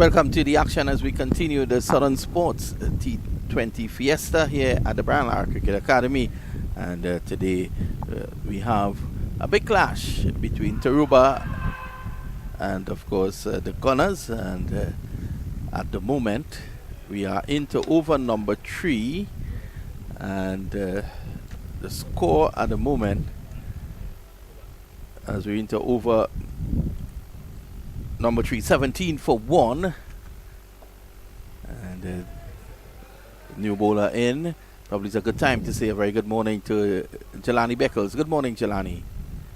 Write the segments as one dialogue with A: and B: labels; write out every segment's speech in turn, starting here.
A: Welcome to the action as we continue the Southern Sports T20 Fiesta here at the Brownlar Cricket Academy. And today we have a big clash between Tarouba and of course the Gunners. And at the moment we are into over number 3. And the score at the moment, as we're into over number 3, 17 for 1. And new bowler in. Probably it's a good time to say a very good morning to Jelani Beckles. Good morning, Jelani.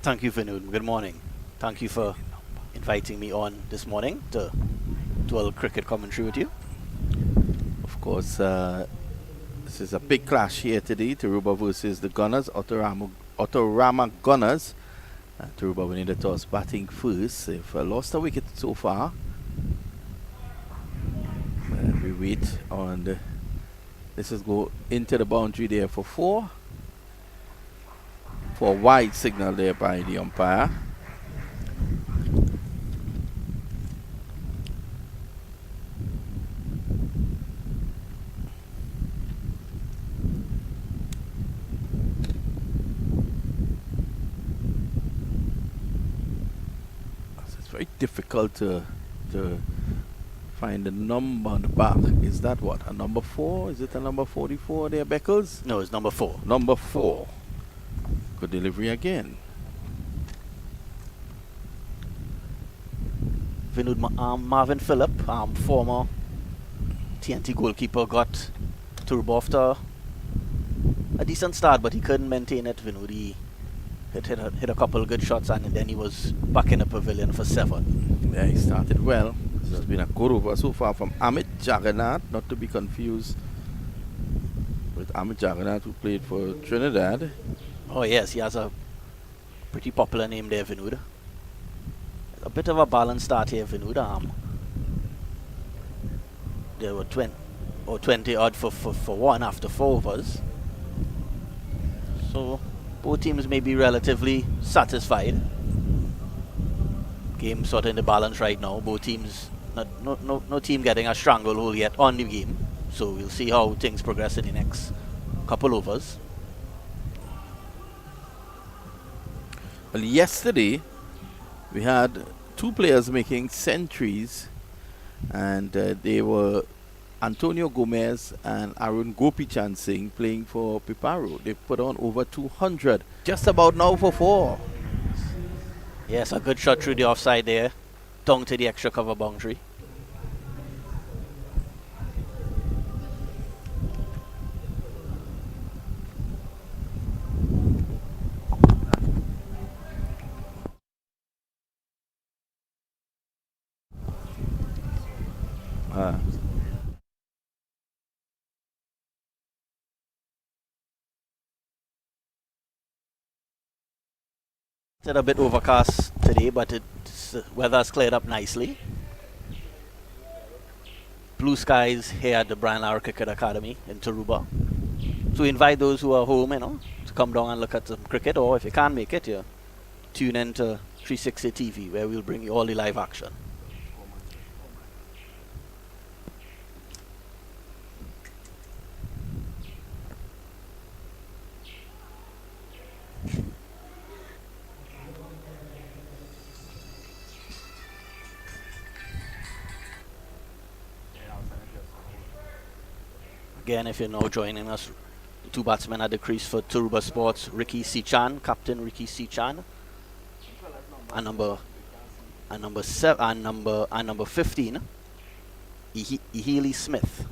B: Thank you, Vinod. Good morning. Thank you for inviting me on this morning to do a little cricket commentary with you.
A: Of course, this is a big clash here today. Turuba versus the Gunners, Autorama Gunners. Turuba winning the toss, batting first. They've lost a wicket so far. And we wait on the... This is go into the boundary there for 4. For a wide signal there by the umpire. Very difficult to find the number on the back. Is that what? A number 4? Is it a number 44 there, Beckles?
B: No, it's number 4.
A: Number 4. Good delivery again.
B: Vinod, Marvin Phillip, former TNT goalkeeper, got Turuba off to a decent start, but he couldn't maintain it. Vinod, he hit a couple of good shots, and then he was back in the pavilion for 7.
A: Yeah, he started well. This has been a good over so far from Amit Jagannath, not to be confused with Amit Jagannath, who played for Trinidad.
B: Oh yes, he has a pretty popular name there, Vinod. A bit of a balanced start here, Vinod. There were 20 odd for 1 after 4 overs. So both teams may be relatively satisfied. Game sort of in the balance right now. Both teams, no team getting a stranglehold yet on the game. So we'll see how things progress in the next couple overs.
A: Well, yesterday we had 2 players making centuries, and they were Antonio Gomez and Arun Gopichan Singh playing for Piparo. They put on over 200 just about now for 4.
B: Yes, a good shot through the offside there, down to the extra cover boundary. It's a bit overcast today, but weather has cleared up nicely. Blue skies here at the Brownlar Cricket Academy in Turuba. So we invite those who are home, to come down and look at some cricket, or if you can't make it, tune in to 360 TV, where we'll bring you all the live action. Again, if you're now joining us, 2 batsmen at the crease for Turuba Sports, Ricky Sichan, Captain Ricky Sichan, and number 15, Ihili Smith.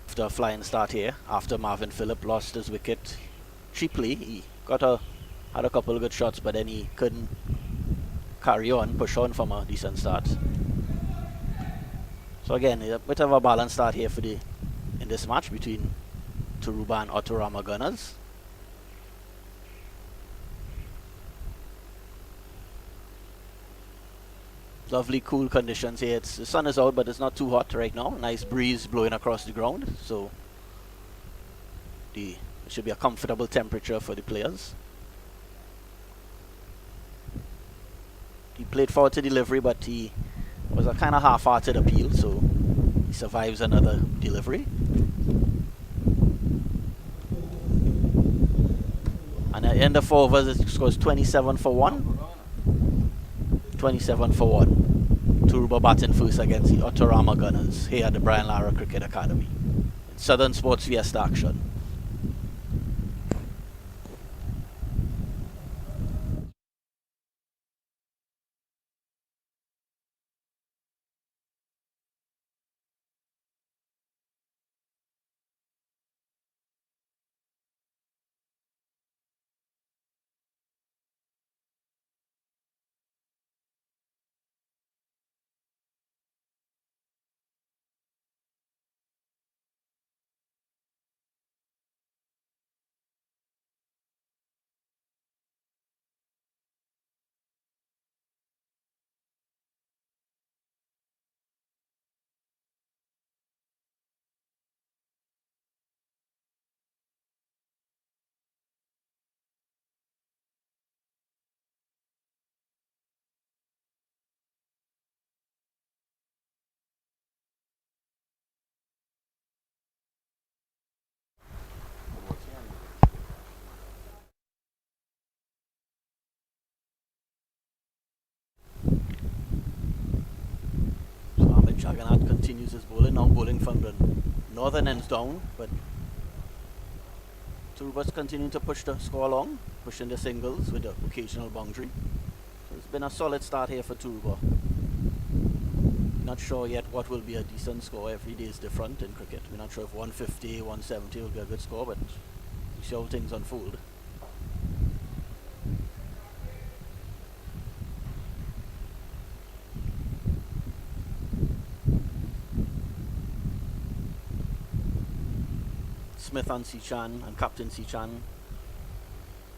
B: After a flying start here, after Marvin Phillip lost his wicket cheaply, he had a couple of good shots, but then he couldn't push on from a decent start. So again, a bit of a balanced start here in this match between Turuba and Autorama Gunners. Lovely cool conditions here. The sun is out, but it's not too hot right now. Nice breeze blowing across the ground, so it should be a comfortable temperature for the players. He played forward to delivery, but he was a kind of half-hearted appeal, so he survives another delivery. And at the end of 4 overs, it scores 27 for 1. 27 for 1. Turuba batting first against the Autorama Gunners here at the Brian Lara Cricket Academy. Southern Sports Fiesta action. Jagannath continues his bowling, now bowling from the northern ends down, but Turuba's continuing to push the score along, pushing the singles with the occasional boundary. So it's been a solid start here for Turuba. Not sure yet what will be a decent score. Every day is different in cricket. We're not sure if 150, 170 will be a good score, but we see how things unfold. Smith and Sichan and Captain Sichan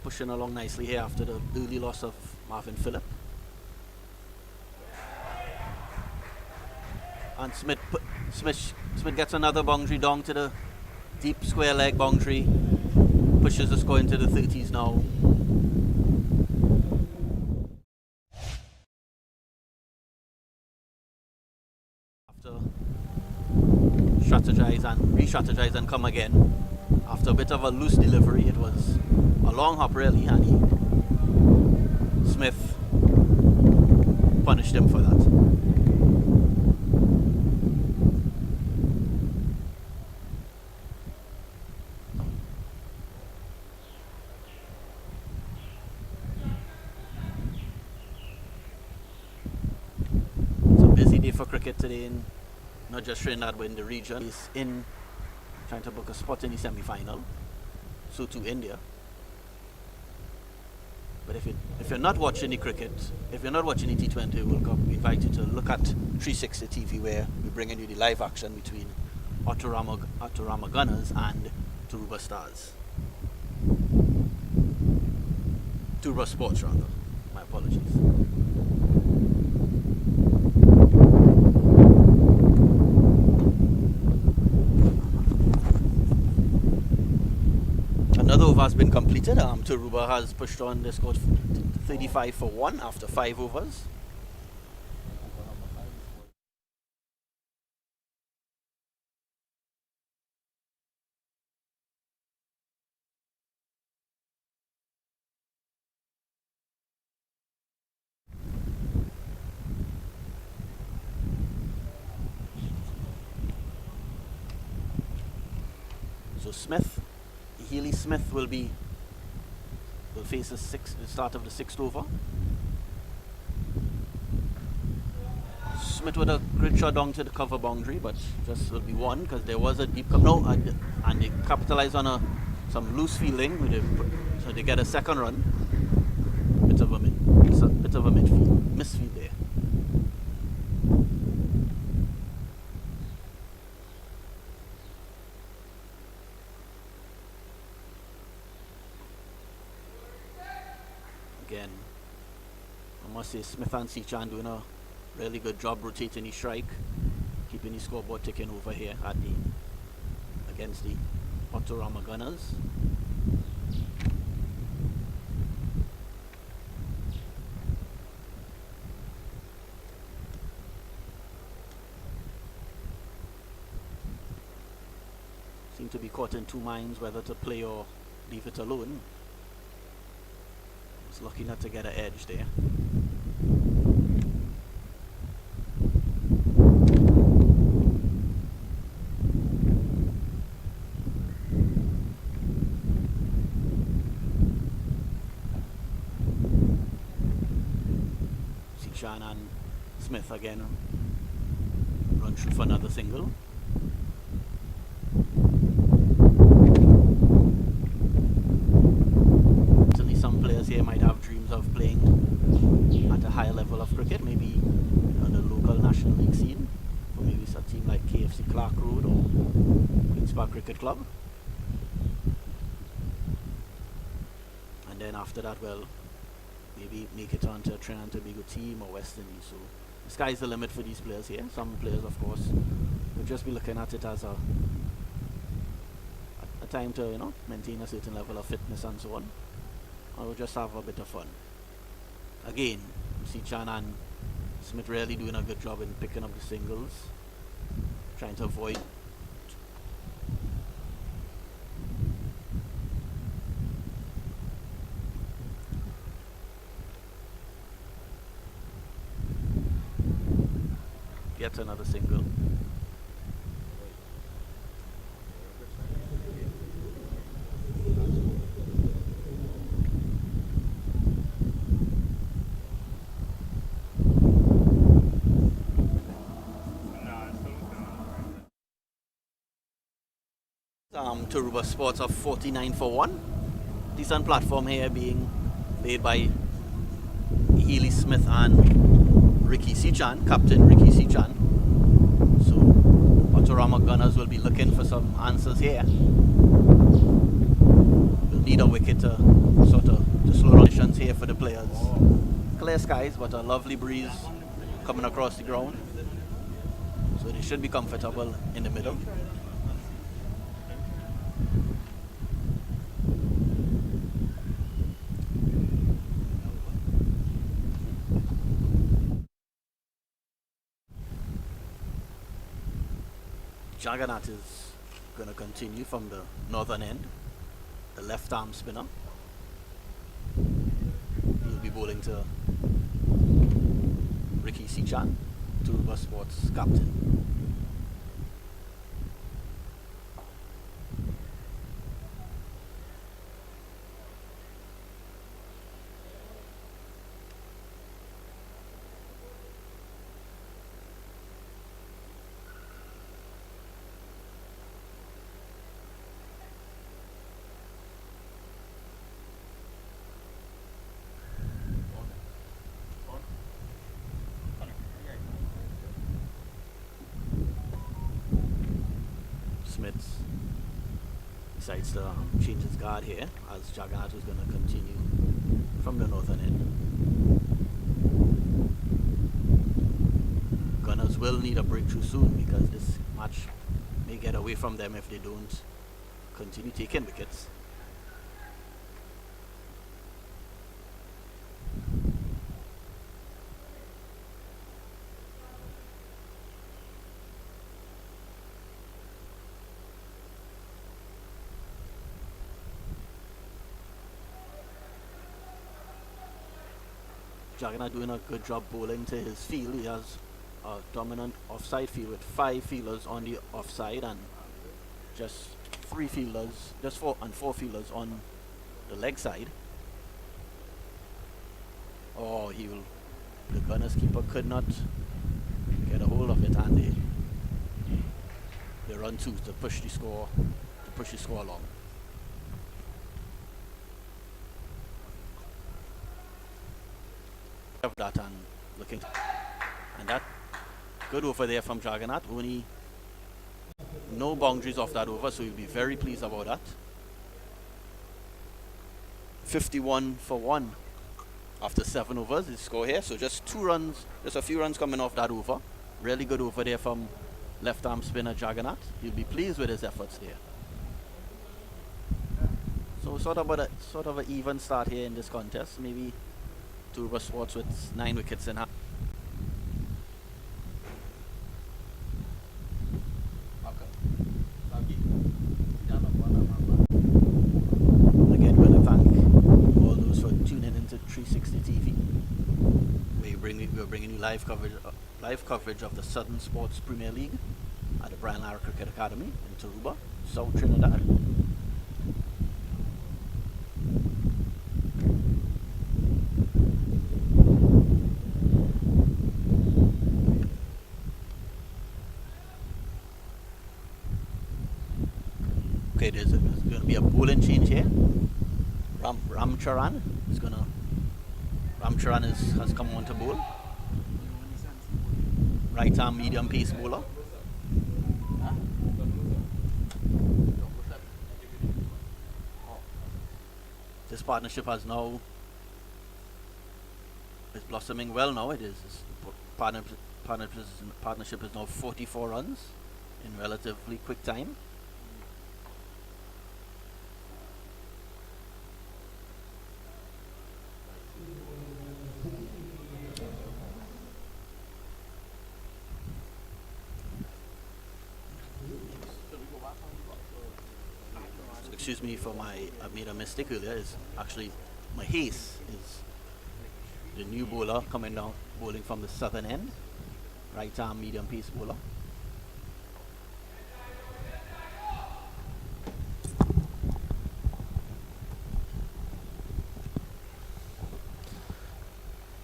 B: pushing along nicely here after the early loss of Marvin Phillip. And Smith gets another boundary down to the deep square leg boundary, pushes the score into the 30s now. After strategize and re-strategize and come again. After a bit of a loose delivery, it was a long hop really, and Smith punished him for that. It's a busy day for cricket today in not just Trinidad but in the region. He's in trying to book a spot in the semi-final, so to India. But if you're not watching the cricket, if you're not watching the T20 World Cup, we invite you to look at 360 TV, where we're bringing you the live action between Autorama Gunners and Turuba Stars. Turuba Sports rather, my apologies. Another over has been completed. Turuba has pushed on the score 35 for 1 after 5 overs. So Healy Smith will face the start of the 6th over. Smith with a great shot down to the cover boundary, but just will be one because there was a deep and they capitalize on some loose fielding, so they get a second run. Bit of a misfield there. Again, I must say Smith and Sichan doing a Really good job rotating the strike, keeping the scoreboard ticking over here at against the Autorama Gunners. Seem to be caught in two minds whether to play or leave it alone. Was lucky not to get an edge there. Sichan and Smith again run through for another single. Some players here might have dreams of playing at a higher level of cricket, maybe on the local National League scene, for maybe a team like KFC Clark Road or Queen's Park Cricket Club. And then after that, well, maybe make it onto a Trinidad and Tobago team or West Indies. So the sky's the limit for these players here. Some players, of course, will just be looking at it as a time to, you know, maintain a certain level of fitness and so on. Or we'll just have a bit of fun. Again, you see Chan and Smith really doing a good job in picking up the singles, trying to avoid yet another single. Turuba sports of 49 for 1. Decent platform here being laid by Healy Smith and Ricky Sichan, Captain Ricky Sichan. So Autorama Gunners will be looking for some answers here. We'll need a wicket to sort of to slow down conditions here for the players. Clear skies, but a lovely breeze coming across the ground. So they should be comfortable in the middle. Jagannath is going to continue from the northern end, the left arm spinner. He'll be bowling to Ricky Sichan, Turuba Sports captain. Smith decides to change his guard here as Jagannath is going to continue from the northern end. Gunners will need a breakthrough soon because this match may get away from them if they don't continue taking wickets. Jagannath doing a good job bowling to his field. He has a dominant offside field with 5 fielders on the offside and just 4 fielders on the leg side. Oh, the Gunners keeper could not get a hold of it, and they run to push the score along. Of that and looking, and that good over there from Jagannath. Only no boundaries off that over, so he'll be very pleased about that. 51 for 1. after 7 overs, the score here. So just 2 runs, just a few runs coming off that over. Really good over there from left-arm spinner Juggernaut. You'll be pleased with his efforts there. So sort of an even start here in this contest. Maybe Turuba Sports with 9 wickets in hand. Again, we want to thank all those for tuning into 360 TV. We're bringing you live coverage of the Southern Sports Premier League at the Brian Lara Cricket Academy in Tarouba, South Trinidad. Okay, there's going to be a bowling change here. Ramcharan has come on to bowl. Right arm medium pace bowler. This partnership is blossoming well now. Partnership is now 44 runs in relatively quick time. Excuse me for I made a mistake earlier. Is actually Mohess is the new bowler coming down, bowling from the southern end. Right arm medium pace bowler.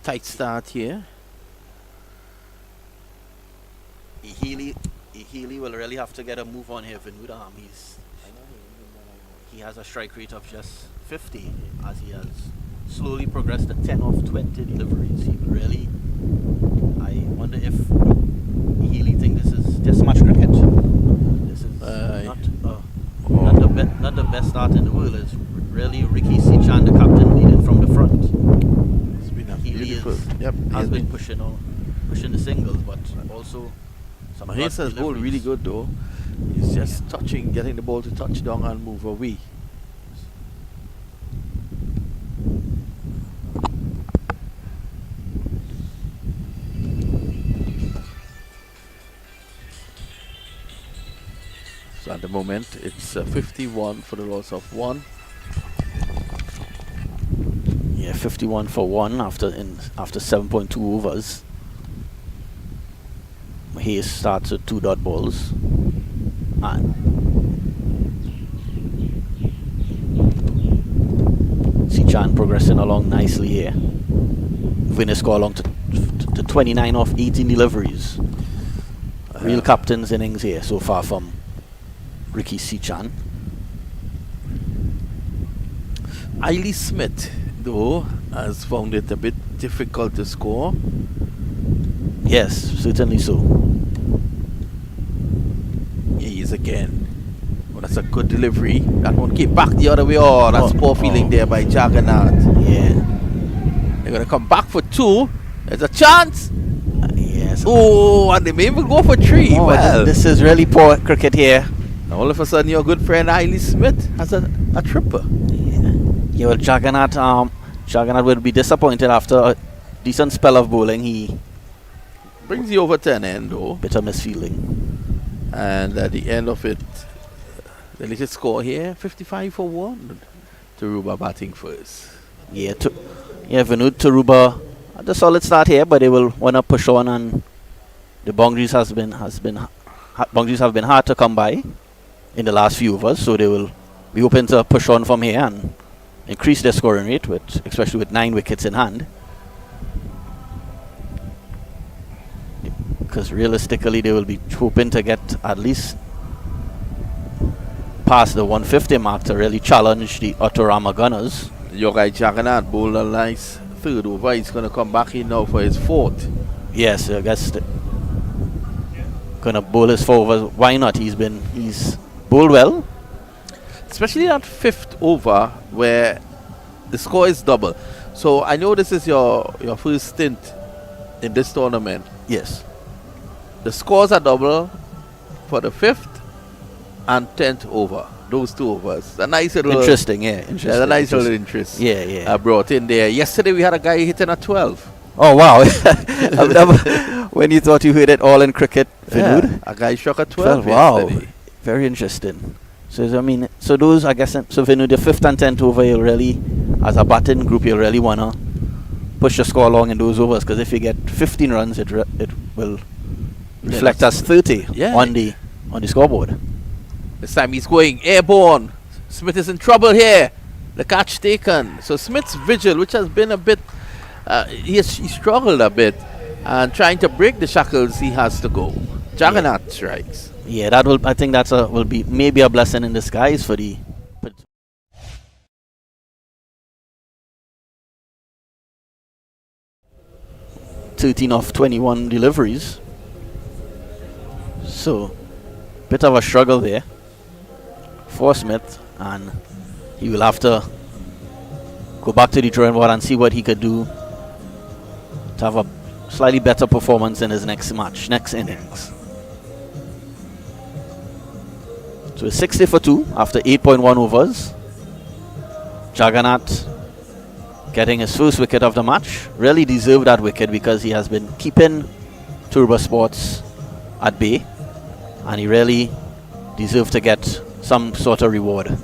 A: Tight start here.
B: Healy will really have to get a move on here, Vinod. He has a strike rate of just 50 as he has slowly progressed to 10 off 20 deliveries. He will really, I wonder if Healy think this is just match cricket. This is not the best start in the world. It's really Ricky Sichan, the captain, leading from the front.
A: It's been a
B: Healy
A: beautiful.
B: has been pushing the singles, but also some
A: Mohess has bowled really good though. He's just getting the ball to touch down and move away. So at the moment it's 51 for the loss of 1.
B: Yeah, 51 for 1 after 7.2 overs. He starts with 2 dot balls. And Sichan progressing along nicely here. Winning score along to 29 off 18 deliveries. Real captain's innings here so far from Ricky Sichan.
A: Eiley Smith, though, has found it a bit difficult to score.
B: Yes, certainly so.
A: He is again. Oh, that's a good delivery. That one came back the other way. Oh, that's poor feeling there by Juggernaut.
B: Yeah.
A: They're going to come back for 2. There's a chance.
B: Yes.
A: Oh, and they may even go for 3.
B: Oh,
A: well,
B: this is really poor cricket here.
A: now all of a sudden your good friend Eiley Smith has a tripper.
B: Yeah, well, Juggernaut will be disappointed after a decent spell of bowling. He
A: Brings you over 10 end though.
B: bit of misfeeling.
A: And at the end of it, the latest score here, 55 for 1. Turuba batting first.
B: Yeah, Vinod, Turuba had a solid start here, but they will want to push on, and the boundaries have been hard to come by in the last few overs, so they will be hoping to push on from here and increase their scoring rate, especially with 9 wickets in hand. Because realistically, they will be hoping to get at least past the 150 mark to really challenge the Autorama Gunners.
A: Your guy Juggernaut bowled a nice 3rd over. He's going to come back in now for his 4th.
B: Yes, I guess gonna bowl his 4 overs. Why not? He's bowled well.
A: Especially that 5th over where the score is double. So I know this is your first stint in this tournament.
B: Yes.
A: The scores are double for the 5th and 10th over. Those 2 overs. A nice little
B: Interesting, yeah. Interesting.
A: a nice little interest.
B: Yeah, yeah.
A: Brought in there. Yesterday we had a guy hitting a 12.
B: Oh, wow. I've never, when you thought you heard it all in cricket, Vinod.
A: A guy struck a 12
B: Wow.
A: yesterday.
B: Very interesting. So, I mean, so those, I guess, so Vinod, the 5th and 10th over, you'll really, as a batting group, you'll really want to push the score along in those overs, because if you get 15 runs, it will reflect as 30 on the scoreboard.
A: This time he's going airborne. Smith is in trouble here. The catch taken. So Smith's vigil, which has been a bit, he struggled a bit, and trying to break the shackles, he has to go. Juggernaut strikes.
B: Yeah, that will. I think that's will be maybe a blessing in disguise for the. 13 of 21 deliveries. So, bit of a struggle there for Smith, and he will have to go back to the drawing board and see what he could do to have a slightly better performance in his next innings. So it's 60 for 2 after 8.1 overs. Juggernaut getting his first wicket of the match. Really deserved that wicket because he has been keeping Turuba Sports at bay, and he really deserved to get some sort of reward.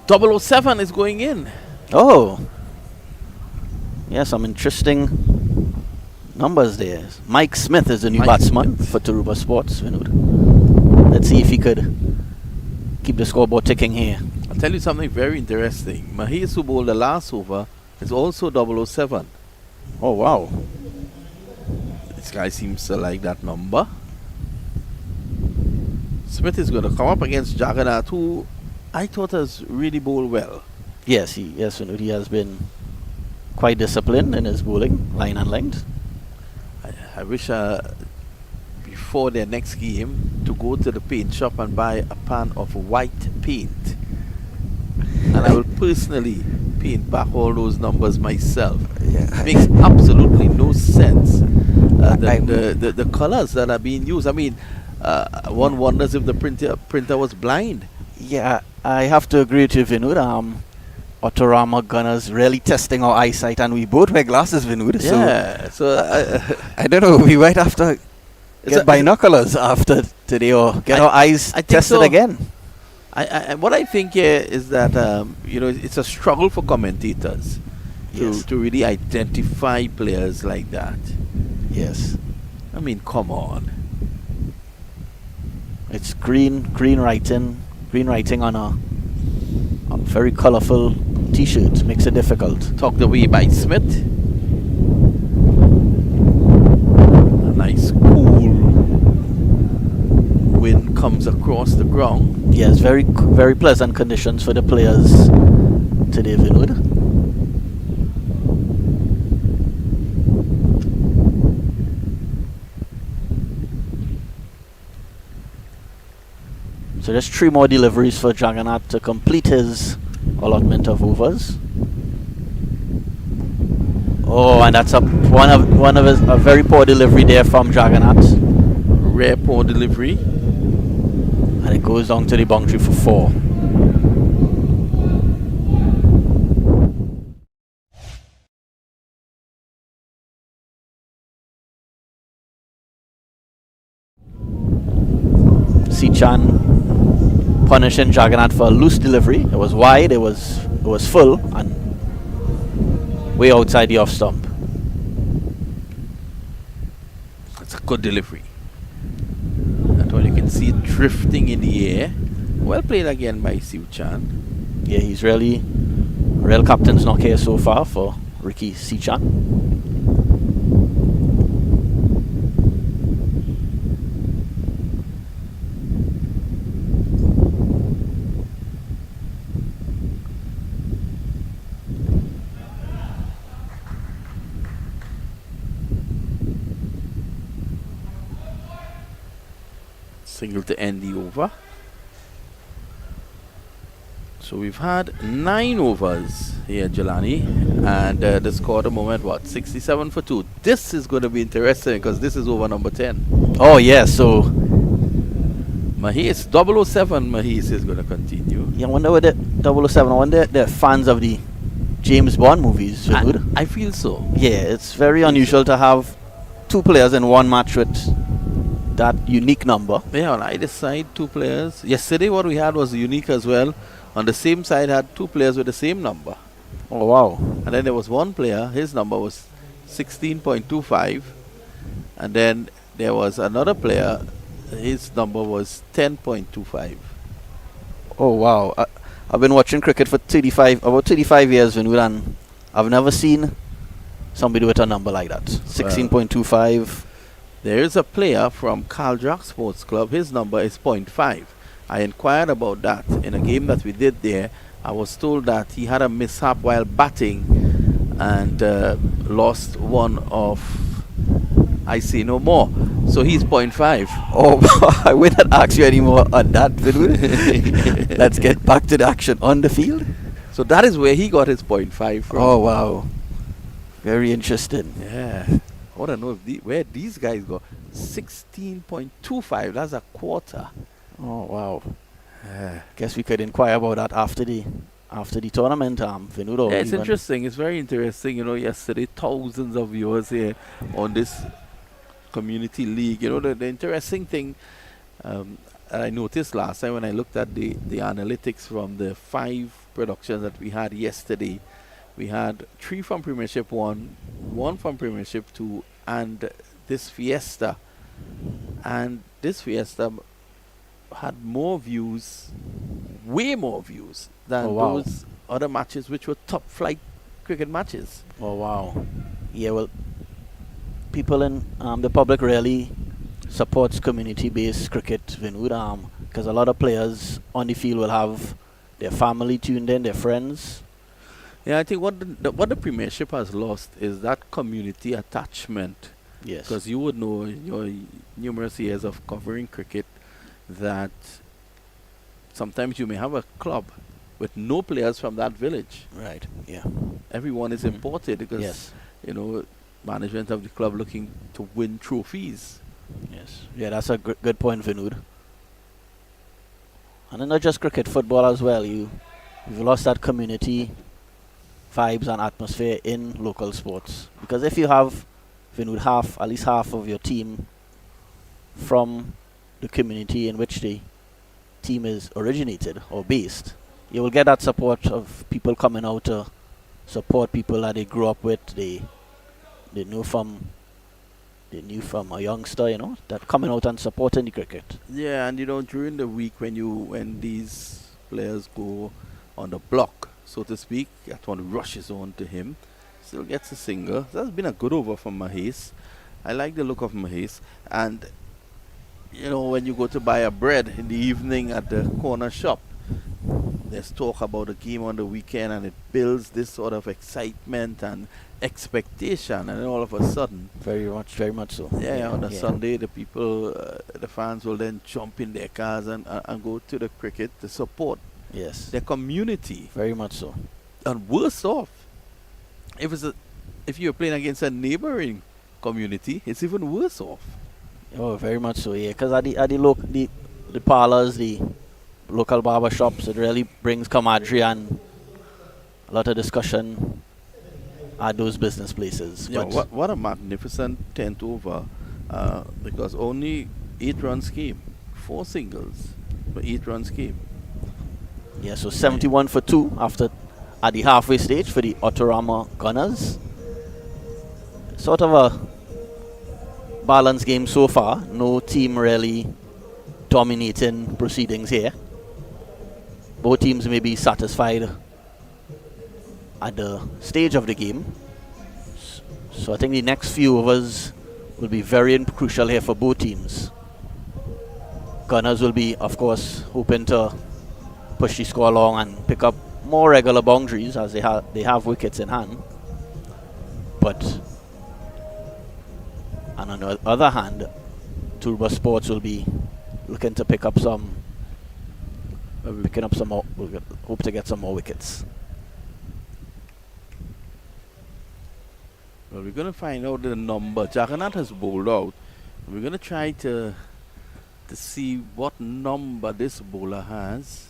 A: .007 is going in.
B: Oh, yeah, some interesting numbers there. Mike Smith is the new batsman for Turuba Sports. Let's see if he could keep the scoreboard ticking here.
A: I'll tell you something very interesting. Mohess, who bowled the last over, is also 007.
B: Oh, wow.
A: This guy seems to like that number. Smith is going to come up against Juggernaut, who I thought has really bowled well.
B: Yes, he has been quite disciplined in his bowling, line and length.
A: I wish before their next game to go to the paint shop and buy a pan of white paint, and I will personally paint back all those numbers myself. It makes absolutely no sense. The colors that are being used. I mean, one wonders if the printer was blind.
B: Yeah, I have to agree with you, Vinod. Autorama gunners really testing our eyesight, and we both wear glasses, Vinod.
A: Yeah, so
B: I don't know. We might have to get binoculars after today, or get our eyes tested again.
A: What I think here is that it's a struggle for commentators to really identify players like that.
B: Yes,
A: I mean, come on.
B: It's green writing on a very colourful T-shirt makes it difficult.
A: Tucked away by Smith. A nice cool wind comes across the ground.
B: Yes, very very pleasant conditions for the players today, Vinod. So there's 3 more deliveries for Juggernaut to complete his allotment of overs. Oh, and that's a very poor delivery there from Juggernaut.
A: Rare poor delivery.
B: And it goes down to the boundary for 4. Sichan punishing Juggernaut for a loose delivery. It was wide, it was full, and way outside the off stump.
A: That's a good delivery. That's all you can see it drifting in the air. Well played again by Sichan.
B: Yeah, he's really real captain's knock here so far for Ricky Sichan.
A: Single to end the over. So we've had 9 overs here, Jelani, and the score at the moment, what, 67 for 2. This is going to be interesting because this is over number 10.
B: Oh, yeah, so...
A: Mohess, 007 Mohess is going to continue.
B: Yeah, I wonder what the 007, I wonder they're fans of the James Bond movies.
A: I feel so.
B: Yeah, it's very unusual to have 2 players in one match with that unique number.
A: Yeah, on either side, 2 players. Yesterday what we had was unique as well. On the same side had 2 players with the same number.
B: Oh, wow.
A: And then there was one player, his number was 16.25. And then there was another player, his number was 10.25.
B: Oh, wow. I've been watching cricket for about 35 years, Vinod, and I've never seen somebody with a number like that. 16.25.
A: There is a player from Caldrock Sports Club, his number is 0.5. I inquired about that in a game that we did there. I was told that he had a mishap while batting and lost one of I Say No More. So he's 0.5.
B: Oh, I will not ask you anymore on that, Vinod. Let's get back to the action on the field.
A: So that is where he got his 0.5 from.
B: Oh, wow. Very interesting.
A: Yeah. I want to know if where these guys go. 16.25. That's a quarter.
B: Oh, wow. Guess we could inquire about that after the tournament, Vinod.
A: Yeah, it's interesting. It's very interesting. You know, yesterday thousands of viewers here on this community league. You know, the interesting thing I noticed last time when I looked at the analytics from the 5 productions that we had yesterday, we had 3 from Premiership 1, 1 from Premiership 2, and this Fiesta. And this Fiesta had more views, way more views than those other matches which were top flight cricket matches.
B: Oh, wow. Yeah, well, people in the public really supports community-based cricket, Vinod, because a lot of players on the field will have their family tuned in, their friends.
A: Yeah, I think what the Premiership has lost is that community attachment.
B: Yes.
A: Because you would know in your numerous years of covering cricket that sometimes you may have a club with no players from that village.
B: Right, yeah.
A: Everyone is imported because, you know, management of the club looking to win trophies.
B: Yes. Yeah, that's a good point, Vinod. And then not just cricket, football as well. You've lost that community vibes and atmosphere in local sports. Because if you have, Vinod, at least half of your team from the community in which the team is originated or based, you will get that support of people coming out to support people that they grew up with, they knew from a youngster, you know, that coming out and supporting the cricket.
A: Yeah, and you know, during the week when these players go on the block, so to speak, that one rushes on to him, still gets a single. That's been a good over from Mohess. I like the look of Mohess. And you know, when you go to buy a bread in the evening at the corner shop, there's talk about a game on the weekend and it builds this sort of excitement and expectation, and then all of a sudden,
B: very much so.
A: Yeah, on a Sunday, the people, the fans will then jump in their cars and go to the cricket to support their community.
B: Very much so.
A: And worse off, if you're playing against a neighboring community, it's even worse off.
B: Oh, very much so, yeah. Because at the parlors, the local barber shops, it really brings camaraderie and a lot of discussion at those business places.
A: Yeah, what a magnificent 10th over, because only 8 runs came, 4 singles, but 8 runs came.
B: Yeah, so 71 for 2 at the halfway stage for the Autorama Gunners. Sort of a balanced game so far. No team really dominating proceedings here. Both teams may be satisfied at the stage of the game. So I think the next few overs will be very crucial here for both teams. Gunners will be, of course, hoping to push the score along and pick up more regular boundaries as they have wickets in hand. And on the other hand, Turuba Sports will be looking to pick up some picking up some more. Hope to get some more wickets.
A: Well, we're going to find out the number. Jagannath has bowled out. We're going to try to see what number this bowler has.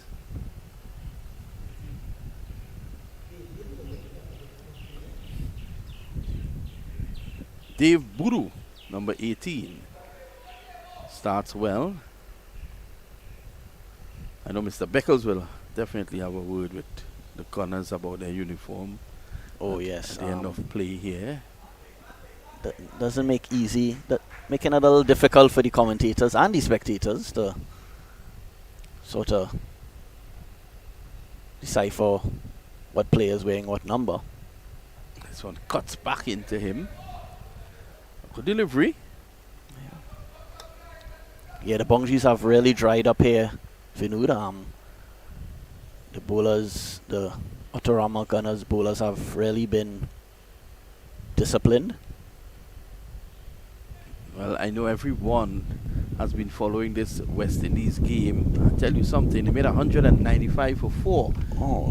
A: Dave Buru, number 18, starts well. I know Mr. Beckles will definitely have a word with the Gunners about their uniform.
B: Oh yes,
A: at the end of play here.
B: That doesn't make easy. That making it a little difficult for the commentators and the spectators to sort of decipher what player's wearing what number.
A: This one cuts back into him. Good delivery.
B: Yeah, the bungees have really dried up here, Vinod. The bowlers, the Autorama Gunners bowlers have really been disciplined.
A: Well, I know everyone has been following this West Indies game. I'll tell you something, they made 195 for 4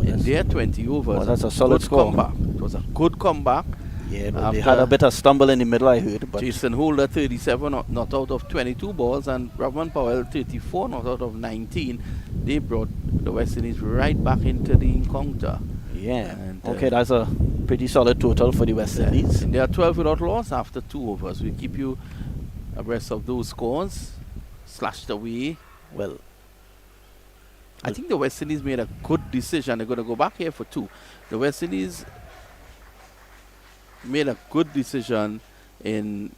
A: in their 20 overs.
B: Oh, that's a solid score.
A: Comeback. It was a good comeback.
B: Yeah, but they had a bit of stumble in the middle, I heard. But
A: Jason Holder, 37 not out of 22 balls, and Rahman Powell, 34 not out of 19. They brought the West Indies right back into the encounter.
B: yeah,
A: And,
B: okay, that's a pretty solid total for the West Indies.
A: And they are 12 without loss after 2 overs. We keep you abreast of those scores. Slashed away.
B: Well,
A: I think the West Indies made a good decision. They're going to go back here for 2. The West Indies made a good decision in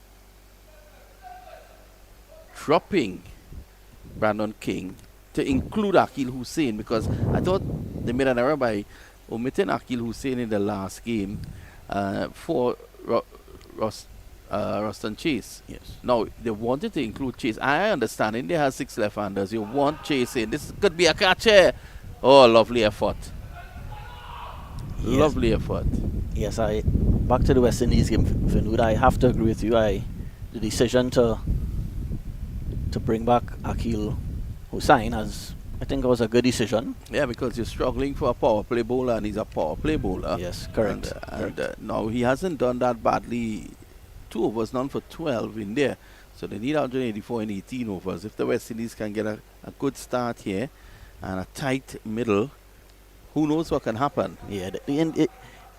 A: dropping Brandon King to include Akil Hussain, because I thought they made an error by omitting Akil Hussain in the last game for Ruston Chase.
B: yes.
A: Now, they wanted to include Chase. I understand India has 6 left-handers. You want Chase in. This could be a catch here. Oh, lovely effort.
B: Yes.
A: Lovely effort.
B: Yes, back to the West Indies game, Vinod. I have to agree with you. The decision to bring back Akil Hussain, I think it was a good decision.
A: Yeah, because you're struggling for a power play bowler, and he's a power play bowler.
B: Yes, correct.
A: And now he hasn't done that badly. 2 overs, none for 12 in there. So they need 184 in 18 overs. If the West Indies can get a good start here and a tight middle, who knows what can happen.
B: Yeah,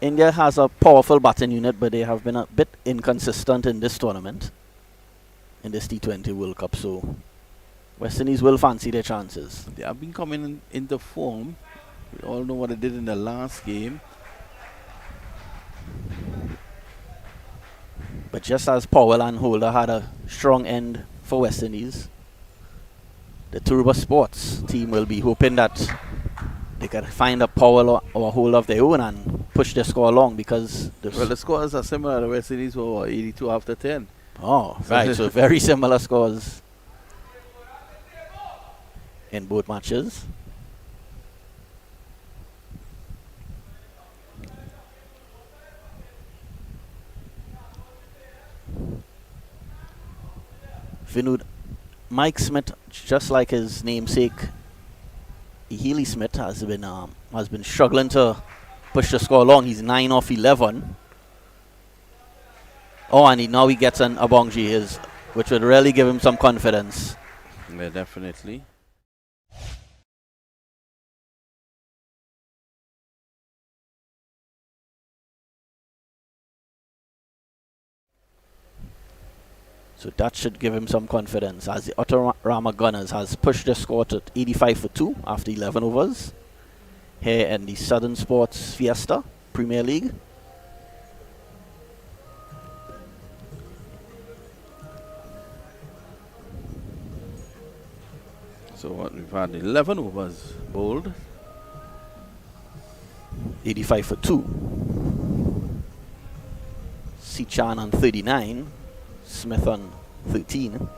B: India has a powerful batting unit, but they have been a bit inconsistent in this tournament, in this T20 World Cup. So West Indies will fancy their chances.
A: They have been coming into form. We all know what they did in the last game.
B: But just as Powell and Holder had a strong end for West Indies, the Turuba Sports team will be hoping that they can find a Powell or a Holder of their own and push their score along, because
A: The scores are similar. The West Indies were 82 after 10.
B: Oh, right. So very similar scores in both matches. Vinod, Mike Smith, just like his namesake Healy Smith, has been struggling to push the score along. He's 9 off 11. Oh, and now he gets an Abongji, which would really give him some confidence.
A: Yeah, definitely.
B: So that should give him some confidence, as the Autorama Gunners has pushed the score to 85 for 2 after 11 overs here in the Southern Sports Fiesta Premier League.
A: So what, we've had 11 overs bowled.
B: 85 for 2. Sichan on 39. Smith on 13.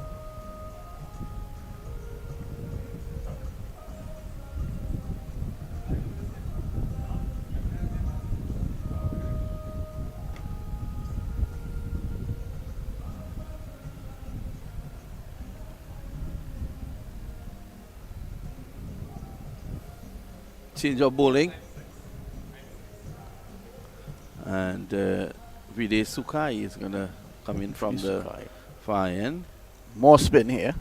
A: change of bowling. And Vide Sukai is going to come in from the far end.
B: More spin here.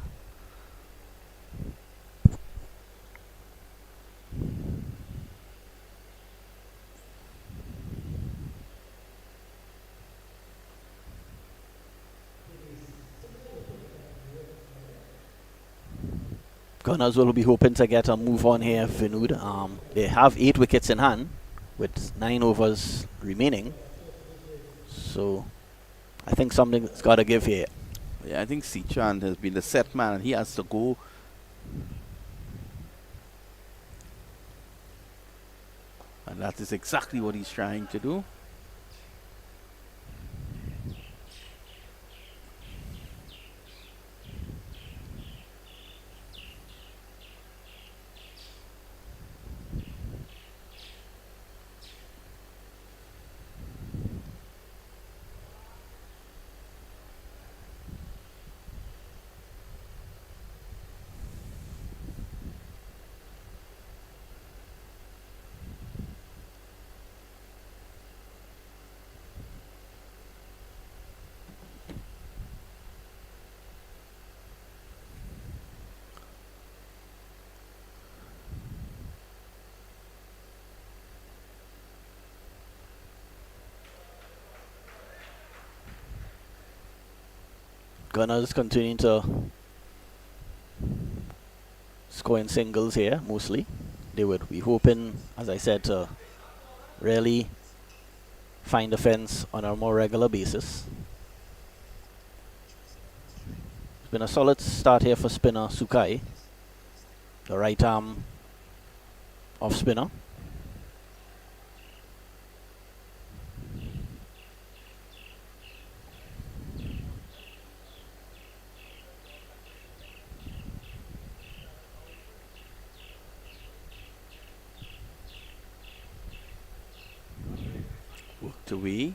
B: Gunners will be hoping to get a move on here, Vinod. They have 8 wickets in hand with 9 overs remaining. So I think something's got to give here.
A: Yeah, I think Sichan has been the set man and he has to go. And that is exactly what he's trying to do.
B: Gunners continuing to score in singles here, mostly. They would be hoping, as I said, to really find a fence on a more regular basis. It's been a solid start here for spinner Sukai, the right arm off spinner.
A: Worked away.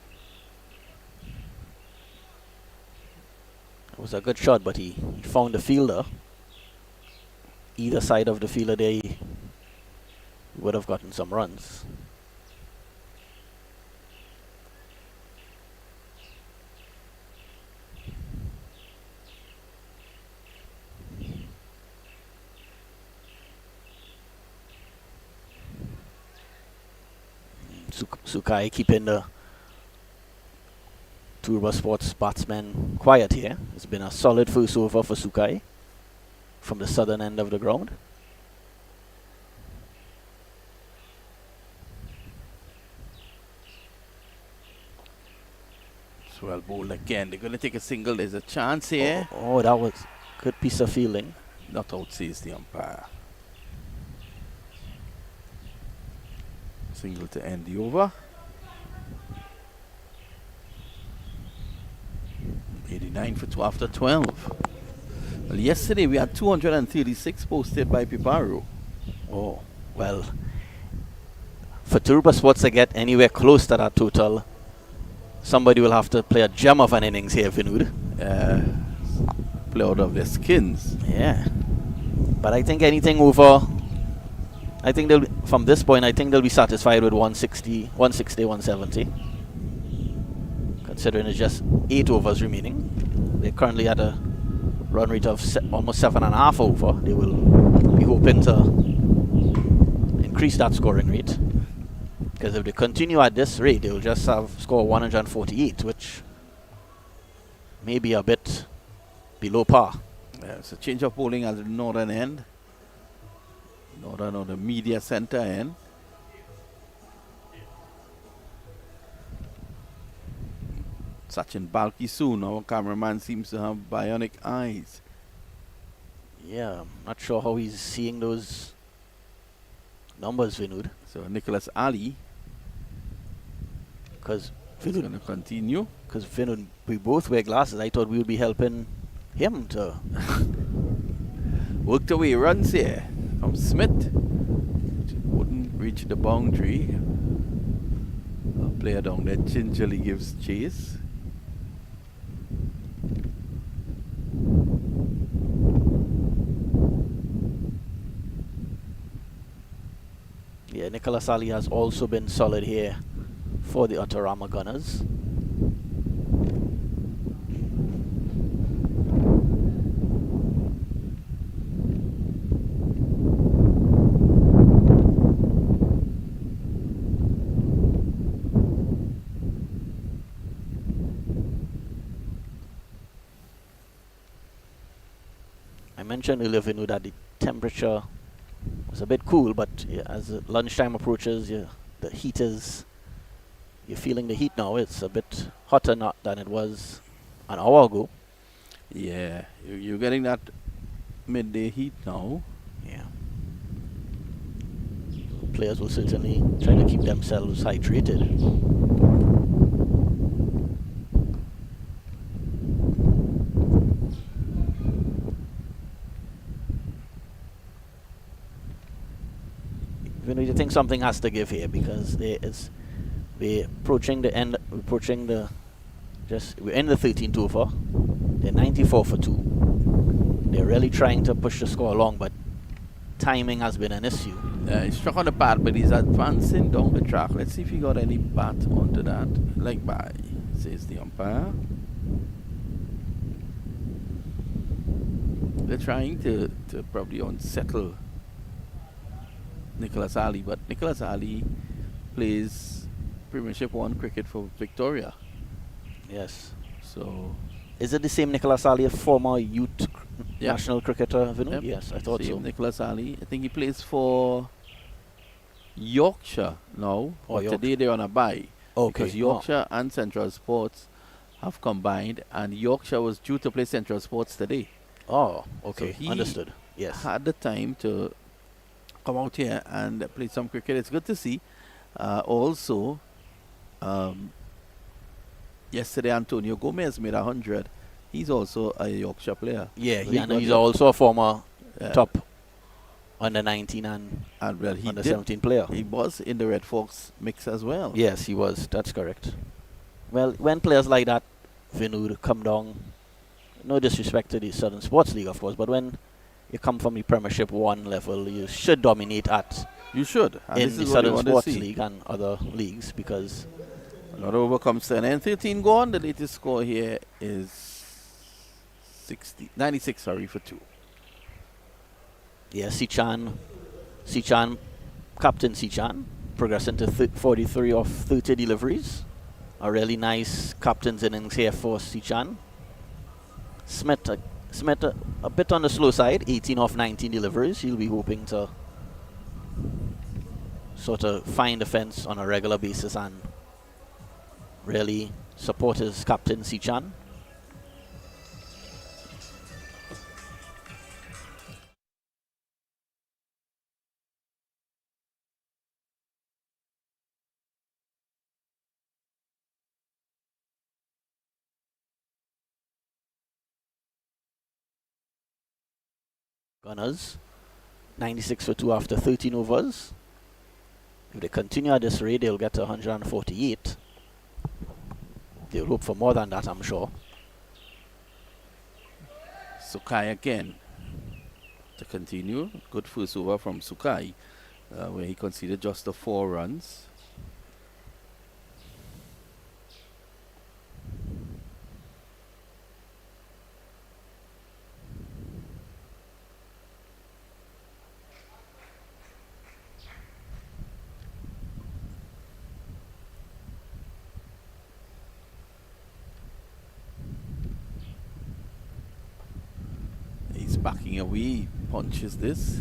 B: It was a good shot, but he found the fielder. Either side of the fielder there, he would have gotten some runs. Sukai keeping the Turuba Sports batsmen quiet here. It's been a solid first over for Sukai from the southern end of the ground.
A: It's well bowled again. They're going to take a single. There's a chance here.
B: Oh, that was a good piece of fielding.
A: Not out, says the umpire. Single to end the over. 89 for 2 after 12. Well, yesterday we had 236 posted by Piparo.
B: Oh, well, for Turuba Sports to get anywhere close to that total, somebody will have to play a gem of an innings here, Vinod.
A: Play out of their skins.
B: Yeah. But I think anything over, I think they'll, from this point, I think they'll be satisfied with 160, 170. Considering it's just 8 overs remaining. They're currently at a run rate of almost 7.5 over. They will be hoping to increase that scoring rate. Because if they continue at this rate, they will just have score 148, which may be a bit below par.
A: It's a change of bowling at the northern end. Northern or the media center end. Sachin Balki soon. Our cameraman seems to have bionic eyes.
B: Yeah, I'm not sure how he's seeing those numbers, Vinod.
A: So Nicholas Ali
B: Because
A: is going to continue.
B: Because Vinod, we both wear glasses. I thought we would be helping him to
A: Worked away runs here from Smith. Wouldn't reach the boundary. A player down there gingerly gives chase.
B: Yeah, Nicholas Ali has also been solid here for the Autorama Gunners. I mentioned earlier, Vinu, that the temperature was a bit cool, but yeah, as lunchtime approaches, the heat is, you're feeling the heat now. It's a bit hotter not than it was an hour ago.
A: Yeah, you're getting that midday heat now.
B: Yeah. Players will certainly try to keep themselves hydrated. You know, you think something has to give here because we're approaching the end, we're in the 13th over. They're 94 for 2. They're really trying to push the score along, but timing has been an issue.
A: He struck on the bat, but he's advancing down the track. Let's see if he got any bat onto that. Like by, says the umpire. They're trying to probably unsettle Nicholas Ali, but Nicholas Ali plays Premiership 1 cricket for Victoria.
B: Yes.
A: So,
B: is it the same Nicholas Ali, a former youth national cricketer? Yep. Yes, I thought so.
A: Nicholas Ali. I think he plays for Yorkshire now. But today they're on a bye.
B: Okay.
A: Because Yorkshire and Central Sports have combined, and Yorkshire was due to play Central Sports today.
B: Oh, okay.
A: So he
B: understood. Yes.
A: Had the time to come out here and play some cricket. It's good to see. Also, yesterday Antonio Gomez made 100. He's also a Yorkshire player.
B: Yeah, so he's also a former top under 19 and
A: well,
B: under 17 player.
A: He was in the Red Fox mix as well.
B: Yes, he was. That's correct. Well, when players like that, Vinu, come down, no disrespect to the Southern Sports League, of course, but when you come from the Premiership 1 level, you should dominate at.
A: You should. And
B: in the Southern Sports League and other leagues, because
A: another over comes to an end. 13 gone. The latest score here is 96 for 2.
B: Yeah, Sichan, Captain Sichan, progressing to 43 of 30 deliveries. A really nice captain's innings here for Sichan. Smith a bit on the slow side, 18 of 19 deliveries. He'll be hoping to sort of find the fence on a regular basis and really support his captain, Sichan. Gunners, 96 for 2 after 13 overs. If they continue at this rate, they'll get to 148. They'll hope for more than that, I'm sure.
A: Sukai again to continue. Good first over from Sukai, where he conceded just the 4 runs. Backing away, punches this.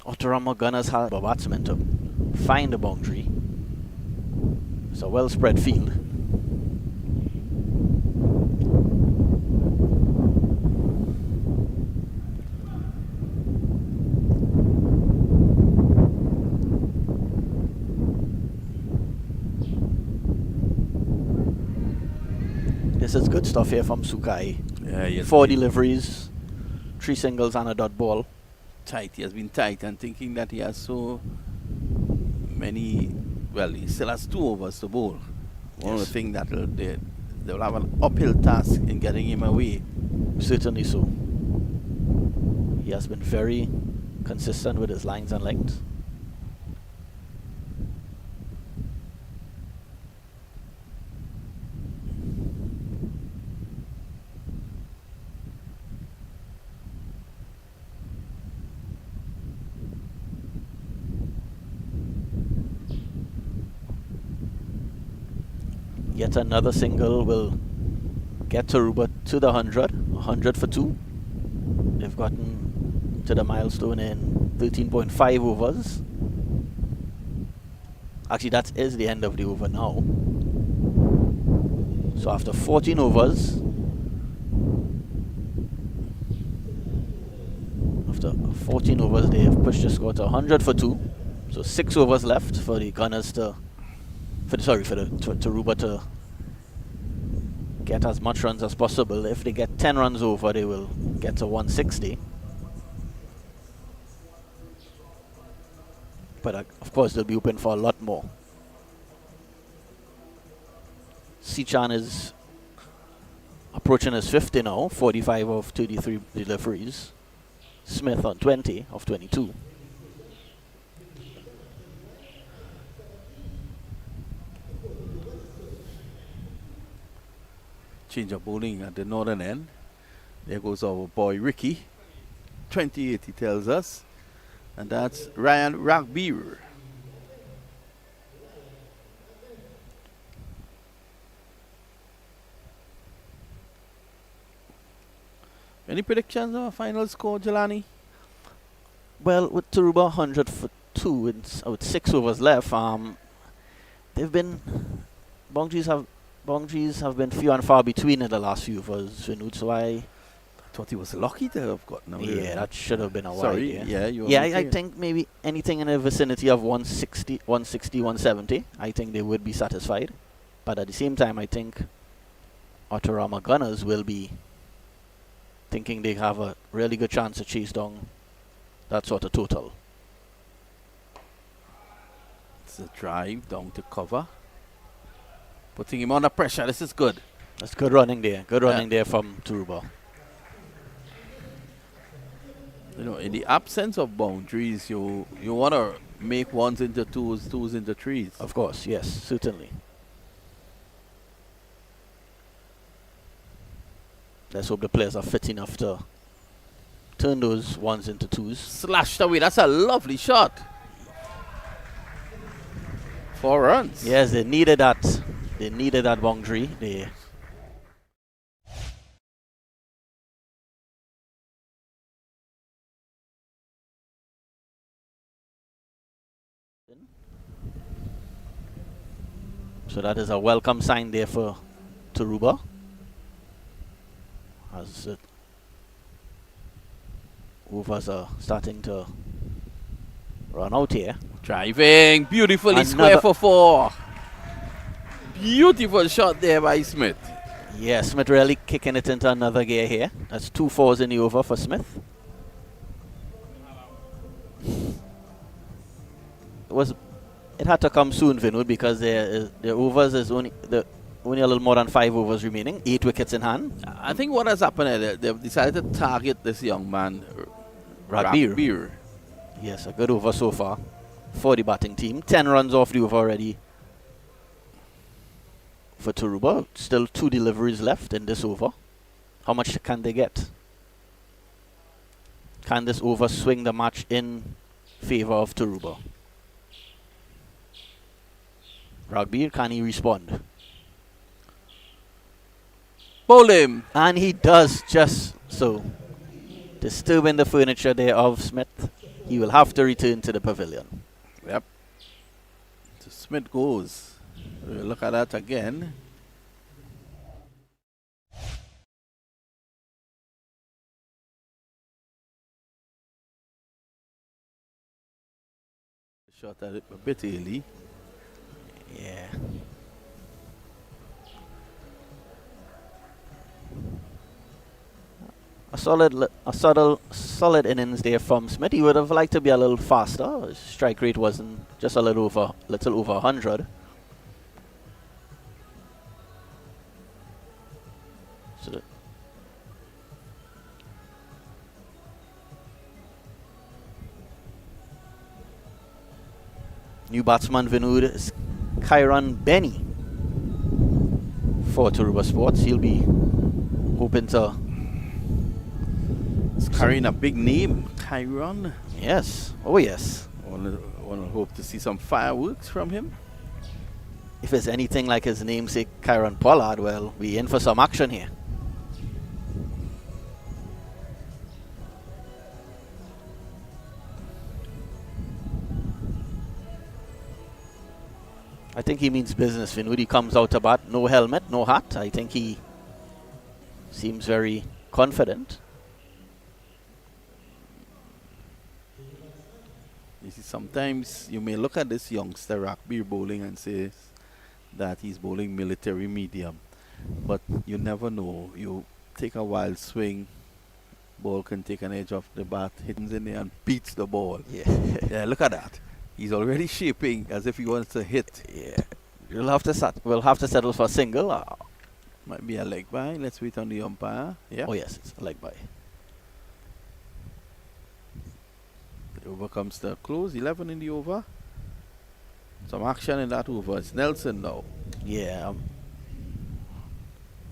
B: Autorama Gunners have a batsman to find the boundary. It's a well spread field. is good stuff here from Sukai.
A: Yeah, yes.
B: 4 deliveries, 3 singles and a dot ball.
A: Tight. He has been tight, and thinking that he has so many. Well, he still has 2 overs to bowl. One of the things that they'll have an uphill task in getting him away.
B: Certainly so. He has been very consistent with his lines and lengths. Yet another single will get Tarouba to the 100 for 2. They've gotten to the milestone in 13.5 overs. Actually, that is the end of the over now. So after 14 overs, they have pushed the score to 100 for 2. So 6 overs left for the Gunners for Turuba to get as much runs as possible. If they get 10 runs over, they will get to 160. But of course, they'll be open for a lot more. Sichan is approaching his 50 now, 45 of 33 deliveries. Smith on 20 of 22.
A: Change of bowling at the northern end. There goes our boy Ricky. 28 he tells us. And that's Ryan Ragbeer. Any predictions of a final score, Jelani?
B: Well, with Turuba 100 for 2 with 6 overs left, they've been boundaries have been few and far between in the last few overs. So I
A: thought he was lucky to have gotten away.
B: Yeah, that should have been a wide.
A: Sorry,
B: I think maybe anything in the vicinity of 160, 170, I think they would be satisfied. But at the same time, I think Autorama Gunners will be thinking they have a really good chance to chase down that sort of total.
A: It's a drive down to cover. Putting him under pressure. This is good.
B: That's good running there. Good running there from Turuba.
A: You know, in the absence of boundaries, you want to make ones into twos, twos into threes.
B: Of course, yes, certainly. Let's hope the players are fit enough to turn those ones into twos.
A: Slashed away. That's a lovely shot. 4 runs.
B: Yes, they needed that. They needed that boundary. So that is a welcome sign there for Turuba. As the overs are starting to run out here.
A: Driving beautifully square for 4. Beautiful shot there by Smith.
B: Yeah, Smith really kicking it into another gear here. That's 2 4s in the over for Smith. It had to come soon, Vinod, because the overs is only a little more than 5 overs remaining. 8 wickets in hand.
A: I think what has happened is they've decided to target this young man, Ragbeer.
B: Yes, a good over so far for the batting team. 10 runs off the over already for Turuba. Still 2 deliveries left in this over. How much can they get? Can this over swing the match in favor of Turuba? Ragbeer, can he respond?
A: Bowl him.
B: And he does just so. Disturbing the furniture there of Smith. He will have to return to the pavilion.
A: Yep. So Smith goes. We'll look at that again. Shot at it a bit early.
B: Yeah. solid innings there from Smith. He would have liked to be a little faster. His strike rate wasn't just a little over 100. So new batsman Vinod is Kyron Benny for Turuba Sports. He'll be hoping to.
A: It's carrying a big name, Kyron.
B: Yes. Oh, yes.
A: Want to hope to see some fireworks from him.
B: If it's anything like his namesake, Kyron Pollard, well, we in for some action here. I think he means business. When he comes out to bat, no helmet, no hat. I think he seems very confident.
A: You see, sometimes you may look at this youngster rugby bowling and say that he's bowling military medium, but you never know. You take a wild swing, ball can take an edge off the bat, hits in there and beats the ball.
B: Yeah.
A: Yeah, look at that. He's already shaping as if he wants to hit.
B: Yeah. We'll have to settle for a single.
A: Might be a leg by. Let's wait on the umpire. Yeah.
B: Oh yes, it's a leg by.
A: The over comes to a close. 11 in the over. Some action in that over. It's Nelson now.
B: Yeah.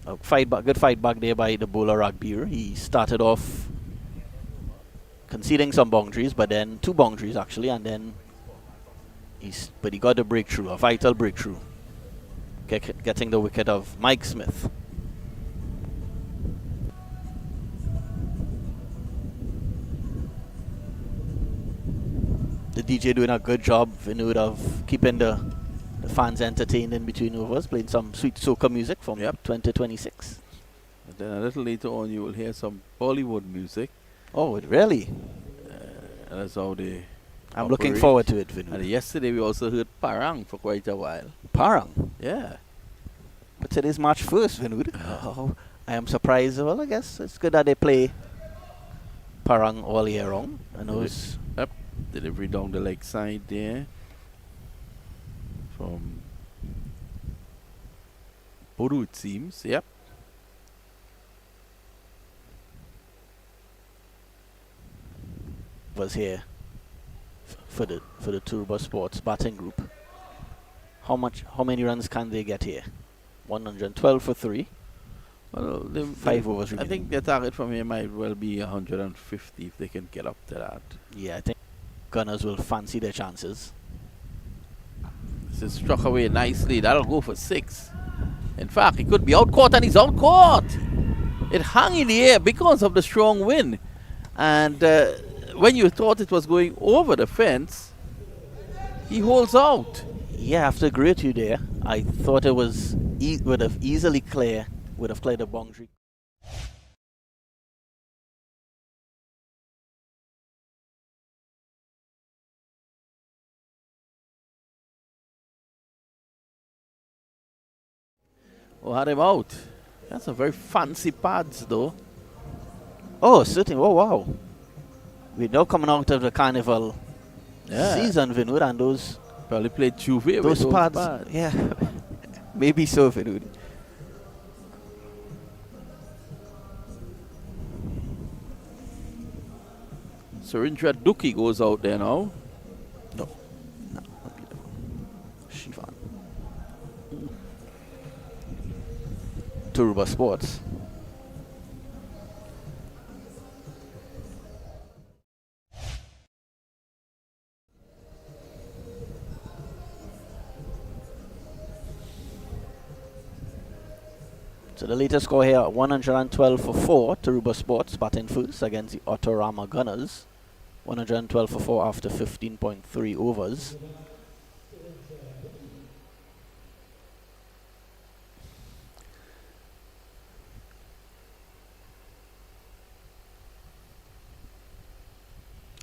B: Good fight back there by the bowler Rugby. He started off conceding some boundaries, but then 2 boundaries actually, and then but he got a breakthrough, a vital breakthrough, getting the wicket of Mike Smith. The DJ doing a good job, Vinod, of keeping the fans entertained in between overs, playing some sweet soca music from 2026.
A: And then a little later on you will hear some Bollywood music.
B: Oh, really?
A: That's how they
B: I'm looking forward to it, Vinod.
A: And yesterday we also heard Parang for quite a while.
B: Parang?
A: Yeah.
B: But today's March 1st, Vinod. Oh, I am surprised. Well, I guess it's good that they play Parang all year round. I know it's...
A: Yep. Delivery down the leg side there. From Boru, it seems. Yep.
B: Was here for the Turuba Sports batting group. How many runs can they get here? 112 for 3.
A: Well,
B: 5 overs remaining.
A: I think their target from here might well be 150 if they can get up to that.
B: Yeah, I think Gunners will fancy their chances.
A: This is struck away nicely. That'll go for 6. In fact, he could be out caught, and he's out caught. It hung in the air because of the strong wind. And when you thought it was going over the fence, he holds out.
B: Yeah, I have to agree with you there. I thought it was would have cleared the boundary.
A: Oh, had him out. That's a very fancy pads, though.
B: Oh, certainly. Oh, wow. We're now coming out of the carnival season, Vinod, and those
A: probably played Juve with
B: those pads.
A: pads.
B: Yeah, maybe so, Vinod.
A: Surindra Duki goes out there now.
B: No, not beautiful. Shivan. Turuba Sports. So the latest score here, 112 for 4, Turuba Sports batting first against the Autorama Gunners. 112 for 4 after 15.3 overs.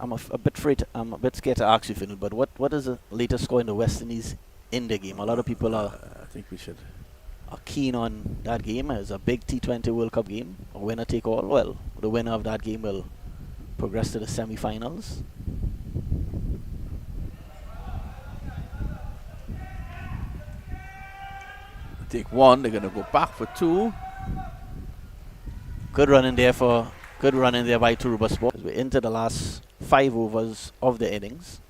B: I'm a bit scared to ask you, Finn, but what is the latest score in the West Indies in the game? A lot of people are keen on that game as a big T20 World Cup game, a winner take all. Well, the winner of that game will progress to the semi-finals.
A: Take one, they're going to go back for two.
B: Good run in there by Turuba Sports. We're into the last 5 overs of the innings.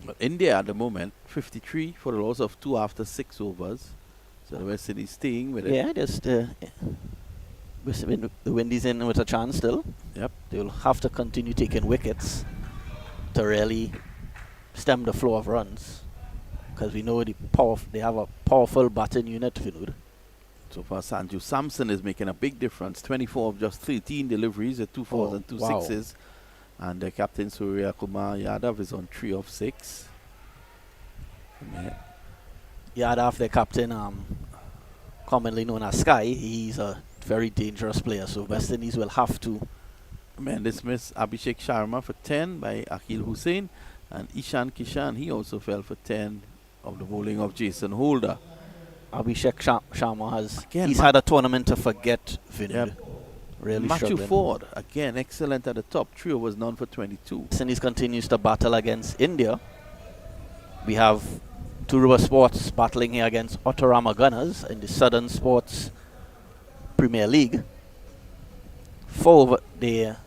A: But India at the moment, 53 for the loss of 2 after 6 overs. So the West Indies staying with it.
B: Yeah, just the Windies in with a chance still.
A: Yep.
B: They'll have to continue taking wickets to really stem the flow of runs, because we know they have a powerful batting unit, Vinod.
A: So far, Sanju Samson is making a big difference. 24 of just 13 deliveries at 2 fours and 2 sixes. And Captain Surya Kumar Yadav is on 3 of 6.
B: Yadav, the captain, commonly known as Sky, he's a very dangerous player. So West Indies will have to.
A: Dismiss Abhishek Sharma for 10 by Akhil Hussain. And Ishan Kishan, he also fell for 10 of the bowling of Jason Holder.
B: Abhishek Sharma he's had a tournament to forget, Vinod.
A: Yep.
B: Really
A: Matthew
B: struggling.
A: Ford, again, excellent at the top. 3 overs, none for 22.
B: West Indies continues to battle against India. We have Turuba Sports battling here against Autorama Gunners in the Southern Sports Premier League. 4 over there.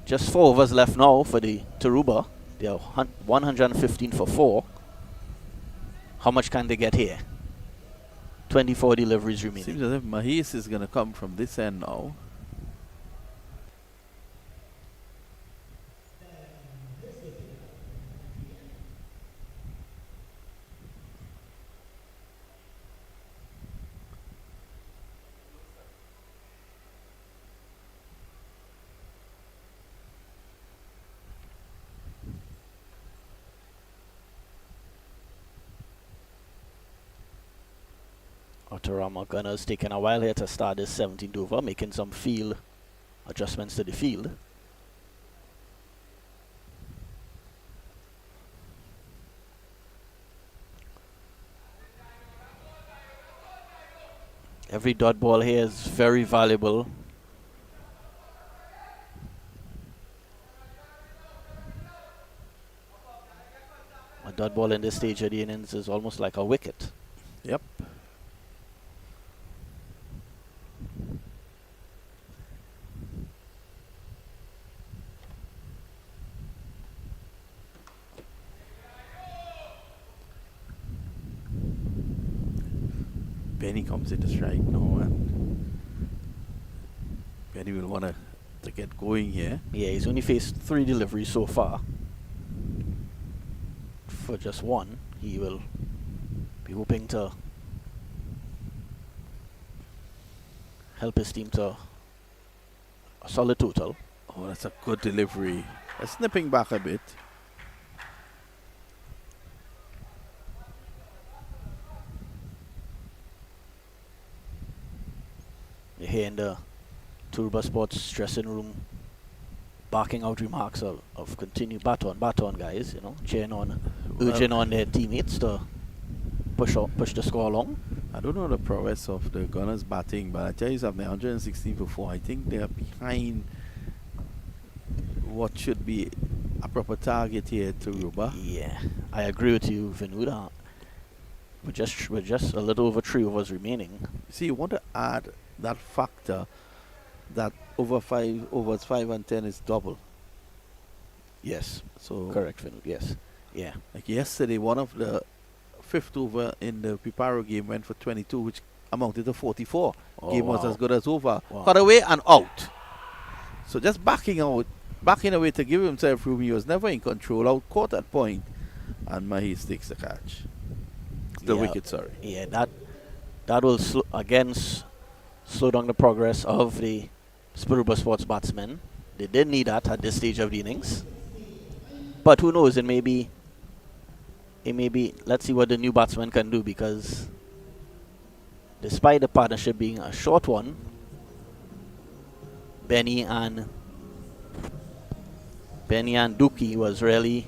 B: Just 4 overs left now for the Turuba. They are 115 for 4. How much can they get here? 24 deliveries remaining.
A: Seems as if Mohess is going to come from this end now.
B: Autorama Gunners taking a while here to start this 17th over, making some field adjustments to the field. Every dot ball here is very valuable. A dot ball in this stage of the innings is almost like a wicket.
A: Yep. Benny comes into strike now, and Benny will want to get going here.
B: Yeah, he's only faced 3 deliveries so far. For just 1, he will be hoping to help his team to a solid total.
A: Oh, that's a good delivery. Snipping back a bit.
B: Here in the Turuba Sports dressing room, barking out remarks of continue bat on, guys. You know, cheering on, urging on their teammates to push the score along.
A: I don't know the prowess of the Gunners batting, but I tell you something, 116 for 4. I think they are behind what should be a proper target here at Turuba.
B: Yeah, I agree with you, Vinuda. With just a little over 3 overs remaining.
A: See, you want to add that factor that over 5 overs, 5 and 10 is double.
B: Yes.
A: So
B: Correct, Vinud. Yes. Yeah.
A: like yesterday, one of the 5th over in the Piparo game went for 22, which amounted to 44. Game was as good as over.
B: Wow.
A: Cut away and out. So just backing away to give himself room. He was never in control. Out caught that point, and Mohess takes the catch. The wicket, sorry.
B: Yeah, that will slow down the progress of the Turuba Sports batsmen. They didn't need that at this stage of the innings. But who knows, it may be, let's see what the new batsman can do, because despite the partnership being a short one, Benny and Dookie was really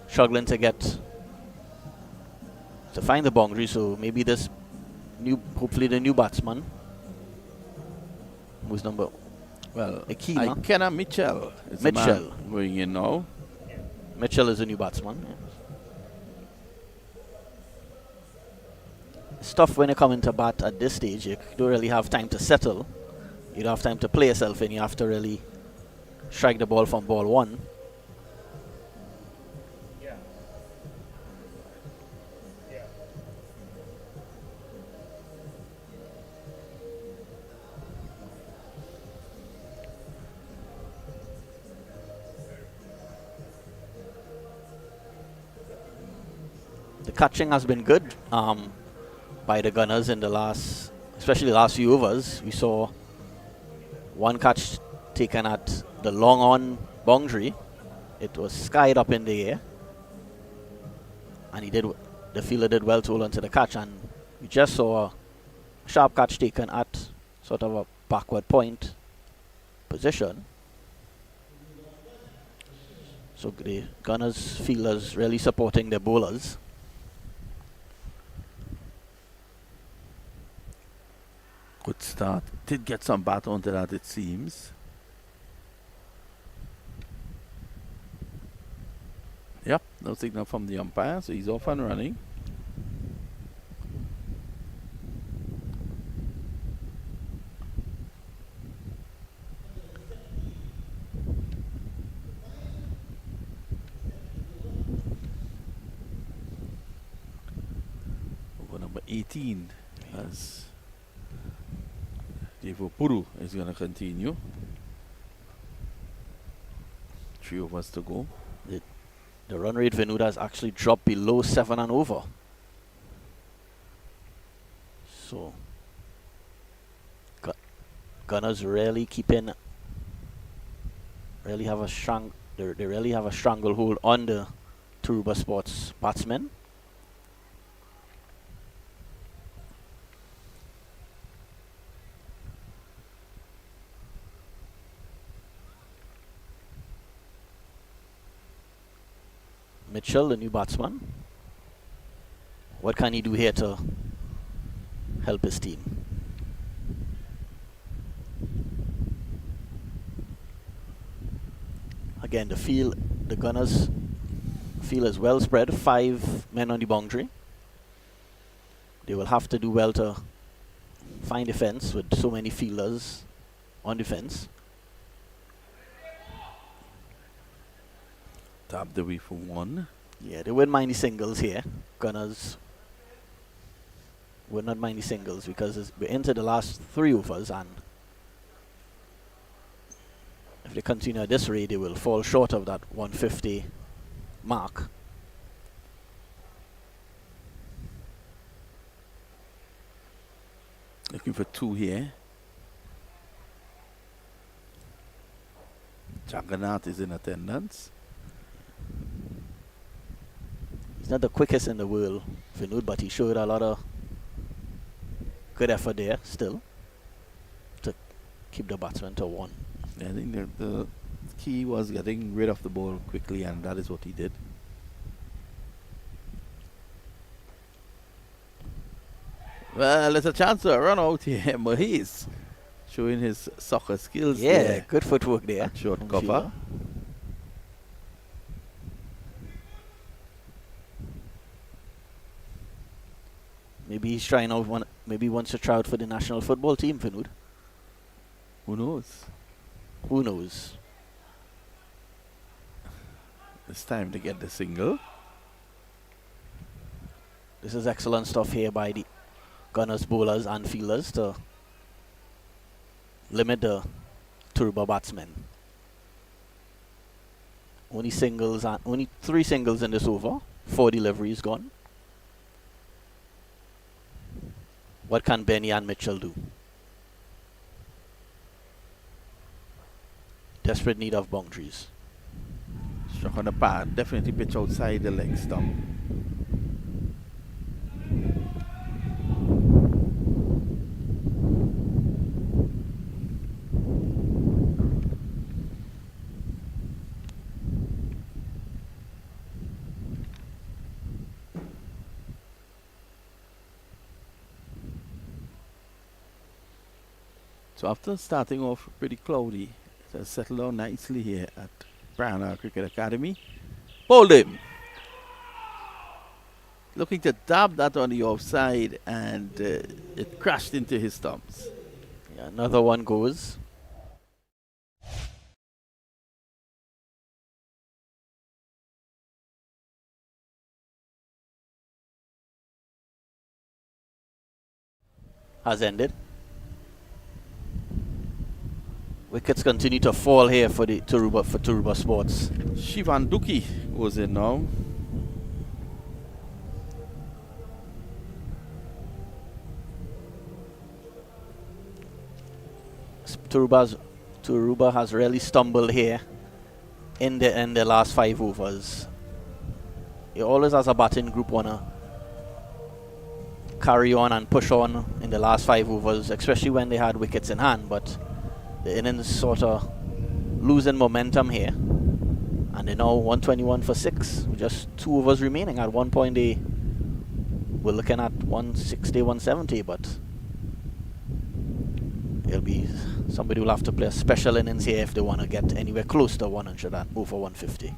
B: struggling to find the boundary, so maybe this hopefully the new batsman. Who's number?
A: Well,
B: Akina.
A: Ikenna Mitchell is the
B: Mitchell.
A: man going in now.
B: Mitchell is the new batsman. Yeah. It's tough when you come into bat at this stage. You don't really have time to settle. You don't have time to play yourself in. You have to really strike the ball from ball one. The catching has been good by the Gunners in the last, especially the last few overs. We saw one catch taken at the long on boundary. It was skied up in the air, and the fielder did well to hold on to the catch. And we just saw a sharp catch taken at sort of a backward point position. So the Gunners fielders really supporting their bowlers.
A: Good start. Did get some bat onto that, it seems. Yep, no signal from the umpire, so he's off and running. Over number 18 as Devo Puru is going to continue. 3 overs to go.
B: The run rate Vinud has actually dropped below 7 and over. So Gunners really have a strong they really have a stranglehold on the Turuba Sports batsmen. Mitchell, the new batsman. What can he do here to help his team? Again, the Gunners field is well spread. 5 men on the boundary. They will have to do well to find defense with so many fielders on defense.
A: Tapped away for 1.
B: Yeah, they wouldn't mind the singles here. Gunners would not mind the singles because we're into the last 3 overs, and if they continue at this rate, they will fall short of that 150 mark.
A: Looking for 2 here. Jagannath is in attendance.
B: He's not the quickest in the world, Vinud, but he showed a lot of good effort there still to keep the batsman to 1.
A: I think the key was getting rid of the ball quickly, and that is what he did. Well, there's a chance to run out here. Mohess showing his soccer skills.
B: Yeah,
A: there.
B: good footwork there.
A: At short
B: from
A: cover.
B: fielder. Maybe he's trying out maybe he wants to try out for the national football team, Vinud.
A: Who knows?
B: Who knows?
A: It's time to get the single.
B: This is excellent stuff here by the Gunners bowlers and fielders to limit the Turuba batsmen. Only 3 singles in this over. 4 deliveries gone. What can Benny and Mitchell do? Desperate need of boundaries.
A: Struck on the pad. Definitely pitch outside the leg stump. So after starting off pretty cloudy, it has settled down nicely here at Brown Cricket Academy. Bowled him. Looking to dab that on the offside, and it crashed into his stumps.
B: Yeah, another one goes. Has ended. Wickets continue to fall here for the Turuba Sports.
A: Shivan Duki goes in now.
B: Turuba has really stumbled here in the last 5 overs. He always has a batting group wanna carry on and push on in the last 5 overs, especially when they had wickets in hand, but the innings sort of losing momentum here, and they're now 121 for 6 with just 2 overs remaining. At one point they were looking at 160, 170, but it'll be somebody will have to play a special innings here if they want to get anywhere close to 100 and over 150.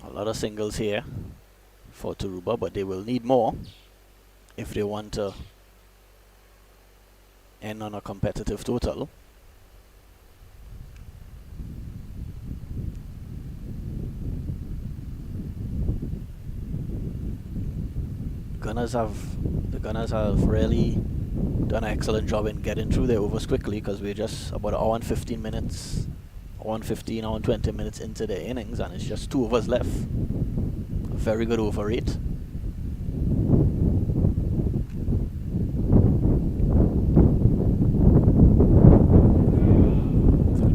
B: A lot of singles here for Turuba, but they will need more if they want to end on a competitive total. The Gunners have really done an excellent job in getting through their overs quickly, because we're just about an hour and 15 minutes, hour and 20 minutes into their innings, and it's just 2 overs left. A very good over rate.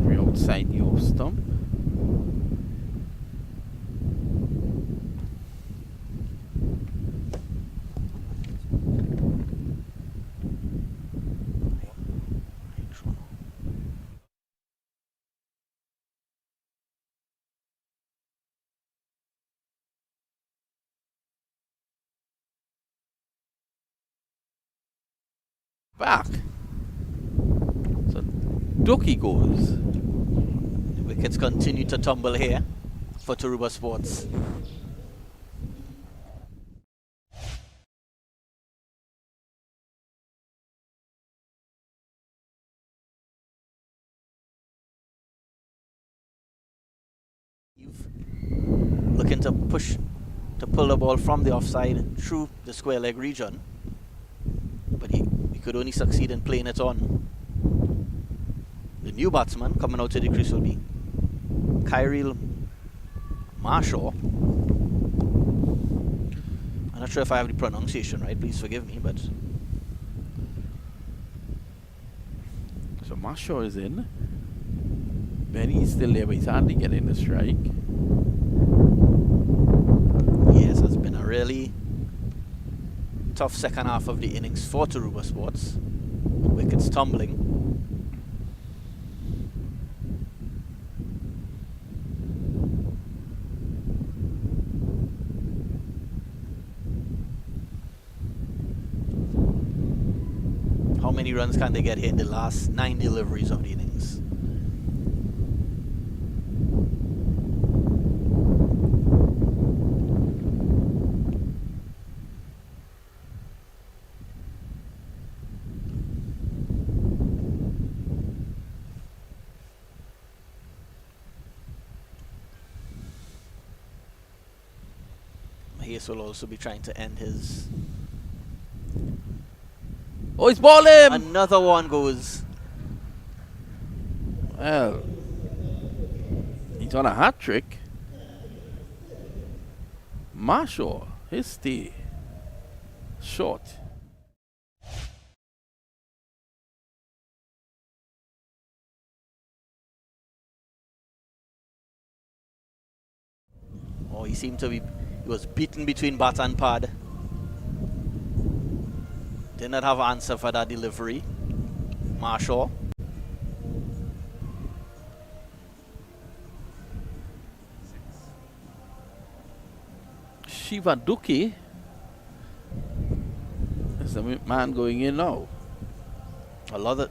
A: We're outside the off stump. Back. So Duki goes.
B: The wickets continue to tumble here for Turuba Sports. Looking to pull the ball from the offside through the square leg region, but he could only succeed in playing it on. The new batsman coming out to the crease will be Kyril Marshall. I'm not sure if I have the pronunciation right, please forgive me, but
A: So Marshall is in. Benny's still there, but he's hardly getting the strike.
B: yes, it's been a really tough second half of the innings for Turuba Sports. Wickets tumbling. How many runs can they get here in the last 9 deliveries of the innings? Mohess will also be trying to end his...
A: Oh, he's balled him!
B: Another one goes.
A: Well, he's on a hat trick. Marshall, his stay short.
B: he seemed to be, he was beaten between bat and pad. Did not have an answer for that delivery. Marshall.
A: Shiva Duki. There's a man going in now.
B: A lot of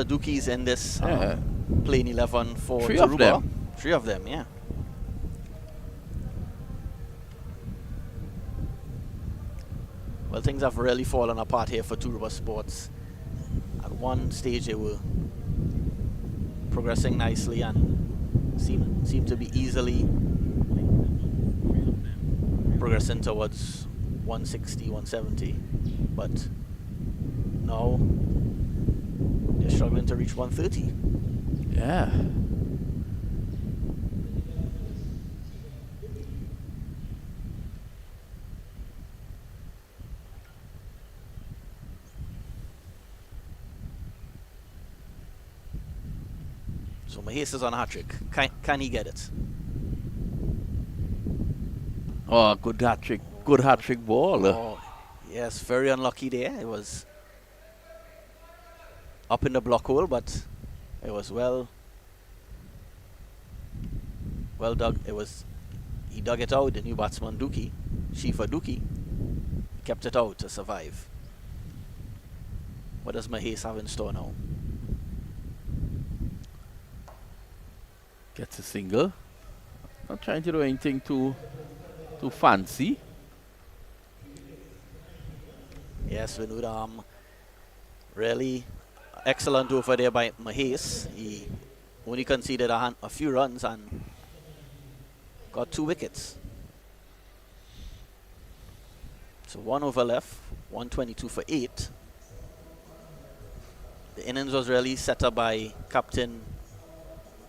B: Dookies in this playing 11 for
A: Three
B: Tarouba.
A: of them.
B: 3 of them, yeah. Well, things have really fallen apart here for Turuba Sports. At one stage they were progressing nicely and seemed to be easily progressing towards 160, 170. But now they're struggling to reach 130.
A: Yeah.
B: So Mohess is on a hat-trick. Can he get it?
A: Oh, good hat-trick. Good hat-trick ball.
B: Oh, yes, very unlucky there. It was up in the block hole, but it was well dug. He dug it out, the new batsman Duki, Shifa Duki, kept it out to survive. What does Mohess have in store now?
A: Gets a single. Not trying to do anything too fancy.
B: Yes, Vinod, really excellent over there by Mohess. He only conceded a few runs and got 2 wickets. So 1 over left, 122 for 8. The innings was really set up by Captain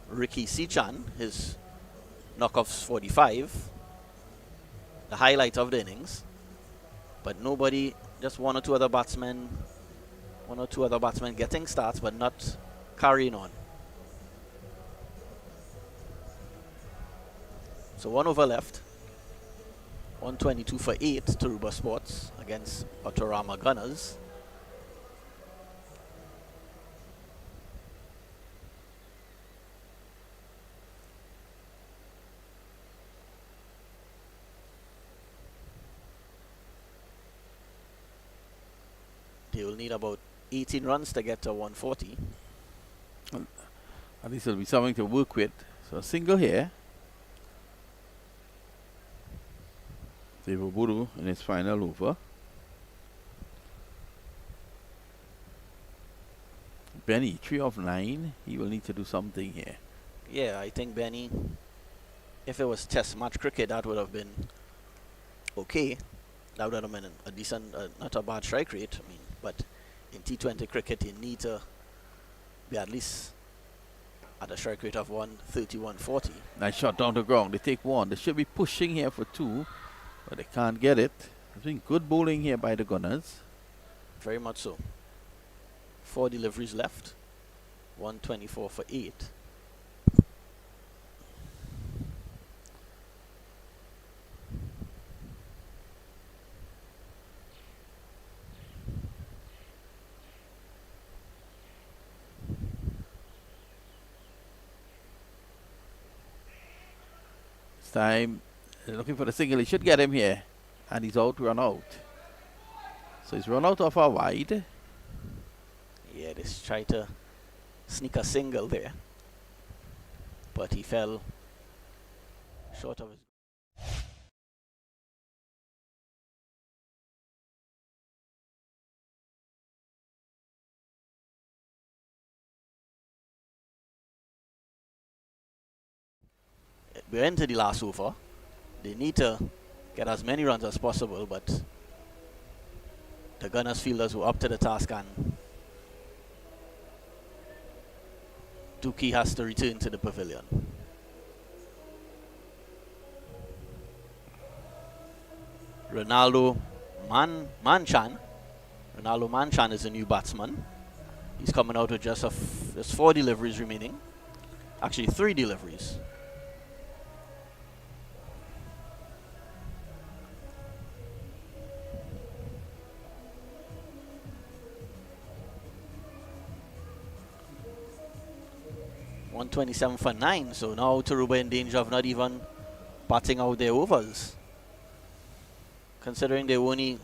B: Ricky Sichan, his knockoffs 45, the highlight of the innings. But nobody, just one or two other batsmen getting starts but not carrying on. So 1 over left, 122 for 8, Turuba Sports against Autorama Gunners. They will need about 18 runs to get to 140.
A: At least it'll be something to work with. So a single here. Buru in his final over. Benny, 3 of 9. He will need to do something here.
B: Yeah, I think Benny, if it was test match cricket, that would have been okay. That would have been a decent, not a bad strike rate. I mean, but in T20 cricket, you need to be at least at a strike rate of 130, 140.
A: Nice shot down the ground. They take 1. They should be pushing here for 2, but they can't get it. I think good bowling here by the Gunners.
B: Very much so. 4 deliveries left. 124 for 8.
A: Time looking for the single. He should get him here, and he's out, run out. So he's run out of our wide.
B: Yeah, they tried to sneak a single there, but he fell short of his. We're into the last over. They need to get as many runs as possible, but the Gunners fielders were up to the task, and Duki has to return to the pavilion. Ronaldo Manchan. Ronaldo Manchan is a new batsman. He's coming out with just 4 deliveries remaining. Actually, 3 deliveries. 127 for 9. So now Turuba in danger of not even batting out their overs. Considering they were only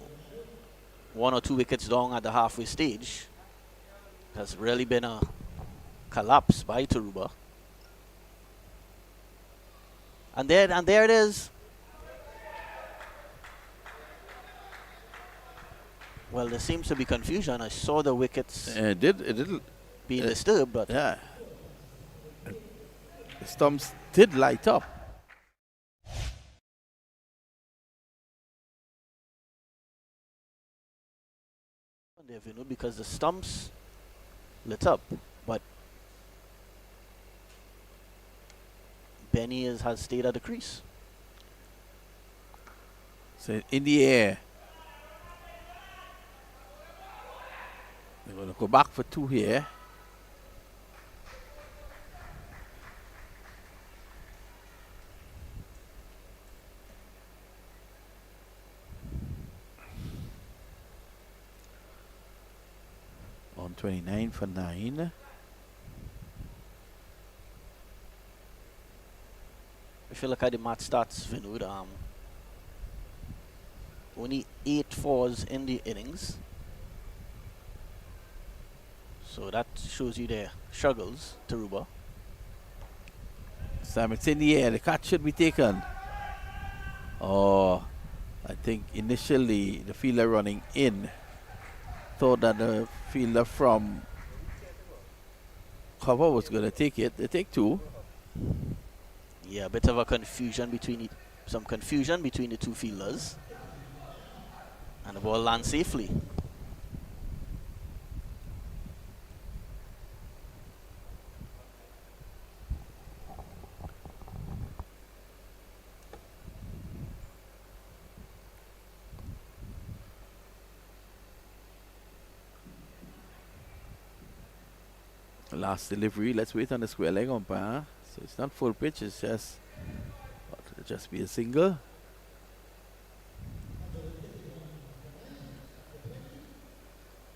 B: 1 or 2 wickets down at the halfway stage, has really been a collapse by Turuba. And there it is. Well, there seems to be confusion. I saw the wickets
A: It did.
B: being disturbed, but
A: Yeah. The stumps did light up.
B: there, because the stumps lit up, but Benny has stayed at the crease.
A: So in the air. They're going to go back for 2 here. On 29 for 9.
B: If you look at the match stats, Vinod, only 8 fours in the innings. So that shows you their struggles, Tarouba.
A: Sam, it's in the air. The catch should be taken. Oh, I think initially the fielder running in thought that the fielder from cover was going to take it. They take 2.
B: Yeah, a bit of a confusion between some confusion between the 2 fielders, and the ball lands safely.
A: Last delivery. Let's wait on the square leg umpire. So it's not full pitch. It's just be a single.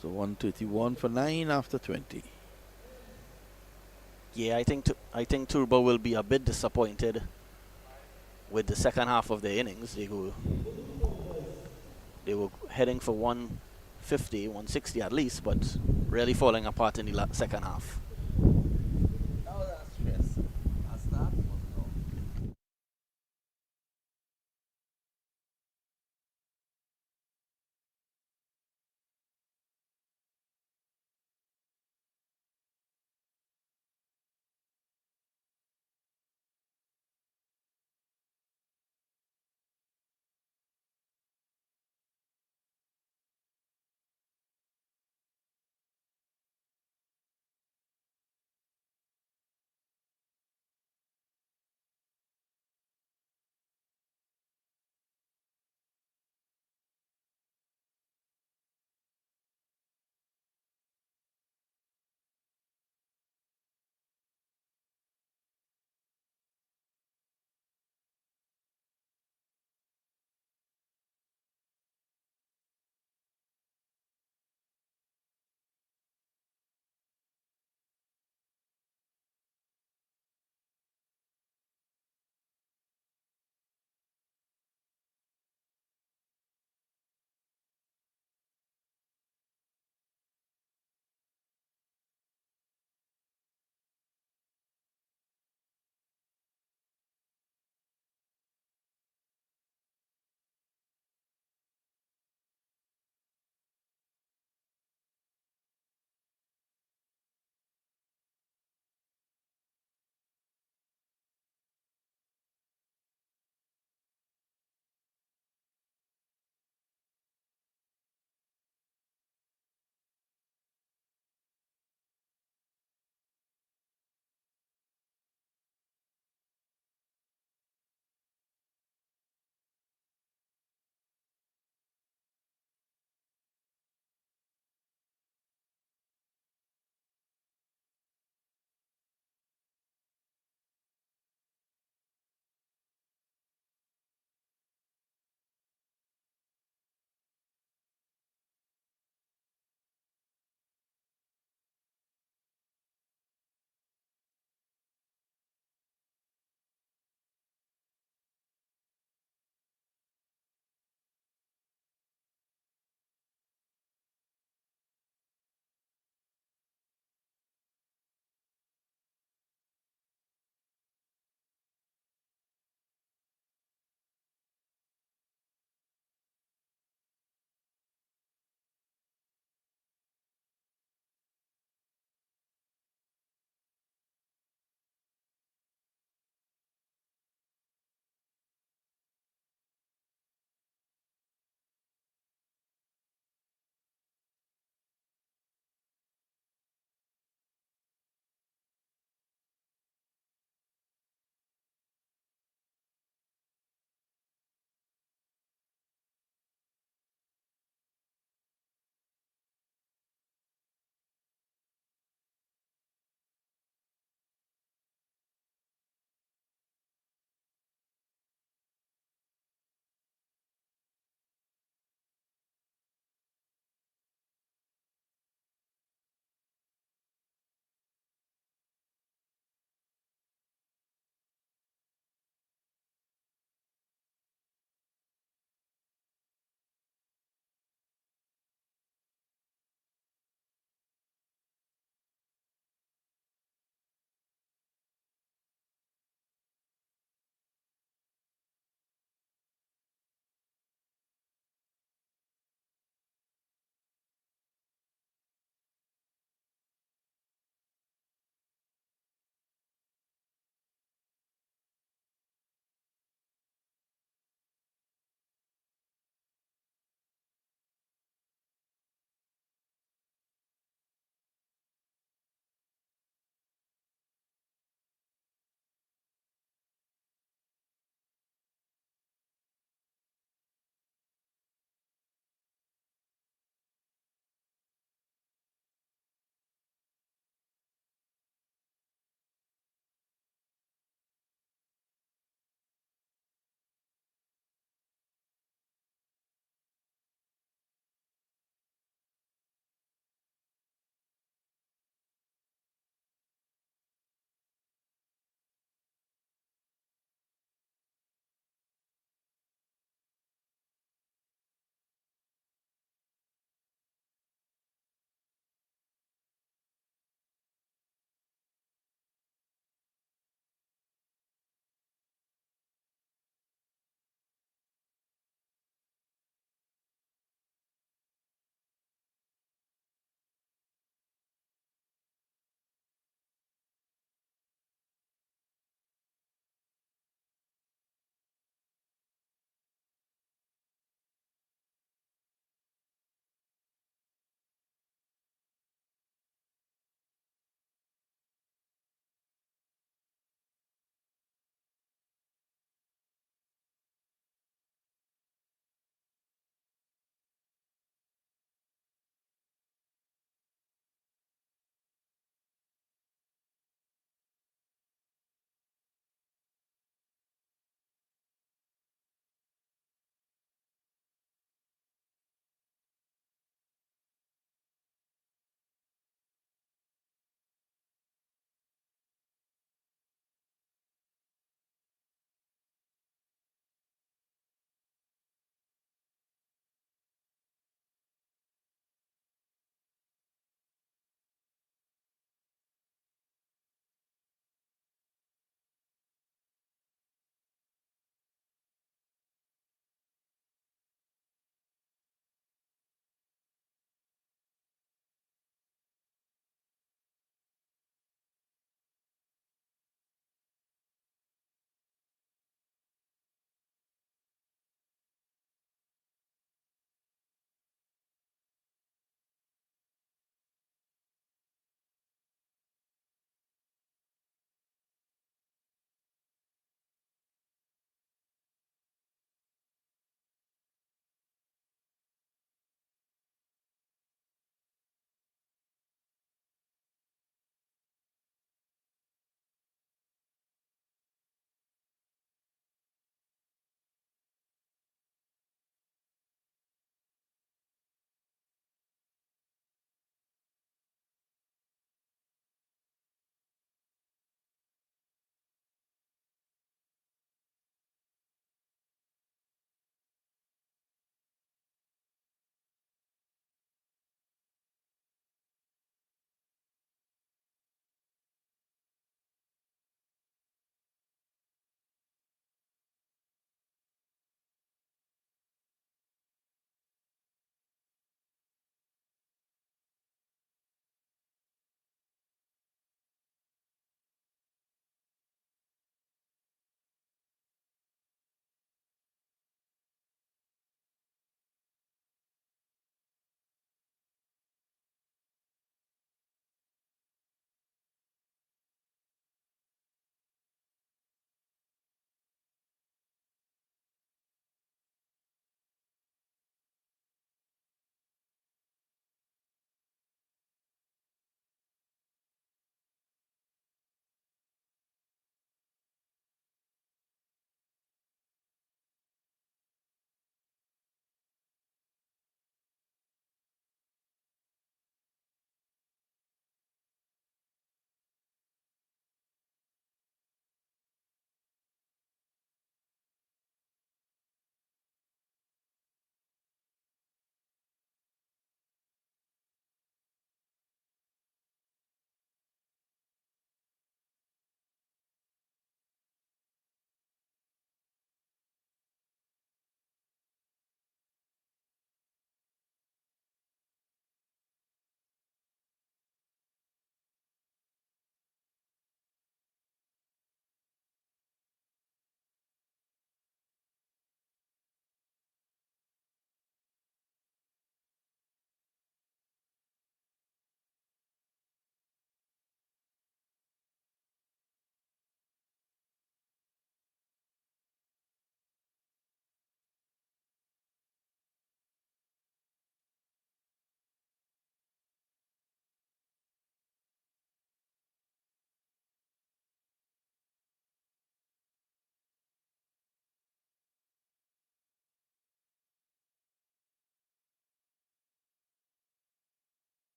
A: So 131 for 9 after 20.
B: Yeah, I think Turuba will be a bit disappointed with the second half of the innings. They were heading for 150, 160 at least, but really falling apart in the second half.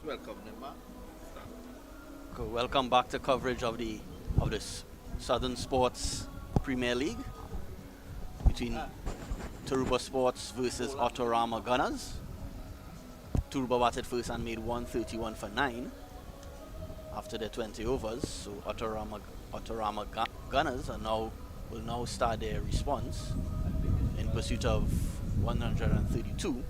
A: Welcome, Nema.
B: Welcome back to coverage of this Southern Sports Premier League between Turuba Sports versus Autorama Gunners. Turuba batted first and made 131 for 9 after their 20 overs. So Autorama Gunners will now start their response in pursuit of 132.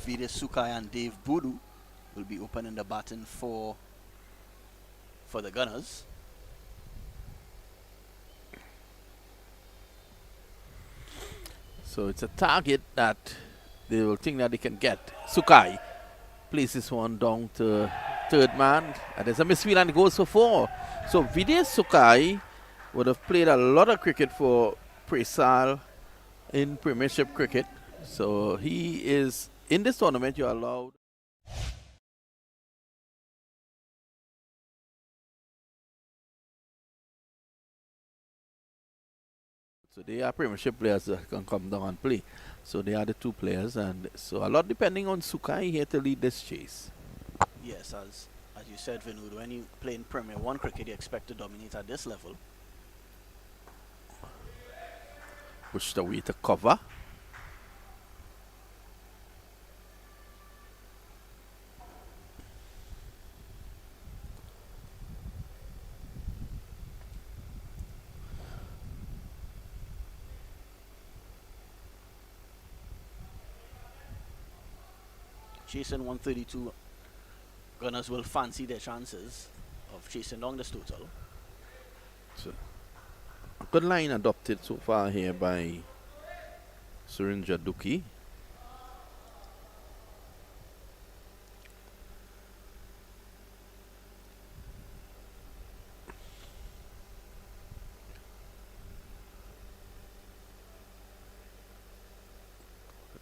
B: Vides Sukai and Dave Boodoo will be opening the baton for the Gunners.
A: So it's a target that they will think that they can get. Sukai places one down to third man, and there's a misfield and it goes for 4. So Vides Sukai would have played a lot of cricket for Presal in Premiership cricket. So he is in this tournament. You're allowed. So they are Premiership players that can come down and play. So they are the 2 players, and so a lot depending on Sukai here to lead this chase.
B: Yes, as you said, Vinod, when you play in Premier 1 cricket, you expect to dominate at this level.
A: Pushed away to cover.
B: Chasing 132, Gunners will fancy their chances of chasing down this total.
A: So a good line adopted so far here by Surinja Duki.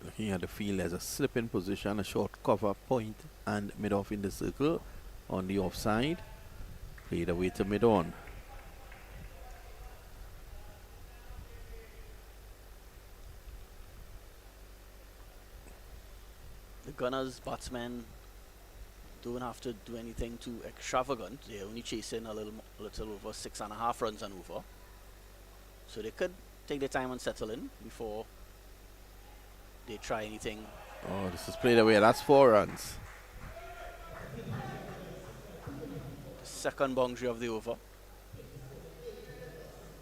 A: Looking at the field as a slip-in position, a short cover point, and mid-off in the circle on the offside. Played away to mid-on.
B: The Gunners batsmen don't have to do anything too extravagant. They're only chasing a little over 6.5 runs and over. So they could take their time and settle in before they try anything.
A: Oh, this is played away. That's 4 runs.
B: The second boundary of the over.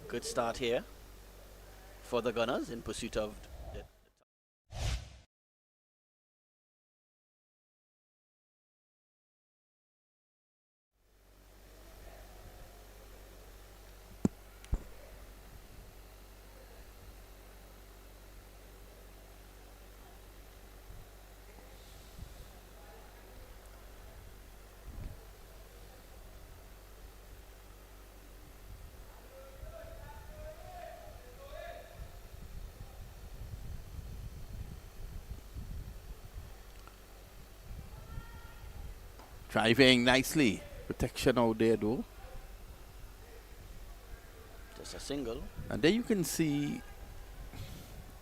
B: Good start here for the Gunners in pursuit of the
A: Driving nicely. Protection out there though.
B: just a single.
A: And there you can see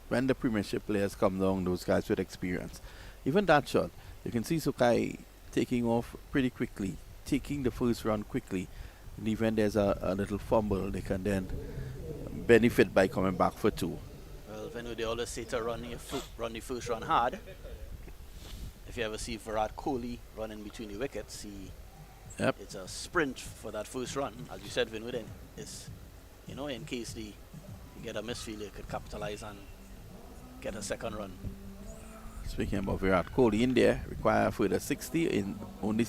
A: when the Premiership players come down, those guys with experience. Even that shot, you can see Sukai taking off pretty quickly, taking the first run quickly. And even there's a little fumble, they can then benefit by coming back for 2.
B: Well, Venu, they always say to run the first run hard. If you ever see Virat Kohli running between the wickets, it's a sprint for that first run. As you said, Vinu, then it's, in case you get a misfield, you could capitalize and get a second run.
A: Speaking about Virat Kohli, India require further 60 in only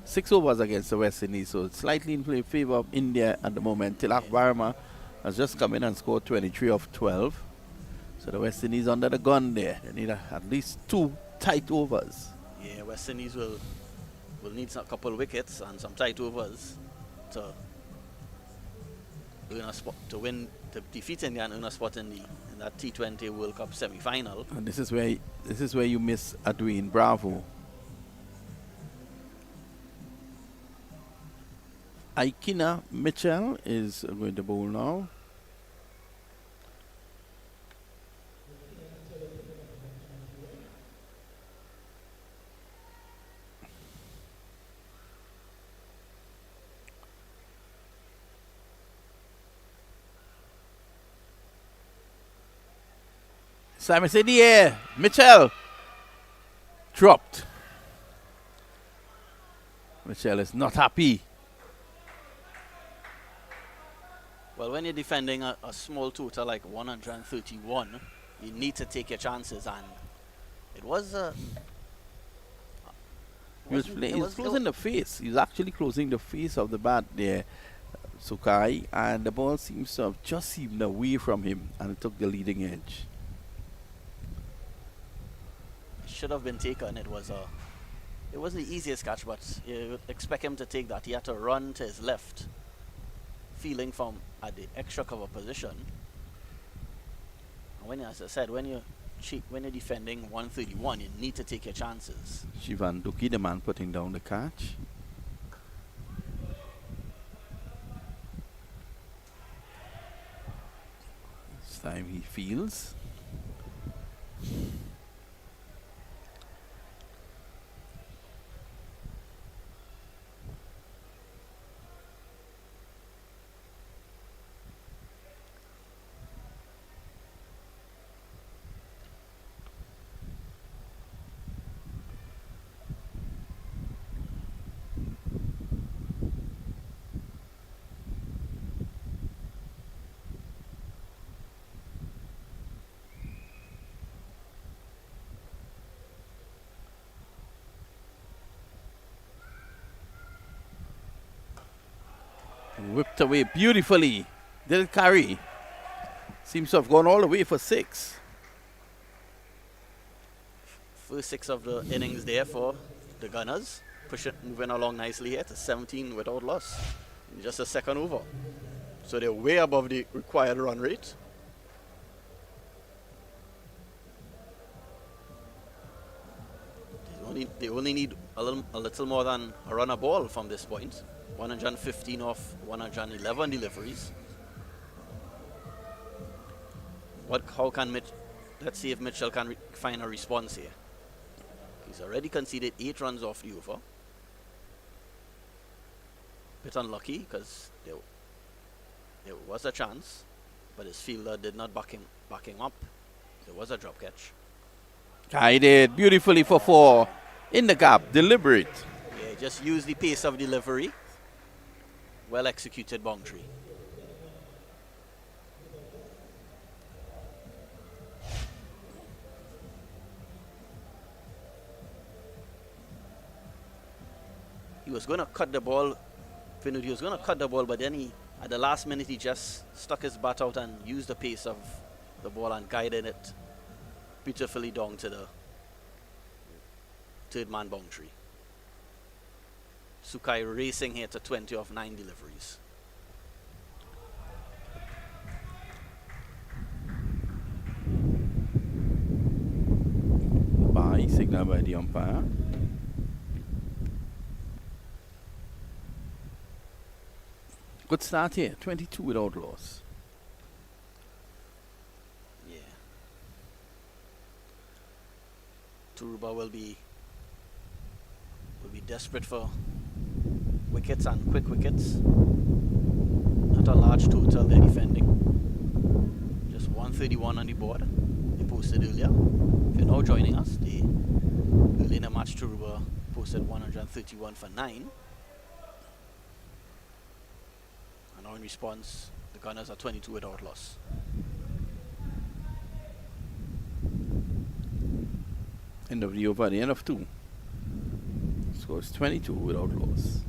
A: 6 overs against the West Indies, so it's slightly in favor of India at the moment. Tilak Varma has just come in and scored 23 of 12. So the West Indies under the gun there. They need at least 2 tight overs.
B: Yeah, West Indies will need a couple of wickets and some tight overs to earn a spot to win, to defeat India and earn a spot in that T20 World Cup semi-final.
A: And this is where you miss Adwin Bravo. Aikina Mitchell is going to bowl now. Simon said, yeah, Mitchell dropped. Mitchell is not happy.
B: Well, when you're defending a small total like 131, you need to take your chances, and it was
A: he was closing the face. He was actually closing the face of the bat there, Sukai, and the ball seems to have just seemed away from him, and it took the leading edge.
B: Should have been taken. It wasn't the easiest catch, but you expect him to take that. He had to run to his left, feeling from at the extra cover position. And when, as I said, when you're defending 131, you need to take your chances.
A: Shivan Duki, the man putting down the catch. This time he feels. Whipped away beautifully. Did it carry? Seems to have gone all the way for 6.
B: First 6 of the innings there for the Gunners. Moving along nicely here to 17 without loss in just a second over. So they're way above the required run rate. They only need a little more than a run a ball from this point. 115 off 111 deliveries. Let's see if Mitchell can find a response here. He's already conceded 8 runs off the over. Bit unlucky because there was a chance, but his fielder did not back him up. There was a drop catch.
A: Guided beautifully for 4. In the gap, deliberate.
B: Yeah, just use the pace of delivery. Well executed boundary. He was going to cut the ball. He was going to cut the ball, but then at the last minute, he just stuck his bat out and used the pace of the ball and guided it beautifully down to the third man boundary. Sukai racing here to 20 of 9 deliveries.
A: Bye, signal by the umpire. Good start here, 22 without loss.
B: Yeah. Turuba will be desperate for wickets and quick wickets. Not a large total they're defending. Just 131 on the board. They posted earlier. If you're now joining us, early in the match Turuba posted 131 for 9. And now in response, the Gunners are 22 without loss.
A: End of the over, the end of 2. Scores 22 without loss.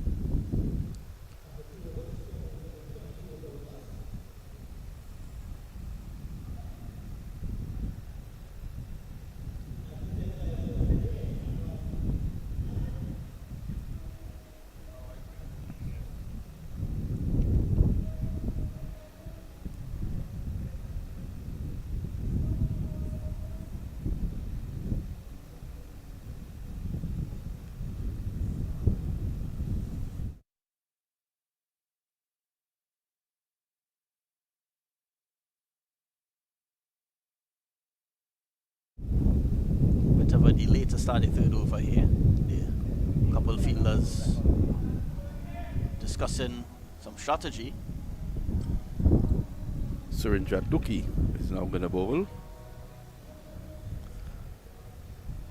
B: the later started third over here. A couple fielders discussing some strategy.
A: Surendra Duki is now going to bowl.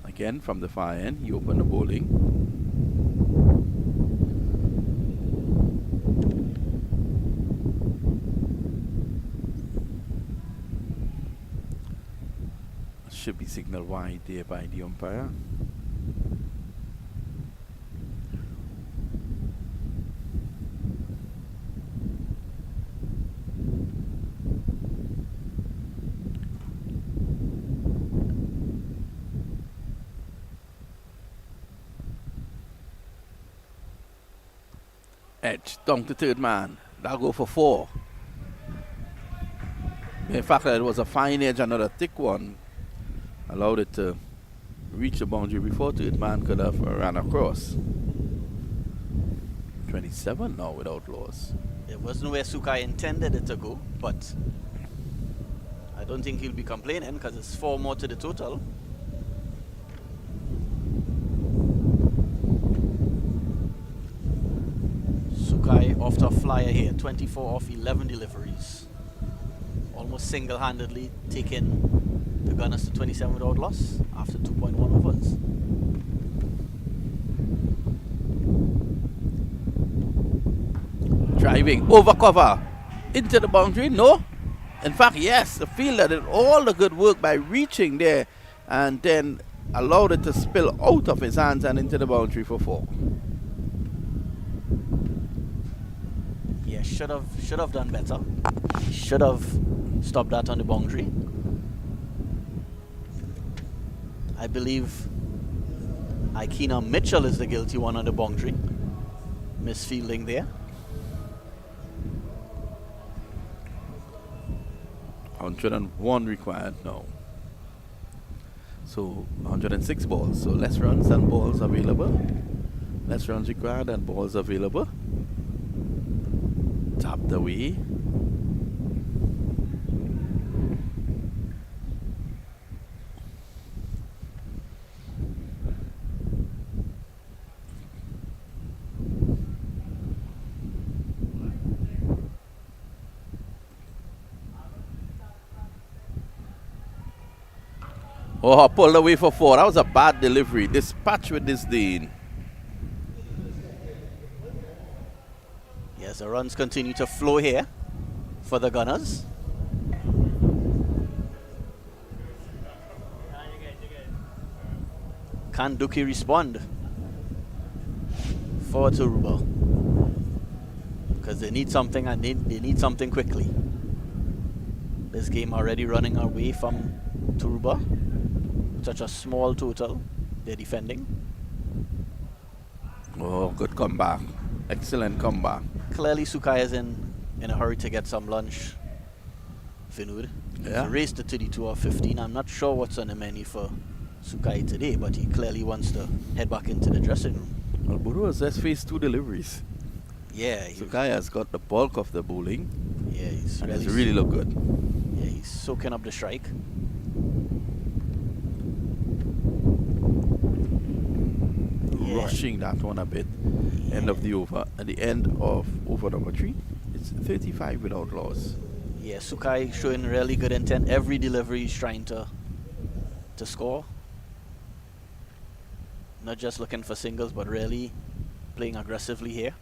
A: Again from the far end, he opened the bowling. Should be signaled wide there by the umpire. Edge, down to third man. That'll go for 4. In fact, it was a fine edge, another thick one. Allowed it to reach the boundary before third man could have ran across. 27 now without loss.
B: It wasn't where Sukai intended it to go, but I don't think he'll be complaining because it's 4 more to the total. Sukai off to a flyer here, 24 off 11 deliveries. Almost single-handedly taking the Gunners to 27 without loss after 2.1 overs.
A: Driving over cover into the boundary. No, in fact, yes, the fielder did all the good work by reaching there and then allowed it to spill out of his hands and into the boundary for 4.
B: Yeah, should have done better. Should have stopped that on the boundary. I believe Ikena Mitchell is the guilty one on the boundary. Misfielding there.
A: 101 required now. So 106 balls. So less runs than balls available. Less runs required than balls available. Tapped away. Oh, pulled away for 4. That was a bad delivery. Dispatch with disdain.
B: Yes, the runs continue to flow here for the Gunners. Can Duki respond for Turuba? Because they need something and they need something quickly. This game already running away from Turuba. Such a small total. They're defending.
A: Oh, good comeback. Excellent comeback.
B: Clearly Sukai is in a hurry to get some lunch. Vinod.
A: Yeah.
B: He's raced to 32 or 15. I'm not sure what's on the menu for Sukai today, but he clearly wants to head back into the dressing room.
A: Well, Buru has just faced 2 deliveries.
B: Yeah.
A: Sukai has got the bulk of the bowling.
B: Yeah, he's
A: and it's really look good.
B: Yeah, he's soaking up the strike.
A: Rushing that one a bit. End of the over. At the end of over number 3, it's 35 without loss.
B: Yeah, Sukai showing really good intent. Every delivery he's trying to score. Not just looking for singles, but really playing aggressively here.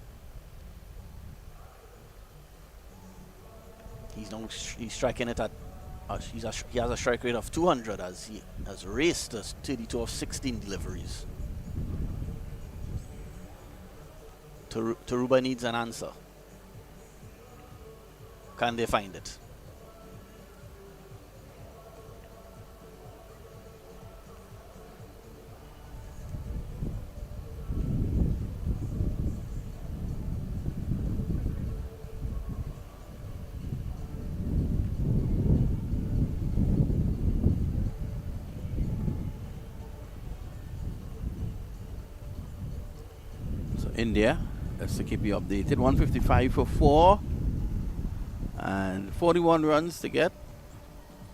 B: He's striking it at. He has a strike rate of 200 as he has raced to 32 of 16 deliveries. Tarouba needs an answer. Can they find it?
A: So India, just to keep you updated, 155 for 4 and 41 runs to get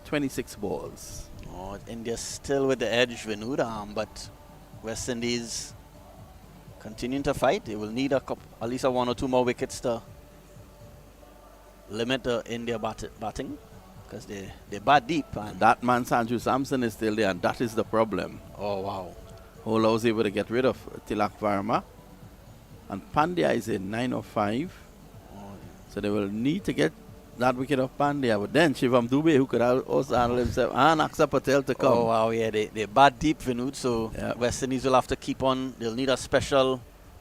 A: 26 balls.
B: Oh, India still with the edge, Vinod, but West Indies continuing to fight. They will need at least one or two more wickets to limit the India batting, because they bat deep. And
A: That man Sanju Samson is still there, and that is the problem.
B: oh wow,
A: Hola was able to get rid of Tilak Varma, and Pandya is in 9 of 5. So they will need to get that wicket of Pandya. But then Shivam Dubey, who could also handle himself, and Aksa Patel to come.
B: oh wow, yeah, they bat deep, Vinod. So
A: Yeah.
B: West Indies will have to keep on. They'll need a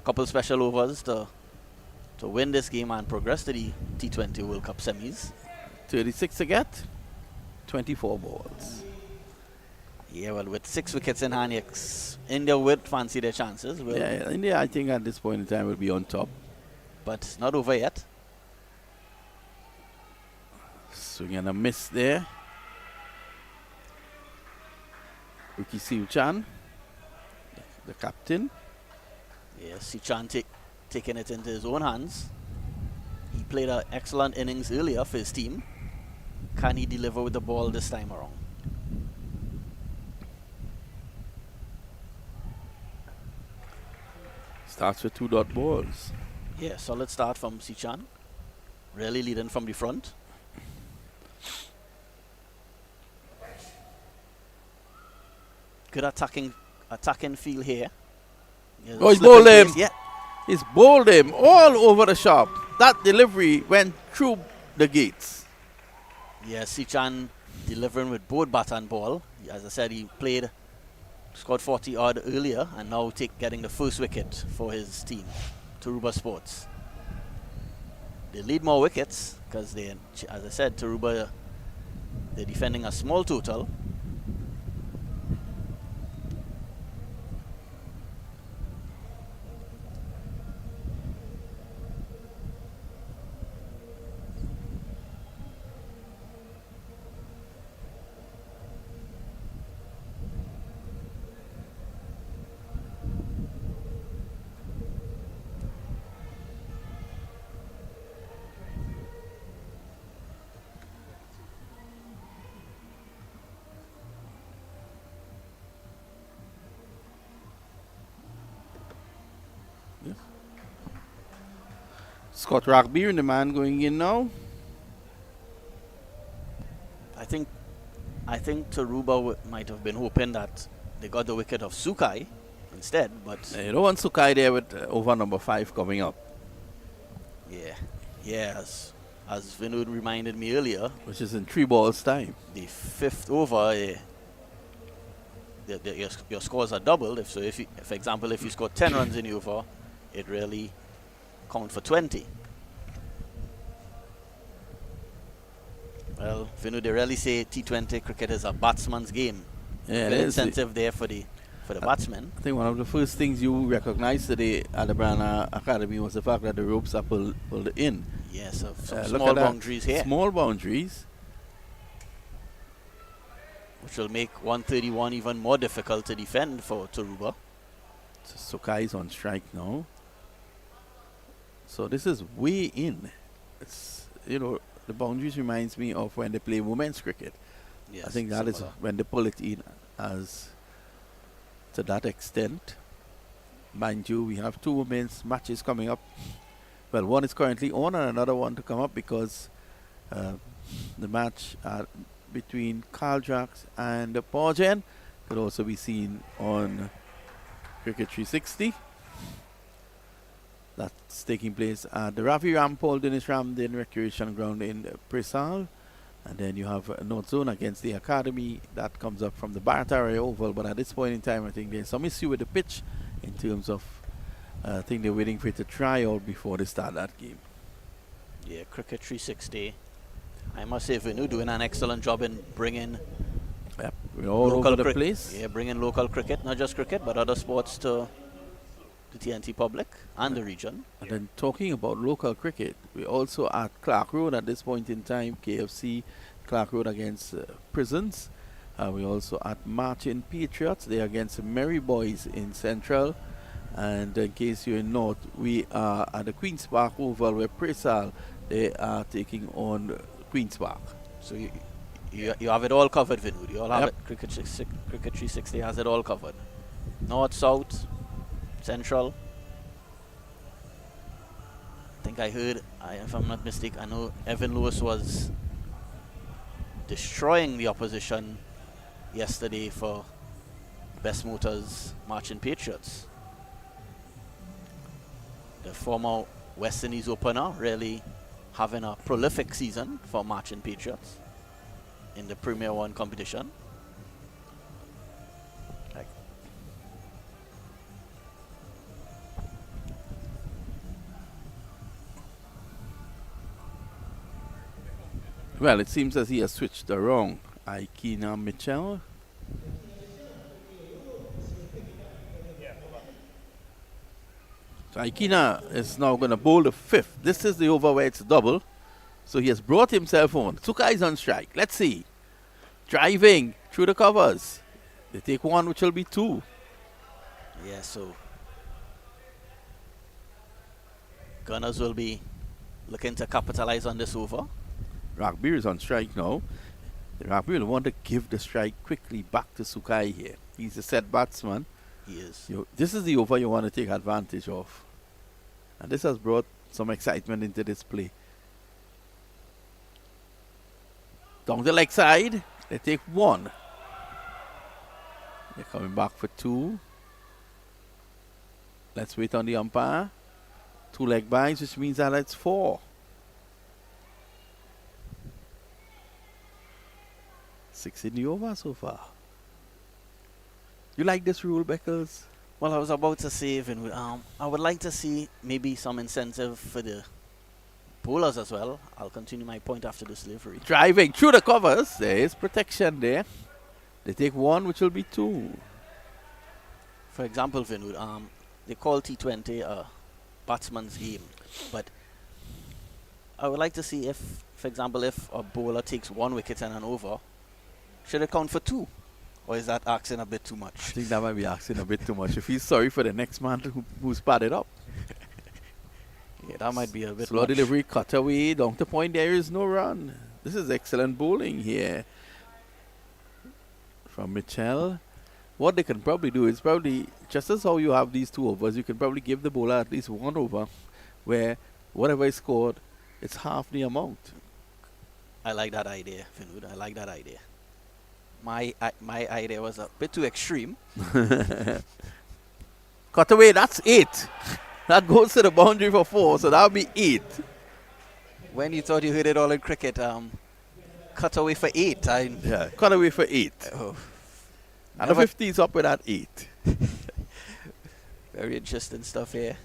B: couple special overs to win this game and progress to the T20 World Cup semis.
A: 36 to get, 24 balls.
B: Yeah, well, with 6 wickets in hand, India would fancy their chances. Well,
A: Yeah, India, I think at this point in time, will be on top.
B: but it's not over yet.
A: Swing and a miss there. Ricky Siu-chan, the captain.
B: Yeah, Sichan taking it into his own hands. He played an excellent innings earlier for his team. Can he deliver with the ball this time around?
A: Starts with 2 dot balls.
B: Yeah, solid start from Sichan. Really leading from the front. Good attacking feel here. Yeah,
A: Oh, he's
B: slipping
A: bowled him.
B: pace, yeah.
A: He's bowled him all over the shop. That delivery went through the gates.
B: Yeah, Sichan delivering with both bat and ball. As I said, he scored 40 odd earlier, and now getting the first wicket for his team, Turuba Sports. They lead more wickets because as I said, Tarouba, they're defending a small total.
A: Scott Ragbir, the man going in now.
B: I think Tarouba might have been hoping that they got the wicket of Sukai instead, but
A: You don't want Sukai there with over number 5 coming up,
B: yeah, as Vinod reminded me earlier,
A: which is in 3 balls time.
B: the 5th over, your scores are doubled. If you, for example, if you score 10 runs in the over, it really count for 20. Well, Vinod, they really say T20 cricket is a batsman's game.
A: Yeah, it
B: Good
A: is.
B: incentive there for the batsmen.
A: I think one of the first things you recognized today at the Brana Academy was the fact that the ropes are pulled in.
B: Yes, some
A: Look
B: small
A: at that.
B: boundaries here,
A: Small boundaries.
B: which will make 131 even more difficult to defend for Turuba.
A: So Sukai is on strike now. So this is way in. It's, the boundaries reminds me of when they play women's cricket.
B: Yes,
A: I think that is
B: similar.
A: when they pull it in as to that extent. Mind you, we have 2 women's matches coming up. Well, one is currently on and another one to come up because the match between Carl Jacks and Porgen could also be seen on Cricket 360. That's taking place at the Ravi Rampal Dennis Ramdin Recreation Ground in Presal. And then you have North Zone against the Academy. That comes up from the Barataria Oval. But at this point in time, I think there's some issue with the pitch in terms of, I think they're waiting for it to try out before they start that game.
B: Yeah, Cricket 360. I must say, Vinu doing an excellent job in bringing
A: Yep, we're all over the place.
B: Yeah, bringing local cricket, not just cricket, but other sports to the TNT public and the region.
A: And then talking about local cricket, we're also at Clark Road at this point in time. KFC, Clark Road against Prisons. We're also at Martin Patriots. They're against Merry Boys in Central. And in case you're in North, we are at the Queen's Park Oval where Presal, they are taking on Queen's Park.
B: So You have it all covered, Vinod. You all have
A: Yep.
B: it. Cricket 360 has it all covered. North, south, central. I think I heard, if I'm not mistaken, I know Evan Lewis was destroying the opposition yesterday for Best Motors Marching Patriots. The former West Indies opener really having a prolific season for Marching Patriots in the Premier 1 competition.
A: Well, it seems as he has switched around. Aikina Mitchell. So Aikina is now going to bowl the 5th. This is the over where it's double. So he has brought himself on. Sukai is on strike. Let's see. Driving through the covers. They take 1, which will be 2.
B: Yeah, so Gunners will be looking to capitalize on this over.
A: Ragbir is on strike now. Ragbir will want to give the strike quickly back to Sukai here. He's a set batsman.
B: He is.
A: This is the over you want to take advantage of. And this has brought some excitement into this play. Down the leg side, they take 1. They're coming back for 2. Let's wait on the umpire. 2 leg byes, which means that it's 4. 6 in the over so far. You like this rule, Beckles?
B: Well, I was about to say, Vinwood, I would like to see maybe some incentive for the bowlers as well. I'll continue my point after this delivery.
A: Driving through the covers. There is protection there. They take 1, which will be 2.
B: For example, Vinwood, they call T20 a batsman's game. But I would like to see if, for example, if a bowler takes 1 wicket and an over, should it count for 2? Or is that asking a bit too much?
A: I think that might be asking a bit too much. If he's sorry for the next man who's batted up.
B: Yeah, that might be a bit
A: Slow
B: much.
A: delivery, cut away, down to point, there is no run. This is excellent bowling here from Mitchell. What they can probably do is probably, just as how you have these 2 overs, you can probably give the bowler at least 1 over where whatever is scored, it's half the amount.
B: I like that idea, Vinwood. I like that idea. My idea was a bit too extreme.
A: Cut away, that's 8. That goes to the boundary for 4, so that'll be 8.
B: When you thought you hit it all in cricket, cut away for 8.
A: Yeah, cut away for 8.
B: Oh,
A: And the 50's up with that 8.
B: very interesting stuff here.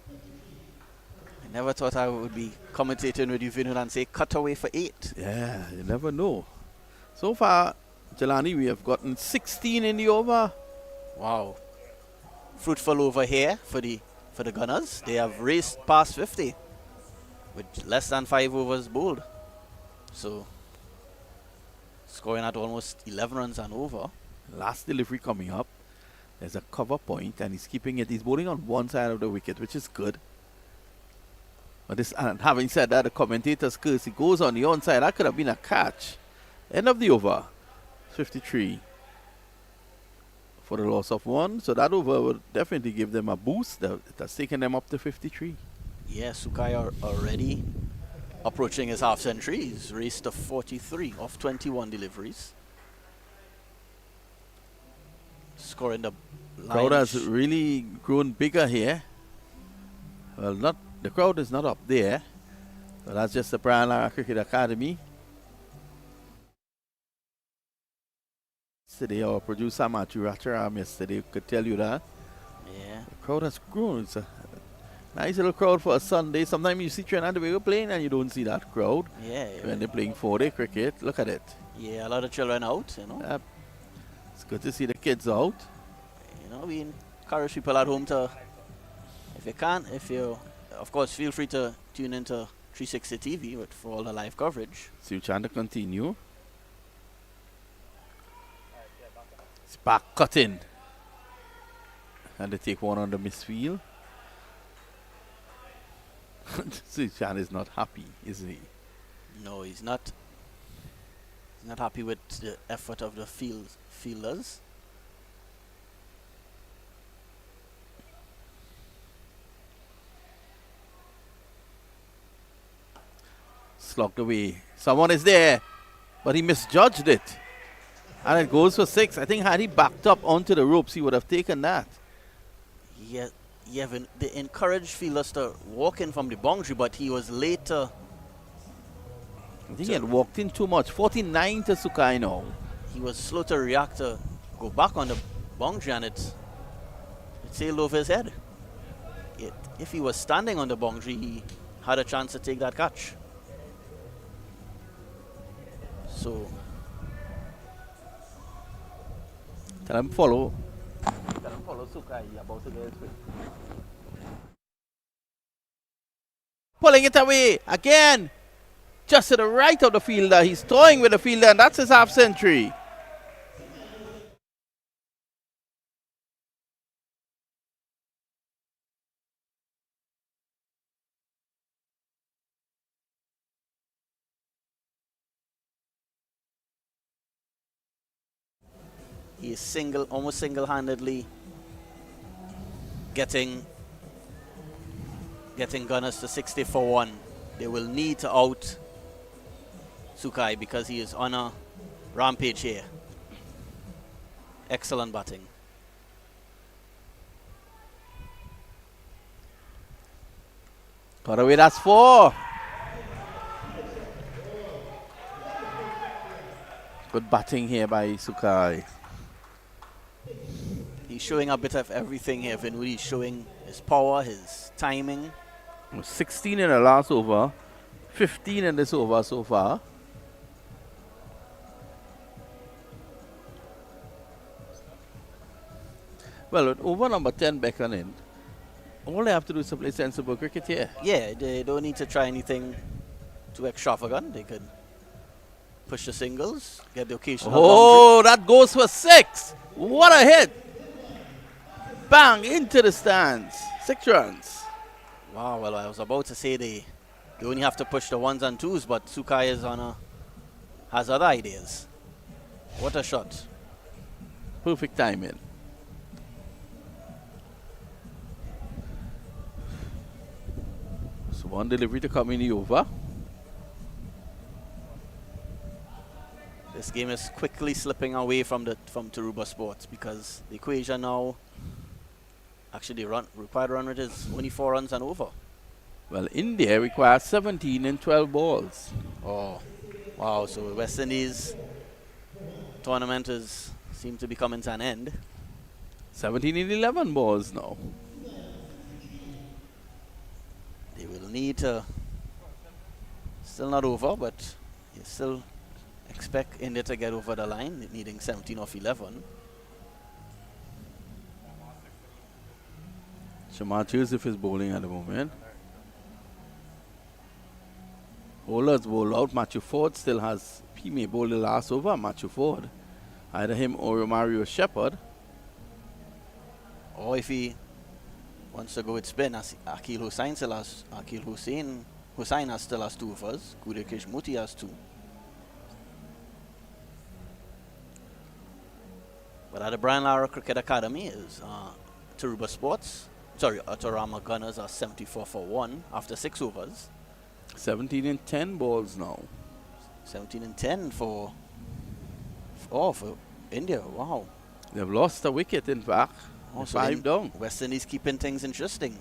B: I never thought I would be commentating with you, Vinod, and say cut away for 8.
A: Yeah, you never know. So far, Jelani, we have gotten 16 in the over.
B: Wow. Fruitful over here for the Gunners. They have raced past 50 with less than 5 overs bowled. So scoring at almost 11 runs and over.
A: Last delivery coming up. There's a cover point and he's keeping it. He's bowling on one side of the wicket, which is good. But this, and having said that, the commentator's curse, he goes on the onside. That could have been a catch. End of the over. 53 for the loss of 1. So that over will definitely give them a boost. It has taken them up to 53.
B: Yeah, Sukai are already approaching his half century. He's raced to 43 of 21 deliveries. Scoring the
A: Crowd has really grown bigger here. Well, the crowd is not up there. So that's just the Brian Lara Cricket Academy. Yesterday, our producer Matthew Ratcharam yesterday could tell you that.
B: Yeah.
A: The crowd has grown. It's a nice little crowd for a Sunday. Sometimes you see Trinidad and Tobago playing and you don't see that crowd.
B: Yeah.
A: When they're playing 4-day cricket, look at it.
B: Yeah, a lot of children out, you know.
A: It's good to see the kids out.
B: You know, we encourage people at home to, if you can, of course, feel free to tune into 360 TV for all the live coverage.
A: So you're trying to continue. It's back cutting. And they take 1 on the misfield. Suchan is not happy, is he?
B: No, he's not. He's not happy with the effort of the fielders.
A: Slogged away. Someone is there, but he misjudged it. And it goes for 6. I think had he backed up onto the ropes, he would have taken that.
B: Yeah, they encouraged fielders to walk in from the boundary, but he was later.
A: I think he had walked in too much. 49 to Sukai now.
B: He was slow to react to go back on the boundary, and it sailed over his head. If he was standing on the boundary, he had a chance to take that catch. So
A: Tell him follow Sukai. He's about to get his way. Pulling it away again. Just to the right of the fielder. He's toying with the fielder, and that's his half century.
B: he is almost single-handedly getting Gunners to 60 for 1. They will need to out Sukai because he is on a rampage here. Excellent batting.
A: Got away, that's 4. Good batting here by Sukai.
B: He's showing a bit of everything here. He's showing his power, his timing.
A: 16 in the last over, 15 in this over so far. Well, with over number 10 beckoning, all they have to do is to play sensible cricket here.
B: Yeah, they don't need to try anything too extravagant. They could push the singles, get the occasional
A: Oh, that goes for 6. What a hit. Bang, into the stands. 6 runs.
B: Wow, well, I was about to say they only have to push the 1s and 2s, but Sukai is has other ideas. What a shot.
A: Perfect timing. So one delivery to come in the over.
B: This game is quickly slipping away from Turuba Sports because the equation now, actually required run rate is only 4 runs and over.
A: Well, India requires 17 in 12 balls.
B: Oh, wow. So West Indies tournament seems to be coming to an end.
A: 17 in 11 balls now.
B: They will need to, still not over, but you still expect India to get over the line, needing 17 off 11.
A: Shamar Joseph is bowling at the moment. Bowlers bowl out. Matthew Ford still has, he may bowl the last over, Matthew Ford. Either him or Mario Shepherd.
B: Or if he wants to go with spin, Akil Hussain still has 2 overs. Kudekish Muti has 2. But at the Brian Lara Cricket Academy is Turuba Sports. Sorry, Autorama Gunners are 74 for 1 after 6 overs.
A: 17 in 10 balls now.
B: 17 and 10 for India. Wow.
A: They've lost a wicket, in fact.
B: Oh, so
A: 5 down.
B: West Indies keeping things interesting.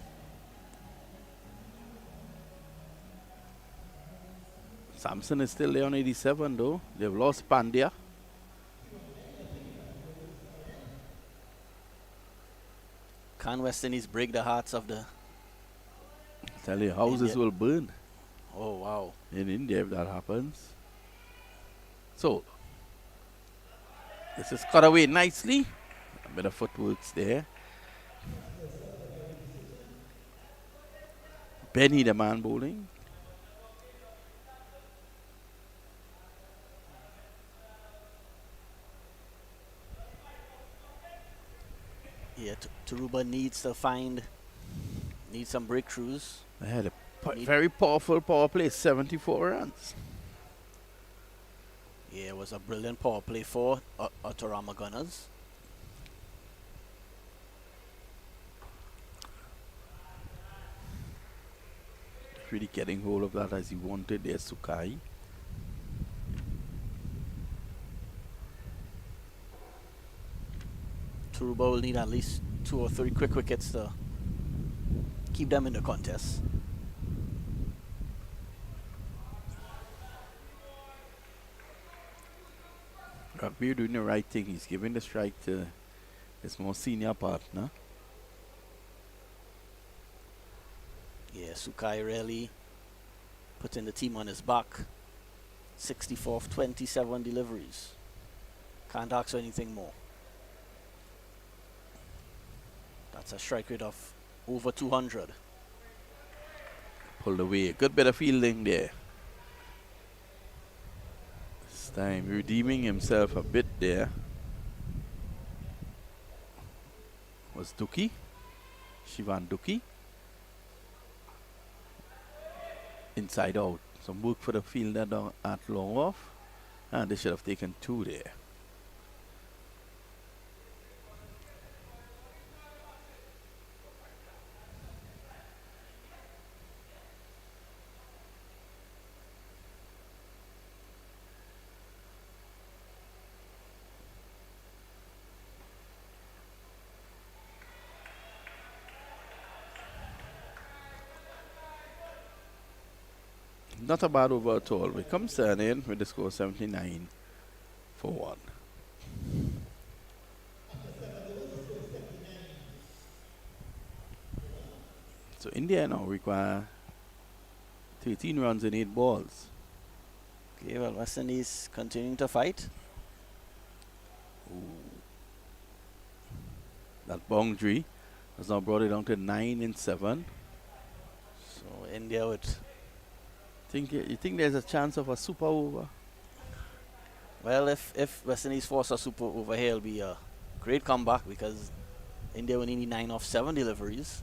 A: Samson is still there on 87, though. They've lost Pandya.
B: Can West Indies break the hearts of the...
A: I tell you, houses will burn.
B: Oh, wow.
A: In India if that happens. So, this is cut away nicely. A bit of footworks there. Benny the man bowling.
B: Yeah, Turuba needs to needs some breakthroughs.
A: They had a very powerful power play, 74 runs.
B: Yeah, it was a brilliant power play for Autorama Gunners.
A: Really getting hold of that as he wanted there, Sukai.
B: Turuba will need at least 2 or 3 quick wickets to keep them in the contest.
A: Rugby doing the right thing. He's giving the strike to his more senior partner.
B: Yeah, Sukai really putting the team on his back. 64 of 27 deliveries. Can't ask for anything more. That's a strike rate of over 200.
A: Pulled away. Good bit of fielding there. This time redeeming himself a bit there was Duki. Shivan Duki. Inside out. Some work for the fielder down at long off. And they should have taken 2 there. Not a bad over at all. We come in with the score 79 for 1. So India now require 13 runs in 8 balls.
B: Okay, well, West Indies continuing to fight.
A: Ooh. That boundary has now brought it down to 9 and 7.
B: So India would...
A: You think there's a chance of a super over?
B: Well, if West Indies force a super over here, it'll be a great comeback because India will need 9 off 7 deliveries.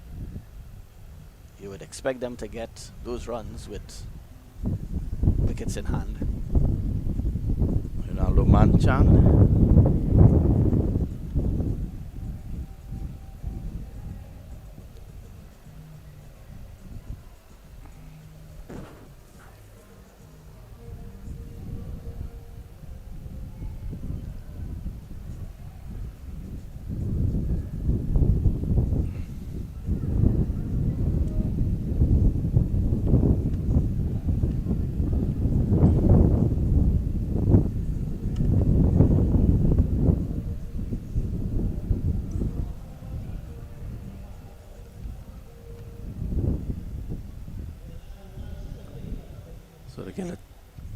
B: You would expect them to get those runs with wickets in hand.
A: Ronaldo Manchan.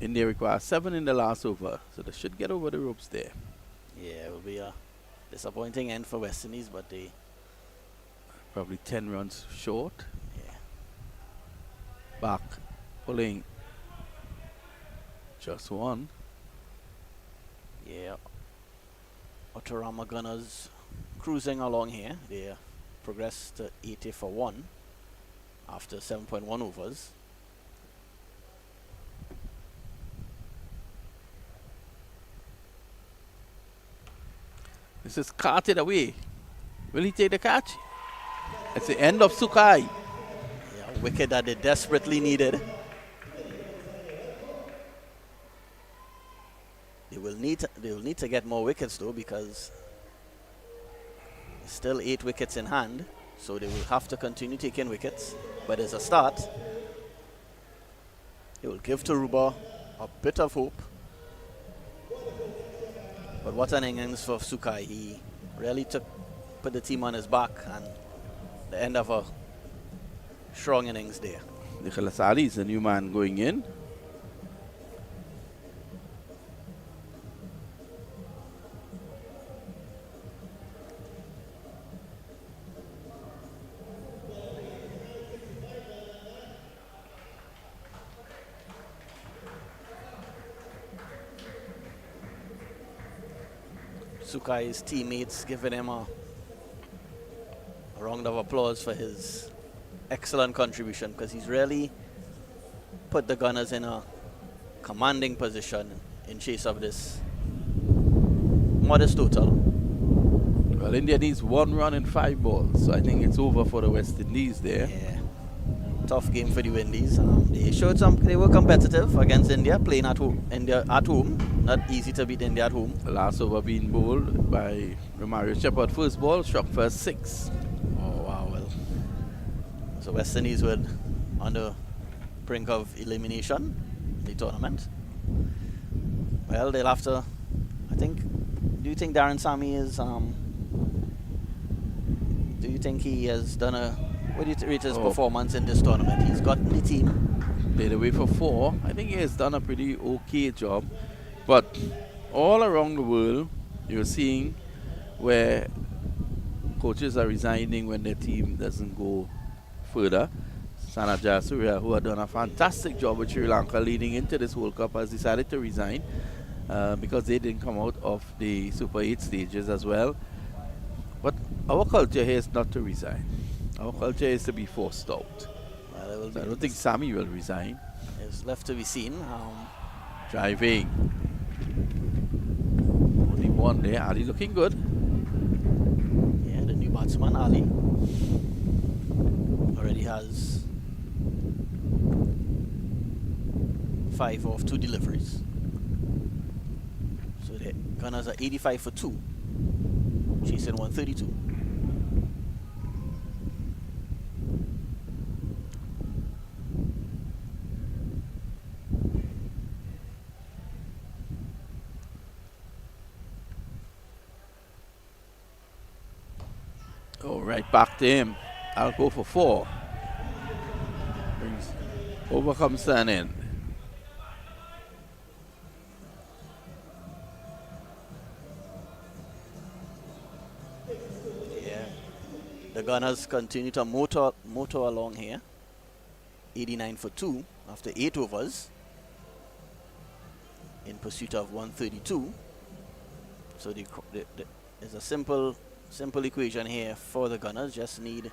A: India requires 7 in the last over, so they should get over the ropes there.
B: Yeah, it will be a disappointing end for West Indies, but they...
A: Probably 10 runs short.
B: Yeah.
A: Back, pulling just 1.
B: Yeah. Autorama Gunners cruising along here. They progressed to 80 for 1 after 7.1 overs.
A: This is carted away. Will he take the catch? It's the end of Sukai.
B: Yeah, a wicket that they desperately needed. They will need to get more wickets though, because there's still 8 wickets in hand, so they will have to continue taking wickets. But as a start, it will give Turuba a bit of hope. But what an innings for Sukai. He really put the team on his back, and the end of a strong innings there.
A: Nikhalasali is the new man going in.
B: Sukai's teammates giving him a round of applause for his excellent contribution, because he's really put the Gunners in a commanding position in chase of this modest total.
A: Well, India needs 1 run in 5 balls, so I think it's over for the West Indies there.
B: Yeah. Tough game for the Windies. They were competitive against India, playing at home. India at home, not easy to beat India at home.
A: The last over being bowled by Romario Shepard. First ball, struck for 6.
B: Oh wow, well. So West Indies were on the brink of elimination in the tournament. Well, they'll have to, I think, do you think Darren Sammy is, do you think he has done a, what do you rate his performance in this tournament? He's gotten the team.
A: Played away for 4. I think he has done a pretty okay job. But all around the world, you're seeing where coaches are resigning when their team doesn't go further. Sanajaya Surya, who had done a fantastic job with Sri Lanka leading into this World Cup, has decided to resign because they didn't come out of the Super 8 stages as well. But our culture here is not to resign. Our culture is to be forced out.
B: Well,
A: So I don't think Sammy will resign.
B: It's left to be seen.
A: Driving. Only 1 there. Ali looking good.
B: Yeah, the new batsman, Ali, already has 5 off 2 deliveries. So the Gunners are 85 for 2, chasing 132.
A: Oh, right back to him. I'll go for 4. Brings overcomes an end.
B: Yeah, the Gunners continue to motor along here. 89 for 2 after 8 overs in pursuit of 132. So there's a simple equation here for the Gunners. Just need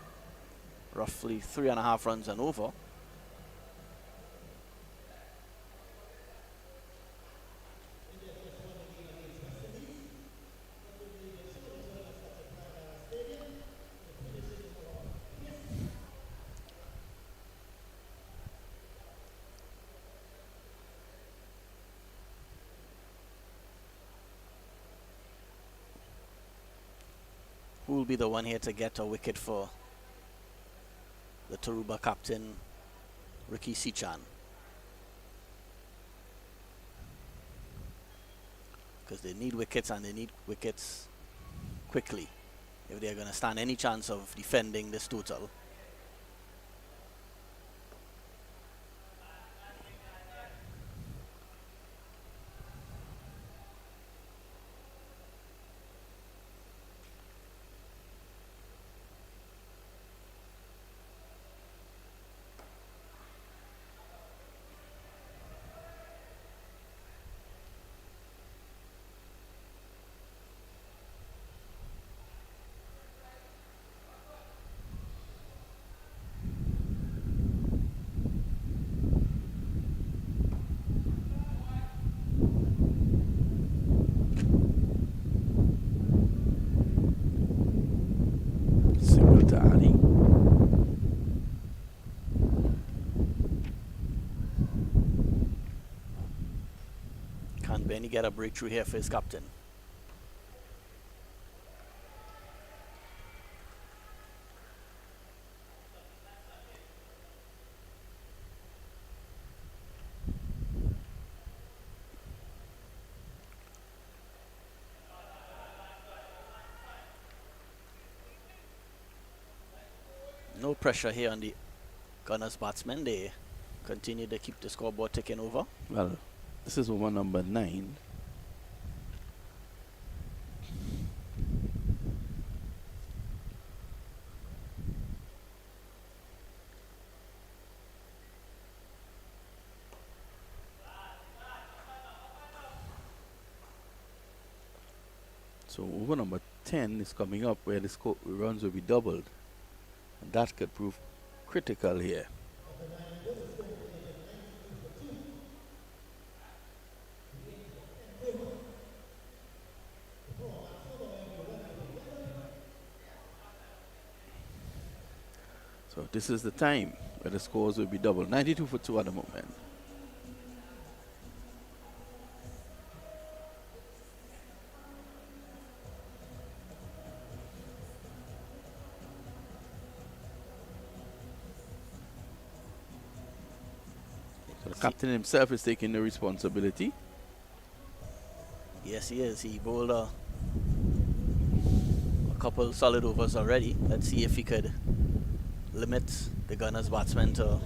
B: roughly 3.5 runs and over. Who will be the one here to get a wicket for the Tarouba captain, Ricky Sichan? Because they need wickets, and they need wickets quickly if they're going to stand any chance of defending this total. Can Benny get a breakthrough here for his captain? No pressure here on the Gunners batsmen. They continue to keep the scoreboard ticking over.
A: Well, this is over number 9. So over number 10 is coming up, where the runs will be doubled. And that could prove critical here. So this is the time where the scores will be doubled. 92 for 2 at the moment. So the captain himself is taking the responsibility.
B: Yes, he is. He bowled a couple solid overs already. Let's see if he could limit the Gunners batsmen to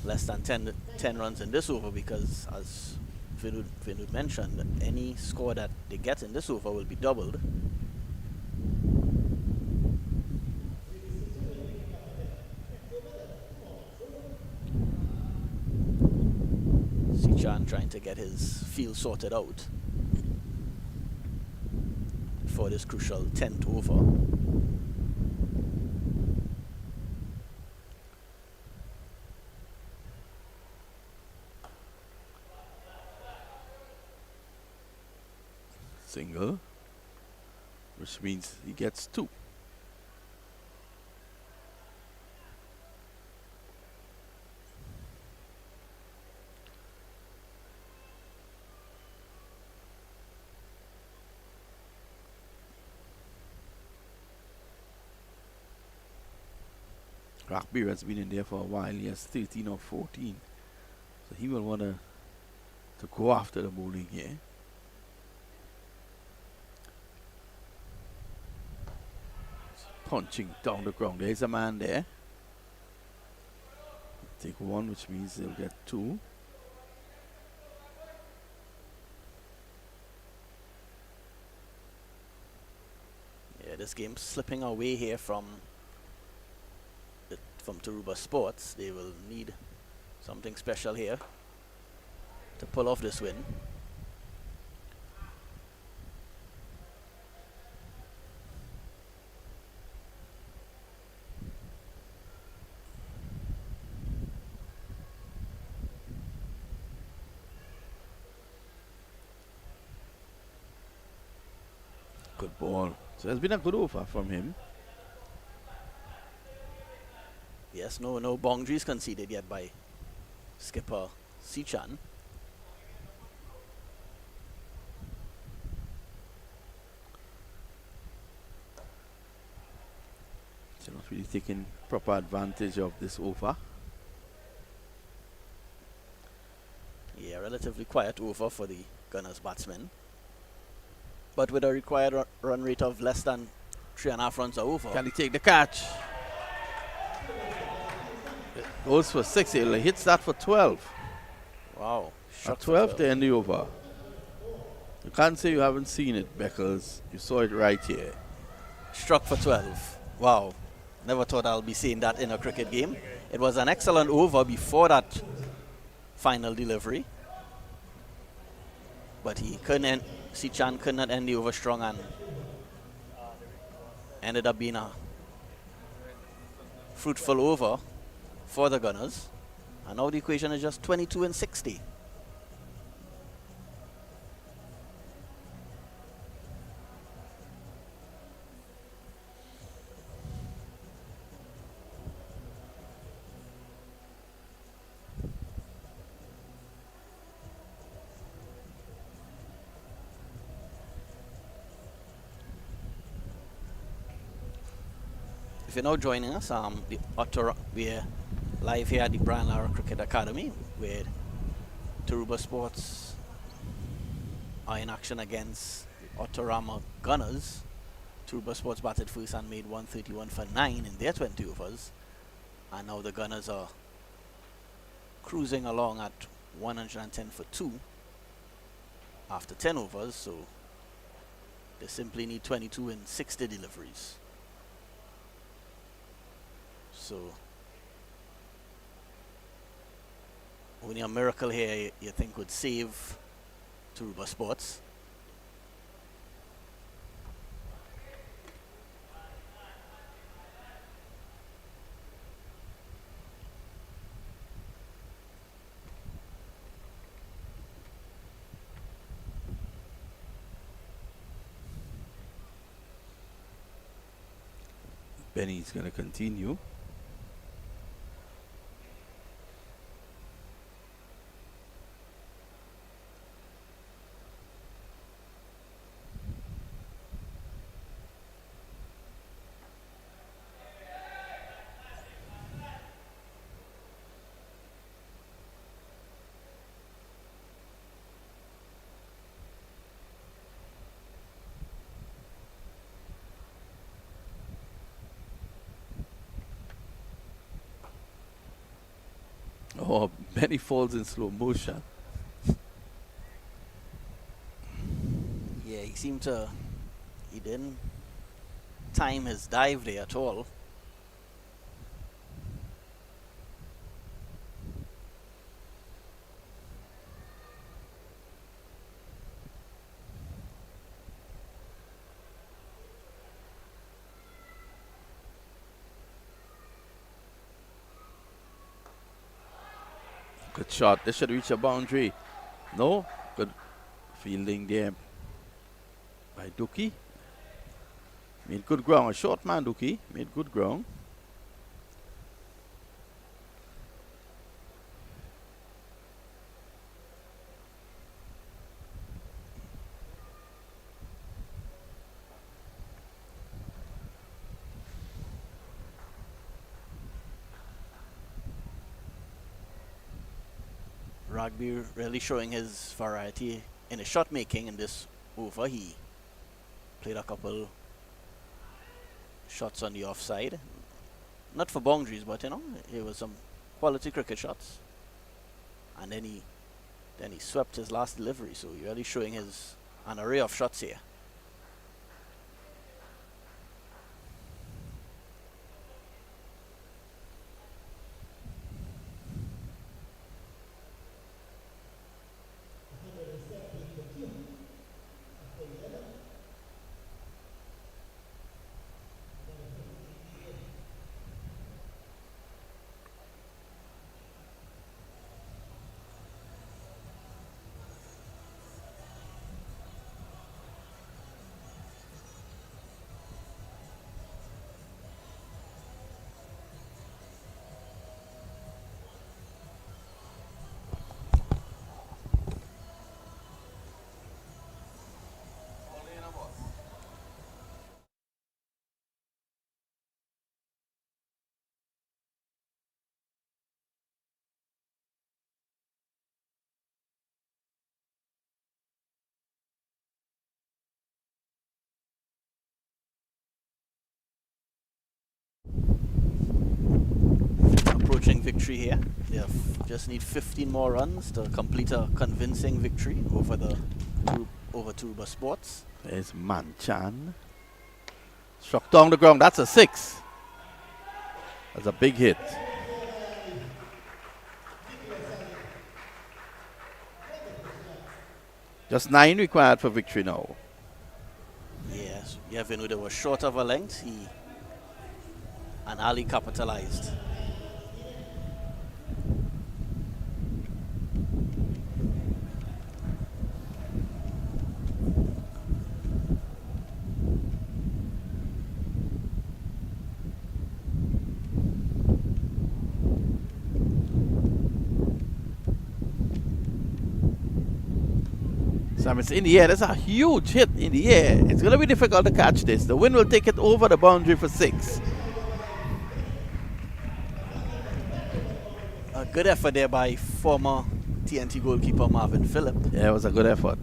B: less than 10 runs in this over, because as Vinod mentioned, any score that they get in this over will be doubled. Sichan trying to get his field sorted out for this crucial 10th over.
A: Single, which means he gets 2. Rockbeer has been in there for a while. He has 13 or 14. So he will want to go after the bowling here. Punching down the ground. There's a man there. Take 1, which means they'll get 2.
B: Yeah, this game's slipping away here from Turuba Sports. They will need something special here to pull off this win.
A: Good ball. So it's been a good over from him.
B: Yes, no boundaries conceded yet by skipper Sichan.
A: So not really taking proper advantage of this over.
B: Yeah, relatively quiet over for the Gunners batsmen, but with a required run rate of less than 3.5 runs over.
A: Can he take the catch? Goes for 6. He hits that for 12.
B: Wow.
A: At 12 to end the over. You can't say you haven't seen it, because you saw it right here.
B: Struck for 12. Wow. Never thought I'll be seeing that in a cricket game. It was an excellent over before that final delivery, but he couldn't Sichan could not end the over strong and ended up being a fruitful over for the Gunners. And now the equation is just 22 and 60. If you're now joining us, we're live here at the Brian Lara Cricket Academy, where Turuba Sports are in action against the Autorama Gunners. Turuba Sports batted first and made 131 for 9 in their 20 overs, and now the Gunners are cruising along at 110 for 2 after 10 overs, so they simply need 22 and 60 deliveries. So only a miracle here you think would save Turuba Sports.
A: Benny's going to continue. Oh, Benny falls in slow motion.
B: Yeah, he didn't time his dive there at all.
A: Good shot. This should reach a boundary. No. Good fielding there by Dookie. Made good ground. A short man, Dookie. Made good ground.
B: Rugby really showing his variety in his shot making in this over. He played a couple shots on the offside. Not for boundaries, but you know, it was some quality cricket shots. And then he swept his last delivery, so he's really showing an array of shots here. Approaching victory here. They just need 15 more runs to complete a convincing victory over Turuba Sports.
A: There's Manchan. Struck down the ground. That's a 6. That's a big hit. Just 9 required for victory now.
B: Yes, yeah, Venuda was short of a length. And Ali capitalized.
A: Sam, it's in the air. That's a huge hit in the air. It's going to be difficult to catch this. The wind will take it over the boundary for 6.
B: A good effort there by former TNT goalkeeper Marvin Phillip.
A: Yeah, it was a good effort.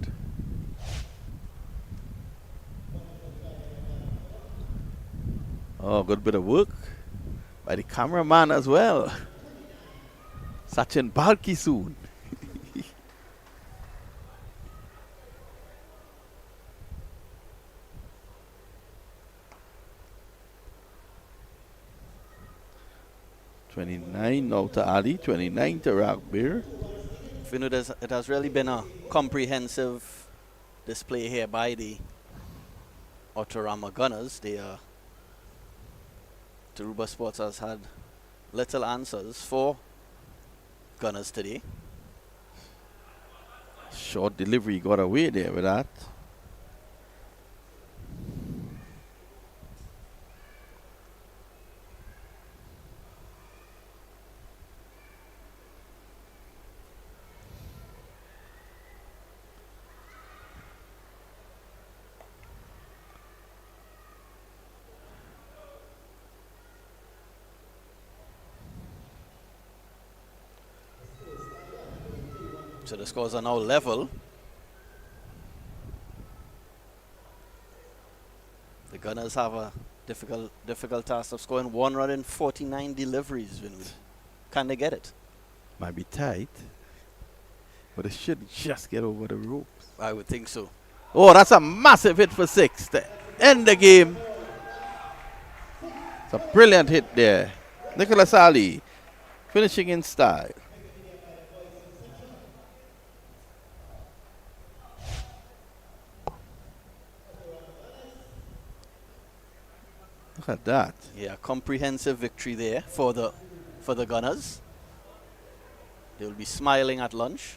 A: Oh, good bit of work by the cameraman as well. Sachin Balki soon. $29 now to Ali, 29 to Ragbir.
B: It has really been a comprehensive display here by the Autorama Gunners. Turuba Sports has had little answers for Gunners today.
A: Short delivery got away there with that.
B: So the scores are now level. The Gunners have a difficult task of scoring 1 run in 49 deliveries. Can they get it?
A: Might be tight, but it should just get over the ropes.
B: I would think so.
A: Oh, that's a massive hit for 6 to end the game. It's a brilliant hit there. Nicholas Ali finishing in style. Look at that.
B: Yeah, comprehensive victory there for the Gunners. They will be smiling at lunch.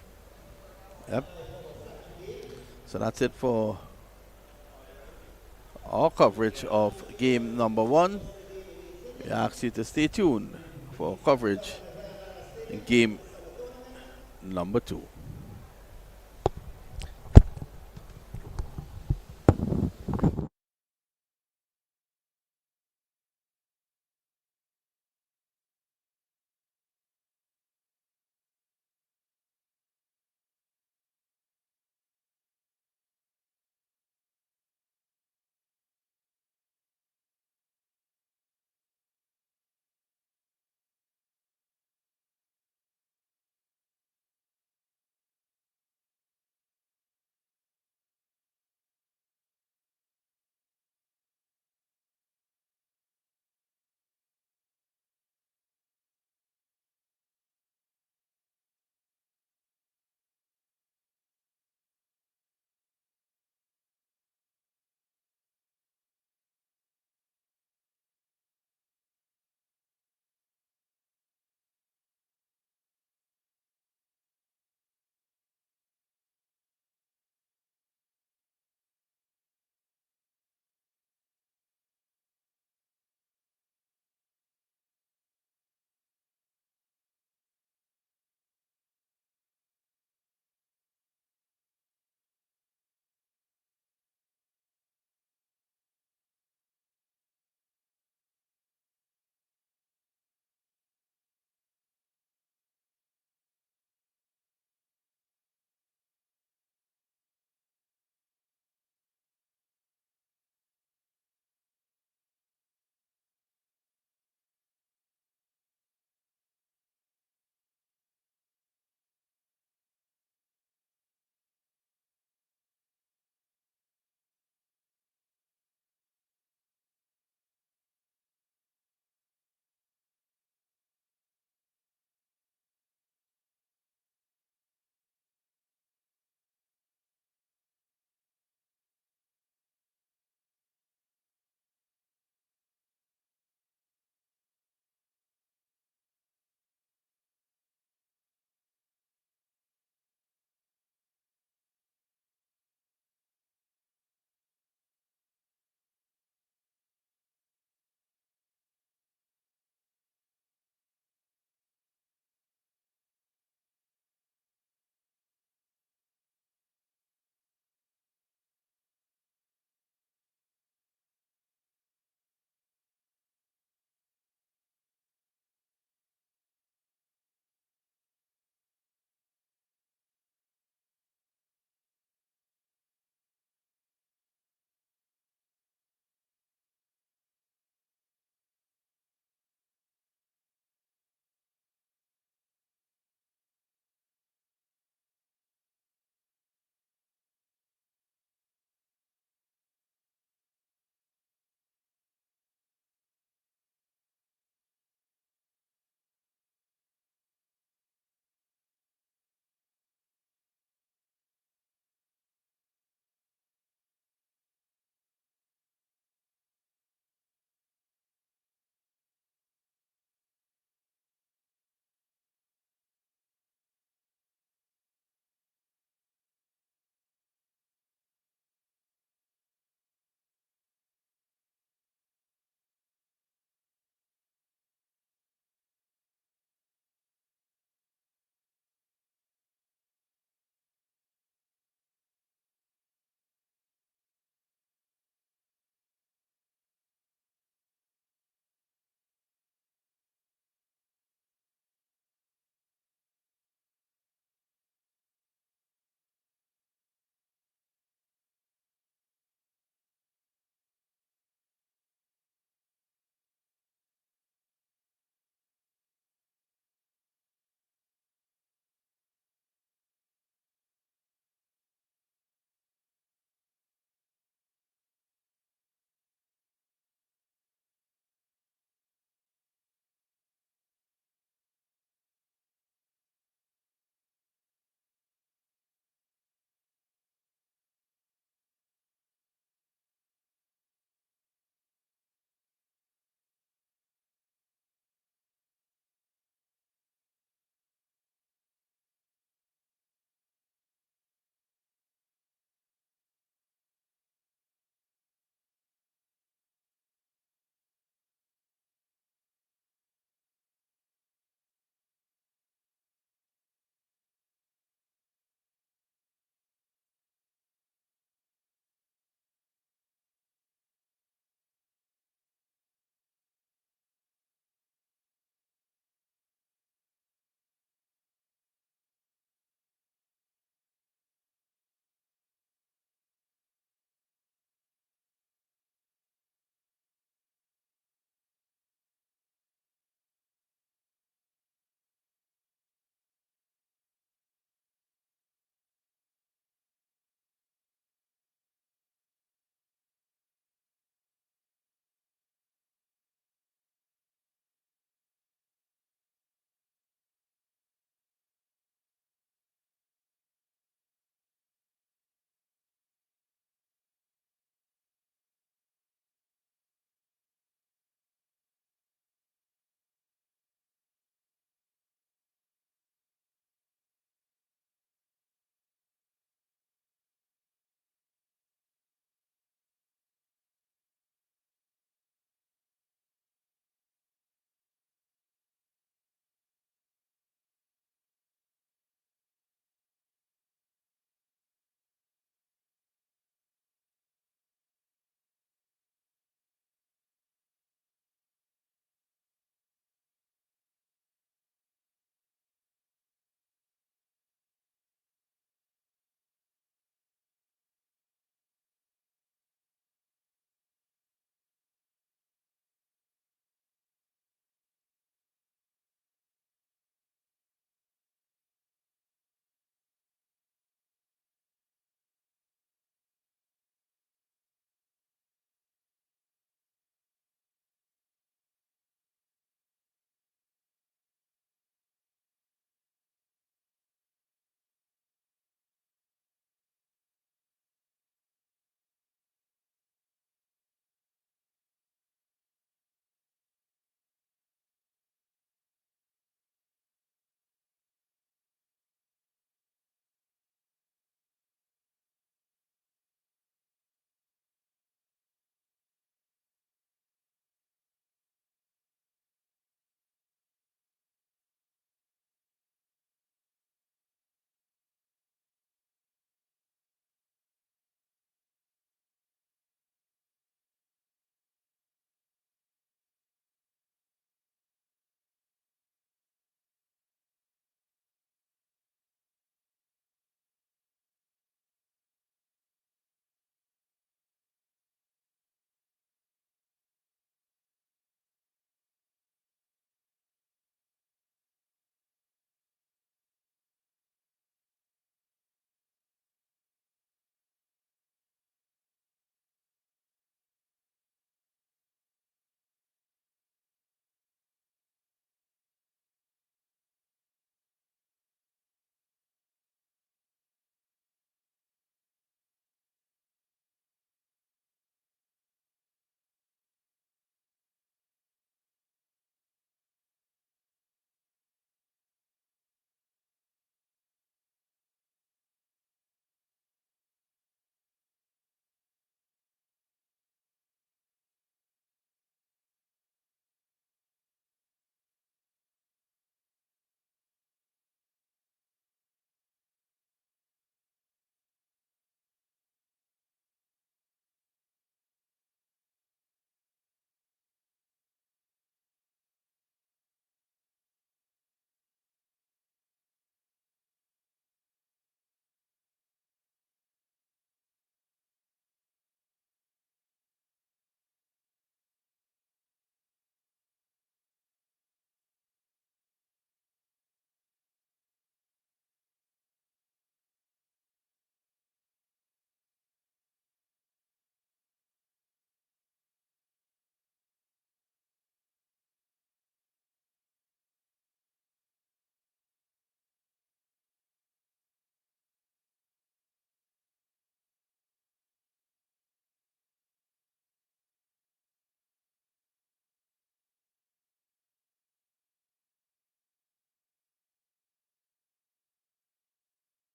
A: Yep. So that's it for our coverage of game number 1. We ask you to stay tuned for coverage in game number 2.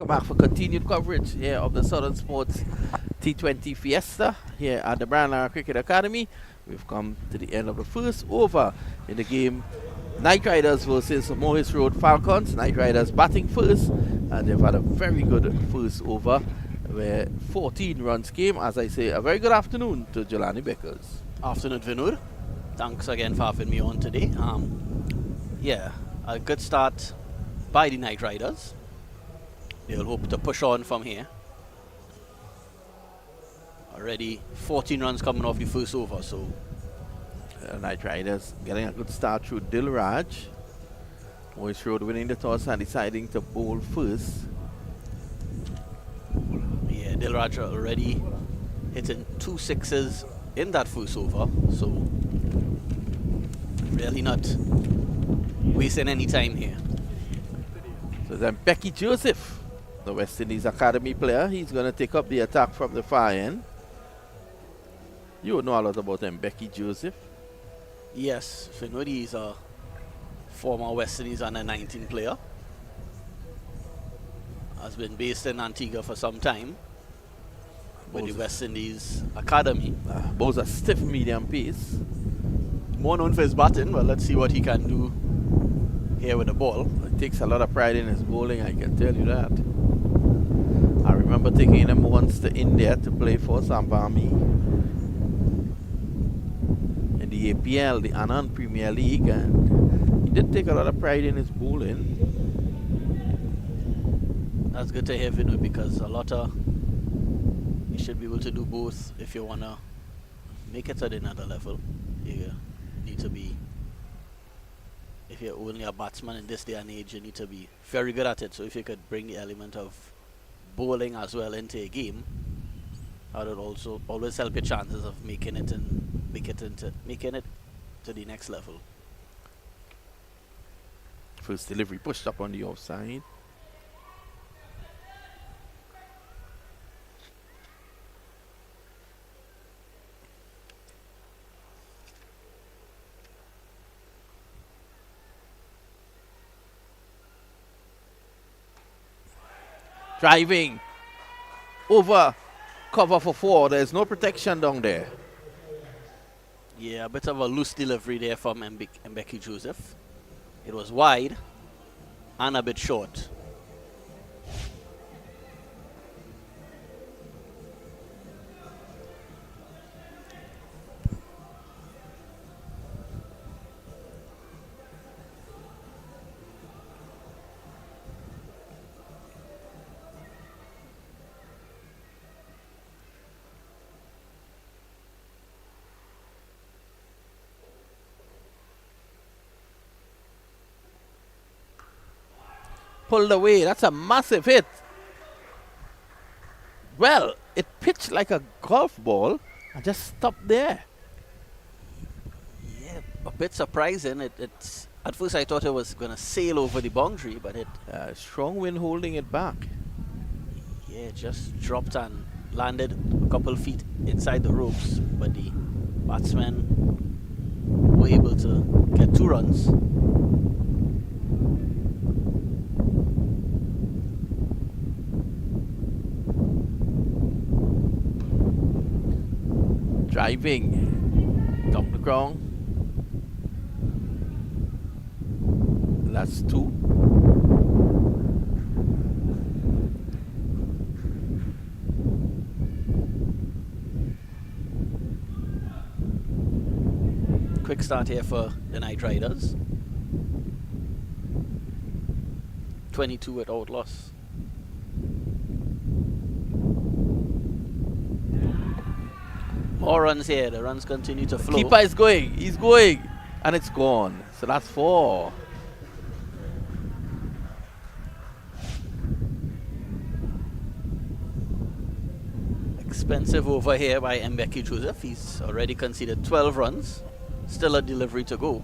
A: Welcome back for continued coverage here of the Southern Sports T20 Fiesta here at the Brownlow Cricket Academy. We've come to the end of the first over in the game. Knight Riders versus Mohess Road Falcons. Knight Riders batting first, and they've had a very good first over where 14 runs came. As I say, a very good afternoon to Jelani Beckers.
B: Afternoon, Vinod. Thanks again for having me on today. Yeah, a good start by the Knight Riders. They'll hope to push on from here. Already 14 runs coming off the first over, so
A: Knight Riders getting a good start through Dilraj. Mohess Road winning the toss and deciding to bowl first.
B: yeah, Dilraj already hitting 2 sixes in that first over, so really not wasting any time here.
A: So then Becky Joseph, the West Indies Academy player, he's going to take up the attack from the far end. You know a lot about him, Becky Joseph.
B: Yes, Finodi is a former West Indies under 19 player. Has been based in Antigua for some time with the West Indies Academy.
A: Both a stiff medium pace.
B: More known for his batting, but let's see what he can do here with the ball.
A: He takes a lot of pride in his bowling, I can tell you that. I remember taking him once to India to play for Sampami in the APL, the Anand Premier League, and he did take a lot of pride in his bowling.
B: That's good to hear, Vinod, because you should be able to do both if you want to make it to another level. You need to be, if you're only a batsman in this day and age, you need to be very good at it. So if you could bring the element of bowling as well into a game, that would also always help your chances of making it to the next level.
A: First delivery pushed up on the offside. Driving over cover for 4. There's no protection down there.
B: Yeah, a bit of a loose delivery there from Mbeki Joseph. It was wide and a bit short.
A: Pulled away. That's a massive hit. Well, it pitched like a golf ball and just stopped there.
B: Yeah, a bit surprising. It's at first I thought it was going to sail over the boundary, but it
A: Strong wind holding it back.
B: it just dropped and landed a couple feet inside the ropes, but the batsmen were able to get 2 runs.
A: Driving down the ground. That's 2.
B: Quick start here for the Knight Riders. 22 without loss. More runs here. The runs continue to flow.
A: Keeper is going. He's going. And it's gone. So that's 4.
B: Expensive over here by Mbeki Joseph. He's already conceded 12 runs. Still a delivery to go.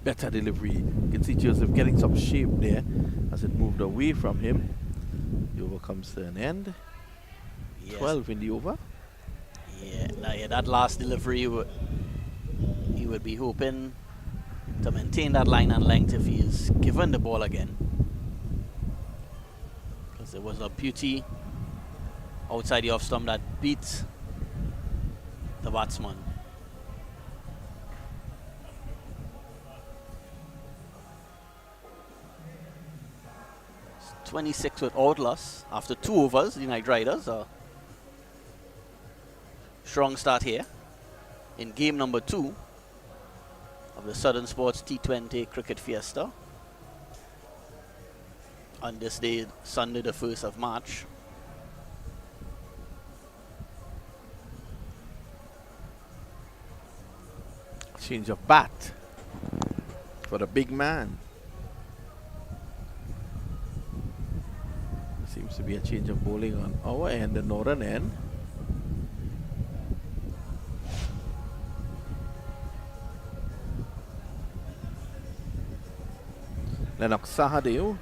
A: better delivery. You can see Joseph getting some shape there as it moved away from him. The over comes to an end.
B: Yes.
A: 12 in the over.
B: Yeah, that last delivery, he would be hoping to maintain that line and length if he is given the ball again. Because there was a beauty outside the off stump that beat the batsman. 26 without loss after 2 overs. The Night Riders are strong start here in game number 2 of the Southern Sports T20 Cricket Fiesta on this day, Sunday the 1st of March.
A: Change of bat for the big man. Seems to be a change of bowling on our end, the northern end. Lennox Sahadeo.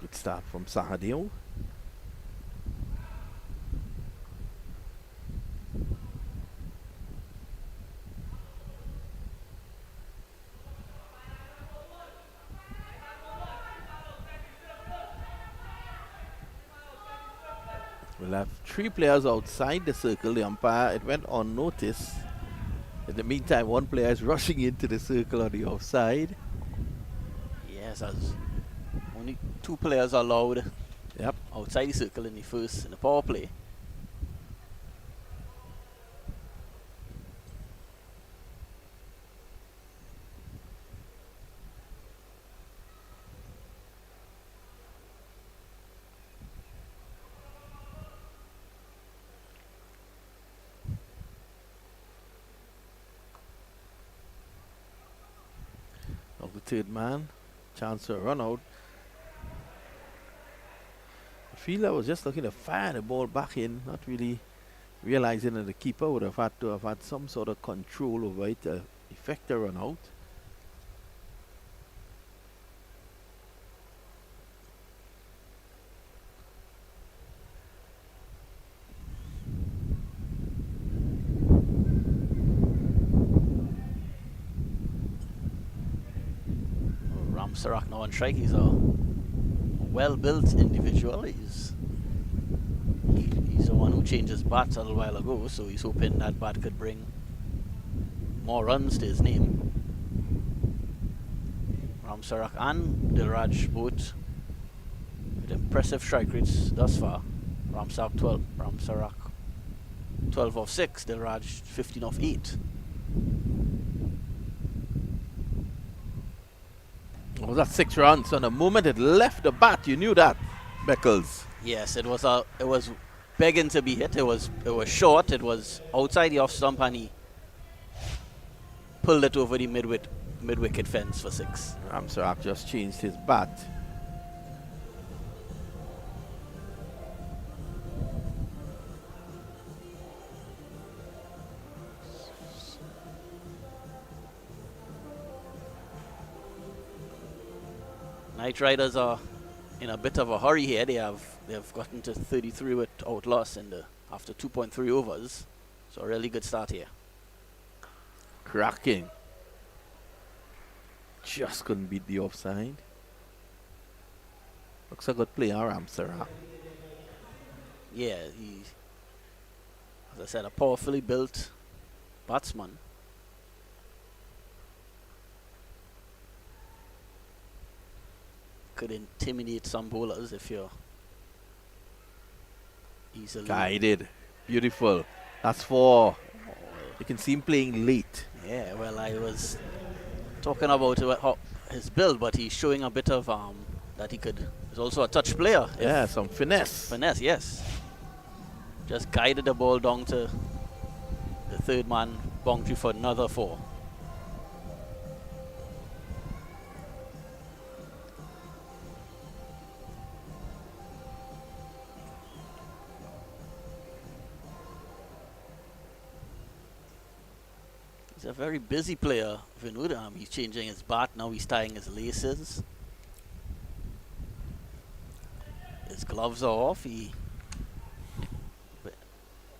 A: Good start from Sahadeo. We'll have 3 players outside the circle. The umpire, it went unnoticed. In the meantime, 1 player is rushing into the circle on the offside.
B: Yes, as only 2 players are allowed
A: Yep.
B: outside the circle in the power play.
A: Of the 3rd man, chance to run out. The fielder was just looking to fire the ball back in, not really realizing that the keeper would have had to have had some sort of control over it to effect a run out.
B: Sarak now on strike. He's a well-built individual. He's the one who changed his bat a little while ago, so he's hoping that bat could bring more runs to his name. Ram Sarak and Dilraj both with impressive strike rates thus far. Ram Sarak 12 of 6, Dilraj 15 of 8.
A: Oh, that's 6 runs. On the moment it left the bat, you knew that, Beckles.
B: Yes, it was begging to be hit. It was short. It was outside the off stump, and he pulled it over the mid-wicket fence for 6.
A: Ramsarak just changed his bat.
B: Night Riders are in a bit of a hurry here. They have gotten to 33 without loss after 2.3 overs. So a really good start here.
A: Cracking. Just couldn't beat the offside. Looks a good player, Ramsarak.
B: Yeah, as I said, a powerfully built batsman. Could intimidate some bowlers if you're easily
A: Guided. Beautiful. That's 4. You can see him playing late.
B: Yeah, well, I was talking about his build, but he's showing a bit of that he could. He's also a touch player.
A: Yeah, some finesse.
B: Finesse, yes. Just guided the ball down to the third man boundary for another 4. He's a very busy player, Vinod. He's changing his bat, now he's tying his laces. His gloves are off.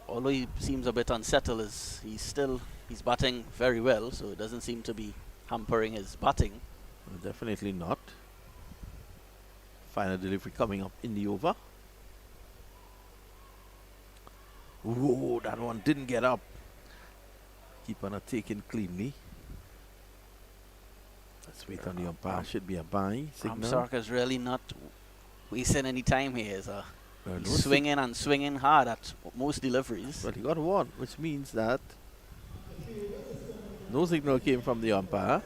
B: Although he seems a bit unsettled, he's batting very well, so it doesn't seem to be hampering his batting.
A: Well, definitely not. Final delivery coming up in the over. Whoa, that one didn't get up. Keeper not taken cleanly. Let's wait on the umpire. Should be a bye signal.
B: Ramsark is really not wasting any time here.
A: Well,
B: He's swinging and swinging hard at most deliveries.
A: Well, he got one, which means that no signal came from the umpire.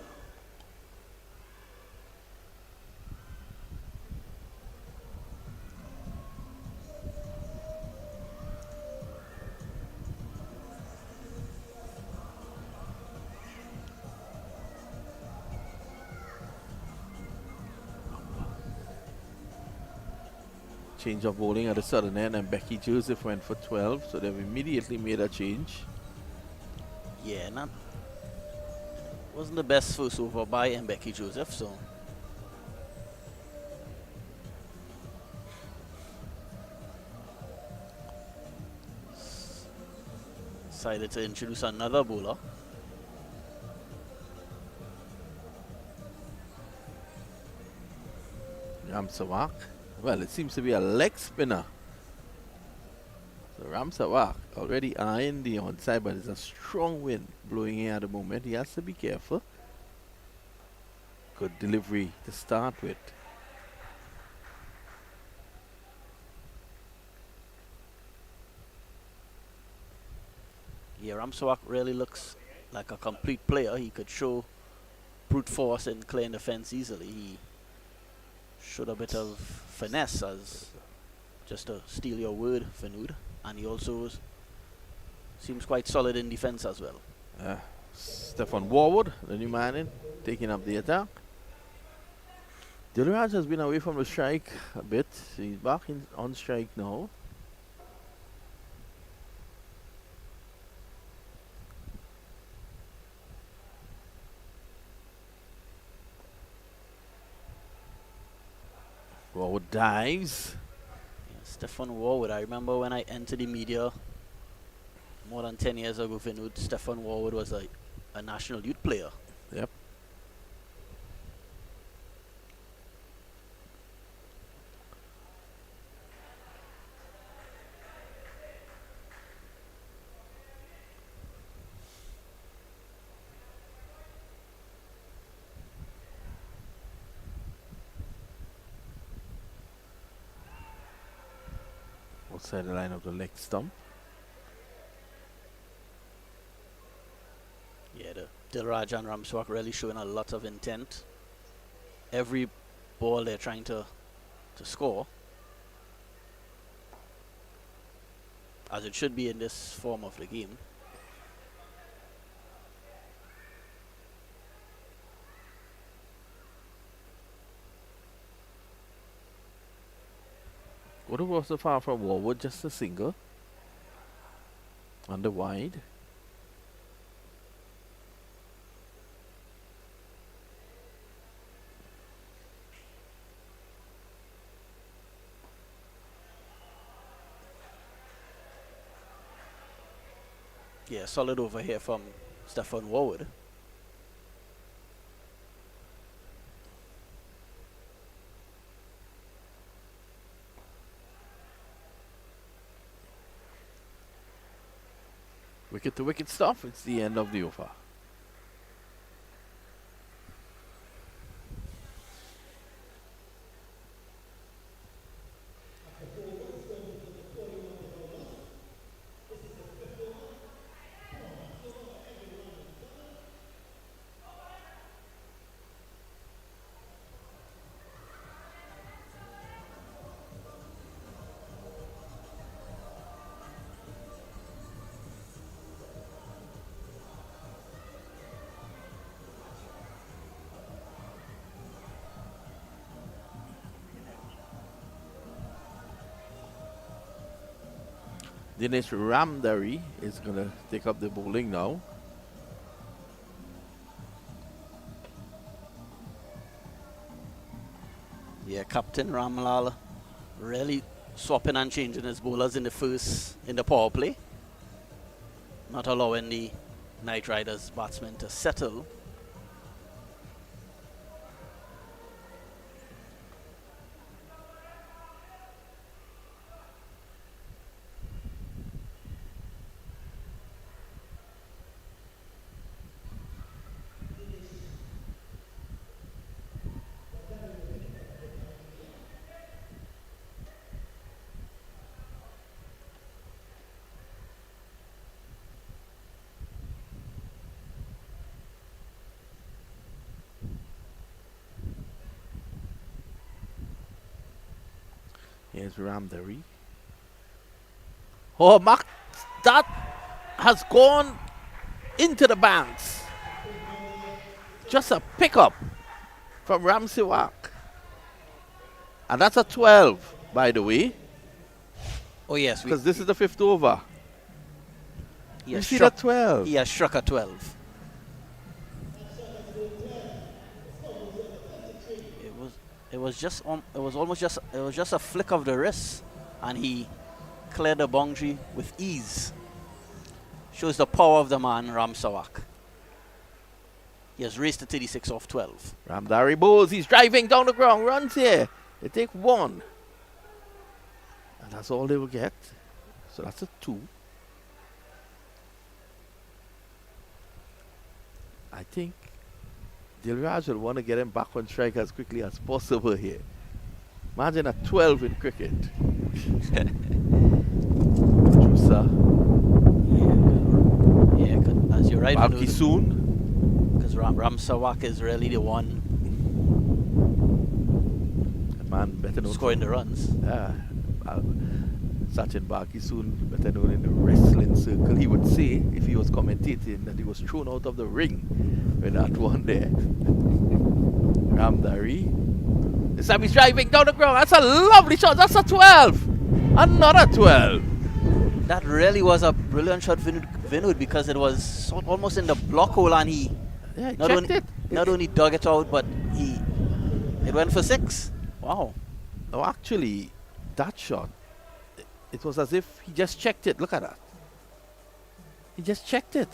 A: Change of bowling at the southern end, and Becky Joseph went for 12, so they've immediately made a change.
B: Yeah, wasn't the best first over by Becky Joseph, so decided to introduce another bowler.
A: Ramsawak. Well, it seems to be a leg spinner. So Ramsawak already eyeing the onside, but it's a strong wind blowing in at the moment. He has to be careful. Good delivery to start with.
B: Yeah, Ramsawak really looks like a complete player. He could show brute force and clearing the fence easily. He showed a bit of finesse, as just to steal your word, Vinod. And he also seems quite solid in defense as well.
A: Stefan Warwood, the new man in, taking up the attack. Dilraj has been away from the strike a bit. He's back on strike now. Warwood dives.
B: Stefan Warwood, I remember when I entered the media more than 10 years ago, Vinod, Stefan Warwood was a national youth player.
A: Yep. Outside the line of the leg stump.
B: Yeah, the Dilraj and Ramsawak really showing a lot of intent. Every ball they're trying to score, as it should be in this form of the game.
A: What was so far from Warwood? Just a single. On the wide.
B: Yeah, solid over here from Stefan Warwood.
A: Wicket to wicket stuff. It's the end of the over. Dinesh Ramdari is going to take up the bowling now.
B: Yeah, Captain Ramlal really swapping and changing his bowlers in the power play. Not allowing the Knight Riders batsmen to settle.
A: Here's Ramdari. Oh, Mark, that has gone into the banks. Just a pickup from Ramsewak. And that's a 12, by the way.
B: Oh, yes.
A: Because this is the 5th over. You see
B: struck,
A: that 12?
B: He has struck a 12. It was just a flick of the wrist, and he cleared the boundary with ease. Shows the power of the man, Ramsawak. He has raced to 36 off 12.
A: Ramdari bowls. He's driving down the ground. Runs here. They take 1. And that's all they will get. So that's a 2. I think Dilraj will want to get him back on strike as quickly as possible here. Imagine a 12 in cricket. Jusa.
B: Yeah, as you're right.
A: Balki soon.
B: Because Ramsawak is really the one
A: Man better known
B: scoring the runs.
A: Yeah. Sachin Balki soon, better known in the wrestling circle, he would say, if he was commentating, that he was thrown out of the ring with that one there. Ramdari. This time he's driving down the ground. That's a lovely shot. That's a 12. Another 12.
B: That really was a brilliant shot, Vinud, because it was almost in the block hole, and he not only dug it out, but it went for 6. Wow.
A: No, actually, that shot, it was as if he just checked it. Look at that. He just checked it.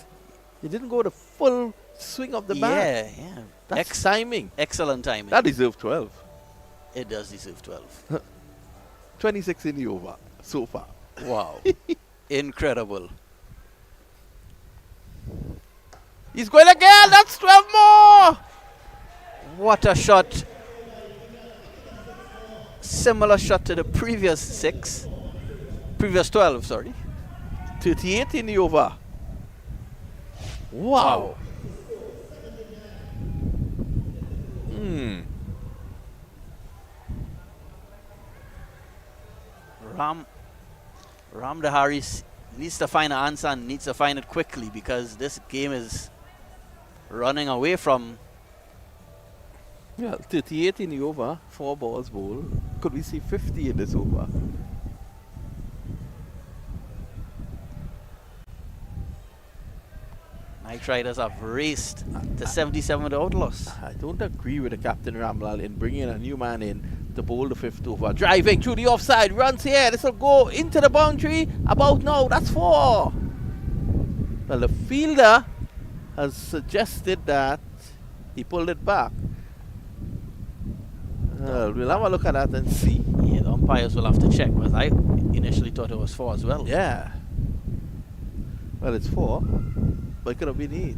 A: He didn't go the full swing of the bat.
B: Yeah.
A: That's timing.
B: Excellent timing.
A: That deserves 12.
B: It does deserve 12.
A: 26 in the over so far.
B: Wow. Incredible.
A: He's going again. That's 12 more.
B: What a shot. Similar shot to the previous 12, sorry.
A: 38 in the over. Wow.
B: Ram Daharis needs to find an answer and needs to find it quickly, because this game is running away from.
A: Yeah, 38 in the over, 4 balls bowled. Could we see 50 in this over?
B: Knight Riders have raced to 77 without loss.
A: I don't agree with the Captain Ramlal in bringing a new man in to bowl the 5th over. Driving through the offside, runs here. This will go into the boundary. About now, that's 4. Well, the fielder has suggested that he pulled it back. We'll have a look at that and see.
B: Yeah, the umpires will have to check, because I initially thought it was 4 as well.
A: Yeah. Well, it's 4, but it could have been 8.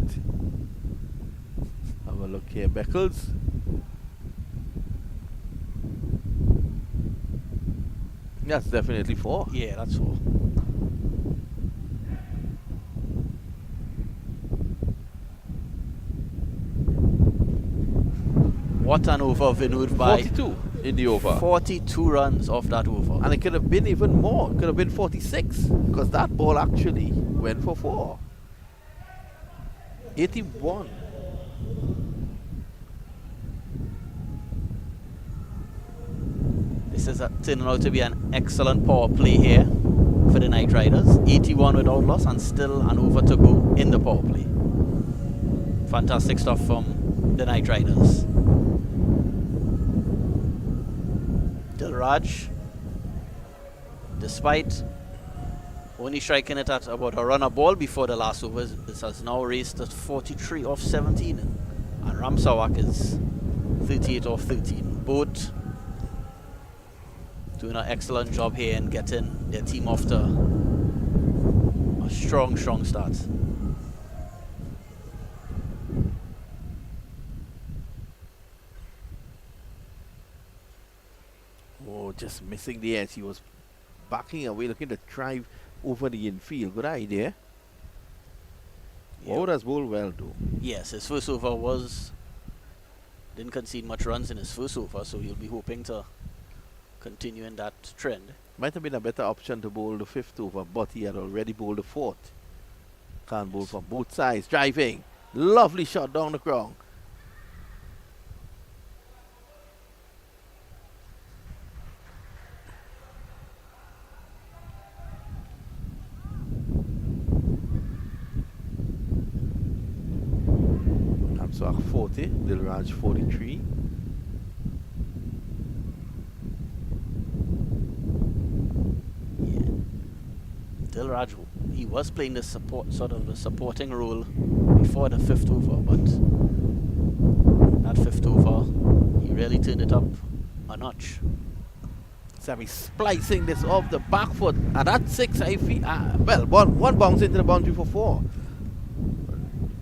A: Have a look here, Beckles. That's definitely 4.
B: Yeah, that's 4. What an over, Vinud, by
A: 42 in the over.
B: 42 runs off that over.
A: And it could have been even more. It could have been 46, because that ball actually went for 4. 81.
B: This is turning out to be an excellent power play here. for the Knight Riders. 81 without loss and still an over to go in the power play. Fantastic stuff from the Knight Riders. Dilraj, despite only striking it at about a runner ball before the last over, this has now raced at 43 off 17. And Ramsawak is 38 off 13. Both doing an excellent job here in getting their team off to a strong start.
A: Oh, just missing the edge. He was backing away, looking to drive over the infield. Good idea. Wow, does bowl well though.
B: Yes, his first over didn't concede much runs in his first over, so he'll be hoping to continue in that trend.
A: Might have been a better option to bowl the fifth over, but he had already bowled the fourth. Can't bowl from both sides. Driving. Lovely shot down the ground. Ramsawak 40, Dilraj 43.
B: Dilraj, he was playing the supporting role before the fifth over, but that fifth over, he really turned it up a notch.
A: So he's splicing this off the back foot, and that's 6. I feel well, one bounce into the boundary for 4.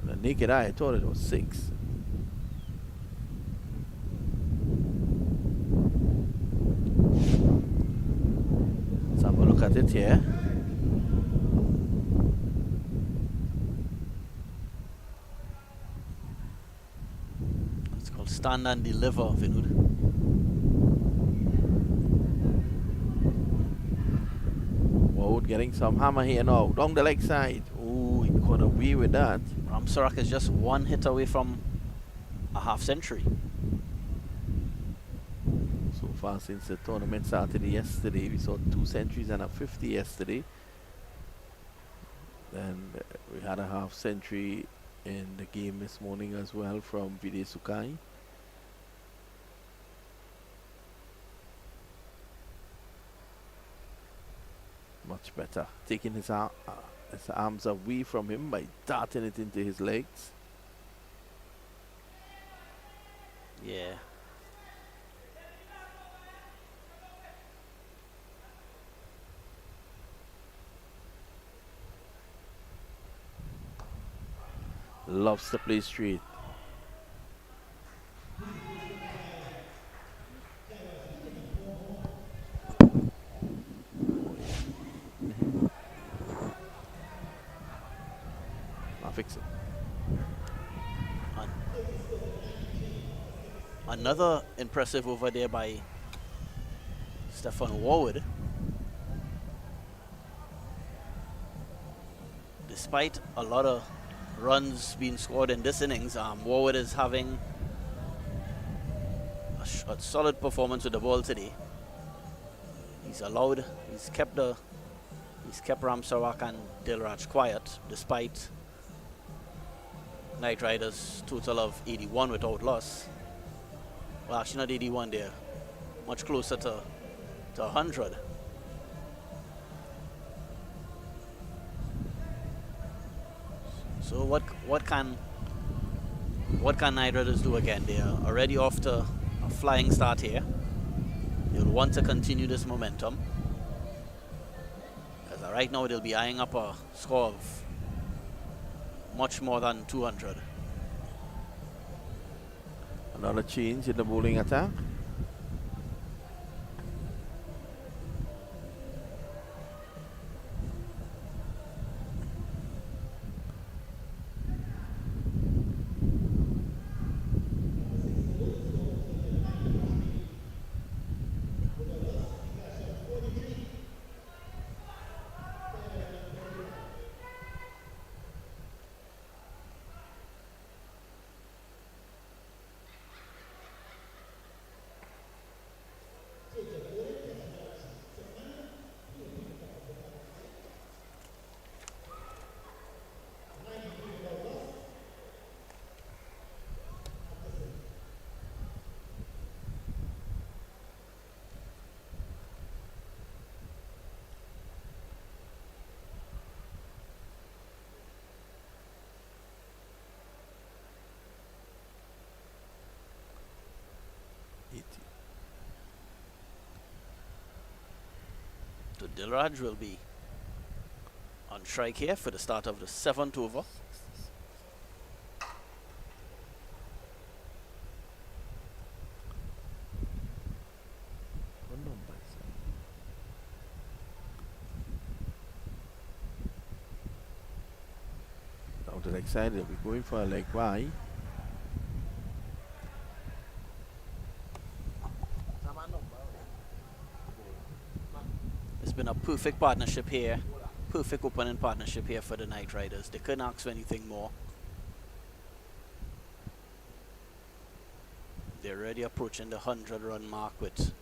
A: The naked eye, I thought it was 6. Let's have a look at it here.
B: Stand and deliver, Vinud.
A: Wood getting some hammer here now, down the leg side. Oh, he got away with that.
B: Ramsawak is just one hit away from a half century.
A: So far since the tournament started yesterday, we saw 2 centuries and a 50 yesterday. Then we had a half century in the game this morning as well from Vijay Sukai. Much better. Taking his arms away from him by darting it into his legs.
B: Yeah.
A: Loves to play straight. Fix it.
B: Another impressive over there by Stefan Warwood. Despite a lot of runs being scored in this innings, Warwood is having a solid performance with the ball today. He's kept Ramsawak and Dilraj quiet, despite Knight Riders total of 81 without loss. Well, actually not 81, they're much closer to 100. So what can Knight Riders do again? They are already off to a flying start here. They'll want to continue this momentum, because right now they'll be eyeing up a score of much more than 200.
A: Another change in the bowling attack.
B: Dilraj will be on strike here for the start of the 7th over.
A: Out excited. We're going for a leg by.
B: It's been a perfect partnership here. Perfect opening partnership here for the Knight Riders. They couldn't ask for anything more. They're already approaching the 100-run mark with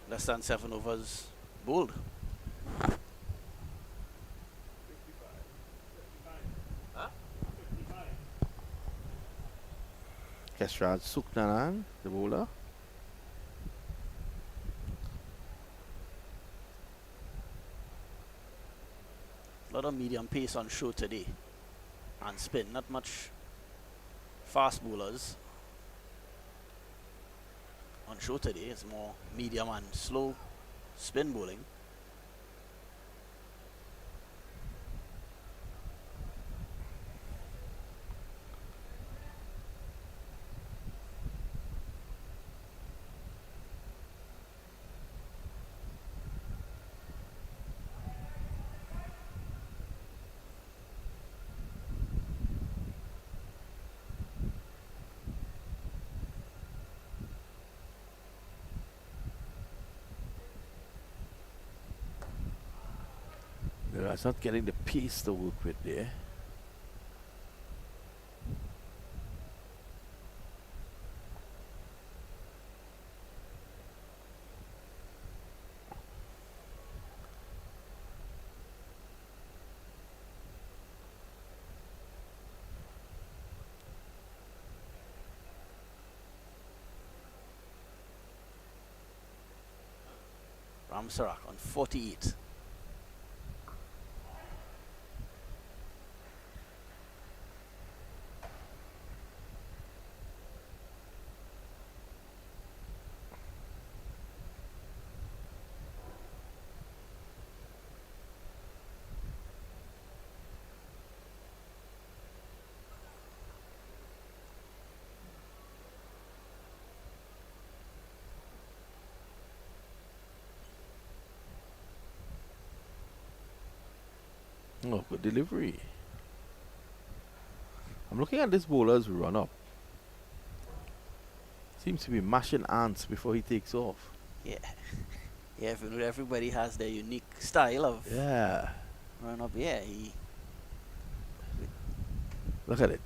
B: less than 7 overs bowled.
A: Kesraj Suknaran, the bowler.
B: A lot of medium pace on show today. And spin, not much fast bowlers on show today. It's more medium and slow spin bowling.
A: It's not getting the pace to work with there.
B: Ramsarak on 48.
A: Oh, good delivery. I'm looking at this bowler's run up. Seems to be mashing ants before he takes off.
B: Yeah. Yeah, everybody has their unique style of run up. Yeah,
A: Look at it.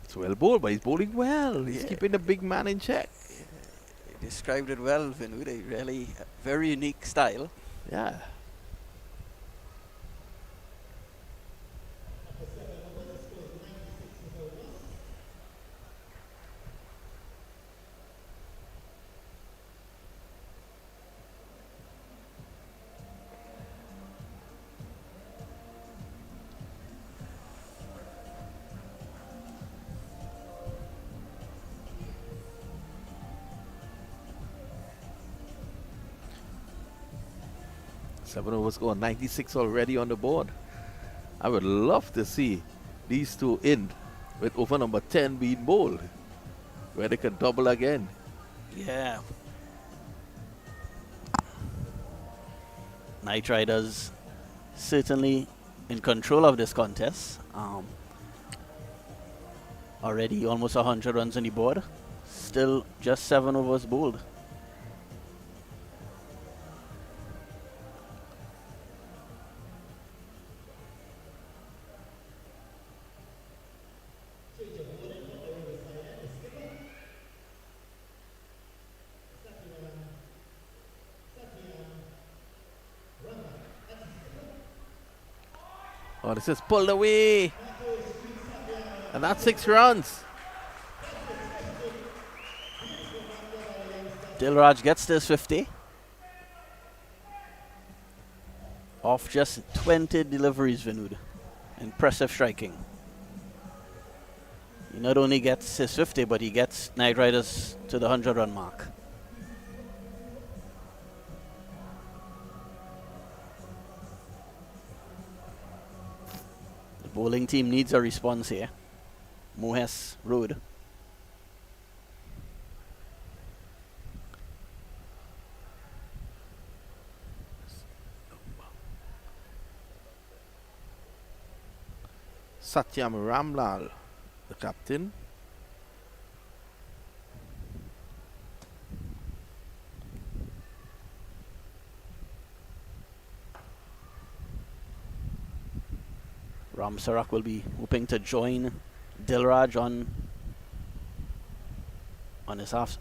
A: It's well bowled, but he's bowling well. He's keeping the big man in check.
B: You described it well, Vinod. A really very unique style.
A: Yeah. Seven overs gone, 96 already on the board. I would love to see these two in with over number 10 being bowled, where they can double again.
B: Yeah. Knight Riders certainly in control of this contest. Already almost 100 runs on the board. Still just 7 overs bowled.
A: Oh, this is pulled away. And that's 6 runs.
B: Dilraj gets this 50. Off just 20 deliveries, Vinod. Impressive striking. He not only gets his 50, but he gets Knight Riders to the 100-run mark. The bowling team needs a response here. Mohess Road.
A: Satyam Ramlal, the captain.
B: Ram Sarak will be hoping to join Dilraj on his half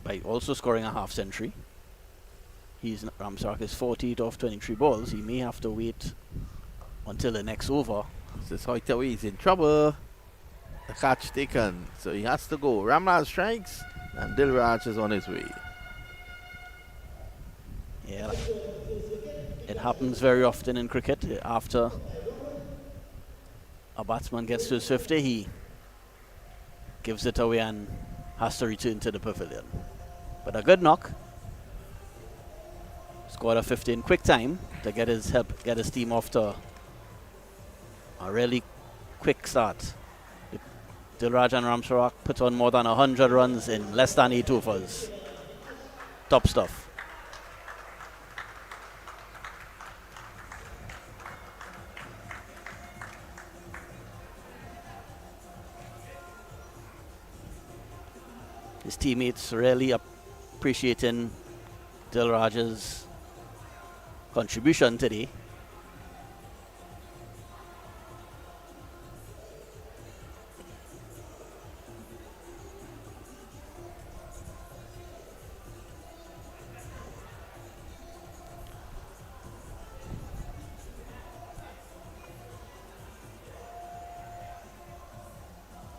B: by also scoring a half century. Ram Sarak is 48 off 23 balls. He may have to wait until the next over.
A: This is Hoytaway, he's in trouble. The catch taken, so he has to go. Ramlal strikes, and Dilraj is on his way.
B: Yeah, it happens very often in cricket. After a batsman gets to his 50, he gives it away and has to return to the pavilion. But a good knock. Scored a 50 in quick time to get his team off to a really quick start. Dilraj and Ram Sarak put on more than 100 runs in less than 8 overs. Top stuff. His teammates really appreciating Dilraj's contribution today.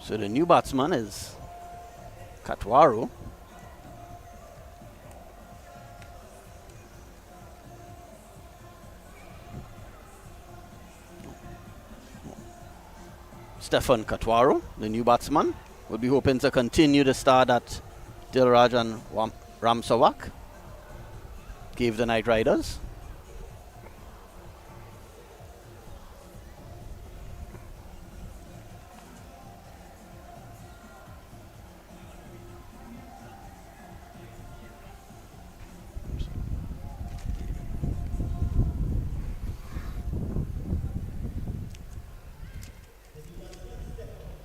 B: So the new batsman is Katwaru. Stefan Katwaru, the new batsman, will be hoping to continue the start that Dilraj and Ram Sarak gave the Knight Riders.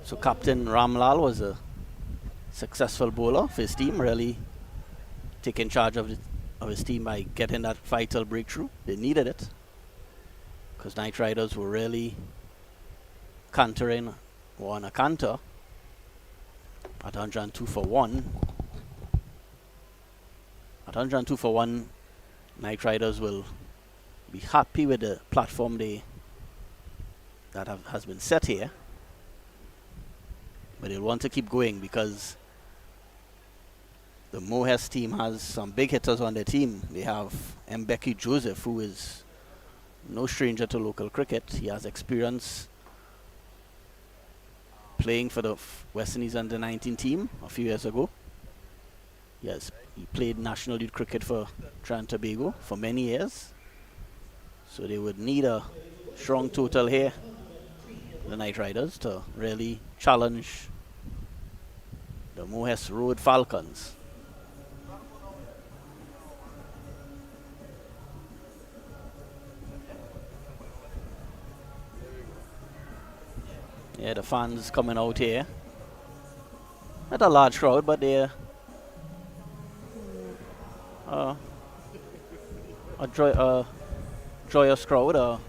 B: So Captain Ramlal was a successful bowler for his team, really taking charge of his team by getting that vital breakthrough. They needed it because Knight Riders were really cantering on a canter at 102 for 1. At 102 for 1, Knight Riders will be happy with the platform that has been set here. But they'll want to keep going because the Mohess team has some big hitters on their team. They have Mbeki Joseph, who is no stranger to local cricket. He has experience playing for the West Indies under-19 team a few years ago. Yes, he played national youth cricket for Trinidad and Tobago for many years. So they would need a strong total here, the Knight Riders, to really challenge the Mohess Road Falcons. Yeah, the fans coming out here. Not a large crowd, but they're a joyous crowd, a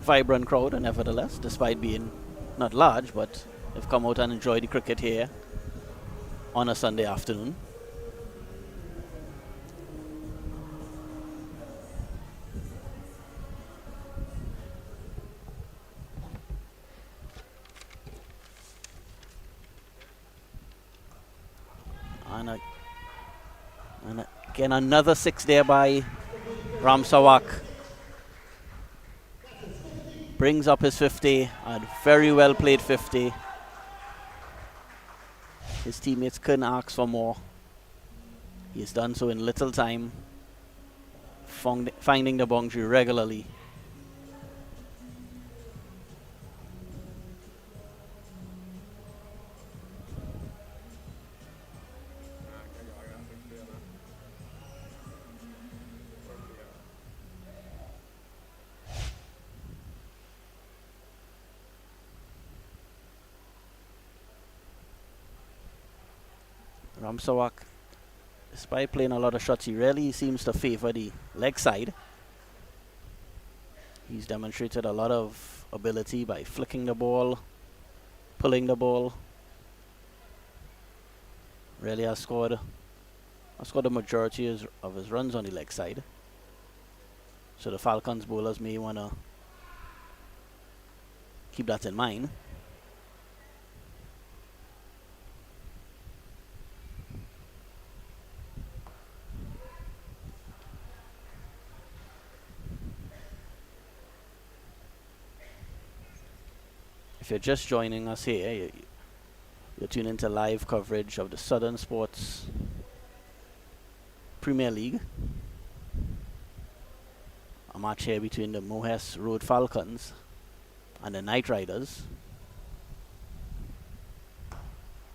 B: vibrant crowd, nevertheless, despite being not large, but they've come out and enjoyed the cricket here on a Sunday afternoon. And again, another 6 there by Ram Sarak. Brings up his 50, a very well played 50. His teammates couldn't ask for more. He's done so in little time, finding the boundary regularly. Ramsawak, despite playing a lot of shots, he really seems to favor the leg side. He's demonstrated a lot of ability by flicking the ball, pulling the ball. Really has scored the majority of his runs on the leg side. So the Falcons bowlers may want to keep that in mind. If you're just joining us here, you're tuning into live coverage of the Southern Sports Premier League. A match here between the Mohess Road Falcons and the Knight Riders.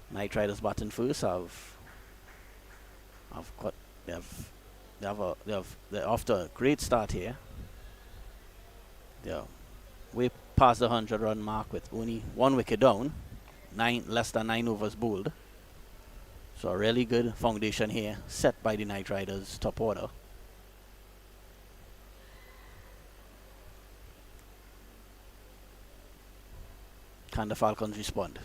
B: Knight Riders batting first they're off to a great start here. They're way past the 100-run mark with only 1 wicket down, less than 9 overs bowled. So a really good foundation here set by the Knight Riders top order. Can the Falcons respond?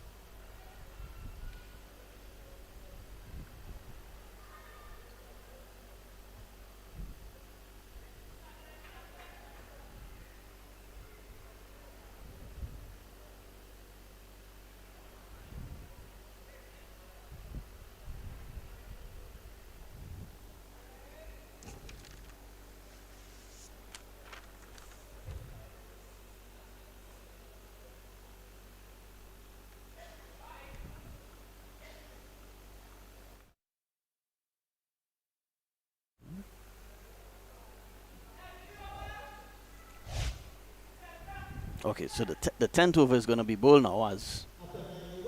B: Okay, so the 10th over is going to be bowled now. As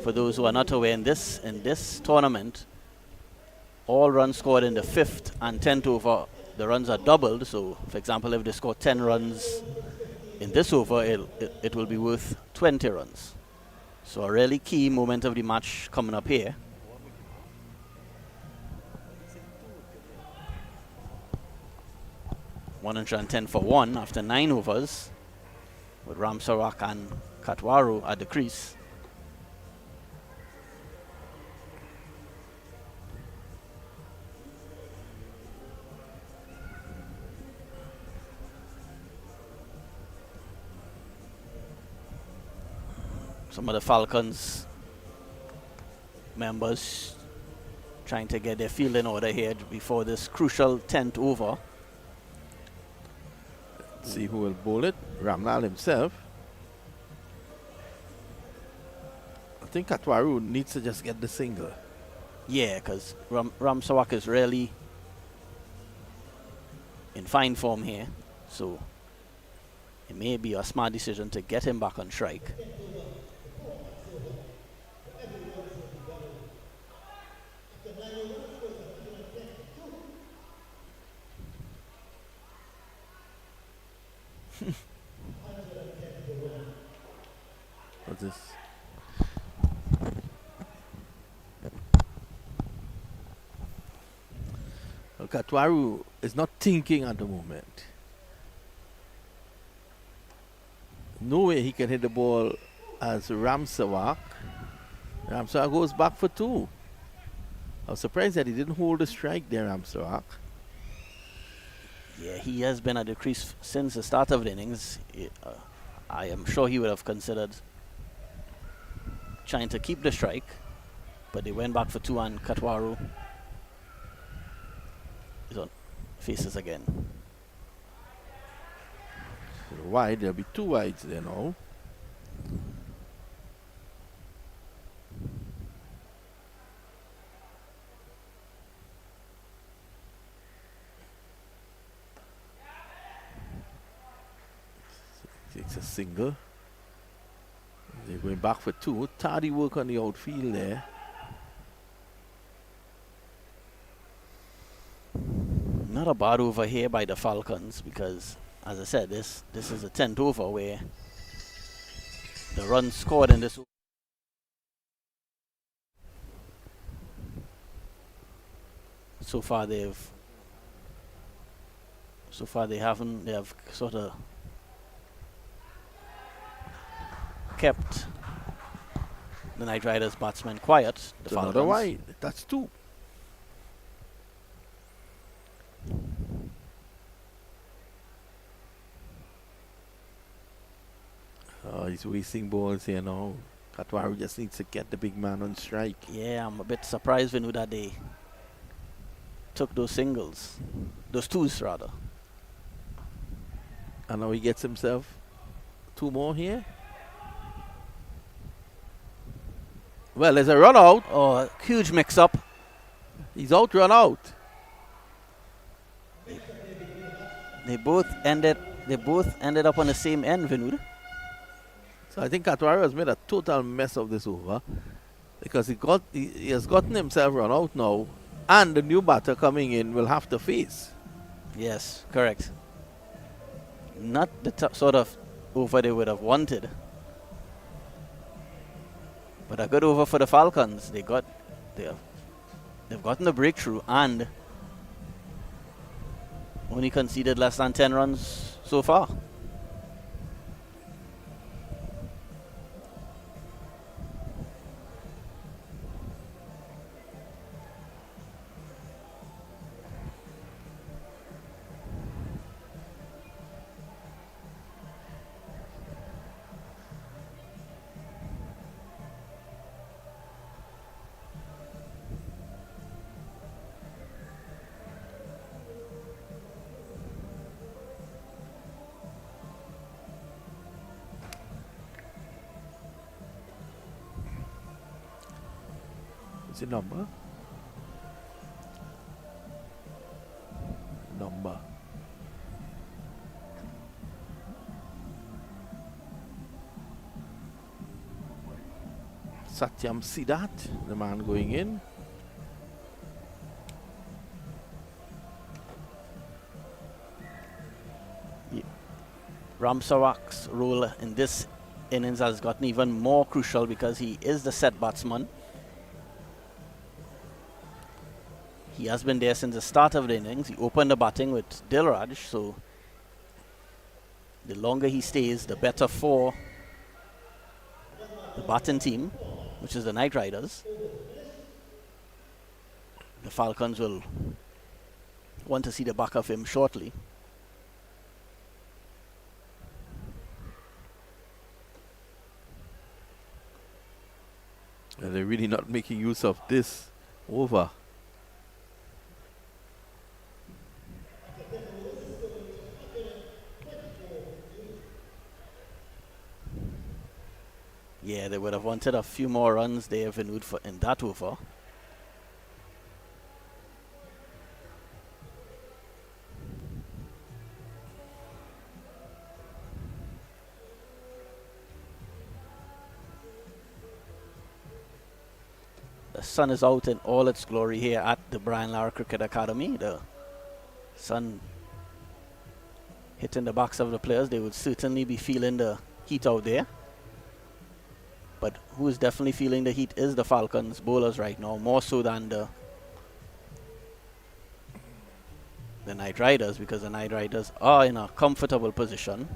B: for those who are not aware, in this tournament, all runs scored in the 5th and 10th over, the runs are doubled. So, for example, if they score 10 runs in this over, it will be worth 20 runs. So a really key moment of the match coming up here. $110 for 1 after 9 overs, with Ramsawak and Katwaru at the crease. Some of the Falcons members trying to get their field in order here before this crucial 10th over.
A: See who will bowl it. Ramlal himself. I think Katwaru needs to just get the single.
B: Yeah, because Ramsawak is really in fine form here. So it may be a smart decision to get him back on strike.
A: What's this? Well, Katwaru is not thinking at the moment. No way he can hit the ball as Ramsawak. Ramsawak goes back for 2. I was surprised that he didn't hold the strike there, Ramsawak.
B: Yeah, he has been at the crease since the start of the innings. I am sure he would have considered trying to keep the strike, but they went back for 2 and Katwaru is on faces again.
A: So wide, there'll be 2 wides there now. Takes a single. They're going back for two. Tardy work on the outfield there.
B: Not a bad over here by the Falcons because, as I said, this is a 10th over where the run scored in this. So far they have sort of kept the Knight Riders batsmen quiet. The
A: It's another
B: Falcons.
A: wide. That's two. Oh, he's wasting balls here now. Katwaru just needs to get the big man on strike.
B: Yeah, I'm a bit surprised, Vinu, that they took those singles. Those twos, rather.
A: And now he gets himself two more here. Well, there's a run out.
B: Oh, huge mix-up.
A: He's out, run out.
B: They both ended up on the same end, Vinu.
A: So I think Katwaru has made a total mess of this over because he has gotten himself run out now, and the new batter coming in will have to face.
B: Yes, correct. Not the sort of over they would have wanted, but a good over for the Falcons. They've gotten the breakthrough and only conceded less than 10 runs so far.
A: What's the number? Number. Satyam Siddhat, the man going in.
B: Ramsawak's role in this innings has gotten even more crucial because he is the set batsman. He has been there since the start of the innings. He opened the batting with Dilraj, so the longer he stays, the better for the batting team, which is the Knight Riders. The Falcons will want to see the back of him shortly.
A: And they're really not making use of this over.
B: Yeah, they would have wanted a few more runs there, Vinod, for in that over. The sun is out in all its glory here at the Brian Lara Cricket Academy. The sun hitting the backs of the players. They would certainly be feeling the heat out there. But who is definitely feeling the heat is the Falcons bowlers right now, more so than the Knight Riders, because the Knight Riders are in a comfortable position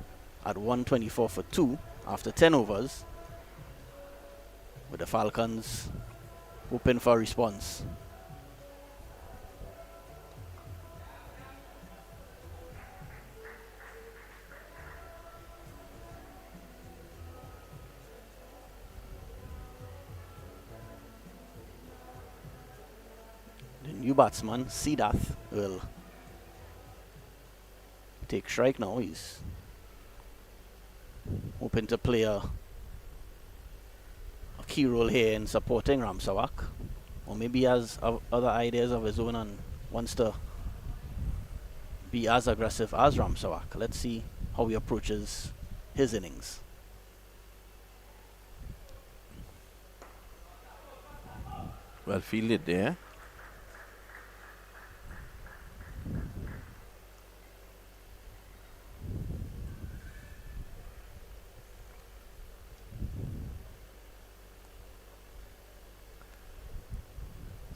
B: at 124 for 2 after 10 overs, with the Falcons hoping for a response. The new batsman, Siddhat, will take strike now. He's hoping to play a key role here in supporting Ramsawak, or maybe he has other ideas of his own and wants to be as aggressive as Ramsawak. Let's see how he approaches his innings.
A: Well fielded there.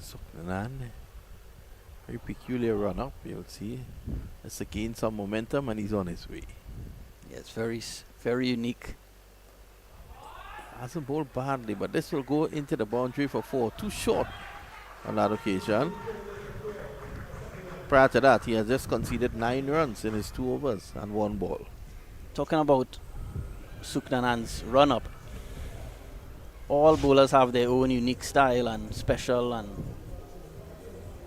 A: Suknanan. Very peculiar run up, you'll see. Has to gain some momentum and he's on his way.
B: Yeah, it's very unique.
A: Hasn't bowled badly, but this will go into the boundary for 4. Too short on that occasion. Prior to that, he has just conceded 9 runs in his 2 overs and 1 ball.
B: Talking about Suknanan's run-up, all bowlers have their own unique style and special and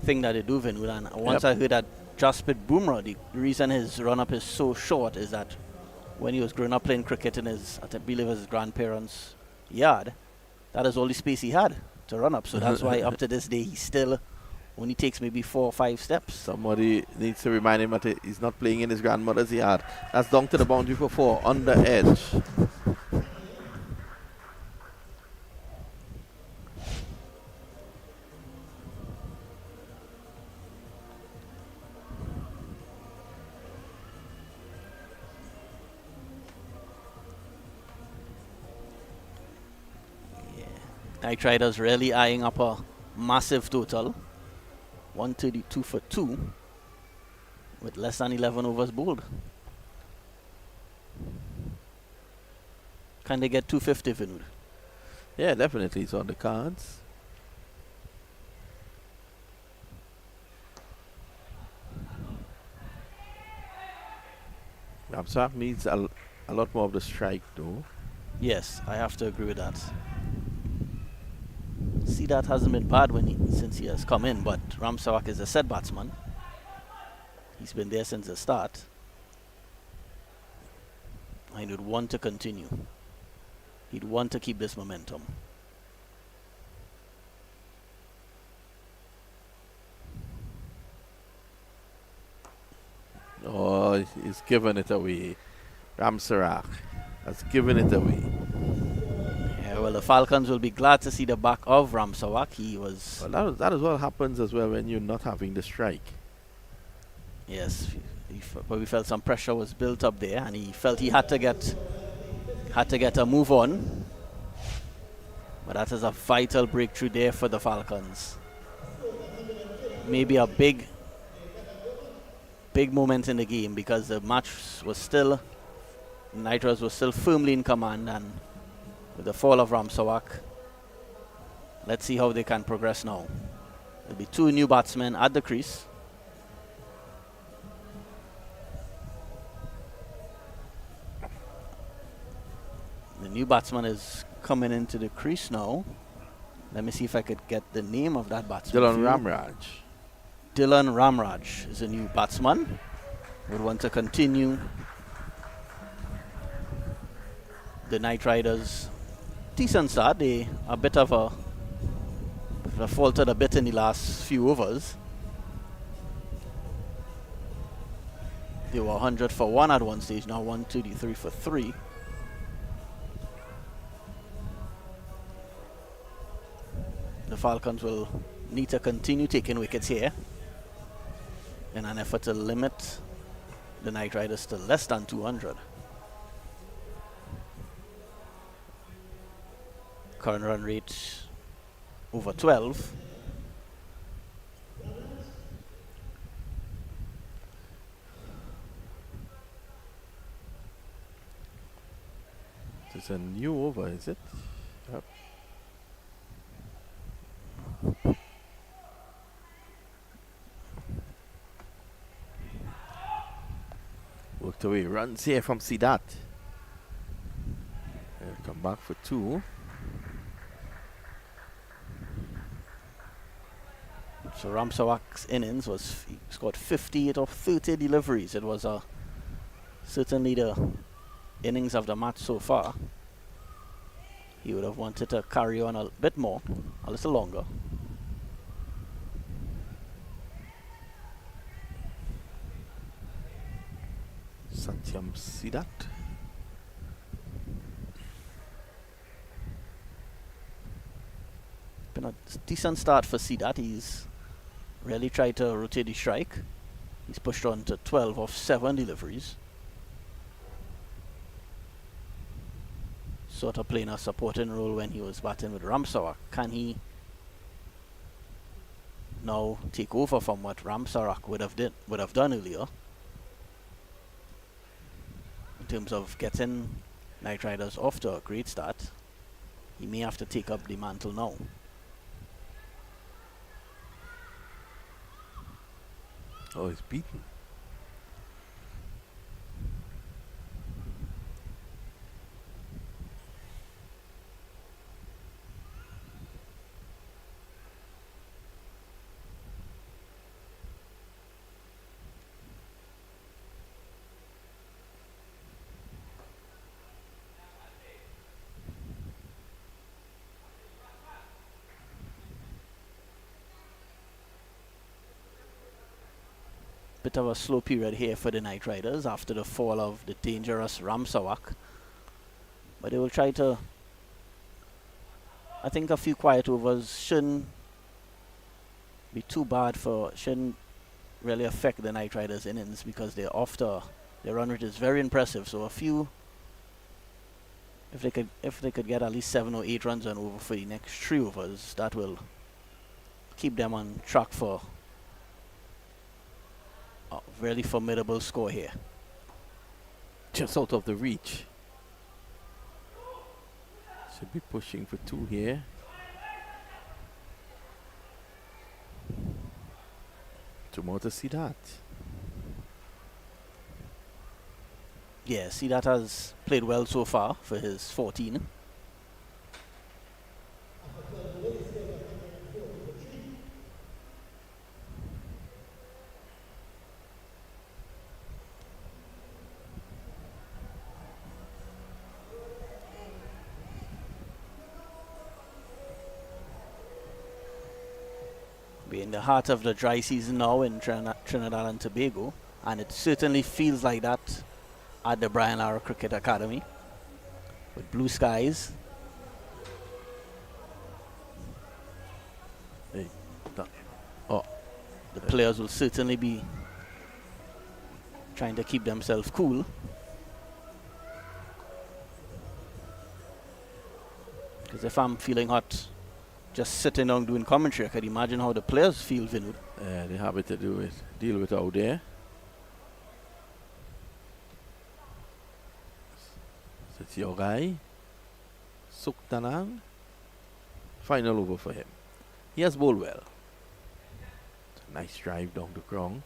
B: thing that they do, Vinod. And once I heard that Jasprit Bumrah, the reason his run-up is so short is that when he was growing up playing cricket in his, I believe his grandparents' yard, that is all the space he had to run up. So that's why up to this day he still only takes maybe 4 or 5 steps.
A: Somebody needs to remind him that he's not playing in his grandmother's yard. That's down to the boundary for 4, on the edge.
B: Knight Riders really eyeing up a massive total. 132 for 2 with less than 11 overs bowled. Can they get 250, Vinod?
A: Yeah, definitely. It's on the cards. Ramsawak needs a lot more of the strike, though.
B: Yes, I have to agree with that. See, that hasn't been bad since he has come in, but Ramsawak is a set batsman. He's been there since the start. And he'd want to continue. He'd want to keep this momentum.
A: Oh, he's given it away. Ramsawak has given it away.
B: Yeah, well, the Falcons will be glad to see the back of Ramsawak. He was...
A: Well, that is what happens as well when you're not having the strike.
B: Yes, he probably felt some pressure was built up there, and he felt he had to get a move on. But that is a vital breakthrough there for the Falcons. Maybe a big moment in the game, because the match was still, Nitros was still firmly in command, and with the fall of Ramsawak, let's see how they can progress now. There'll be 2 new batsmen at the crease. The new batsman is coming into the crease now. Let me see if I could get the name of that batsman.
A: Dylan Ramraj.
B: Dylan Ramraj is a new batsman. Would want to continue the Knight Riders' decent start. They a bit of a faltered a bit in the last few overs. They were 100 for 1 at one stage, now 123 for 3. The Falcons will need to continue taking wickets here in an effort to limit the Knight Riders to less than 200. Current run rate over 12.
A: It's a new over, is it? Yep. Worked away. Runs here from Sidat. They'll come back for 2.
B: So Ramsawak's innings was, he scored 58 of 30 deliveries. It was certainly the innings of the match so far. He would have wanted to carry on a bit more, a little longer.
A: Satyam Sidat.
B: Been a decent start for Sidat. He's really tried to rotate the strike. He's pushed on to 12 off 7 deliveries. Sort of playing a supporting role when he was batting with Ramsarak. Can he now take over from what Ramsarak would have done earlier in terms of getting Knight Riders off to a great start? He may have to take up the mantle now.
A: Oh, he's beaten.
B: Bit of a slow period here for the Knight Riders after the fall of the dangerous Ramsawak. But they will try to, I think a few quiet overs shouldn't be too bad shouldn't really affect the Knight Riders innings, because their run rate is very impressive. So a few, if they could get at least 7 or 8 runs on over for the next 3 overs, that will keep them on track for a really formidable score here.
A: Just out of the reach. Should be pushing for 2 here. Two more to see that.
B: Yeah, Sidat has played well so far for his 14. We're in the heart of the dry season now in Trinidad and Tobago, and it certainly feels like that at the Brian Lara Cricket Academy, with blue skies.
A: Hey,
B: the players will certainly be trying to keep themselves cool. Because if I'm feeling hot just sitting down doing commentary, I could imagine how the players feel, Vinod.
A: they have it to deal with out there. So it's your guy, Suktanan. Final over for him. He has bowled well. It's a nice drive down the ground.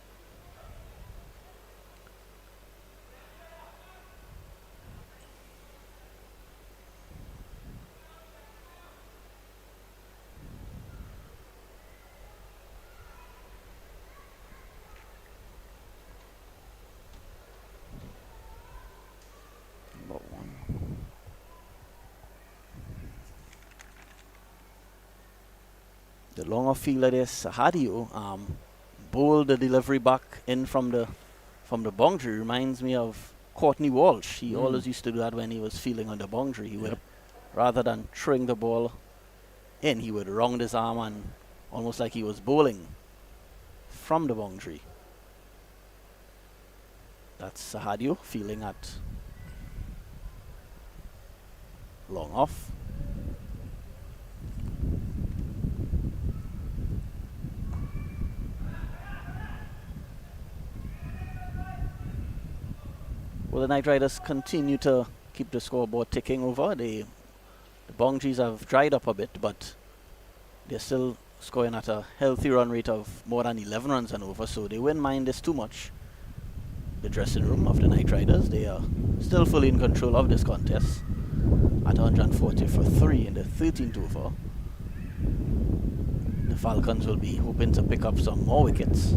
B: The longer fielder there, Sahadio, bowled the delivery back in from the boundary. Reminds me of Courtney Walsh. He always used to do that when he was fielding on the boundary. He would, rather than throwing the ball in, he would round his arm and almost like he was bowling from the boundary. That's Sahadio fielding at long off. Well, the Knight Riders continue to keep the scoreboard ticking over. The boundaries have dried up a bit, but they're still scoring at a healthy run rate of more than 11 runs and over, so they wouldn't mind this too much. The dressing room of the Knight Riders, they are still fully in control of this contest at 140 for 3 in the 13th over. The Falcons will be hoping to pick up some more wickets.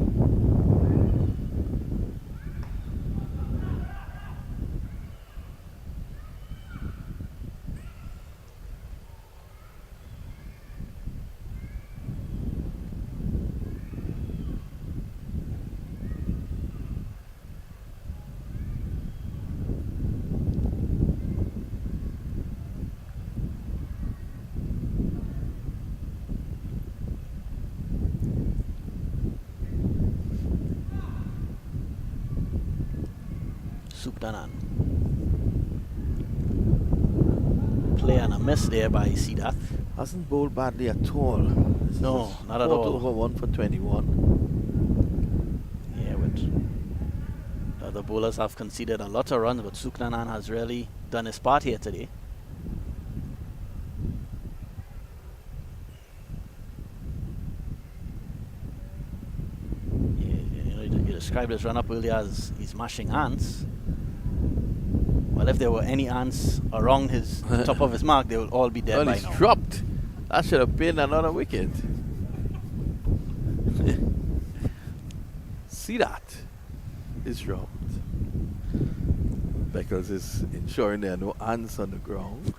B: Suptanan. Play and a miss there by Sidath.
A: Hasn't bowled badly at all. This
B: No,
A: is his
B: not at
A: fourth
B: all.
A: over 1 for 21.
B: Yeah, but the other bowlers have conceded a lot of runs, but Suptanan has really done his part here today. You described his run-up earlier as he's mashing ants. Well, if there were any ants around his top of his mark, they will all be dead
A: Well,
B: by
A: he's
B: now.
A: dropped. That should have been another wicket. See that? It's dropped. Beckles is ensuring there are no ants on the ground.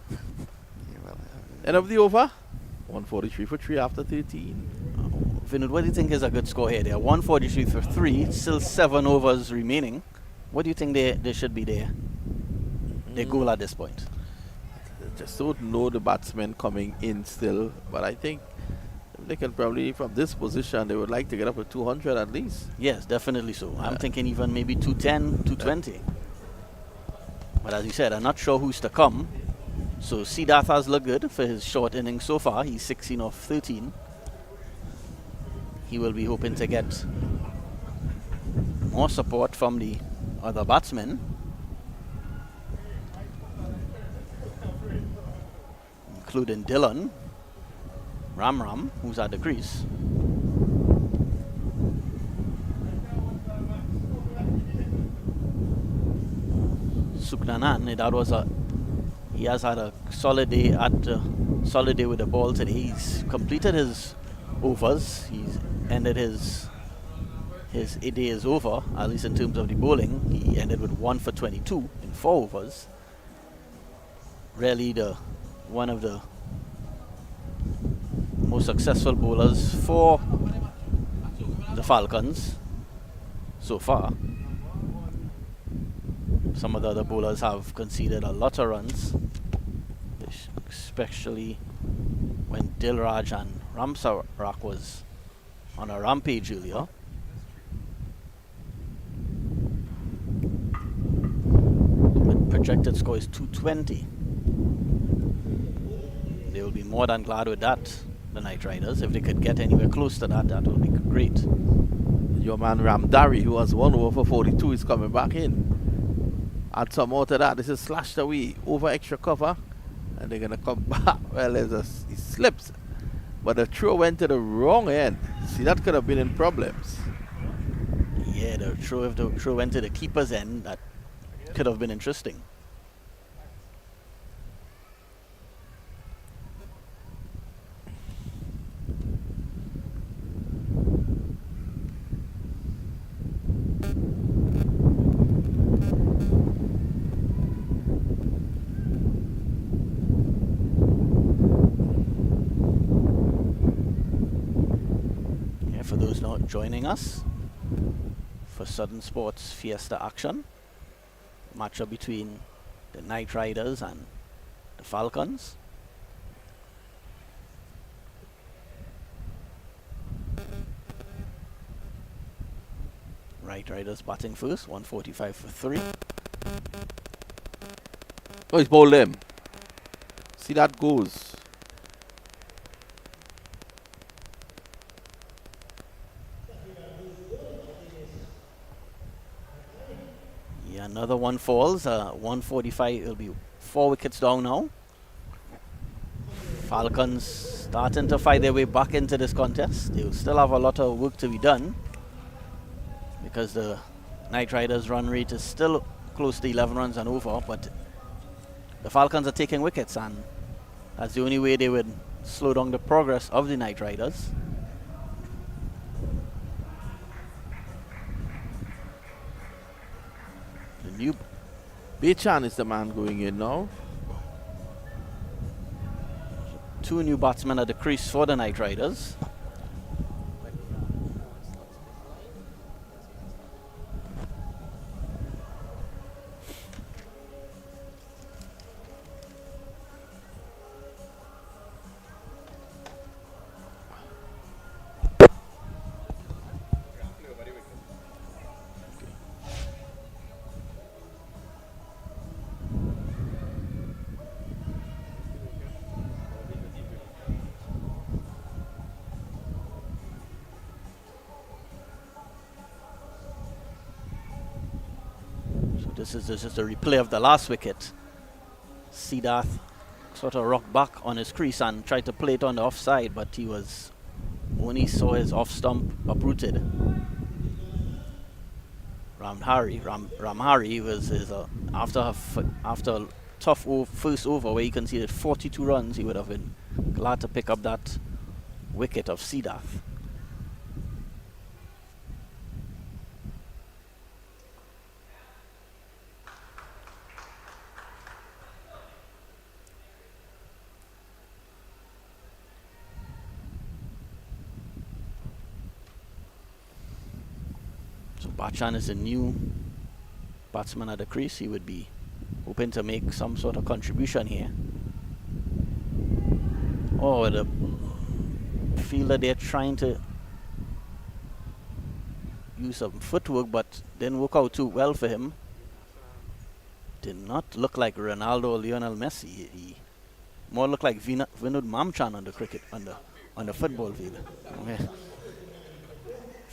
A: End of the over. 143 for 3 after 13.
B: Vinod, what do you think is a good score here? They are 143 for 3, still 7 overs remaining. What do you think they should be their goal at this point?
A: Just don't know the batsmen coming in still, but I think they can probably, from this position, they would like to get up to 200 at least.
B: Yes, definitely so. I'm thinking even maybe 210, 220. But as you said, I'm not sure who's to come. So Sidath has looked good for his short innings so far. He's 16 off 13. He will be hoping to get more support from the other batsmen, including Dylan Ram, who's at the crease. Suptanan, he has had a solid day with the ball today. He's completed his overs. He's ended his day is over, at least in terms of the bowling. He ended with 1 for 22 in 4 overs. Really one of the most successful bowlers for the Falcons so far. Some of the other bowlers have conceded a lot of runs, especially when Dilraj and Ramsarak was on a rampage earlier. The projected score is 220. They will be more than glad with that, the Knight Riders. If they could get anywhere close to that, that would be great.
A: Your man Ramdari, who has 1 over for 42, is coming back in. Add some more to that. This is slashed away over extra cover, and they're gonna come back. Well, he slips, but the throw went to the wrong end. See, that could have been in problems.
B: Yeah, if the throw went to the keeper's end, that could have been interesting. For those not joining us for Southern Sports Fiesta action, matchup between the Knight Riders and the Falcons. Knight Riders batting first, 145 for 3.
A: Oh, he's bowled him. See, that goes.
B: Yeah, another one falls. 145. It'll be 4 wickets down now. Falcons starting to fight their way back into this contest. They will still have a lot of work to be done because the Knight Riders' run rate is still close to 11 runs and over. But the Falcons are taking wickets, and that's the only way they would slow down the progress of the Knight Riders. New
A: Bechan is the man going in now.
B: 2 new batsmen at the crease for the Knight Riders. This is just a replay of the last wicket. Siddharth sort of rocked back on his crease and tried to play it on the offside, but he was only saw his off stump uprooted. Ramhari was after a tough first over where he conceded 42 runs. He would have been glad to pick up that wicket of Siddharth. So Bachan is a new batsman at the crease. He would be hoping to make some sort of contribution here. Oh, the fielder, they're trying to use some footwork, but didn't work out too well for him. Did not look like Ronaldo or Lionel Messi. He more looked like Vinod Mamchan on the cricket, on the football field. Okay.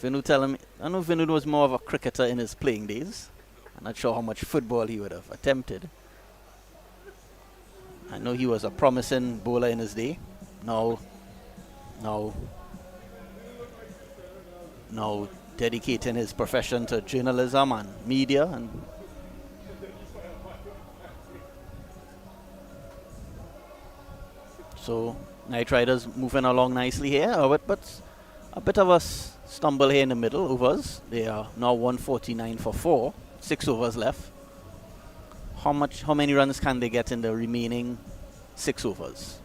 B: Vinod telling me, I know Vinod was more of a cricketer in his playing days. I'm not sure how much football he would have attempted. I know he was a promising bowler in his day. Now dedicating his profession to journalism and media, and so Knight Riders moving along nicely here, but a bit of a stumble here in the middle overs. They are now 149 for 4, 6 overs left. How many runs can they get in the remaining 6 overs?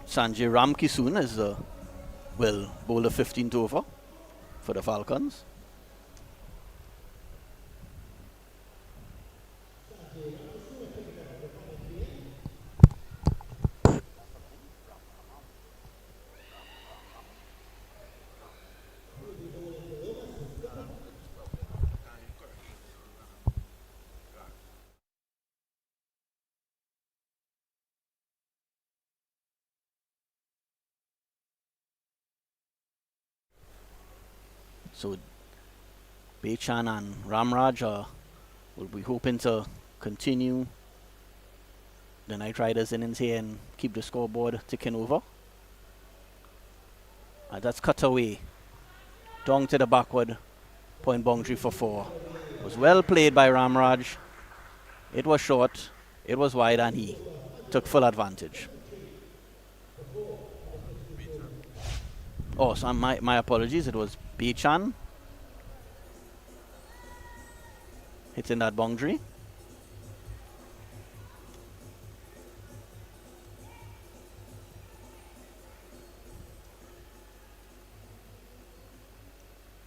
B: Sanjay Ramkisoon is will bowl the 15th over for the Falcons. So Bechan and Ramraj will be hoping to continue the Knight Riders innings here and keep the scoreboard ticking over. That's cut away. Down to the backward point boundary for 4. It was well played by Ramraj. It was short, it was wide, and he took full advantage. Oh, so my apologies. It was Bechan hitting that boundary.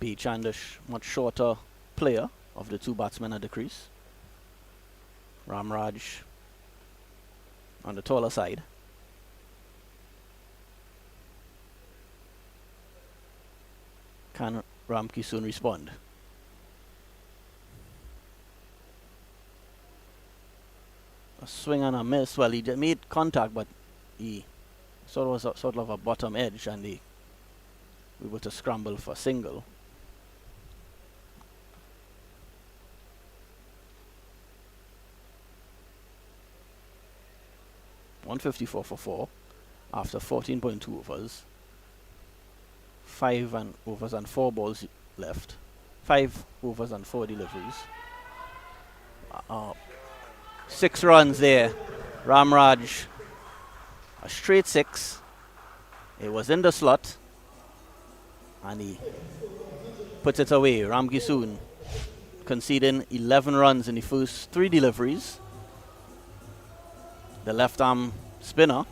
B: Bechan, the much shorter player of the 2 batsmen at the crease. Ramraj on the taller side. Can Ramkisoon respond? A swing and a miss. Well, he made contact, but he was sort of a bottom edge, and we were to scramble for single. .154 for 4 after 14.2 overs. 5 overs and 4 balls left. 5 overs and 4 deliveries. 6 runs there. Ramraj, a straight 6. It was in the slot, and he puts it away. Ramkisoon conceding 11 runs in the first 3 deliveries. The left arm spinner.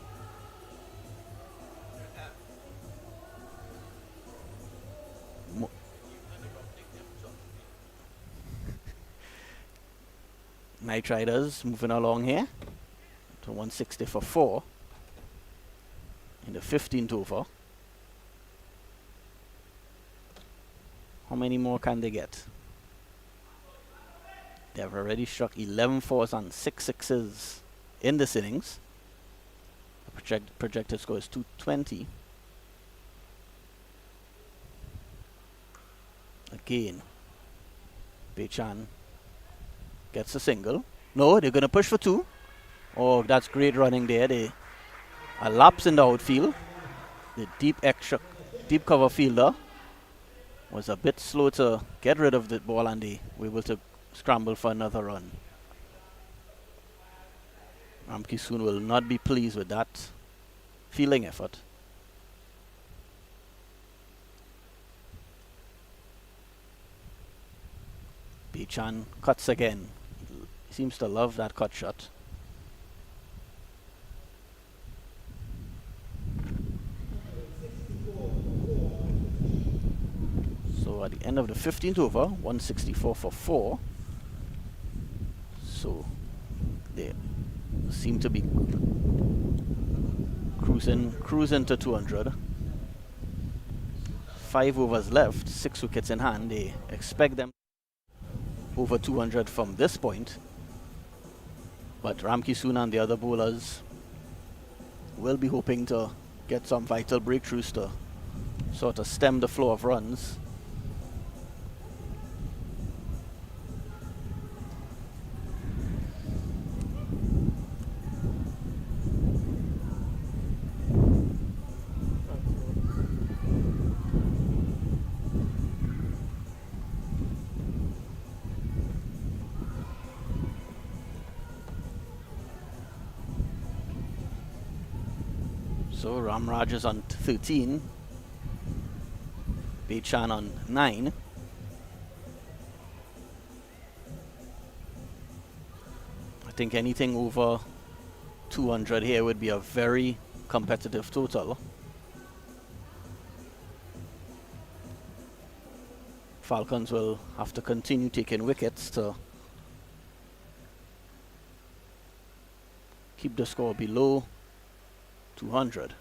B: Knight Riders moving along here to 160 for 4 in the 15th over. How many more can they get? They have already struck 11 fours and 6 sixes in this innings. The projected score is 220. Again, Bechan gets a single. No, they're going to push for 2. Oh, that's great running there. A lapse in the outfield. The deep cover fielder was a bit slow to get rid of the ball, and they were able to scramble for another run. Ramki soon will not be pleased with that fielding effort. Bechan cuts again. He seems to love that cut shot. So at the end of the 15th over, 164 for 4. So they seem to be cruising to 200. 5 overs left, 6 wickets in hand. They expect them over 200 from this point. But Ramki Soon and the other bowlers will be hoping to get some vital breakthroughs to sort of stem the flow of runs. So Ramraj is on 13, Bechan on 9. I think anything over 200 here would be a very competitive total. Falcons will have to continue taking wickets to keep the score below 200.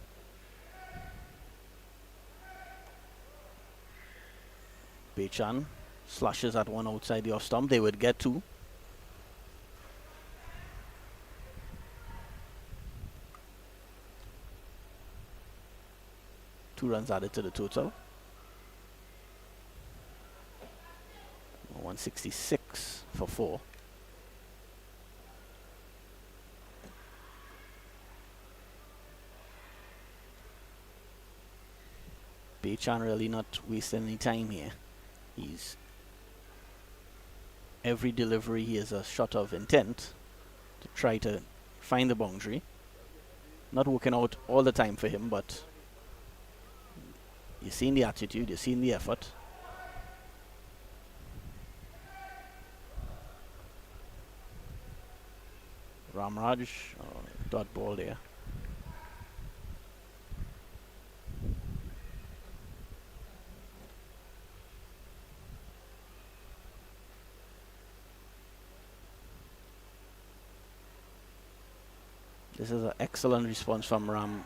B: Bechan slashes at one outside the off stump. They would get 2. Two runs added to the total. 166 for 4. Bechan really not wasting any time here. Every delivery he has a shot of intent to try to find the boundary. Not working out all the time for him, but you've seen the attitude, you've seen the effort. Ramraj, dot ball there. This is an excellent response from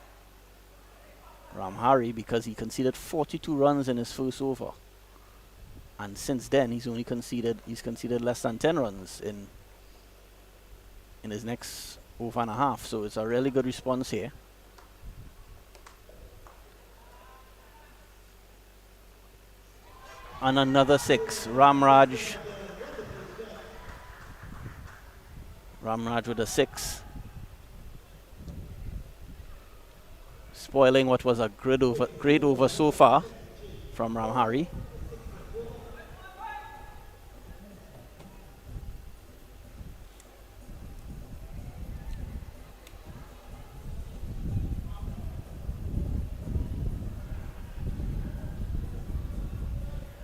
B: Ramhari, because he conceded 42 runs in his first over, and since then he's conceded less than 10 runs in his next over and a half. So it's a really good response here. And another 6. Ramraj with a 6. Spoiling what was a great over so far from Ramhari.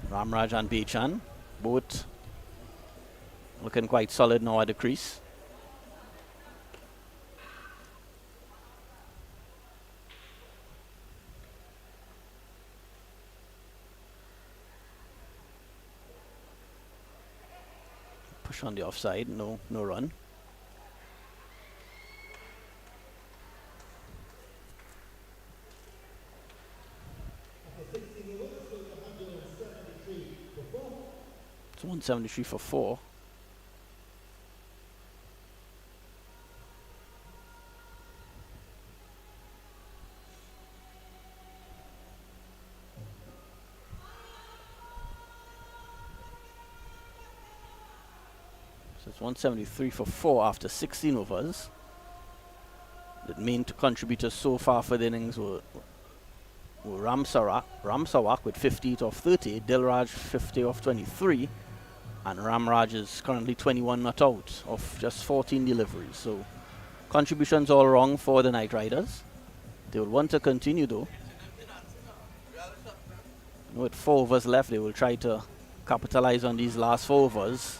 B: Ramraj and Bechan, both looking quite solid now at the crease. Push on the offside, no run. 173 for 4. So it's 173 for 4 after 16 overs. The main contributors so far for the innings were Ramsawak with 58 off 30, Dilraj 50 off 23, and Ramraj is currently 21 not out of just 14 deliveries. So contributions all wrong for the Knight Riders. They will want to continue though. With 4 overs left, they will try to capitalize on these last 4 overs.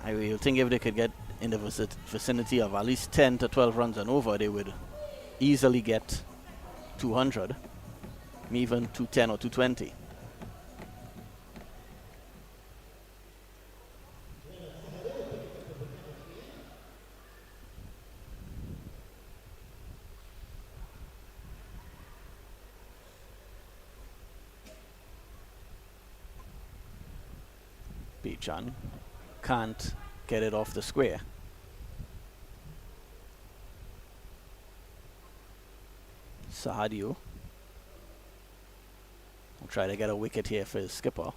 B: I will think if they could get in the vicinity of at least 10 to 12 runs and over, they would easily get 200, even 210 or 220. Pichan can't get it off the square. Sahadio will try to get a wicket here for his skipper.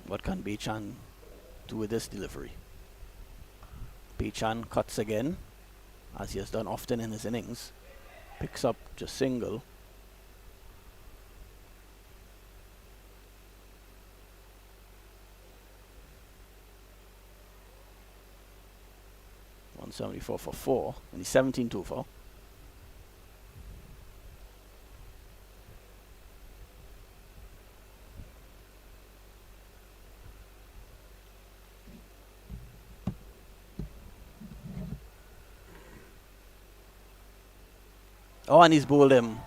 B: What can Pichan do with this delivery? Pichan cuts again, as he has done often in his innings. Picks up just single. .74 for 4, and he's 17-2 for. Oh, and he's bowled him.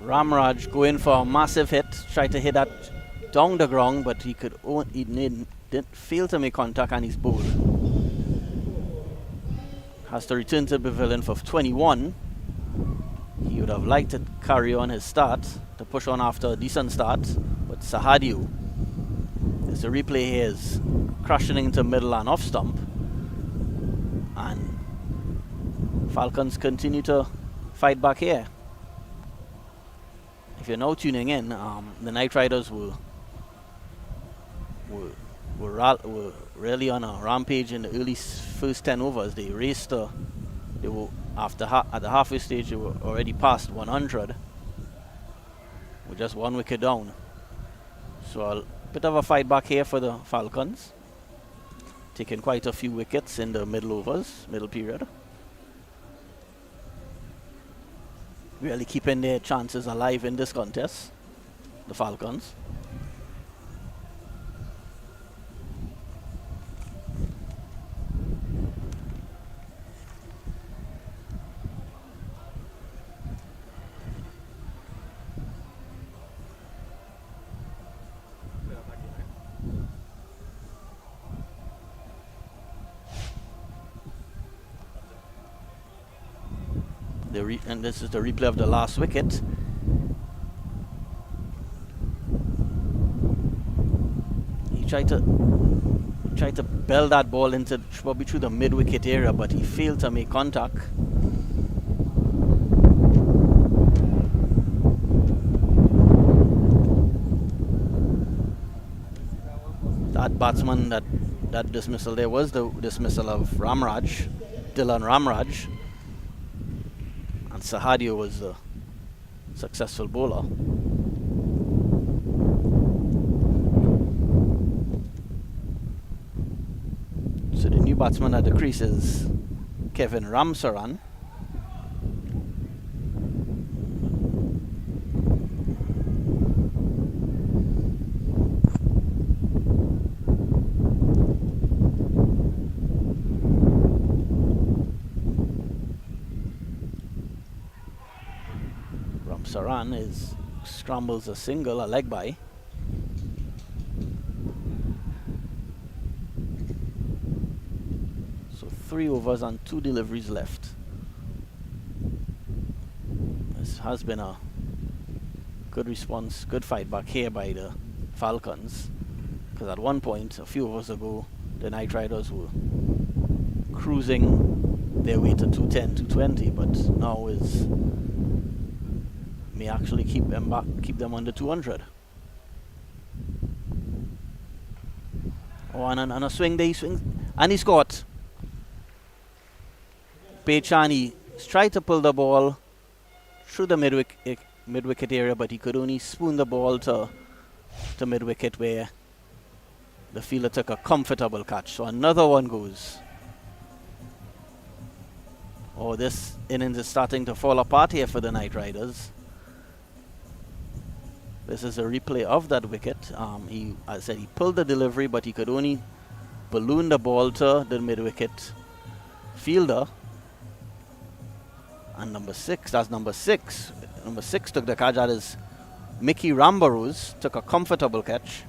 B: Ramraj going for a massive hit, tried to hit that down the ground, but he didn't fail to make contact, and he's bowled. Has to return to the pavilion for 21. He would have liked to carry on his start, to push on after a decent start, but Sahadio, as the replay here, is crashing into middle and off stump, and Falcons continue to fight back here. If you're now tuning in, the Knight Riders were really on a rampage in the early first 10 overs. They raced. They were at the halfway stage. They were already past 100, with just 1 wicket down. So a bit of a fight back here for the Falcons, taking quite a few wickets in the middle period. Really keeping their chances alive in this contest, the Falcons. And this is the replay of the last wicket. He tried to bell that ball into probably through the mid-wicket area, but he failed to make contact. That batsman, that dismissal there was the dismissal of Ramraj, Dylan Ramraj. And Sahadio was a successful bowler. So the new batsman at the crease is Kevin Ramsaran. Ramsaran scrambles a single, a leg by. So 3 overs and 2 deliveries left. This has been a Good response, good fight back here by the Falcons. Because at one point, a few hours ago, the Night Riders were cruising their way to 210, 220, but now is may actually keep them back, keep them under 200. Oh, and a swing there, he swings, and he scored. Pechani tried to pull the ball through the mid-wicket area, but he could only spoon the ball to mid-wicket, where the fielder took a comfortable catch. So another one goes. Oh, this innings is starting to fall apart here for the Night Riders. This is a replay of that wicket. I said he pulled the delivery, but he could only balloon the ball to the mid-wicket fielder. And number 6, that's number 6. Number 6 took the catch. That is Mickey Rambarus, took a comfortable catch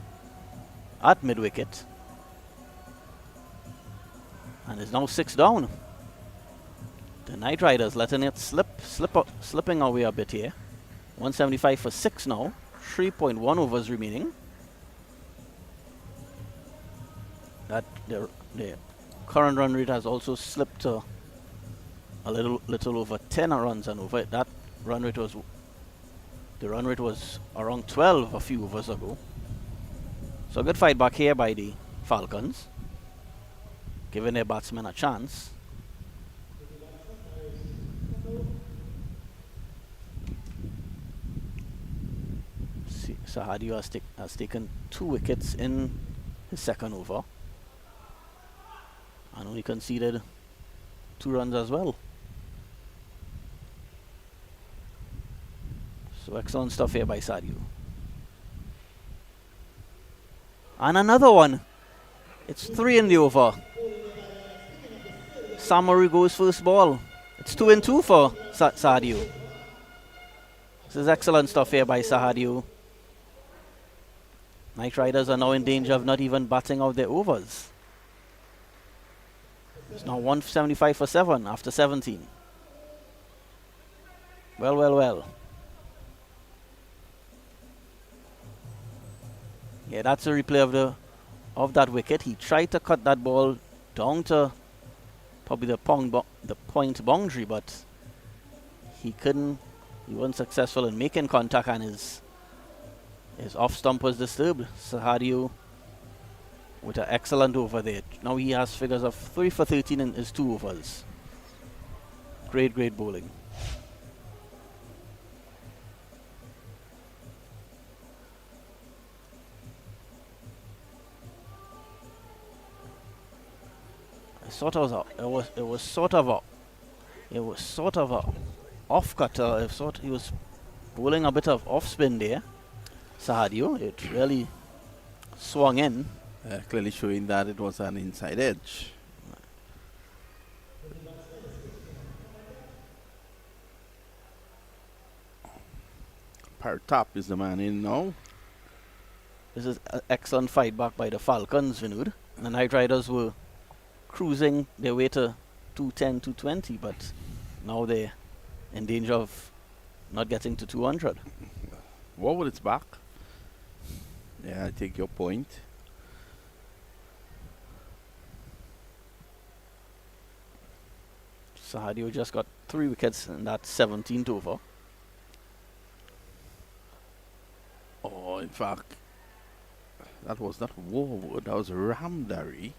B: at mid-wicket. And is now 6 down. The Night Riders letting it slipping away a bit here. 175 for 6 now. 3.1 overs remaining. That the current run rate has also slipped to a little over 10 runs and over. That run rate was around 12 a few overs ago. So a good fight back here by the Falcons, giving their batsmen a chance. Sahadew has taken 2 wickets in his second over and only conceded 2 runs as well. So excellent stuff here by Sahadew. And another one. It's 3 in the over. Samari goes first ball. It's 2 and 2 for Sahadew. This is excellent stuff here by Sahadew. Night Riders are now in danger of not even batting out their overs. It's now 175 for 7 after 17. Well. Yeah, that's a replay of that wicket. He tried to cut that ball down to probably the point boundary, but he couldn't. He wasn't successful in making contact, and his off stump was disturbed. Sahadew with an excellent over there. Now he has figures of 3 for 13 in his 2 overs. Great bowling. It was sort of a off cutter. He was bowling a bit of off spin there. Sahadew, it really swung in.
A: Clearly showing that it was an inside edge. Top is the man in now.
B: This is an excellent fight back by the Falcons, Vinod. The Night Riders were cruising their way to 210, 220, but now they're in danger of not getting to 200.
A: What would its back? Yeah, I take your point.
B: Sahadew just got 3 wickets in that 17th over.
A: Oh, in fact, that was not Warwood, that was Ramdari.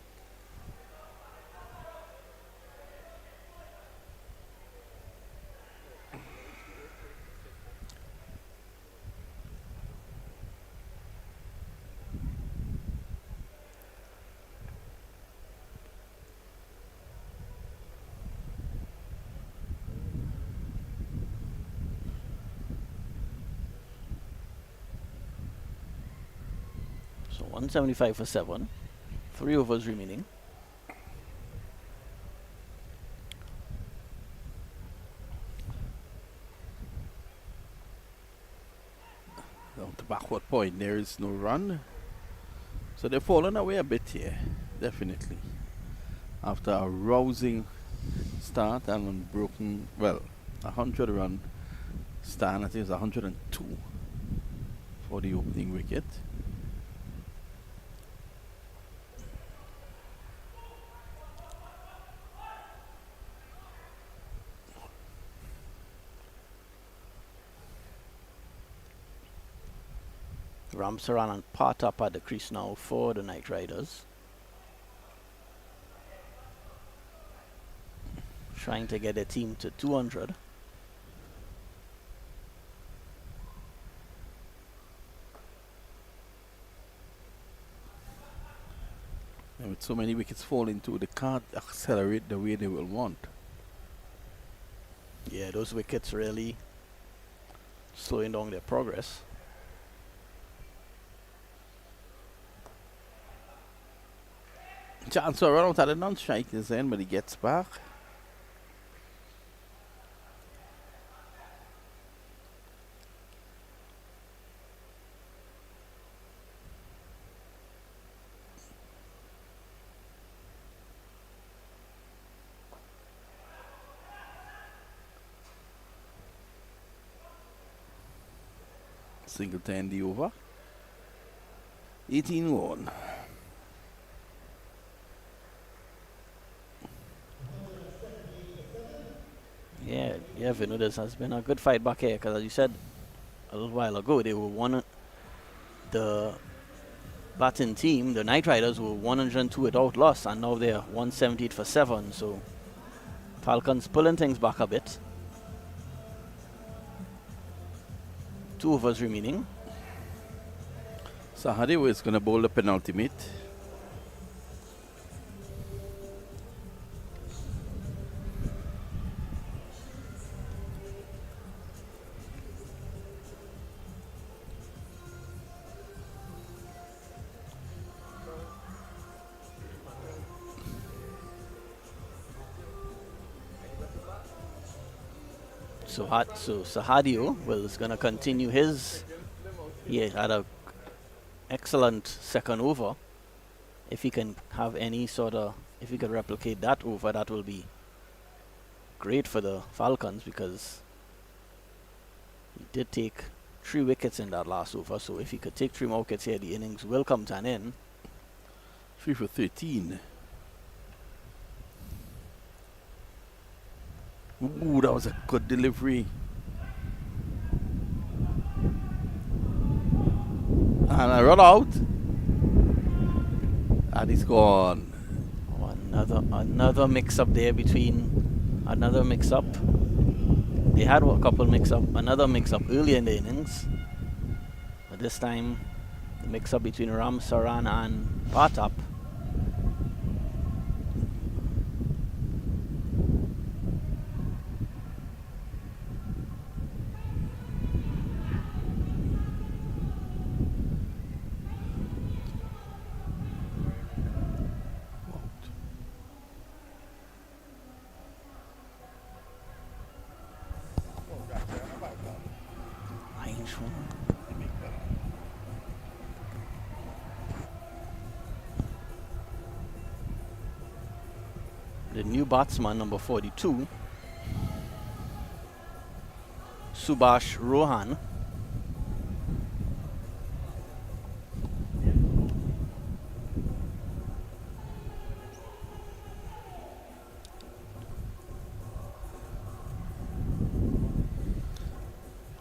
B: So 175 for 7. 3 overs remaining.
A: Down to backward point, there is no run. So they've fallen away a bit here, definitely. After a rousing start and unbroken, well, 100 run stand, I think it was 102. for the opening wicket.
B: Ramsaran and Partap at the crease now for the Knight Riders. Trying to get their team to 200.
A: And with so many wickets falling too, they can't accelerate the way they will want.
B: Yeah, those wickets really slowing down their progress.
A: Chance for a run out at the non-strike is in, but he gets back. Single to end the over. 18-1.
B: Yeah, Vinu, this has been a good fight back here because, as you said a little while ago, they were the batting team, the Knight Riders, were 102 without loss, and now they're 178 for 7. So Falcons pulling things back a bit. 2 overs remaining.
A: Sahadi is going to bowl the penultimate.
B: So Sahadio is going to continue his. He had a excellent second over. If he can have if he could replicate that over, that will be great for the Falcons, because he did take 3 wickets in that last over. So if he could take 3 more wickets here, the innings will come to an end.
A: 3 for 13. Ooh, that was a good delivery. And I run out. And he's gone.
B: Oh, another mix-up there another mix-up. They had a couple another mix-up earlier in the innings. But this time, the mix-up between Ramsaran and Partap. The new batsman, number 42, Subhash Rohan.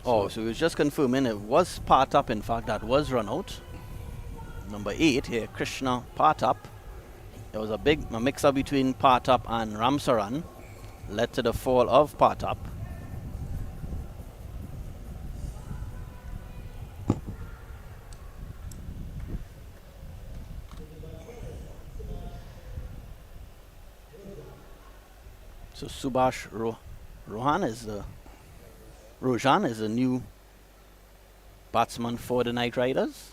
B: Oh, so he was just confirming it was Partap, in fact, that was run out. Number 8 here, Krishna Partap. There was a mix-up between Partap and Ramsaran, led to the fall of Partap. So Subhash Rohan is the new batsman for the Knight Riders.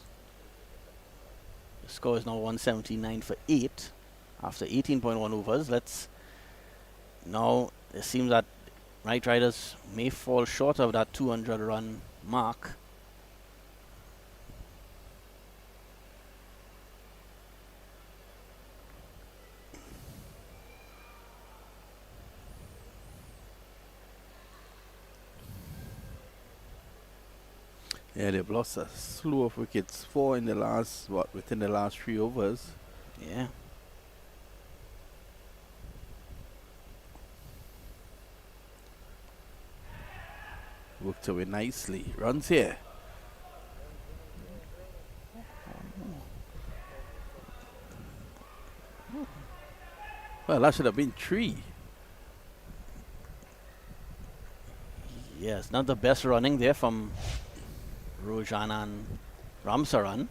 B: The score is now 179 for 8 after 18.1 overs. Now it seems that Knight Riders may fall short of that 200 run mark.
A: Yeah, they've lost a slew of wickets. 4 in the last, within the last 3 overs.
B: Yeah.
A: Worked away nicely. Runs here. Well, that should have been 3.
B: Yes, not the best running there from Rojan and Ramsaran.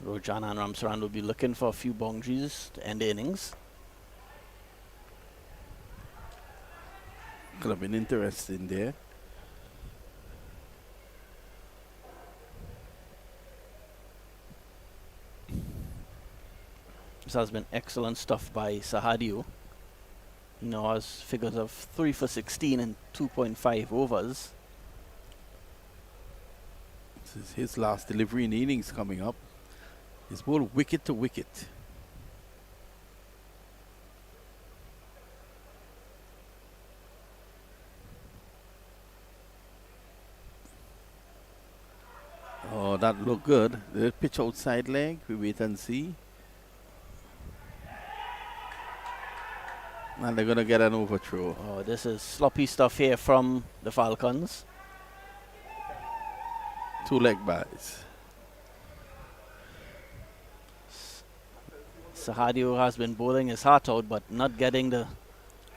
B: Rojan and Ramsaran will be looking for a few boundaries to end the innings.
A: Could have been interesting there.
B: This has been excellent stuff by Sahadio. He now has figures of 3 for 16 in 2.5 overs.
A: This is his last delivery in the innings coming up. He's bowled wicket to wicket. Oh, that looked good. The pitch outside leg. We wait and see. And they're going to get an overthrow.
B: Oh, this is sloppy stuff here from the Falcons.
A: 2 leg byes.
B: Sahadio has been bowling his heart out, but not getting the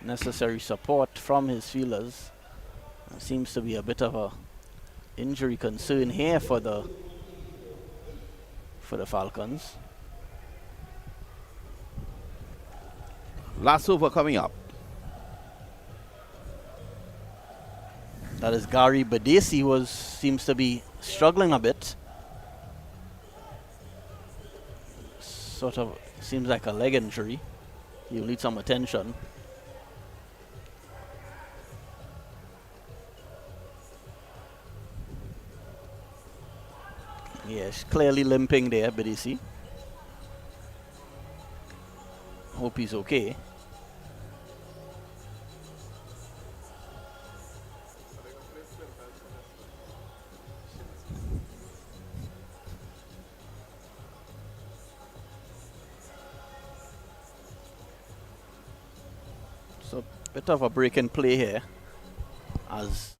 B: necessary support from his fielders. There seems to be a bit of a injury concern here for the Falcons.
A: Last over coming up.
B: That is Gary Badesi, seems to be struggling a bit. Sort of seems like a leg injury. He'll need some attention. Yes, clearly limping there, Badesi. Hope he's okay. So, bit of a break in play here as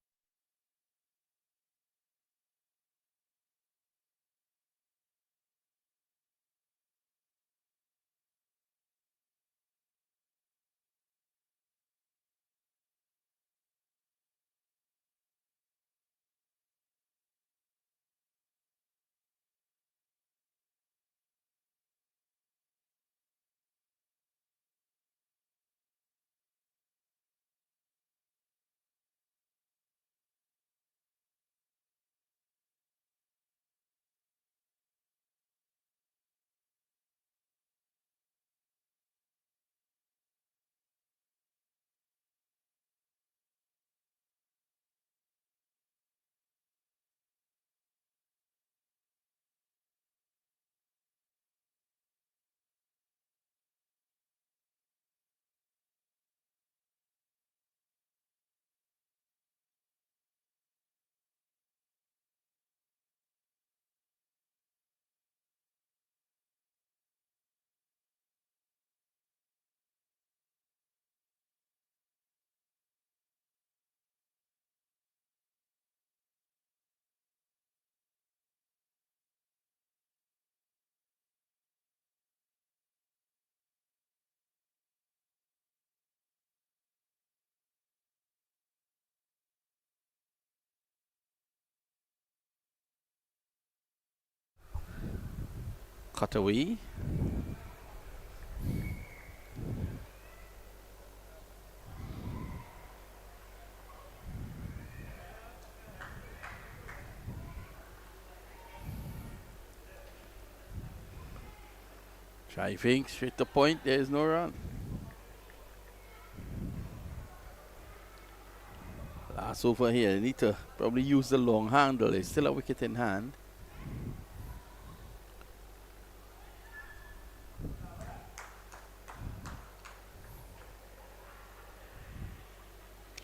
A: Cut away. Driving straight to point, there is no run. Last over here, they need to probably use the long handle. There's still a wicket in hand.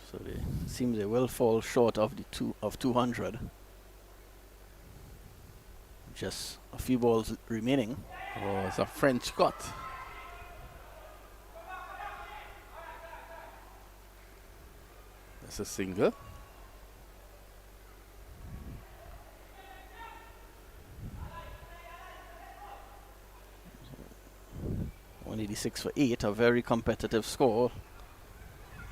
B: So they seems they will fall short of the 200. Just a few balls remaining.
A: Oh, it's a French cut. That's a single.
B: .186 for 8, a very competitive score.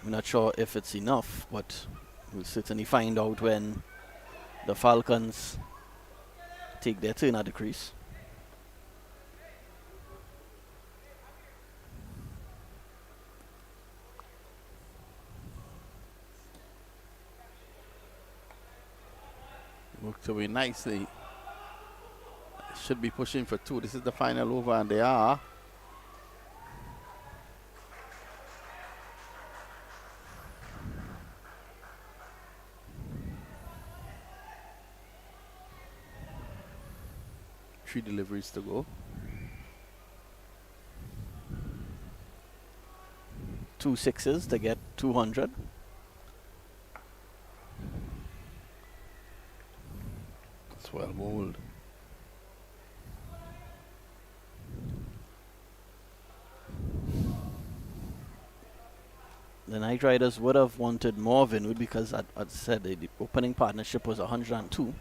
B: I'm not sure if it's enough, but we'll certainly find out when the Falcons take their turn at the crease.
A: Worked away nicely. Should be pushing for 2. This is the final over, and they are. Three deliveries to go.
B: 2 sixes to get 200.
A: That's well bowled.
B: The Knight Riders would have wanted more Vinwood because, as I said, the opening partnership was 102.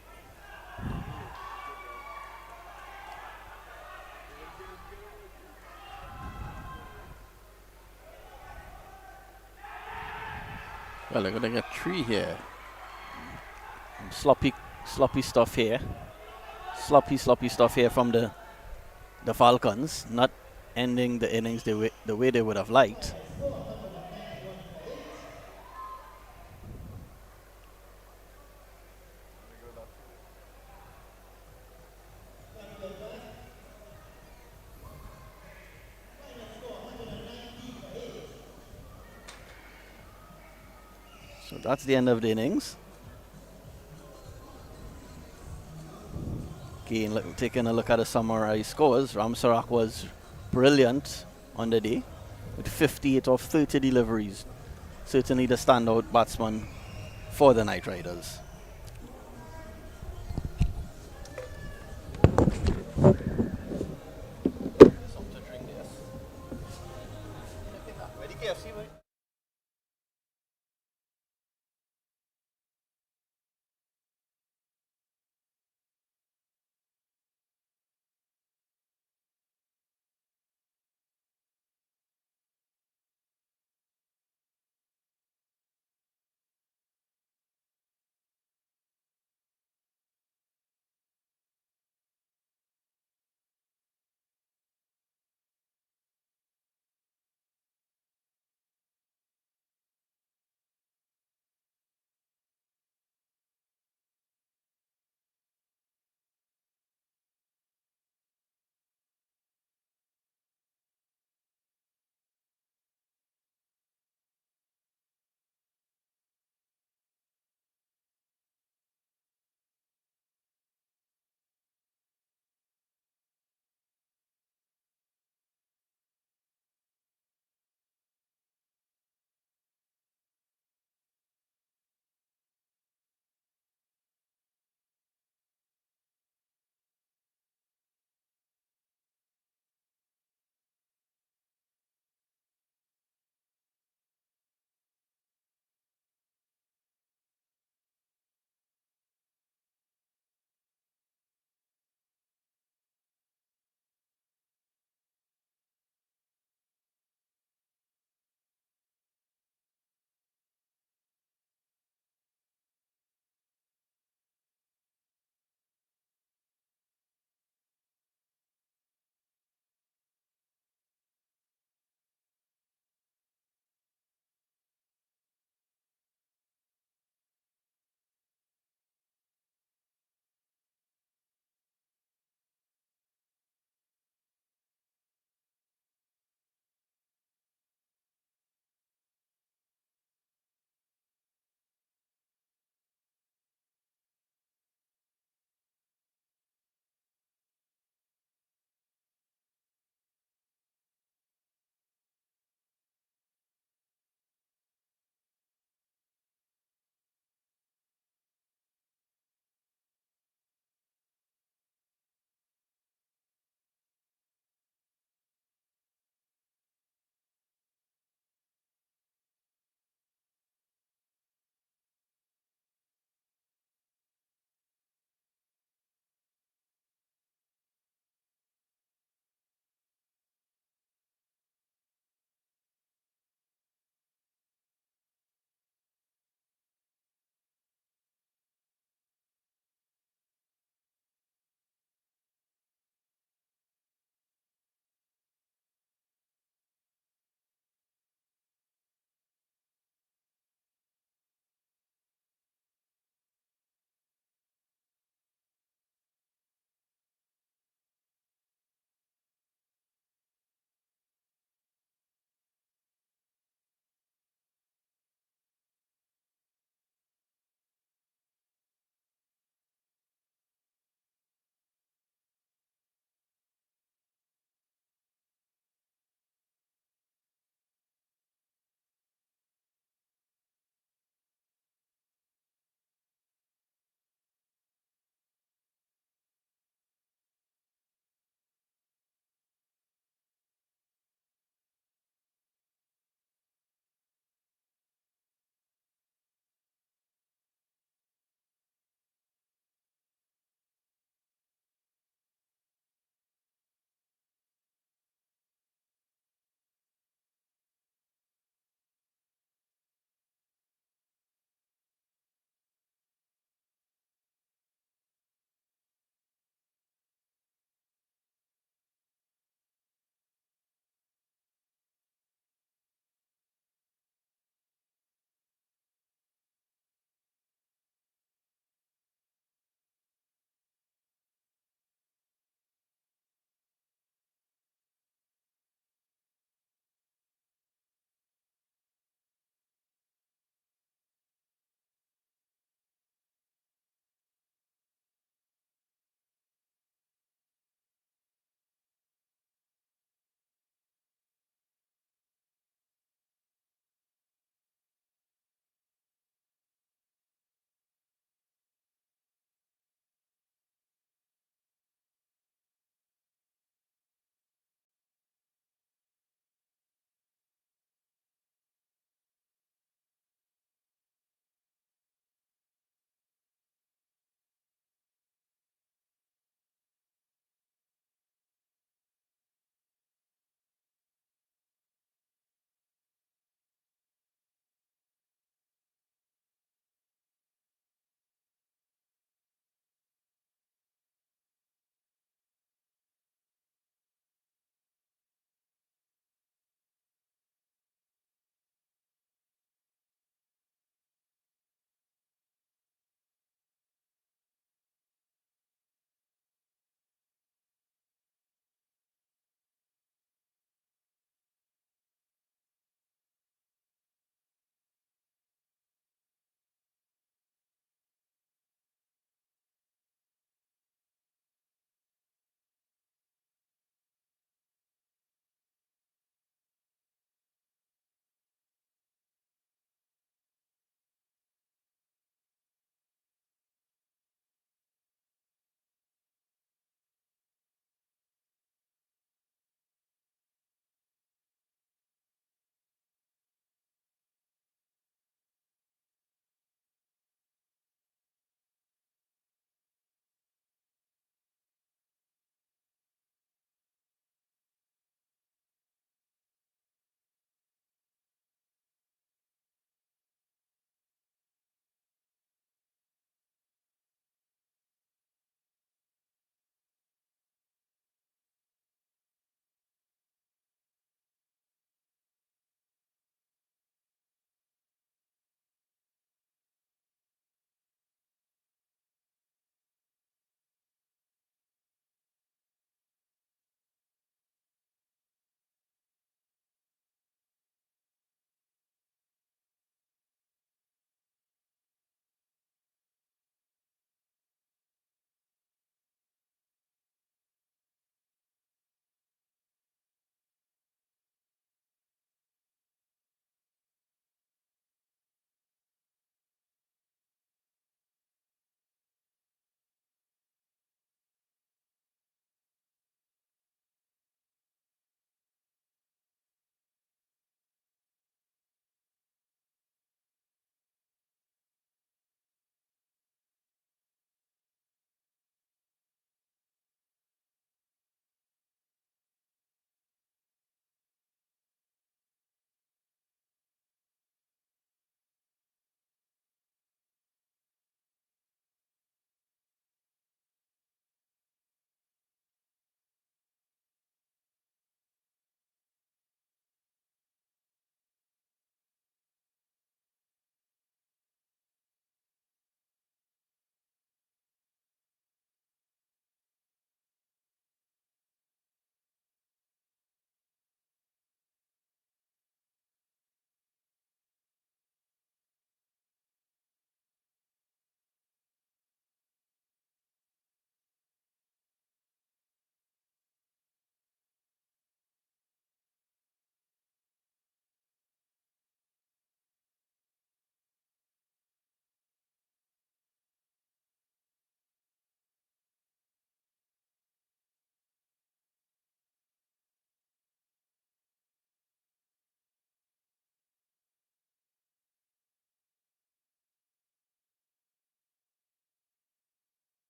A: Well, they're going to get 3 here.
B: Sloppy stuff here. Sloppy stuff here from the Falcons, not ending the innings the way they would have liked. So that's the end of the innings. Again, taking a look at the summary scores, Ramsarak was brilliant on the day with 58 of 30 deliveries. Certainly the standout batsman for the Knight Riders.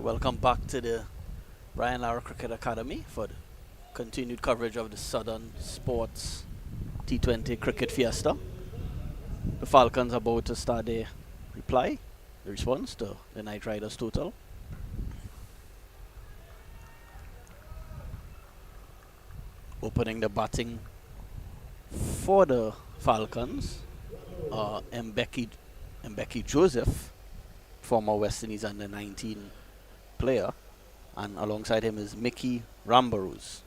B: Welcome back to the Brian Lara Cricket Academy for the continued coverage of the Southern Sports T20 Cricket Fiesta. The Falcons are about to start their response to the Knight Riders total. Opening the batting for the Falcons, Mbeki Joseph, former West Indies under 19 player, and alongside him is Mickey Rambarus.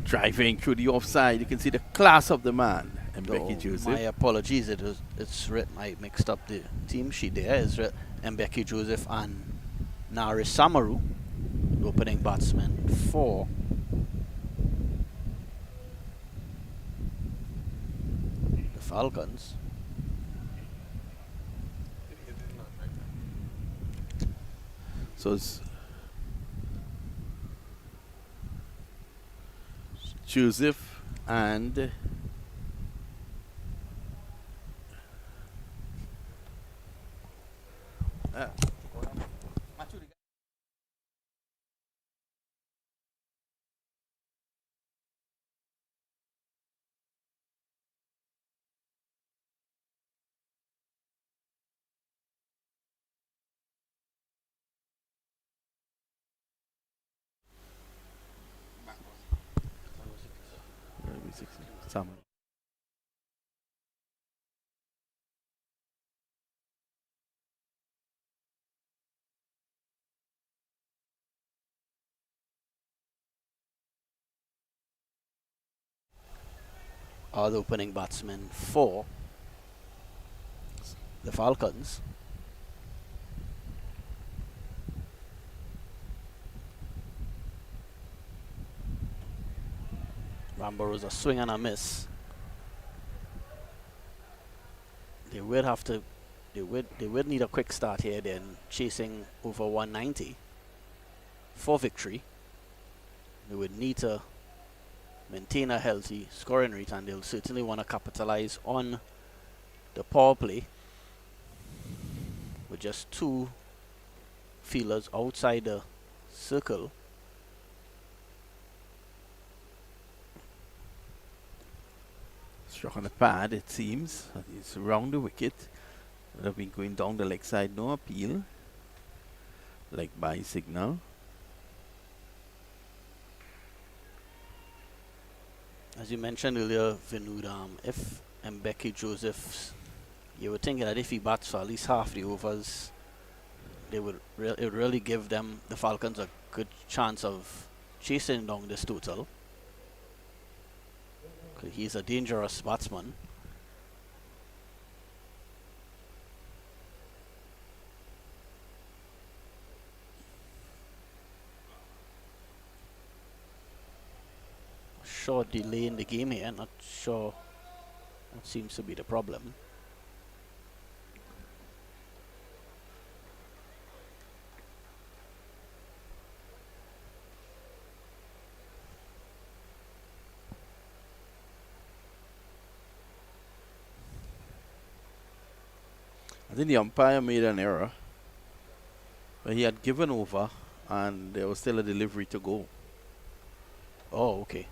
A: Driving through the offside, you can see the class of the man, Mbeki Joseph.
B: My apologies, I mixed up the team sheet there. It's Mbeki Joseph and Naris Samaru, the opening batsman for the Falcons.
A: So it's Joseph and Samaru.
B: Are the opening batsmen for the Falcons. Rambarus a swing and a miss. They would need a quick start here, then chasing over 190 for victory. They would need to maintain a healthy scoring rate, and they'll certainly want to capitalize on the power play with just two fielders outside the circle.
A: Struck on the pad, it seems. It's around the wicket. Would have been going down the leg side, no appeal. Leg by signal.
B: As you mentioned earlier, Vinod, if Mbeki Joseph, you would think that if he bats for at least half the overs, it would really give them, the Falcons, a good chance of chasing down this total. He's a dangerous batsman. Short delay in the game here, not sure what seems to be the problem.
A: I think the umpire made an error, but he had given over and there was still a delivery to go.
B: Oh, okay.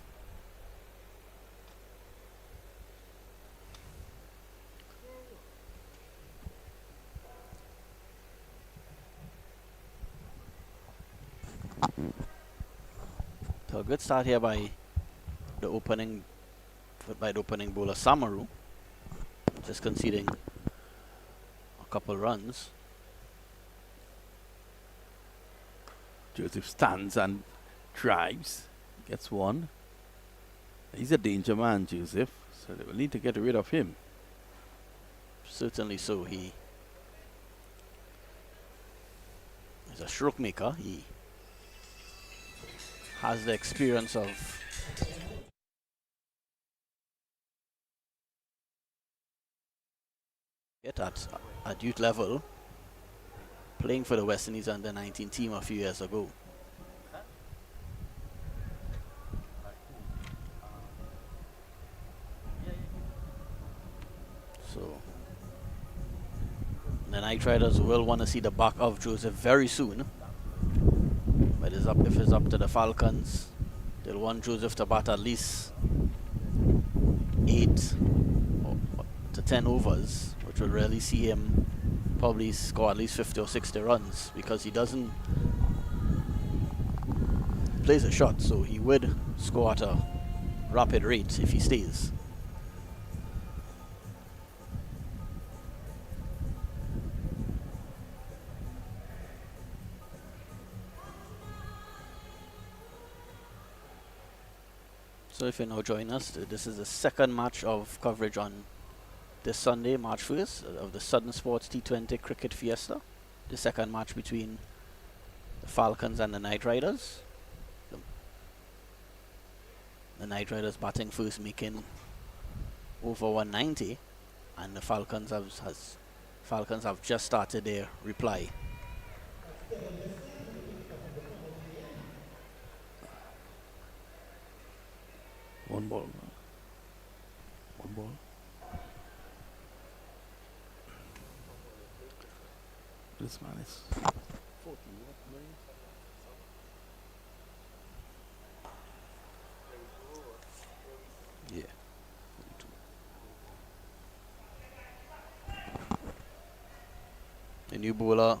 B: So a good start here by the opening bowler Samaru, just conceding a couple runs.
A: Joseph stands and drives, gets one. He's a danger man, Joseph, so they will need to get rid of him.
B: Certainly so. He is a stroke maker. He has the experience of at youth level. playing for the West Indies under 19 team a few years ago. So the Knight Riders will want to see the back of Joseph very soon. But if it's up to the Falcons, they'll want Joseph to bat at least 8 to 10 overs, which will really see him probably score at least 50 or 60 runs, because he plays a shot, so he would score at a rapid rate if he stays. So if you're now joining us, this is the second match of coverage on this Sunday, March 1st, of the Sspl T20 Cricket Fiesta. The second match between the Falcons and the Knight Riders. The Knight Riders batting first, making over 190, and the Falcons have just started their reply.
A: One ball. This man is 14.
B: Yeah. The new bowler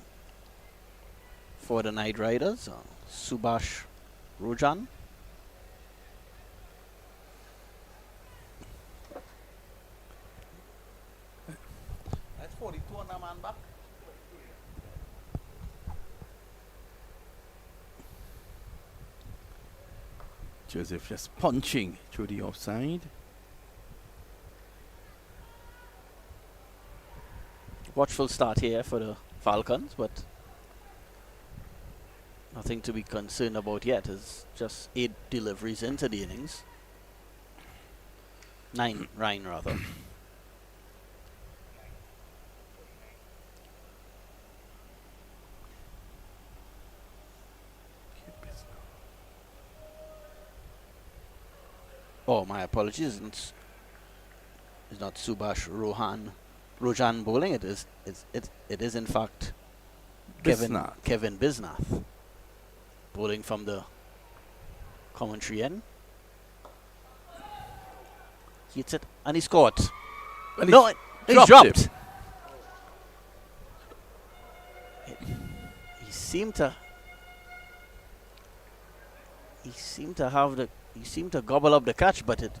B: for the Knight Riders, Subhash Rojan.
A: That's 42 on the man back. Joseph just punching through the offside.
B: Watchful start here for the Falcons, but nothing to be concerned about yet. It's just 8 deliveries into the innings. 9 rather. Oh, my apologies. It's not Subhash Rojan bowling. It is in fact Kevin Bisnath bowling from the commentary end. He hits it and he scored.
A: And
B: No, he's dropped. He seemed to gobble up the catch, but it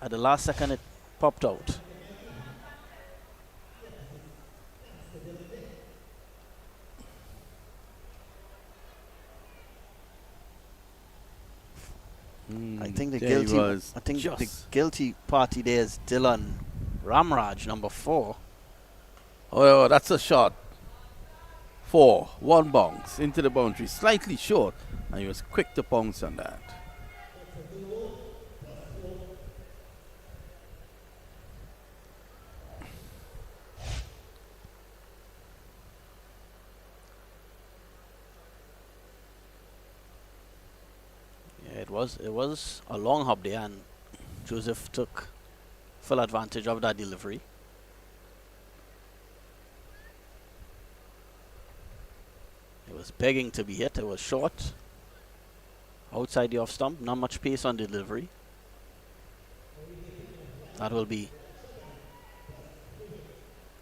B: at the last second it popped out. I think the guilty party there is Dylan Ramraj, number 4.
A: Oh, that's a shot. 4, 1 bounce into the boundary, slightly short, and he was quick to bounce on that.
B: It was a long hop there, and Joseph took full advantage of that delivery. It was begging to be hit. It was short, outside the off stump. Not much pace on delivery. That will be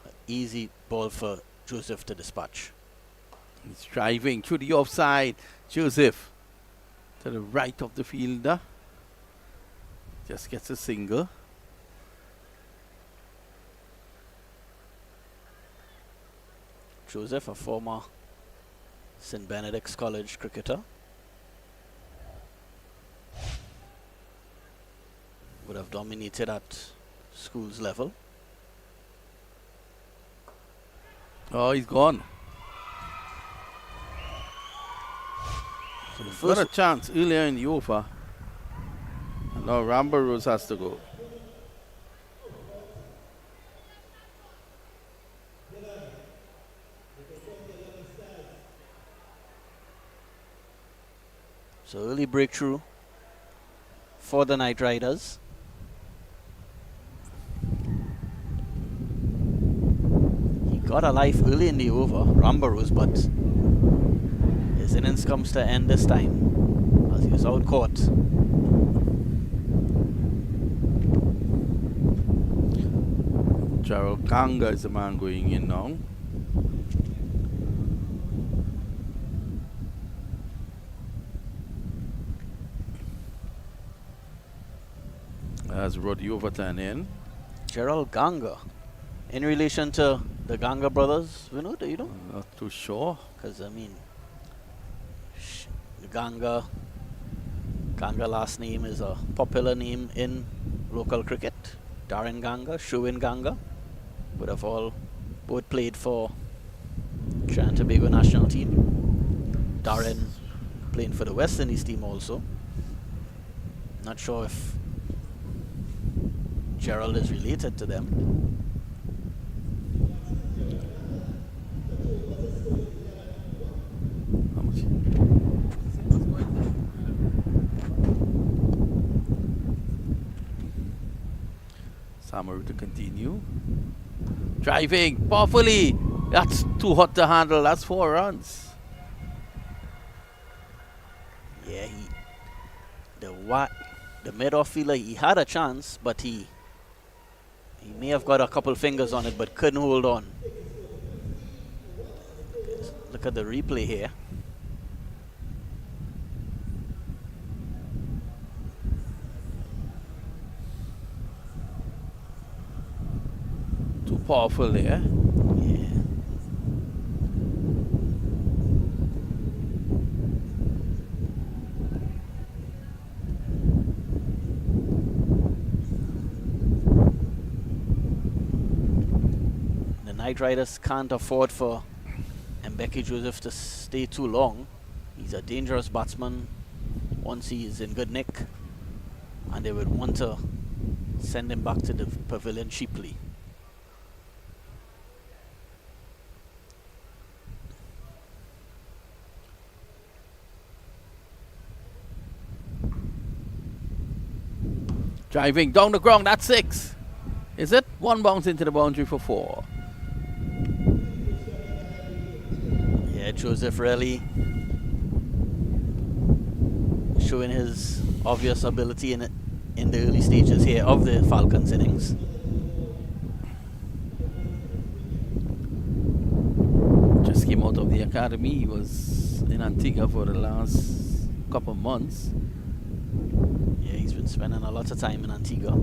B: an easy ball for Joseph to dispatch.
A: He's driving through the offside. Joseph to the right of the fielder. Just gets a single.
B: Joseph, a former St. Benedict's College cricketer, would have dominated at schools level.
A: Oh, he's gone. So got a chance earlier in the over. And now Rambo Rose has to go.
B: So early breakthrough for the Night Riders. He got a life early in the over, Rambarus, but his innings comes to end this time as he was out caught.
A: Gerald Ganga is the man going in now. As Roddy Overton in.
B: Gerald Ganga. In relation to the Ganga brothers, Vinod, do you know?
A: Not too sure.
B: Because, I mean, the Ganga last name is a popular name in local cricket. Darren Ganga, Shuin Ganga would have all both played for Trinidad and Tobago national team. Darren playing for the West Indies team also. Not sure if Gerald is related to them.
A: How much? Samaru to continue. Driving powerfully. That's too hot to handle. That's 4 runs.
B: Yeah, the mid-off fielder, he had a chance, but he may have got a couple fingers on it, but couldn't hold on. Look at the replay here.
A: Too powerful there.
B: Yeah. The Night Riders can't afford for Mbeki Joseph to stay too long. He's a dangerous batsman once he is in good nick, and they would want to send him back to the pavilion cheaply.
A: Driving down the ground, that's 6. Is it? 1 bounce into the boundary for 4.
B: Yeah, Joseph really showing his obvious ability in the early stages here of the Falcons innings.
A: Just came out of the academy. He was in Antigua for the last couple months.
B: Yeah, he's been spending a lot of time in Antigua.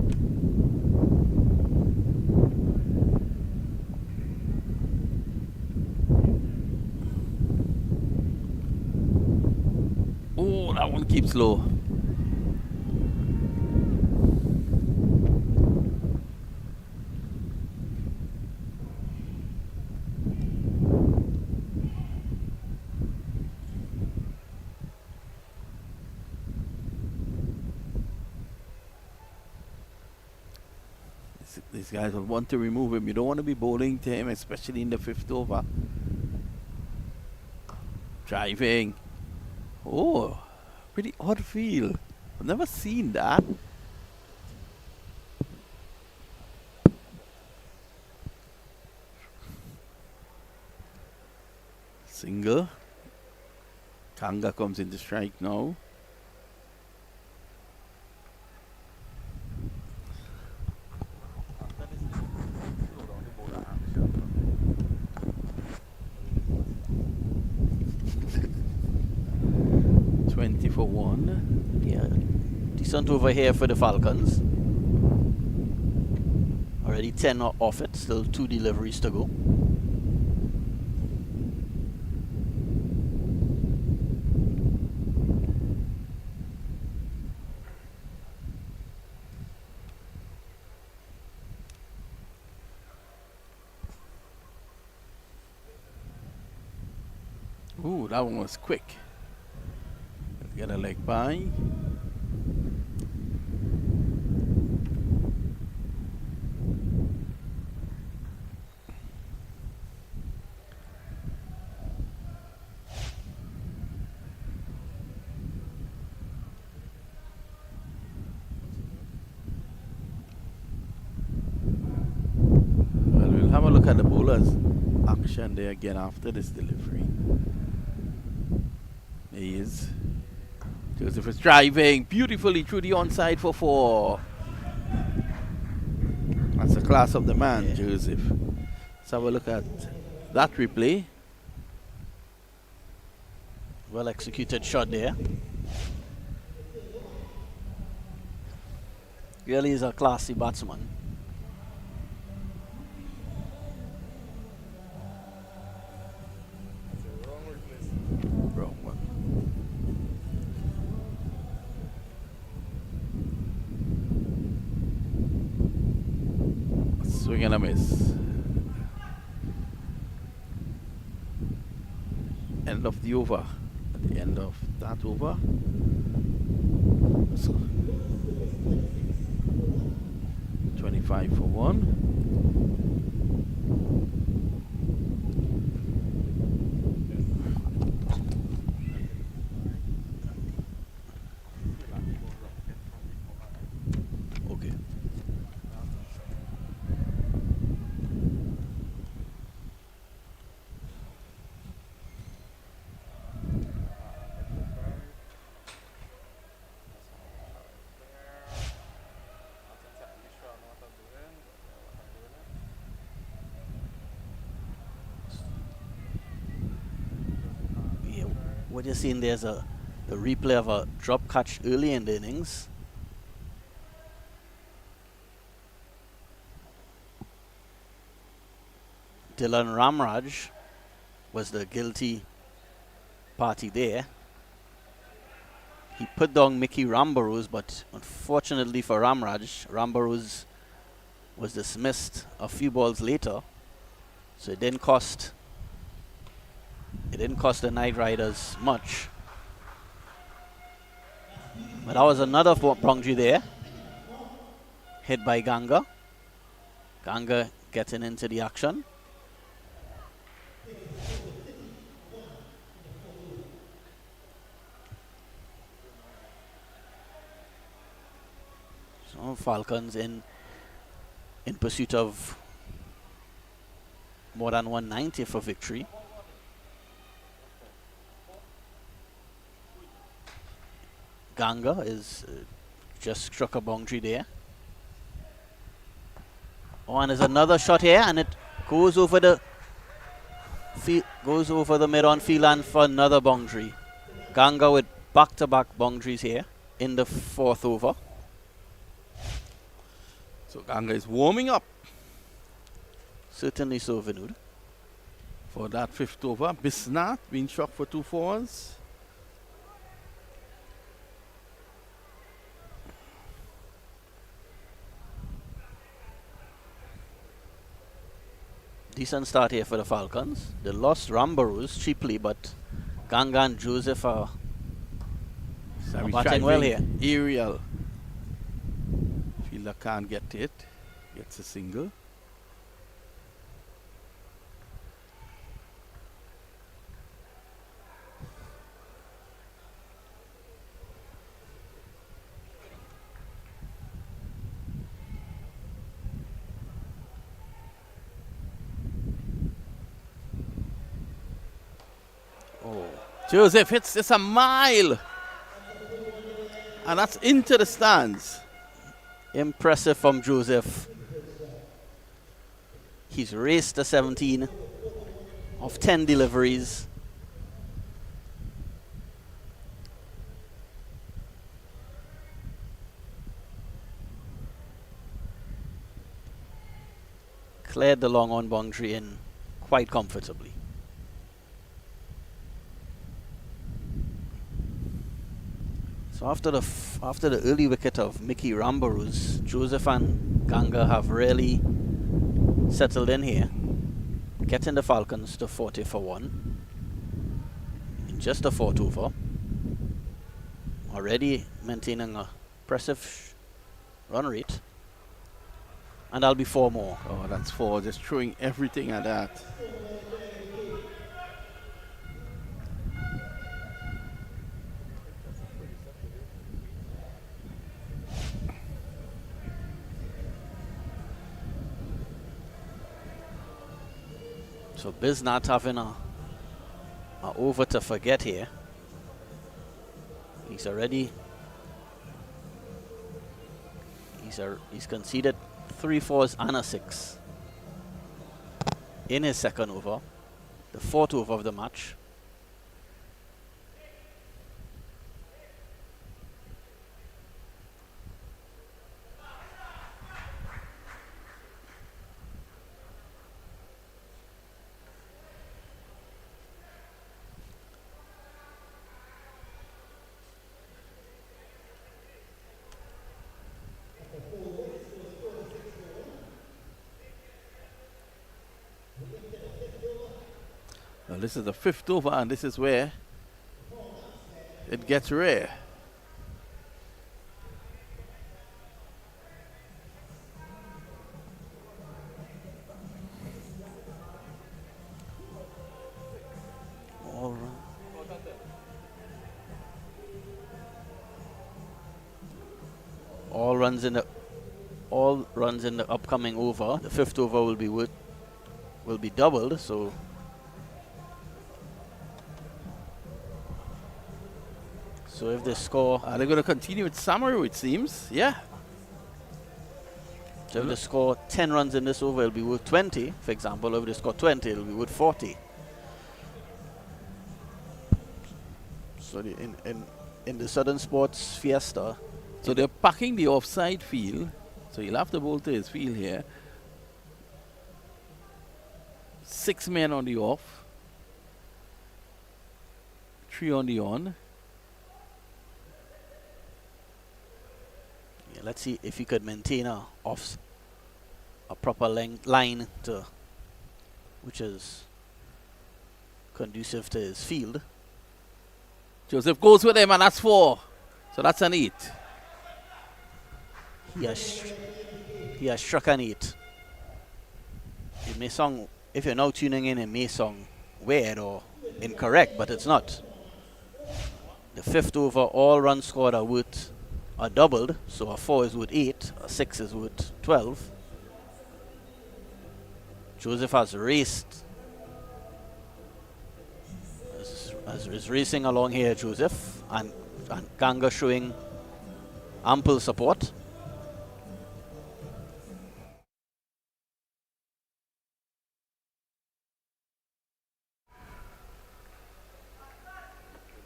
A: Oh, that one keeps low. These guys will want to remove him. You don't want to be bowling to him, especially in the 5th over. Driving. Oh, pretty odd feel. I've never seen that. Single. Kanga comes into strike now. For 1.
B: Yeah, decent over here for the Falcons. Already 10 off it, still 2 deliveries to go.
A: Ooh, that one was quick. Get a leg by. look at the bowler's action there again after this delivery. There he is. Joseph is driving beautifully through the onside for 4. That's the class of the man, Joseph. Let's have a look at that replay.
B: Well executed shot there. Really is a classy batsman.
A: Wrong one. Swing and a miss. End of the over. At the end of that over. So 25 for 1. Okay.
B: What you're seeing there's a replay of a drop catch early in the innings. Dylan Ramraj was the guilty party there. He put down Mickey Rambaruz, but unfortunately for Ramraj, Rambaruz was dismissed a few balls later, so it didn't cost the Night Riders much. But that was another boundary there. Hit by Ganga. Ganga getting into the action. So Falcons in pursuit of more than 190 for victory. Ganga is just struck a boundary there. Oh, and there's another shot here, and it goes over the mid-on field and for another boundary. Ganga with back-to-back boundaries here in the 4th over.
A: So Ganga is warming up
B: Certainly so, Vinod.
A: for that 5th over. Bisnath being struck for 2 4s.
B: Decent start here for the Falcons. They lost Rambaruz cheaply, but Ganga and Joseph are batting well here.
A: Aerial. Fielder can't get it. Gets a single. Joseph hits this a mile. And that's into the stands.
B: Impressive from Joseph. He's raced the 17 of 10 deliveries. Cleared the long on boundary in quite comfortably. So after the early wicket of Mickey Rambaruz, Joseph and Ganga have really settled in here, getting the Falcons to 40 for 1 in just the 4th over. Already maintaining a impressive run rate, and that'll be 4 more.
A: Oh, that's 4. Just throwing everything at that.
B: So Biz not having a over to forget here. He's already he's conceded 3 fours and a 6 in his second over, the 4th over of the match.
A: Well, this is the 5th over, and this is where it gets rare.
B: All runs in the upcoming over. The 5th over will be doubled. So if they score,
A: Are they going to continue with Samaru, it seems? Yeah.
B: so if they score 10 runs in this over, it'll be worth 20. For example, if they score 20, it'll be worth 40. So in the Southern Sports Fiesta,
A: So they're packing the offside field. So he'll have to bowl to his field here. 6 men on the off. 3 on the on.
B: yeah, let's see if he could maintain a proper line to which is conducive to his field.
A: Joseph goes with him, and that's 4. So that's an 8.
B: He has struck an 8. It may sound, if you're now tuning in, it may sound weird or incorrect, but it's not. The 5th over, all runs scored are doubled, so a 4 is worth 8, a 6 is worth 12. Joseph has raced, is racing along here, Joseph, and Ganga showing ample support.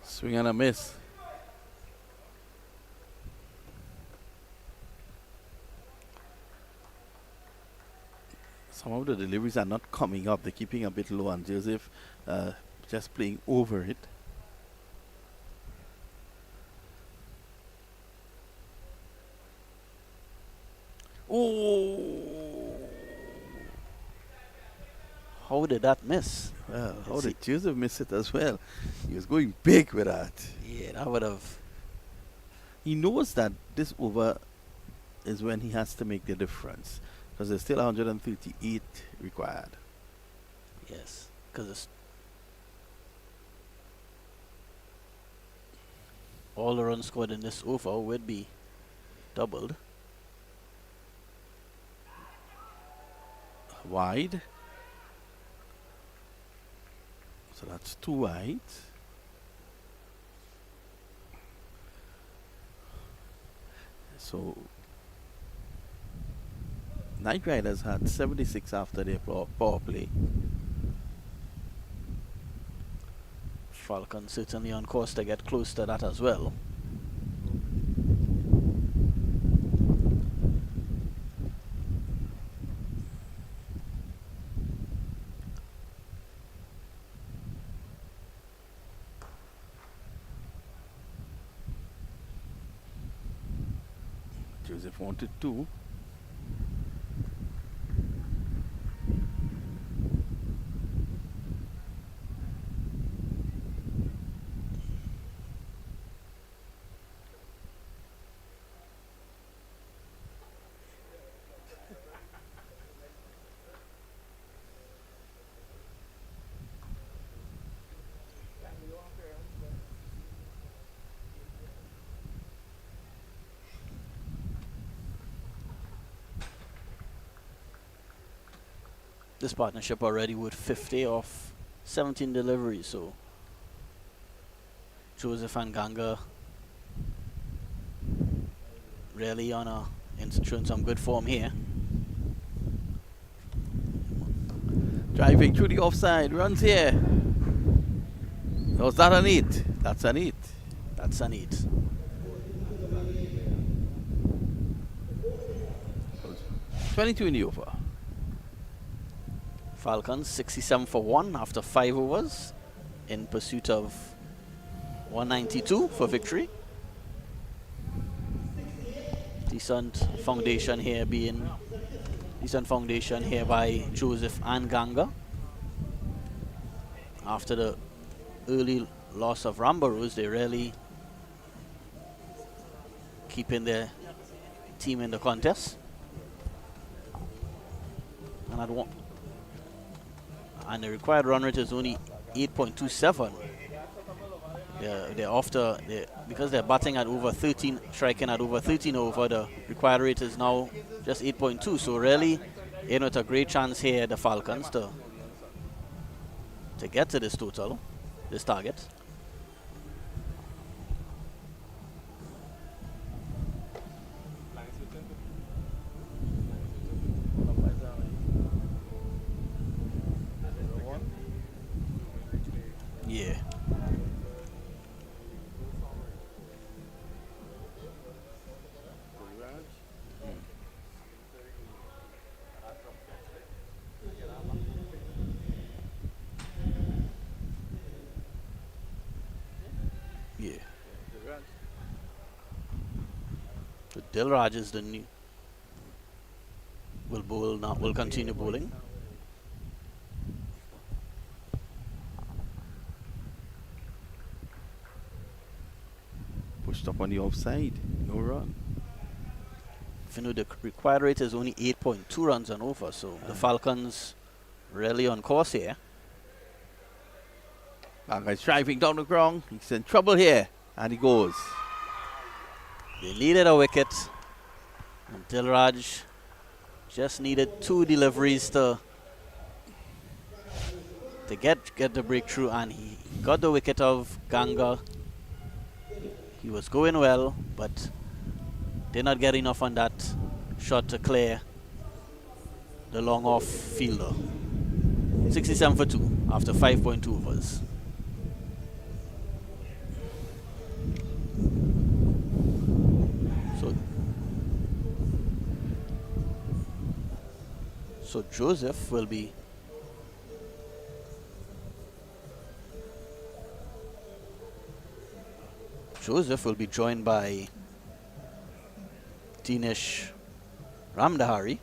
A: Swing and a miss. Some of the deliveries are not coming up. They're keeping a bit low, and Joseph just playing over it. Oh!
B: How did that miss?
A: Well, how did Joseph miss it as well? He was going big with that.
B: Yeah, that would have.
A: He knows that this over is when he has to make the difference, because there's still 138 required.
B: Yes, because all the runs scored in this over would be doubled.
A: Wide. So that's 2 wide. So Knight Riders had 76 after their power play.
B: Falcons certainly on course to get close to that as well.
A: Joseph wanted 2.
B: This partnership already with 50 off 17 deliveries, so Joseph and Ganga really showing some good form here.
A: Driving through the offside, runs here. Was that an 8? That's an 8.
B: That's an 8.
A: 22 in the over.
B: Falcons 67 for 1 after 5 overs in pursuit of 192 for victory. Decent foundation here by Joseph and Ganga. After the early loss of Rambarus, they really keeping their team in the contest. And the required run rate is only 8.27. Because they're batting at over 13, striking at over 13 over, the required rate is now just 8.2. So really, it's a great chance here, the Falcons, to get to this total, this target. Yeah. Yeah. So Dilraj is the new will continue bowling.
A: Pushed up on the offside, no run.
B: The required rate is only 8.2 runs and over, so the Falcons really on course here.
A: Guy's driving down the ground. He's in trouble here, and he goes.
B: They needed a wicket, and Dilraj just needed 2 deliveries to get the breakthrough, and he got the wicket of Ganga. He was going well, but did not get enough on that shot to clear the long off fielder. 67 for 2 after 5.2 overs. So Joseph will be joined by Dinesh Ramdahari.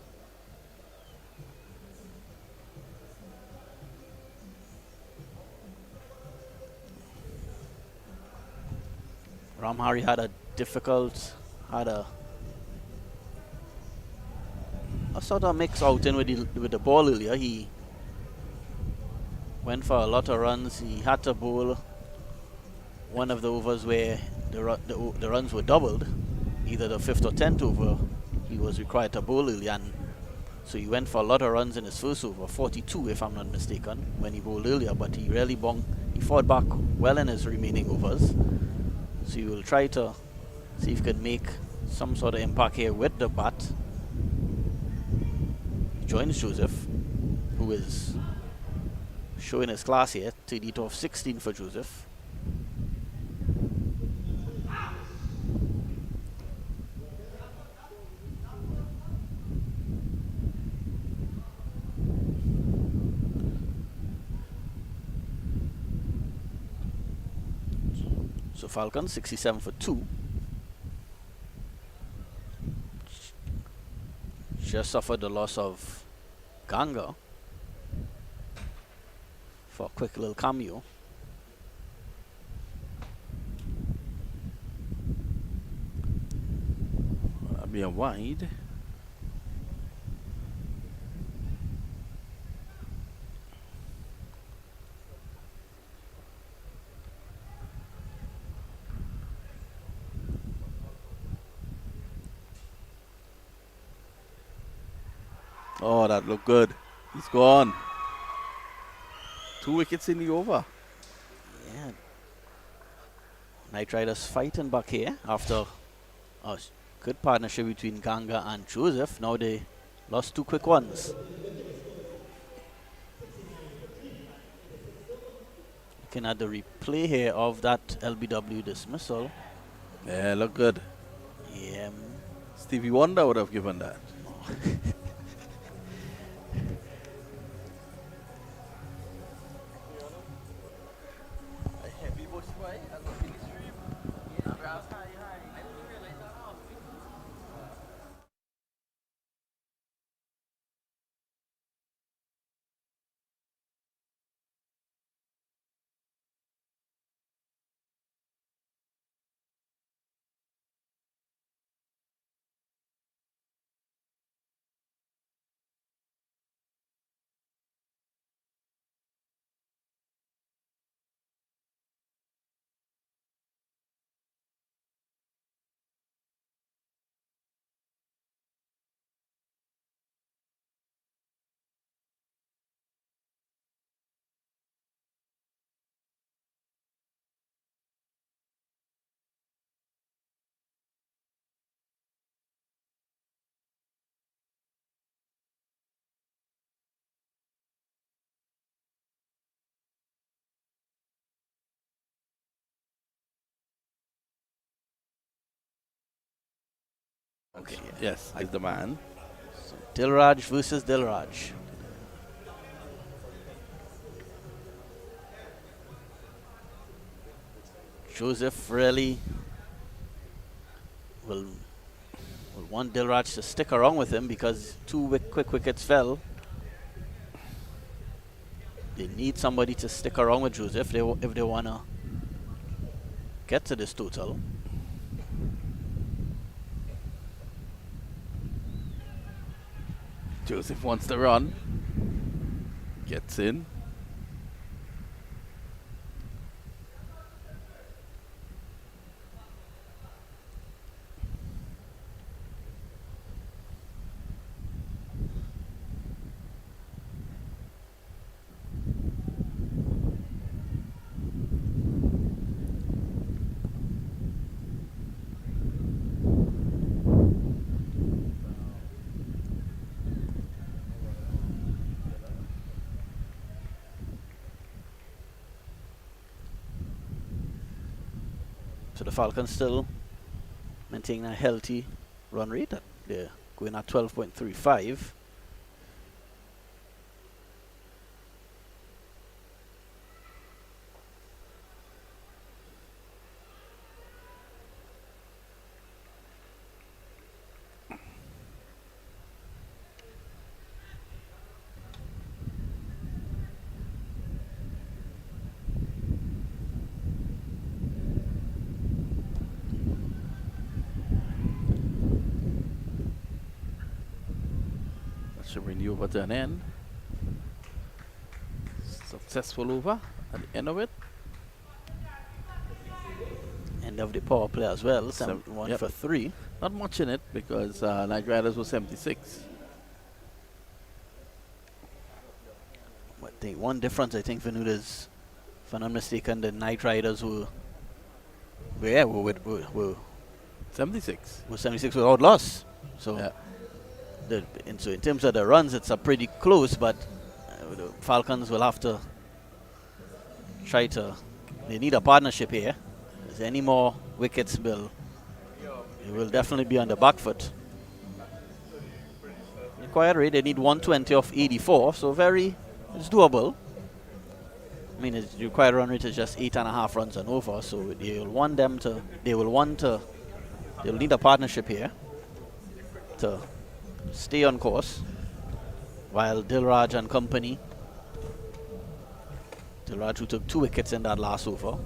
B: Ramhari had a sort of mix outing with the ball earlier. He went for a lot of runs. He had to bowl one of the overs where the runs were doubled, either the 5th or 10th over. He was required to bowl early, and so he went for a lot of runs in his first over, 42 if I'm not mistaken, when he bowled earlier. But he really he fought back well in his remaining overs. So he will try to see if he can make some sort of impact here with the bat. He joins Joseph, who is showing his class here. 30 off 16 for Joseph. So Falcons 67 for 2. Just suffered the loss of Ganga for a quick little cameo.
A: That'll be a wide. Oh, that looked good. He's gone. 2 wickets in the over.
B: Yeah. Knight Riders fighting back here after a good partnership between Ganga and Joseph. Now they lost 2 quick ones. Looking at the replay here of that LBW dismissal.
A: Yeah, look good.
B: Yeah.
A: Stevie Wonder would have given that.
B: Okay.
A: Yes, is the man.
B: So Dilraj versus Dilraj. Joseph really will want Dilraj to stick around with him because 2 quick wickets fell. They need somebody to stick around with Joseph if they want to get to this total.
A: Joseph wants to run. Gets in.
B: So the Falcons still maintaining a healthy run rate. They're going at 12.35.
A: Should bring the over to an end. Successful over at the end of it.
B: End of the power play as well. 71
A: yep.
B: for 3.
A: Not much in it because Knight Riders was 76.
B: But the one difference I think, Vanud, is, if I'm not mistaken, the Knight Riders were
A: 76.
B: Were 76 without loss. So.
A: Yeah.
B: So in terms of the runs, it's a pretty close, but the Falcons will have to try to. They need a partnership here. If there's any more wickets, it will definitely be on the back foot. Required rate, they need 120 off 84, so it's doable. I mean, the required run rate is just 8.5 runs and over, so they'll need a partnership here to stay on course, while Dilraj and company, Dilraj, who took 2 wickets in that last over,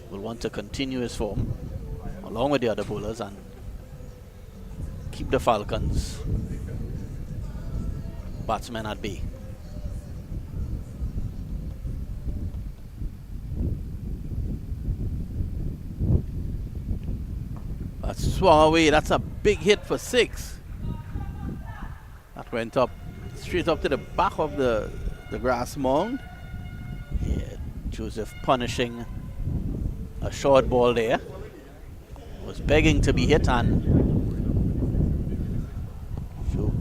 B: will want to continue his form along with the other bowlers and keep the Falcons batsmen at bay. That's
A: Swung away. That's a big hit for 6. That went up straight up to the back of the grass mound.
B: Yeah, Joseph punishing a short ball there. Was begging to be hit, and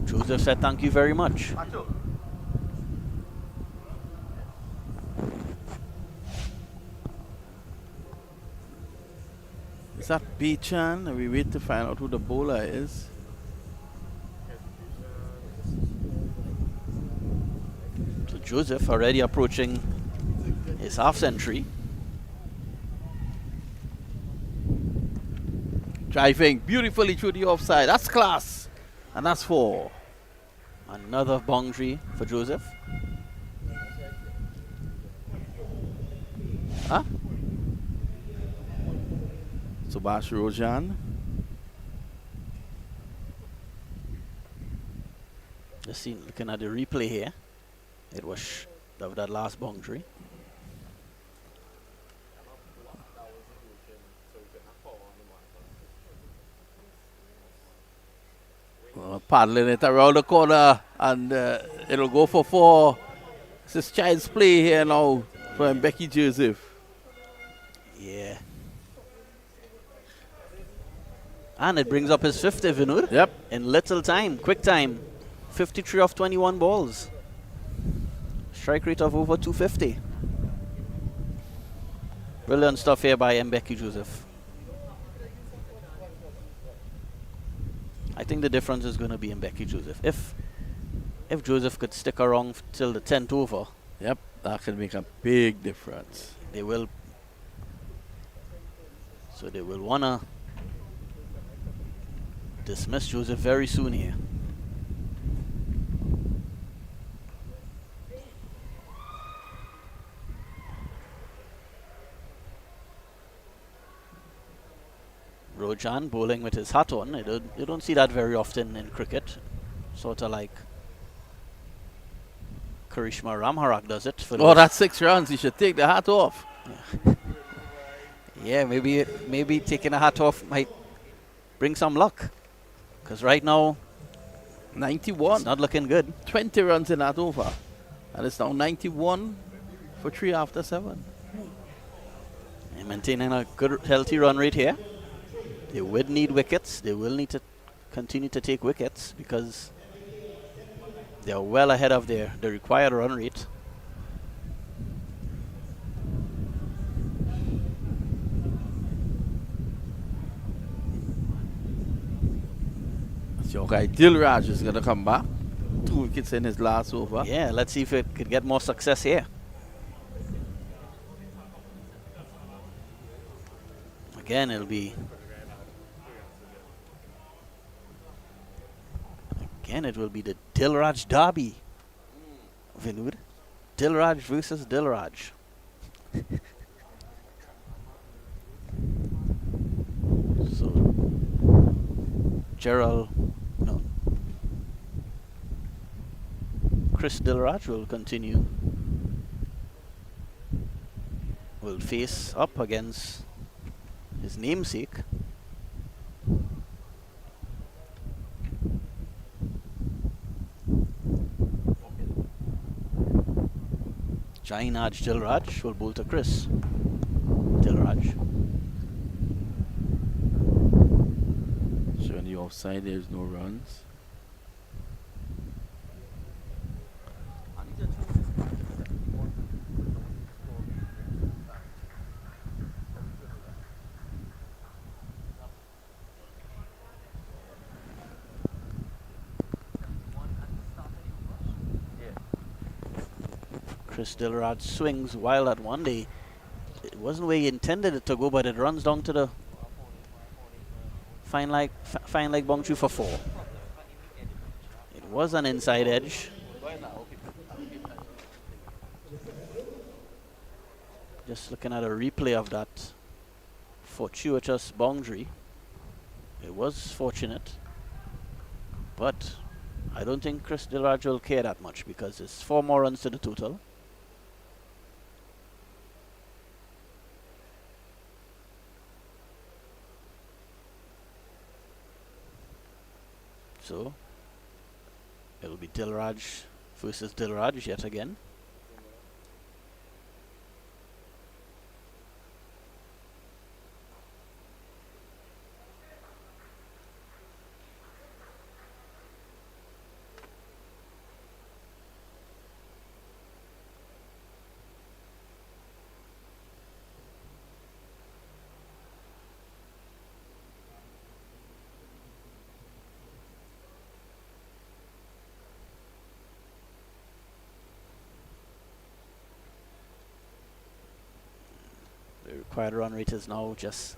B: Joseph said thank you very much.
A: Is that Bichan? And we wait to find out who the bowler is.
B: So Joseph already approaching his half century.
A: Driving beautifully through the offside. That's class. And that's 4.
B: Another boundary for Joseph. Huh?
A: Subhash Rojan.
B: Just see, looking at the replay here, it was that last boundary.
A: Paddling it around the corner, and it'll go for 4. This is child's play here now from Becky Joseph.
B: Yeah. And it brings up his 50, Vinod.
A: Yep.
B: In little time, quick time. 53 off 21 balls. Strike rate of over 250. Brilliant stuff here by Mbeki Joseph. I think the difference is going to be Mbeki Joseph. If Joseph could stick around till the 10th over.
A: Yep, that could make a big difference.
B: They will. So they will want to dismiss Joseph very soon here. Rojan bowling with his hat on. You don't see that very often in cricket. Sort of like Karishma Ramharak does it. For
A: that's 6 runs. You should take the hat off.
B: Yeah, maybe taking a hat off might bring some luck. Because right now,
A: 91.
B: it's not looking good.
A: 20 runs in that over. And it's now 91 for 3 after 7.
B: And maintaining a good, healthy run rate here. They would need wickets. They will need to continue to take wickets because they are well ahead of the required run rate.
A: So, okay, Dilraj is going to come back. 2 wickets in his last over.
B: Yeah, let's see if it could get more success here. Again, it will be the Dilraj derby. Vinod. Dilraj versus Dilraj. So, Chris Dilraj will continue. Will face up against his namesake. Jainaj Dilraj will bowl to Chris Dilraj.
A: So on the offside, there's no runs.
B: Chris Dilraj swings wild at one. It wasn't where he intended it to go, but it runs down to the fine leg boundary for 4. It was an inside edge. Just looking at a replay of that fortuitous boundary. It was fortunate, but I don't think Chris Dilraj will care that much because it's 4 more runs to the total. So it'll be Dilraj versus Dilraj yet again. The required run rate is now just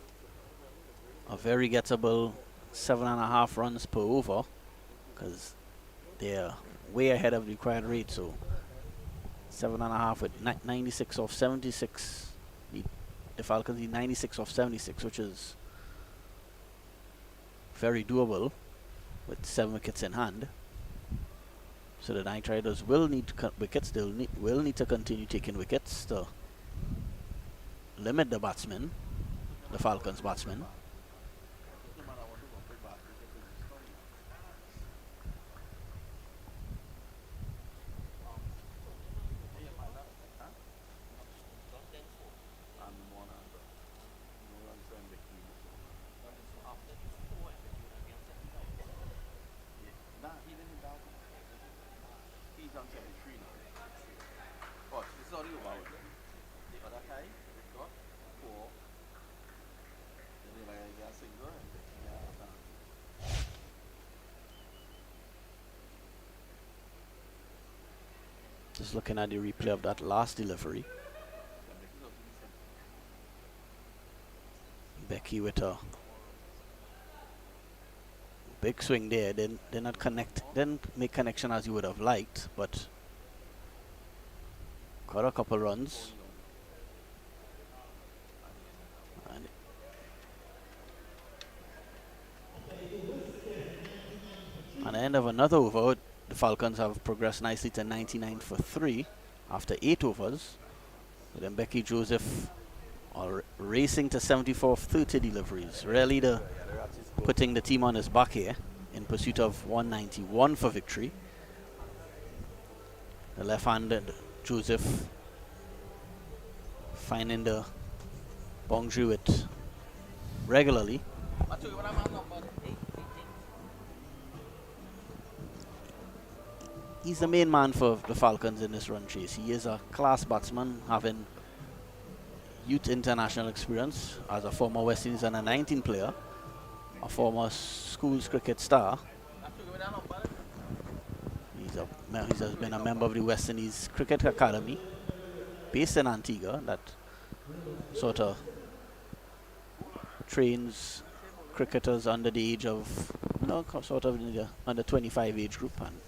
B: a very gettable 7.5 runs per over, because they're way ahead of the required rate. So 7.5 with 96 off 76. The Falcons need 96 off 76, which is very doable with 7 wickets in hand. So the Night Riders will need to cut wickets. They'll will need to continue taking wickets to limit the batsmen, the Falcons batsmen. Just looking at the replay of that last delivery. Becky with a big swing there. Didn't make connection as you would have liked, but got a couple runs. And at the end of another over, the Falcons have progressed nicely to 99 for 3 after 8 overs. But then Becky Joseph are racing to 74 of 30 deliveries. Really putting the team on his back here in pursuit of 191 for victory. The left-handed Joseph finding the boundary with regularly. He's the main man for the Falcons in this run chase. He is a class batsman, having youth international experience as a former West Indies under 19 player, a former schools cricket star. He has been a member of the West Indies Cricket Academy, based in Antigua, that sort of trains cricketers under the age of, sort of in the under 25 age group, and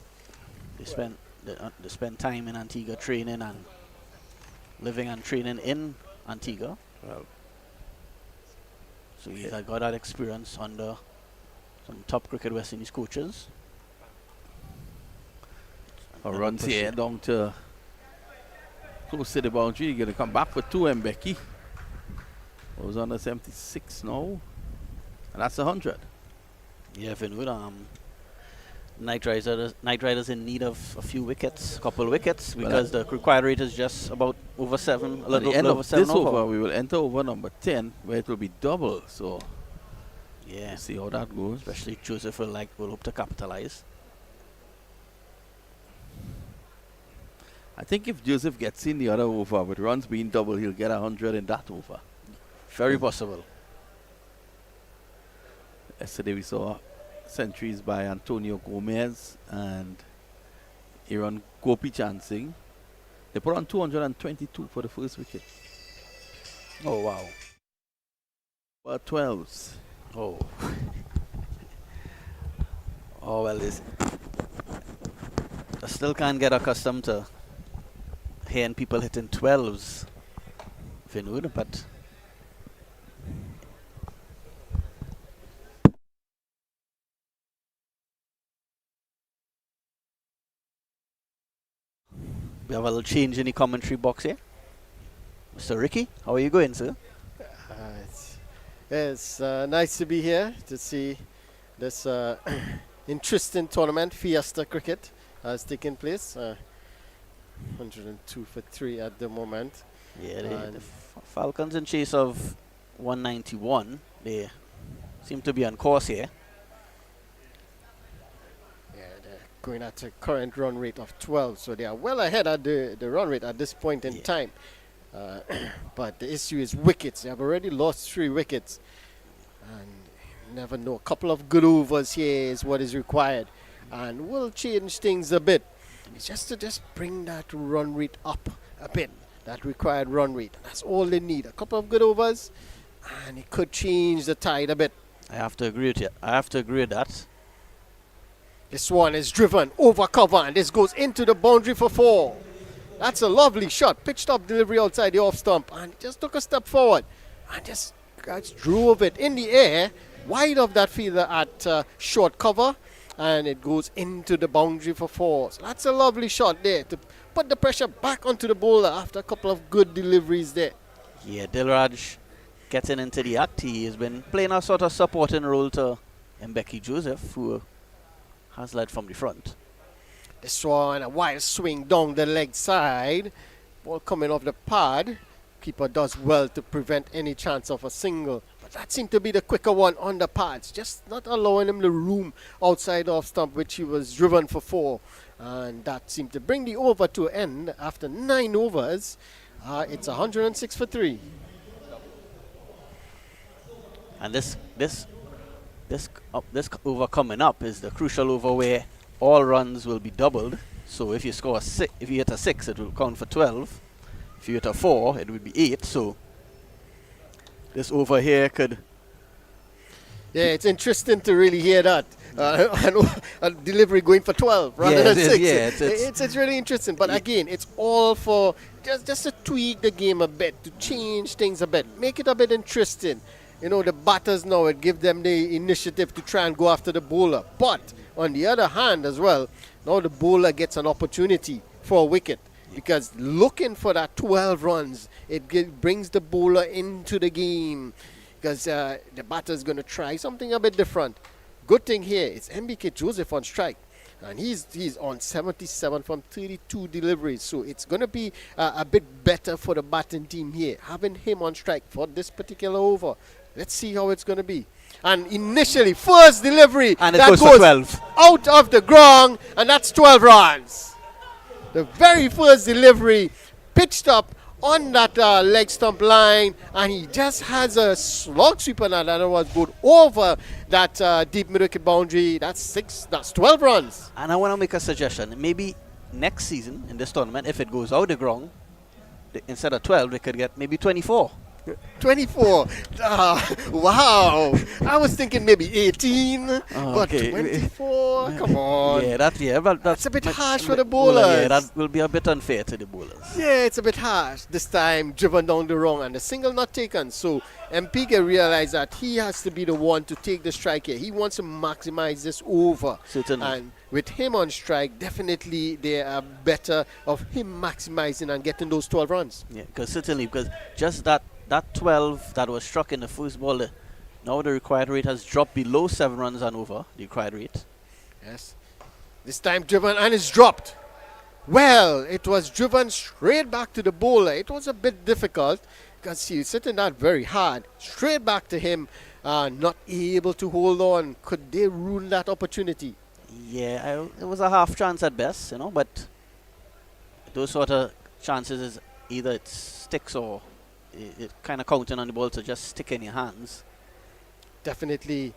B: they spend time in Antigua training and living and training in Antigua. Well, so he's got that experience under some top cricket West Indies coaches.
A: Runs here down to close to the boundary. You're going to come back for 2, Mbeki. Was on the 76 now, and that's 100.
B: Yeah, Vinod. Night Riders in need of a few wickets, a couple wickets, because the required rate is just about over 7.
A: At the end of this over, we will enter over number 10, where it will be double. So,
B: yeah,
A: we'll see how that goes.
B: Especially Joseph will hope to capitalize.
A: I think if Joseph gets in the other over with runs being double, he'll get 100 in that over.
B: Very possible.
A: Yesterday we saw centuries by Antonio Gomez and Aaron Gopi Chansing. They put on 222 for the first wicket.
B: Oh, wow.
A: 12s.
B: Oh. Oh, well, I still can't get accustomed to hearing people hitting 12s, Vinod, but we have a little change in the commentary box here. Mr. Ricky, how are you going, sir?
C: It's nice to be here to see this interesting tournament, Fiesta Cricket. has taken place. 102 for 3 at the moment.
B: Yeah, the Falcons in chase of 191. They seem to be on course here.
C: Yeah, they're going at a current run rate of 12, so they are well ahead at the run rate at this point in time. But the issue is wickets. They have already lost 3 wickets. And you never know. A couple of good overs here is what is required. And we'll change things a bit. It's just to bring that run rate up a bit. That required run rate. That's all they need. A couple of good overs. And it could change the tide a bit.
B: I have to agree with you. I have to agree with that.
C: This one is driven over cover. And this goes into the boundary for 4. That's a lovely shot. Pitched up delivery outside the off stump. And just took a step forward. And just drove it in the air. Wide of that fielder at short cover. And it goes into the boundary for 4. So that's a lovely shot there to put the pressure back onto the bowler after a couple of good deliveries there.
B: Yeah, Dilraj getting into the act. He has been playing a sort of supporting role to Mbeki Joseph, who has led from the front.
C: This one, a wild swing down the leg side. Ball coming off the pad. Keeper does well to prevent any chance of a single. But that seemed to be the quicker one on the pads. Just not allowing him the room outside off stump, which he was driven for 4. And that seemed to bring the over to an end after 9 overs. It's 106 for 3.
B: And this over coming up is the crucial over where all runs will be doubled. So if you score if you hit a 6, it will count for 12. If you hit a 4, it would be 8. So this over here could.
C: Yeah, it's interesting to really hear that. A delivery going for 12 rather than 6.
B: Yeah,
C: it's really interesting. But again, it's all for just to tweak the game a bit, to change things a bit, make it a bit interesting. You know, the batters now, it give them the initiative to try and go after the bowler. But on the other hand as well, now the bowler gets an opportunity for a wicket. Because looking for that 12 runs, it brings the bowler into the game. Because the batter is going to try something a bit different. Good thing here is MBK Joseph on strike. And he's on 77 from 32 deliveries. So it's going to be a bit better for the batting team here, having him on strike for this particular over. Let's see how it's going to be. And initially, first delivery.
B: And it goes for 12.
C: Out of the ground. And that's 12 runs. The very first delivery pitched up on that leg stump line, and he just has a slog sweeper now that was good over that deep mid-wicket boundary. That's 12 runs.
B: And I want to make a suggestion. Maybe next season in this tournament, if it goes out the ground, instead of 12, they could get maybe 24.
C: 24. Wow. I was thinking maybe 18, but okay. 24. Come on.
B: Yeah, that's
C: a bit harsh for the bowlers.
B: Yeah, that will be a bit unfair to the bowlers.
C: Yeah, it's a bit harsh. This time driven down the wrong and the single not taken. So Mpige realized that he has to be the one to take the strike here. He wants to maximize this over.
B: Certainly.
C: And with him on strike, definitely they are better of him maximizing and getting those 12 runs.
B: Yeah, because just that 12 that was struck in the first ball, now the required rate has dropped below 7 runs and over, the required rate.
C: Yes. This time driven and it's dropped. Well, it was driven straight back to the bowler. It was a bit difficult because he was sitting that very hard. Straight back to him, not able to hold on. Could they ruin that opportunity?
B: Yeah, it was a half chance at best, but those sort of chances is either it sticks or it kind of counting on the ball to just stick in your hands.
C: Definitely,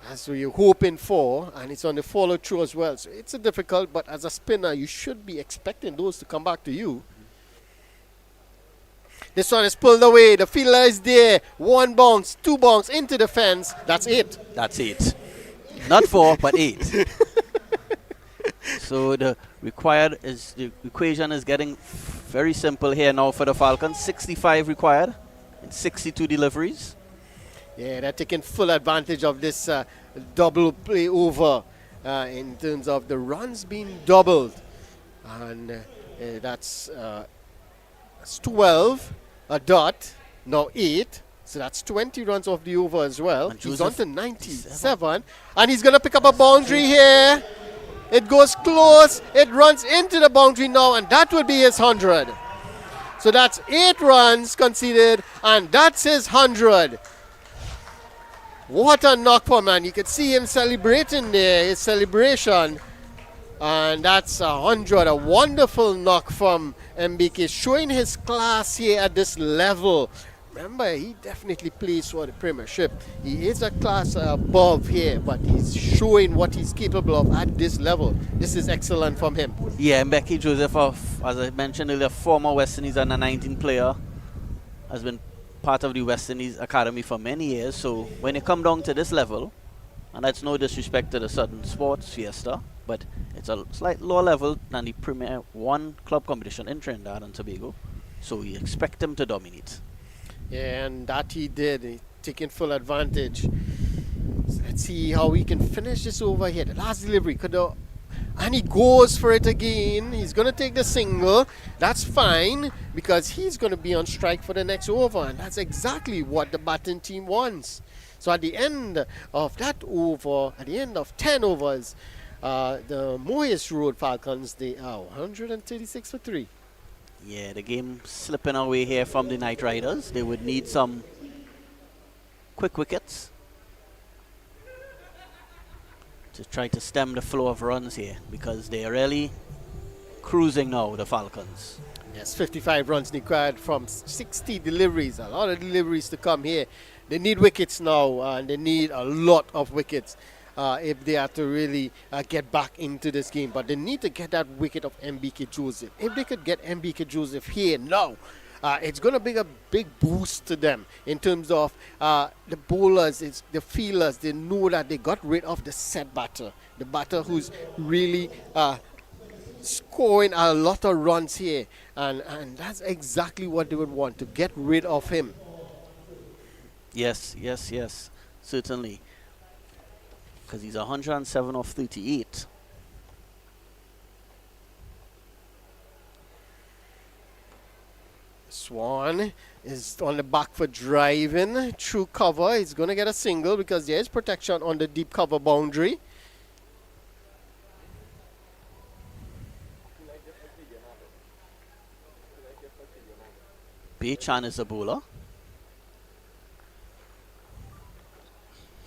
C: that's what you're hoping for, and it's on the follow through as well. So it's a difficult, but as a spinner, you should be expecting those to come back to you. This one is pulled away. The fielder is there. 1 bounce, 2 bounce into the fence. That's 8.
B: That's 8. Not 4, but 8. So the equation is getting very simple here now for the Falcons. 65 required in 62 deliveries.
C: Yeah, they're taking full advantage of this double play over in terms of the runs being doubled. And that's 12, a dot, now 8. So that's 20 runs off the over as well. He's on to 97. And he's going to pick up a boundary here. It goes close. It runs into the boundary now, and that would be his 100. So that's 8 runs conceded, and that's his 100. What a knock for man. You could see him celebrating there, his celebration. And that's 100. A wonderful knock from MBK, showing his class here at this level. Remember, he definitely plays for the Premiership. He is a class above here, but he's showing what he's capable of at this level. This is excellent from him.
B: Yeah, Mbeki Joseph, as I mentioned earlier, former West Indies under 19 player, has been part of the West Indies Academy for many years. So when you come down to this level, and that's no disrespect to the Southern Sports Fiesta, but it's a slight lower level than the Premier 1 club competition in Trinidad and Tobago. So we expect him to dominate.
C: Yeah, and that he did. He taking full advantage. So let's see how we can finish this over here. The last delivery. And he goes for it again. He's going to take the single. That's fine, because he's going to be on strike for the next over. And that's exactly what the batting team wants. So at the end of that over, at the end of 10 overs, the Mohess Road Falcons, they are 136 for 3.
B: Yeah, the game slipping away here from the Night Riders. They would need some quick wickets to try to stem the flow of runs here, because they are really cruising now, the Falcons.
C: Yes, 55 runs required from 60 deliveries. A lot of deliveries to come here. They need wickets now, and they need a lot of wickets if they are to really get back into this game. But they need to get that wicket of MBK Joseph. If they could get MBK Joseph here now, it's going to be a big boost to them in terms of the bowlers, the fielders. They know that they got rid of the set batter, the batter who's really scoring a lot of runs here. And that's exactly what they would want, to get rid of him.
B: Yes, certainly. Because he's 107 off 38.
C: Swan is on the back for driving through cover. He's going to get a single because there is protection on the deep cover boundary.
B: Baychan is a bowler.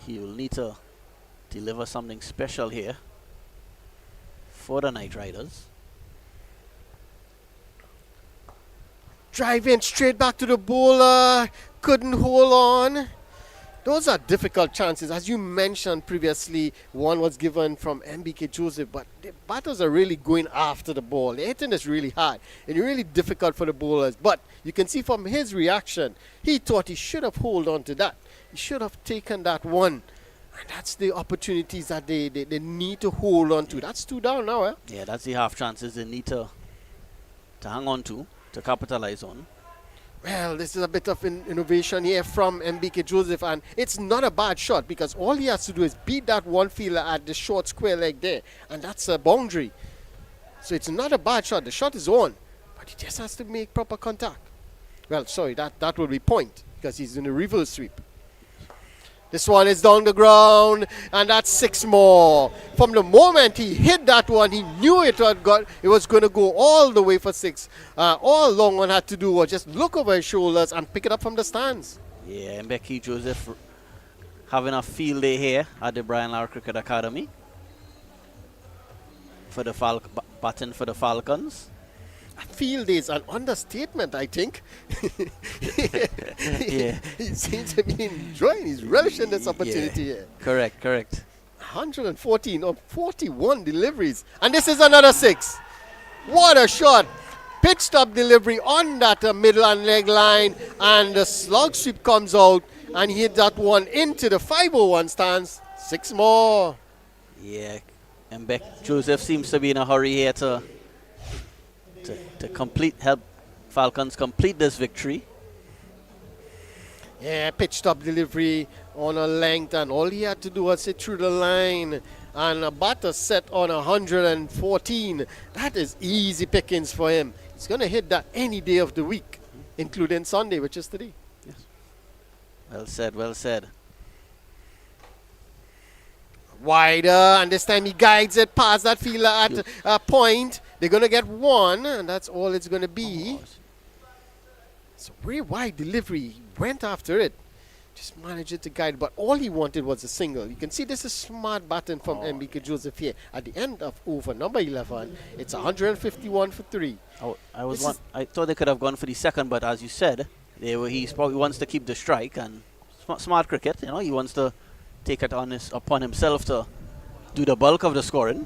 B: He will need to deliver something special here for the Night Riders.
C: Driving straight back to the bowler. Couldn't hold on. Those are difficult chances. As you mentioned previously, one was given from MBK Joseph, but the batters are really going after the ball. They're hitting this really hard and really difficult for the bowlers. But you can see from his reaction, he thought he should have held on to that. He should have taken that one. And that's the opportunities that they need to hold on to. That's 2 down now, eh?
B: Yeah, that's the half chances they need to hang on to capitalize on.
C: Well, this is a bit of innovation here from MBK Joseph, and it's not a bad shot because all he has to do is beat that one fielder at the short square leg there, and that's a boundary. So it's not a bad shot. The shot is on, but he just has to make proper contact. Well, sorry, that will be point because he's in a reverse sweep. This one is down the ground, and that's 6 more. From the moment he hit that one, he knew it was going to go all the way for 6. All Long One had to do was just look over his shoulders and pick it up from the stands.
B: Yeah, Mbeki Joseph having a field day here at the Brian Lara Cricket Academy for the batting for the Falcons.
C: Field is an understatement, I think.
B: Yeah.
C: He seems to be enjoying, he's relishing this opportunity here.
B: Correct.
C: 114 or 41 deliveries. And this is another 6. What a shot. Pitch stop delivery on that middle and leg line. And the slug sweep comes out and he hit that one into the 501 stands. 6 more.
B: Yeah. And Joseph seems to be in a hurry here to help Falcons complete this victory.
C: Yeah, pitch stop delivery on a length, and all he had to do was hit through the line, and a batter set on 114. That is easy pickings for him. He's going to hit that any day of the week, including Sunday, which is today.
B: Yes. Well said.
C: wider, and this time he guides it past that fielder at a point. They're going to get one, and that's all it's going to be. It's a very wide delivery. He went after it. Just managed to guide, but all he wanted was a single. You can see this is smart batting from MBK Joseph here. At the end of over number 11, it's 151 for 3.
B: I thought they could have gone for the second, but as you said, he probably wants to keep the strike, and smart cricket. You know, he wants to take it upon himself to do the bulk of the scoring.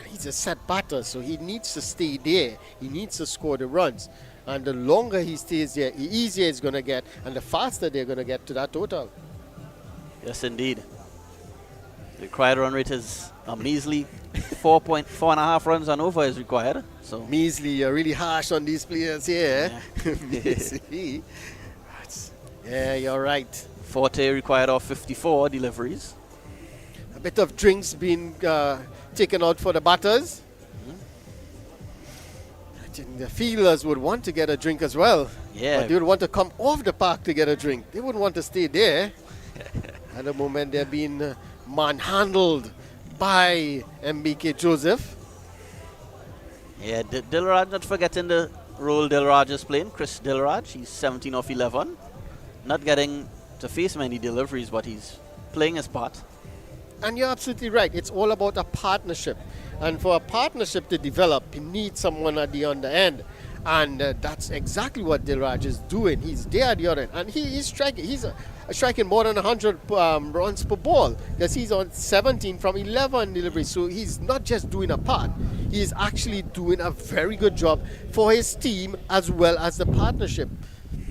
C: He's a set batter, so he needs to stay there. He needs to score the runs. And the longer he stays there, the easier it's going to get, and the faster they're going to get to that total.
B: Yes, indeed. The required run rate is a measly 4.5 runs and over is required. So
C: measly, you're really harsh on these players here. Yeah, measly. Yeah, you're right.
B: Forte required of 54 deliveries.
C: A bit of drinks being taken out for the batters. The fielders would want to get a drink as well.
B: Yeah.
C: But they would want to come off the park to get a drink. They wouldn't want to stay there. At the moment, they're being manhandled by MBK Joseph.
B: Yeah, Dilraj, not forgetting the role Dilraj is playing. Chris Dilraj, he's 17 of 11. Not getting to face many deliveries, but he's playing his part.
C: And you're absolutely right. It's all about a partnership. And for a partnership to develop, you need someone at the other end. And that's exactly what Dilraj is doing. He's there at the other end. And he's striking. He's striking more than 100 runs per ball. Because he's on 17 from 11 deliveries. So he's not just doing a part. He's actually doing a very good job for his team as well as the partnership.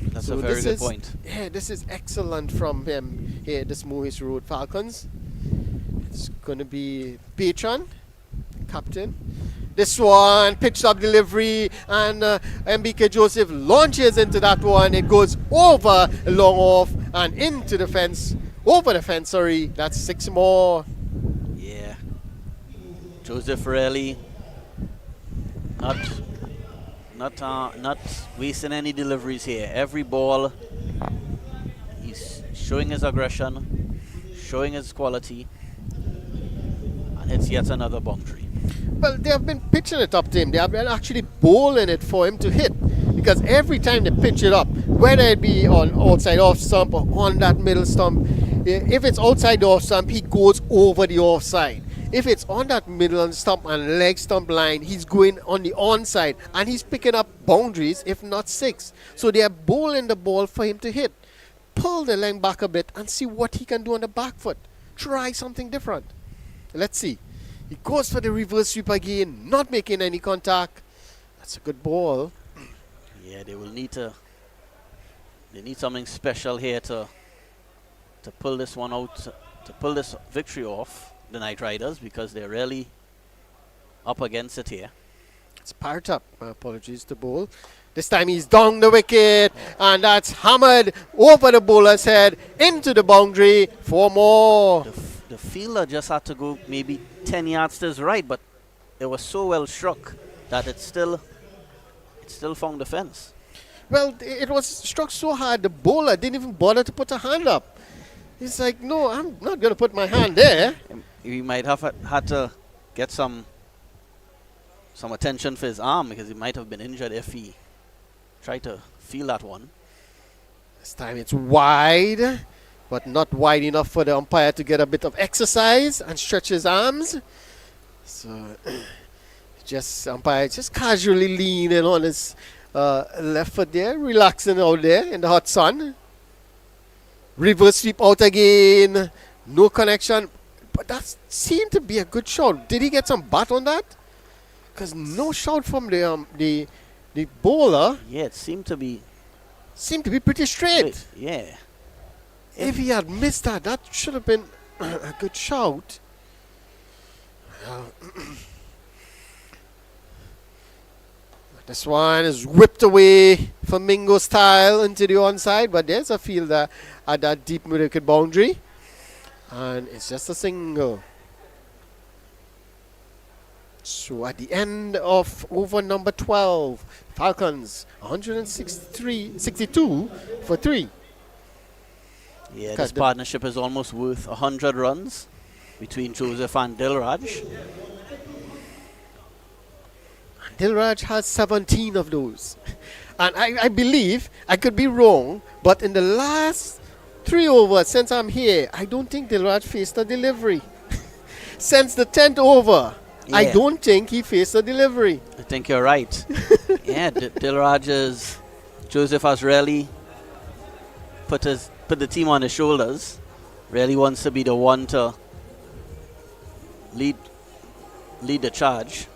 B: That's a very good point.
C: Yeah, this is excellent from him here at this Mohess Road Falcons. It's going to be Patron, captain. This one, pitched up delivery, and MBK Joseph launches into that one. It goes over, long off, and into the fence. Over the fence, sorry. That's 6 more.
B: Yeah. Joseph really not wasting any deliveries here. Every ball, he's showing his aggression, showing his quality, and it's yet another boundary.
C: Well, they have been pitching it up to him. They have been actually bowling it for him to hit. Because every time they pitch it up, whether it be on outside off stump or on that middle stump, if it's outside the off stump, he goes over the offside. If it's on that middle stump and leg stump line, he's going on the onside. And he's picking up boundaries, if not 6. So they are bowling the ball for him to hit. Pull the leg back a bit and see what he can do on the back foot. Try something different. Let's see. He goes for the reverse sweep again, not making any contact. That's a good ball.
B: Yeah, they will need to. They need something special here to pull this one out, to pull this victory off the Night Riders, because they're really up against it here.
C: It's parked up. My apologies to bowl. This time he's down the wicket, and that's hammered over the bowler's head into the boundary. 4 more.
B: The fielder just had to go maybe 10 yards to his right, but it was so well struck that it still found the fence.
C: Well, it was struck so hard, the bowler didn't even bother to put a hand up. He's like, no, I'm not going to put my hand there.
B: He might have had to get some attention for his arm, because he might have been injured if he tried to feel that one.
C: This time it's wide, but not wide enough for the umpire to get a bit of exercise and stretch his arms. So umpire just casually leaning on his left foot there, relaxing out there in the hot sun. Reverse sweep out again. No connection. But that seemed to be a good shot. Did he get some bat on that? Because no shot from the bowler.
B: Yeah, it seemed to be
C: pretty straight.
B: Yeah.
C: If he had missed that should have been a good shout. This one is whipped away flamingo style into the onside, but there's a fielder at that deep mid-wicket boundary, and it's just a single. So at the end of over number 12, Falcons 162 for 3.
B: Yeah, this partnership is almost worth 100 runs. between Joseph and Dilraj.
C: Dilraj has 17 of those. And I believe, I could be wrong, but in the last 3 overs since I'm here, I don't think Dilraj faced a delivery. Since the 10th over, I
B: Yeah.
C: don't think he faced a delivery.
B: I think you're right. Yeah, Dilraj Joseph has really put the team on his shoulders. Really wants to be the one to lead the charge.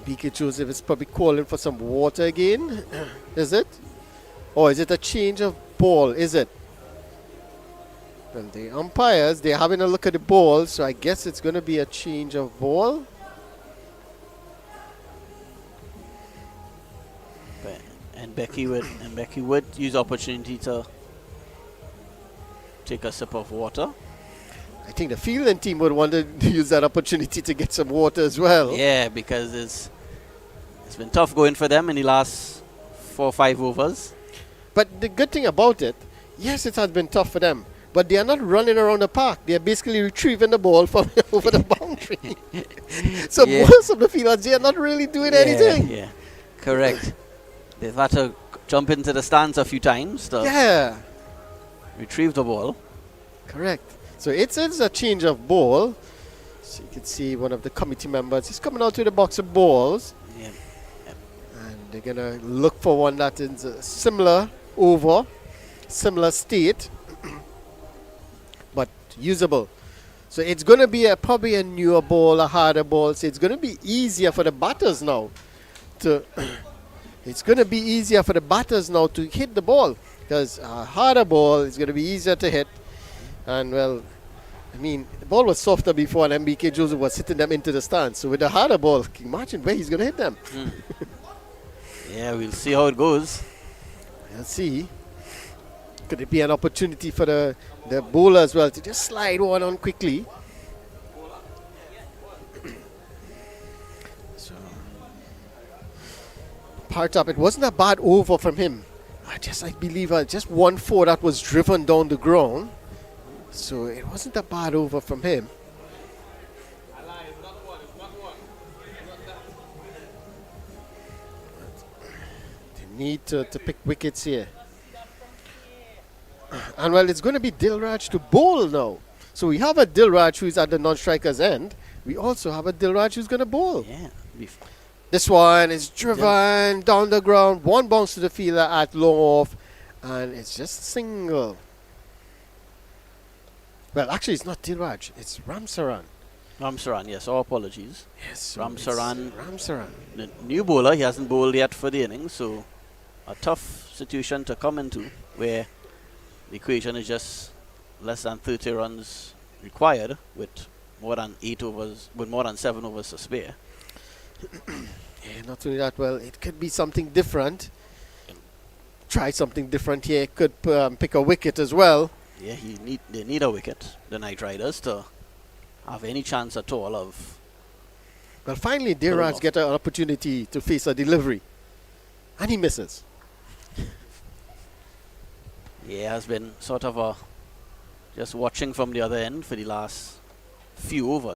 C: BK Joseph is probably calling for some water again. Is it? Or is it a change of ball? Is it? Well, the umpires, they're having a look at the ball, so I guess it's going to be a change of ball.
B: And Becky would use opportunity to take a sip of water.
C: I think the fielding team would want to use that opportunity to get some water as well.
B: Yeah, because it's been tough going for them in the last 4 or 5 overs.
C: But the good thing about it, yes, it has been tough for them, but they are not running around the park. They are basically retrieving the ball from over the boundary. So
B: Yeah.
C: most of the fielders, they are not really doing anything.
B: Yeah, correct. They've had to jump into the stands a few times to
C: Yeah,
B: retrieve the ball.
C: correct. So it's a change of ball. So you can see one of the committee members, he's coming out to the box of balls.
B: Yeah.
C: And they're going to look for one that is similar over, similar state, but usable. So it's going to be probably a newer ball, a harder ball. So it's going to be easier for the batters now to it's going to be easier for the batters now to hit the ball, because a harder ball is going to be easier to hit. And well, I mean, the ball was softer before, and MBK Joseph was hitting them into the stands. So with the harder ball, imagine where he's going to hit them.
B: Yeah, we'll see how it goes.
C: Let's see. Could it be an opportunity for the bowler as well to just slide one on quickly? So, part up, it wasn't a bad over from him. I believe just 1-4 that was driven down the ground. So it wasn't a bad over from him. They need to pick wickets here. And well, it's going to be Dilraj to bowl now. So we have a Dilraj who's at the non-striker's end. We also have a Dilraj who's going to bowl.
B: Yeah.
C: This one is driven down the ground. One bounce to the fielder at long off. And it's just a single. Well, actually, it's not Dilraj. It's Ramsaran.
B: Ramsaran, yes, our apologies.
C: Yes, so
B: Ramsaran.
C: it's Ramsaran.
B: The new bowler, he hasn't bowled yet for the innings, so a tough situation to come into where the equation is just less than 30 runs required with more than 8 overs, with more than 7 overs to spare.
C: Yeah, not only that, well, it could be something different. Try something different here. Could pick a wicket as well.
B: Yeah, they need a wicket, the Night Riders, to have any chance at all of...
C: Well, finally,
B: Put him
C: Dilraj
B: off.
C: get an opportunity to face a delivery. And he misses.
B: Yeah, has been sort of just watching from the other end for the last few overs.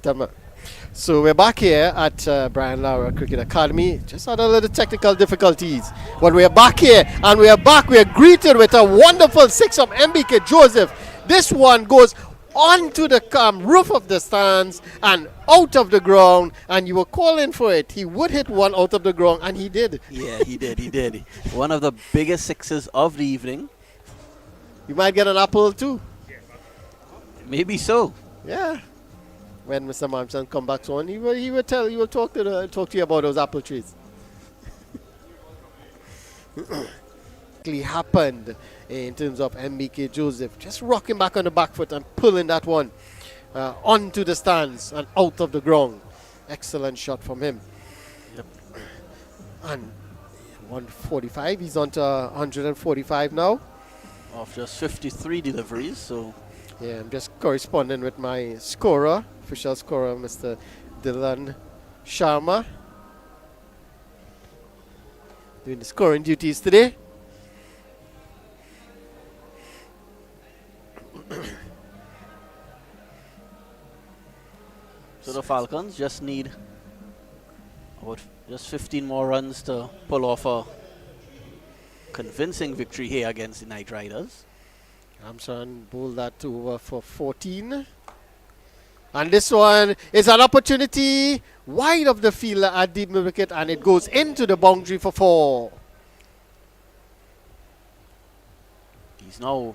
C: Tama. So we're back here at Brian Lara Cricket Academy. Just had a little technical difficulties. But we're back here, and we are back. We are greeted with a wonderful six of MBK Joseph. This one goes onto the roof of the stands and out of the ground, and you were calling for it. He would hit one out of the ground, and he did.
B: Yeah, he did. One of the biggest sixes of the evening.
C: You might get an apple too.
B: Maybe so.
C: Yeah. When Mr. Marmson come back on, he will talk to you about those apple trees. It happened in terms of MBK Joseph, just rocking back on the back foot and pulling that one onto the stands and out of the ground. Excellent shot from him.
B: Yep.
C: And 145, he's on to 145 now.
B: Of just 53 deliveries, so
C: yeah, I'm just corresponding with my scorer, official scorer, Mr. Dylan Sharma, doing the scoring duties today.
B: So the Falcons just need about just 15 more runs to pull off a convincing victory here against the Knight Riders.
C: Armstrong bowled that over for 14. And this one is an opportunity wide of the fielder at deep mid wicket, and it goes into the boundary for 4.
B: He's now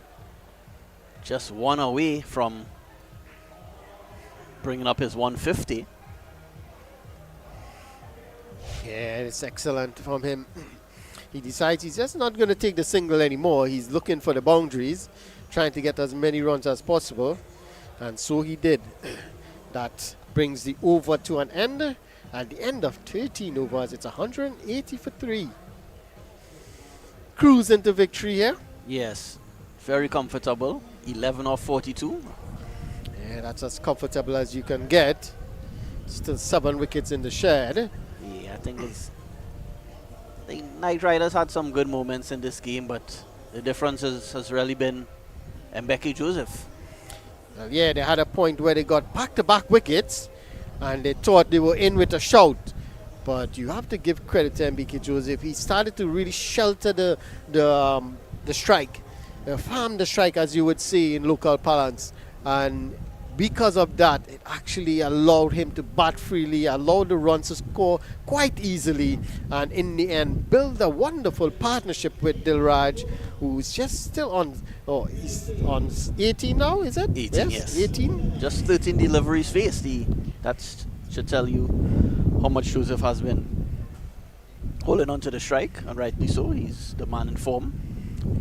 B: just one away from bringing up his 150.
C: Yeah, it's excellent from him. He decides he's just not going to take the single anymore. He's looking for the boundaries, trying to get as many runs as possible. And so he did. That brings the over to an end. At the end of 13 overs, it's 180 for 3. Cruise into victory here.
B: Yes, very comfortable. 11 off 42.
C: Yeah, that's as comfortable as you can get. Still 7 wickets in the shed.
B: Yeah, I think the Knight Riders had some good moments in this game, but the difference has really been Mbeki Joseph.
C: Well, yeah, they had a point where they got back-to-back wickets, and they thought they were in with a shout. But you have to give credit to Mbeki Joseph. He started to really shelter the strike, farm the strike, as you would say in local parlance, and because of that, it actually allowed him to bat freely, allowed the runs to score quite easily, and in the end, build a wonderful partnership with Dilraj, who's just still on, he's on 18 now, is it?
B: 18, yes.
C: 18?
B: Just 13 deliveries faced. That should tell you how much Joseph has been holding on to the strike, and rightly so. He's the man in form.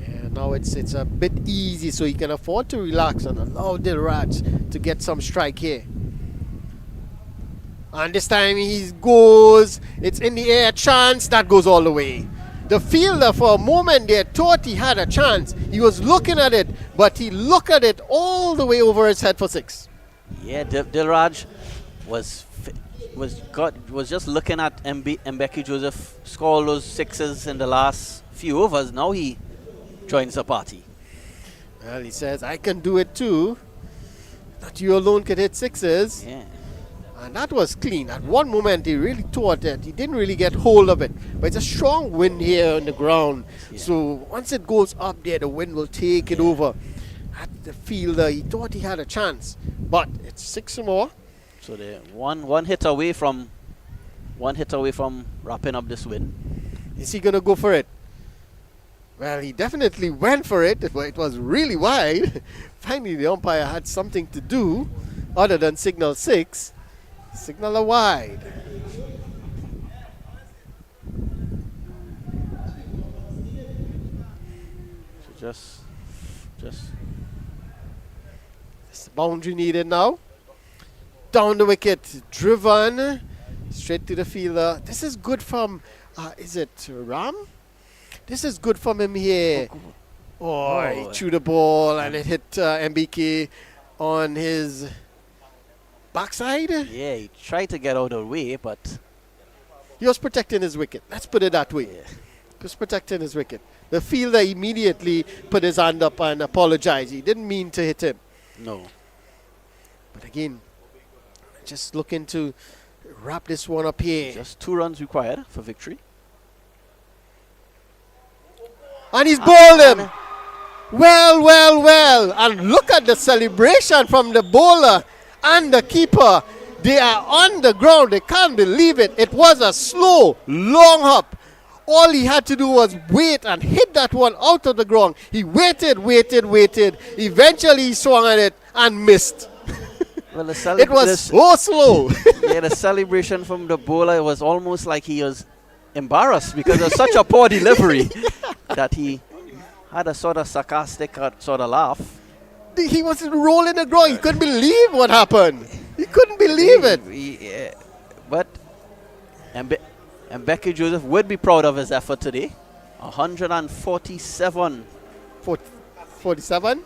C: Yeah, now it's a bit easy, so he can afford to relax and allow Dilraj to get some strike here. And this time he goes, it's in the air, chance, that goes all the way. The fielder for a moment there thought he had a chance. He was looking at it, but he looked at it all the way over his head for 6.
B: Yeah, Dilraj was just looking at Mbeki Joseph score all those 6s in the last few overs. Now he joins the party.
C: Well, he says, I can do it too. That you alone could hit 6s.
B: Yeah.
C: And that was clean. At one moment, he really thought that he didn't really get hold of it. But it's a strong wind here on the ground.
B: Yeah.
C: So once it goes up there, the wind will take it over. At the fielder, he thought he had a chance. But it's 6 more.
B: So they're one hit away from wrapping up this win.
C: Is he going to go for it? Well, he definitely went for it, but it was really wide. Finally, the umpire had something to do other than signal 6. Signal a wide.
B: So just
C: It's the boundary needed now. Down the wicket, driven straight to the fielder. This is good from, is it Ram? This is good from him here. He threw the ball and it hit MBK on his backside.
B: yeah, he tried to get out of the way, but
C: He was protecting his wicket. Let's put it that way.
B: yeah.
C: He was protecting his wicket. The fielder immediately put his hand up and apologized. He didn't mean to hit him.
B: No.
C: But again, just looking to wrap this one up here.
B: Just 2 runs required for victory.
C: And he's bowled him. Well, well, well. And look at the celebration from the bowler and the keeper. They are on the ground. They can't believe it. It was a slow, long hop. All he had to do was wait and hit that one out of the ground. He waited. Eventually he swung at it and missed.
B: Well,
C: It was so slow.
B: Yeah, the celebration from the bowler was almost like he was embarrassed because it was such a poor delivery that he had a sort of sarcastic sort of laugh.
C: He was rolling the ground. He couldn't believe what happened. He couldn't believe it.
B: But Becky Joseph would be proud of his effort today. 147.
C: 47?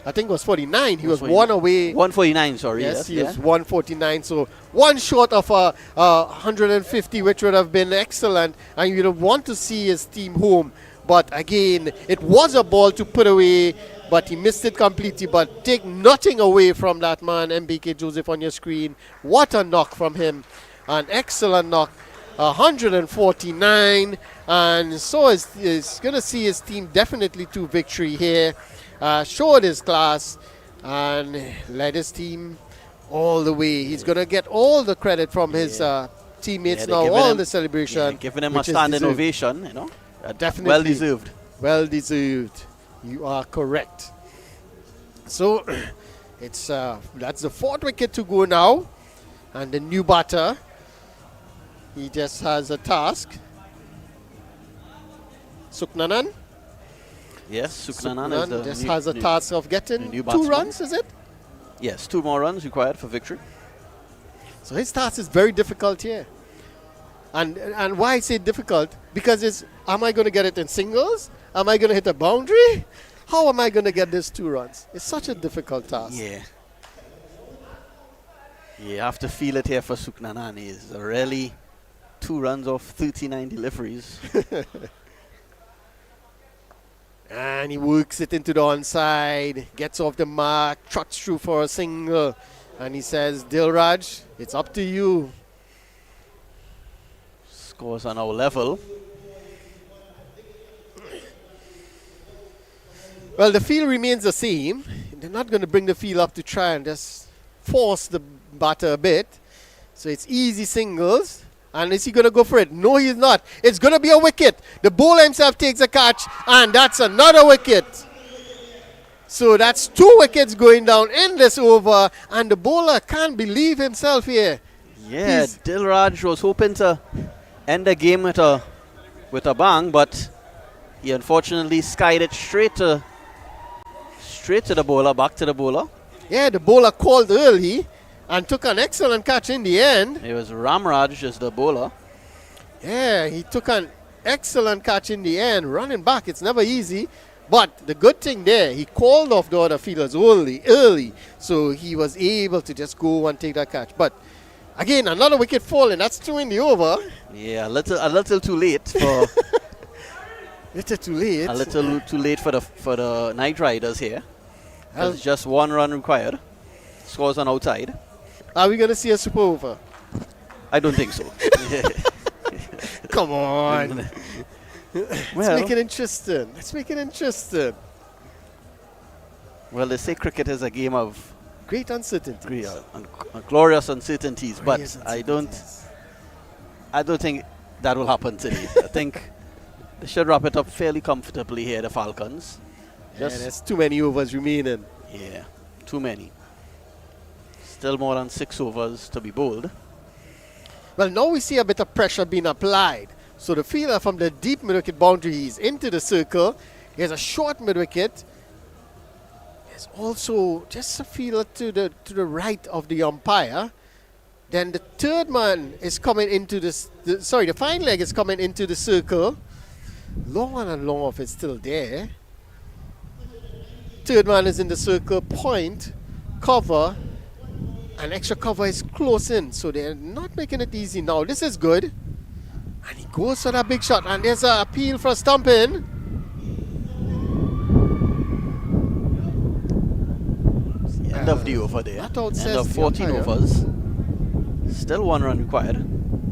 C: I think it was 49. He was one away.
B: 149, sorry.
C: Yes, he was 149. So one short of 150, which would have been excellent. And you'd want to see his team home. But again, it was a ball to put away, but he missed it completely. But take nothing away from that man, MBK Joseph, on your screen. What a knock from him. An excellent knock. 149. And so is going to see his team definitely to victory here. Showed his class and led his team all the way. He's going to get all the credit from his teammates now, all the celebration.
B: Giving him a standing ovation, you know.
C: Definitely.
B: Well deserved.
C: Well deserved. You are correct. So it's that's the 4th wicket to go now. And the new batter, he just has a task. Suknanan.
B: Yes, Suknanan
C: just has a task of getting 2 runs, is it?
B: Yes, 2 more runs required for victory.
C: So his task is very difficult here. And why I say difficult? Because it's, am I going to get it in singles? Am I going to hit a boundary? How am I going to get this 2 runs? It's such a difficult task.
B: Yeah. You have to feel it here for Suknanan. He's really 2 runs off 39 deliveries.
C: And he works it into the onside, gets off the mark, trots through for a single. And he says, Dilraj, it's up to you.
B: Scores on our level.
C: Well, the field remains the same. They're not going to bring the field up to try and just force the batter a bit. So it's easy singles. And is he going to go for it? No, he's not. It's going to be a wicket. The bowler himself takes a catch, and that's another wicket. So that's 2 wickets going down in this over, and the bowler can't believe himself here.
B: Yeah, Dilraj was hoping to end the game with a bang, but he unfortunately skied it straight to the bowler, back to the bowler.
C: Yeah, the bowler called early and took an excellent catch in the end.
B: It was Ramraj as the bowler.
C: Yeah, he took an excellent catch in the end. Running back, it's never easy. But the good thing there, he called off the other fielders early. So he was able to just go and take that catch. But again, another wicket falling. That's 2 in the over.
B: Yeah, a little too late for
C: little too late.
B: a little too late for the Night Riders here. There's just 1 run required. Scores on outside.
C: Are we going to see a super over?
B: I don't think so.
C: Come on. Let's
B: Well,
C: make it interesting.
B: Well, they say cricket is a game of
C: Great uncertainty.
B: glorious uncertainties, but
C: Glorious
B: I don't think that will happen today. I think they should wrap it up fairly comfortably here, the Falcons.
C: Yeah, there's too many overs remaining.
B: Yeah, too many. Still more than 6 overs to be bowled.
C: Well, now we see a bit of pressure being applied. So the fielder from the deep mid-wicket boundary, he's into the circle. He has a short mid-wicket. There's also just a fielder to the right of the umpire. Then the third man is coming into the fine leg is coming into the circle. Long on and long off, it's still there. Third man is in the circle, point, cover. An extra cover is close in, so they're not making it easy now. This is good. And he goes for that big shot, and there's an appeal for a stump in.
B: Yeah, End of the over there.
C: That out
B: End
C: says
B: of
C: the
B: 14
C: umpire.
B: overs. Still 1 run required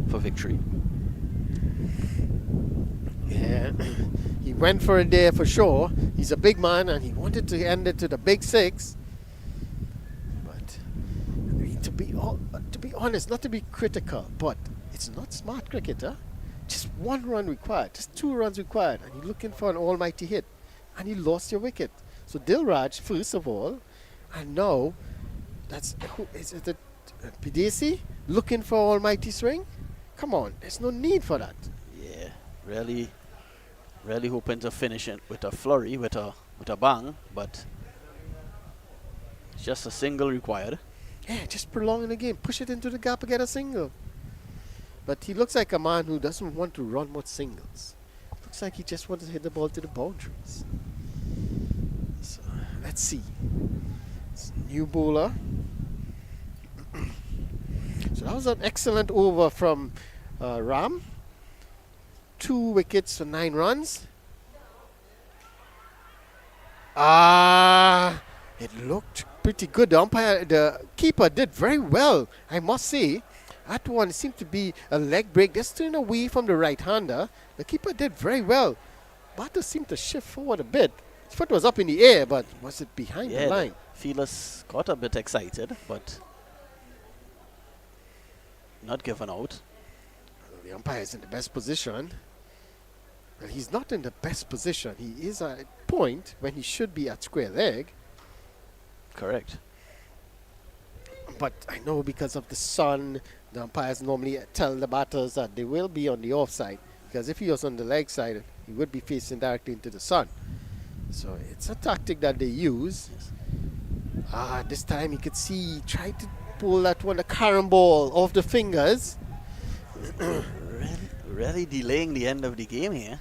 B: for victory.
C: Yeah, he went for it there for sure. He's a big man and he wanted to end it to the big 6. But I mean, to be honest, not to be critical, but it's not smart cricket, huh? Just 1 run required, just 2 runs required, and you're looking for an almighty hit, and you lost your wicket. So Dilraj, first of all, and now that's who is it? Pidesi looking for almighty swing? Come on, there's no need for that.
B: Yeah, really hoping to finish it with a flurry, with a bang, but it's just a single required.
C: Yeah, just prolonging the game, push it into the gap and get a single. But he looks like a man who doesn't want to run much singles. Looks like he just wants to hit the ball to the boundaries. So let's see. It's a new bowler. So that was an excellent over from Ram. 2 wickets for 9 runs. It looked pretty good. The keeper did very well, I must say. That one seemed to be a leg break, just turn away from the right-hander. The keeper did very well. Batter seemed to shift forward a bit. His foot was up in the air, but was it behind the line?
B: Fielders got a bit excited, but not given out.
C: The umpire is in the best position. Well, he's not in the best position. He is at point when he should be at square leg.
B: Correct.
C: But I know because of the sun, the umpires normally tell the batters that they will be on the offside. Because if he was on the leg side, he would be facing directly into the sun. So it's a tactic that they use.
B: Yes.
C: This time you could see he tried to pull that one, the carom ball, off the fingers.
B: really delaying the end of the game here.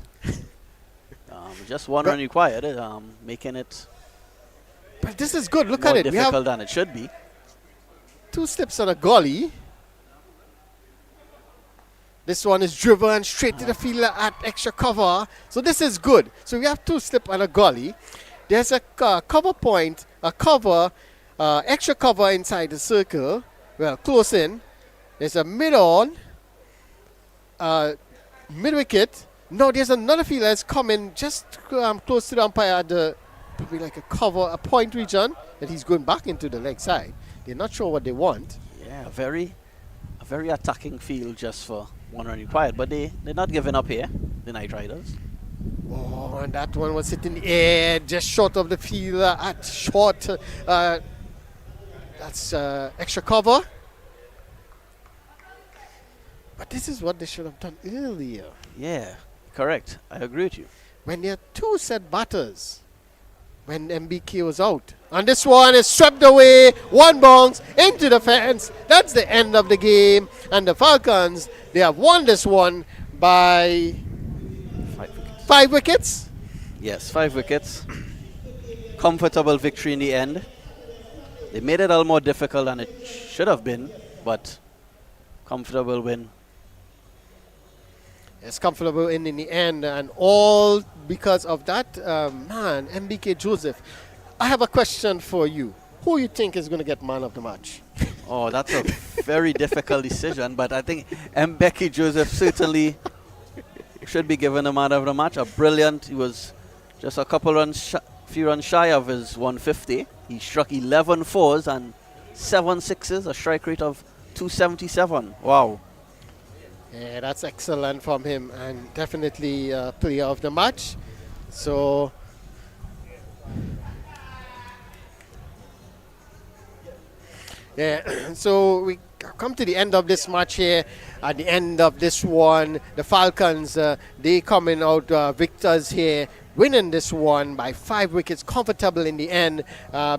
B: Just 1 run required, making it
C: But this is good. Look
B: more
C: at it. We have
B: difficult than it should be.
C: 2 slips on a gully. This one is driven straight to the fielder at extra cover. So this is good. So we have 2 slip on a gully. There's a cover point, extra cover inside the circle. Well, close in. There's a mid-on, mid-wicket. No, there's another fielder that's coming just close to the umpire at the, probably like a point region, and he's going back into the leg side. They're not sure what they want.
B: Yeah, a very attacking field just for 1 run required, but they're not giving up here, the Night Riders.
C: Oh, and that one was hitting the air, just short of the fielder at short. That's extra cover. But this is what they should have done earlier.
B: Yeah, correct. I agree with you.
C: When there are 2 set batters, when MBK was out. And this one is swept away, 1 bounce into the fence. That's the end of the game. And the Falcons, they have won this one by 5 wickets.
B: Yes, 5 wickets. Comfortable victory in the end. They made it a little more difficult than it should have been, but comfortable win.
C: It's comfortable in the end, and all because of that man, MBK Joseph. I have a question for you. Who you think is going to get man of the match?
B: Oh, that's a very difficult decision, but I think Mbeki Joseph certainly should be given the man of the match. He was just a few runs shy of his 150. He struck 11 fours and 7 sixes, a strike rate of 277. Wow.
C: Yeah, that's excellent from him, and definitely player of the match. So yeah, so we come to the end of this match here. At the end of this one, the Falcons, they coming out victors here, winning this one by 5 wickets, comfortable in the end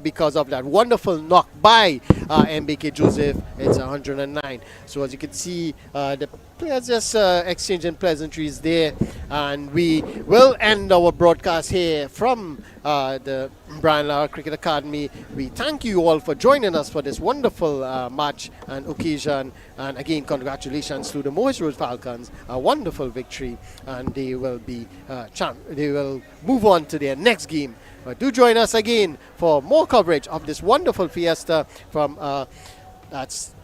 C: because of that wonderful knock by MBK Joseph. It's 109. So as you can see, the players just exchanging pleasantries there, and we will end our broadcast here from the Brian Lara Cricket Academy. We thank you all for joining us for this wonderful match, and occasion. And again, congratulations to the Mohess Road Falcons. A wonderful victory, and they will be they will move on to their next game. Do join us again for more coverage of this wonderful fiesta from that's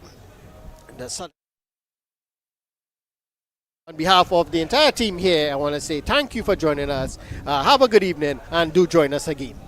C: the Sun. On behalf of the entire team here, I want to say thank you for joining us. Have a good evening, and do join us again.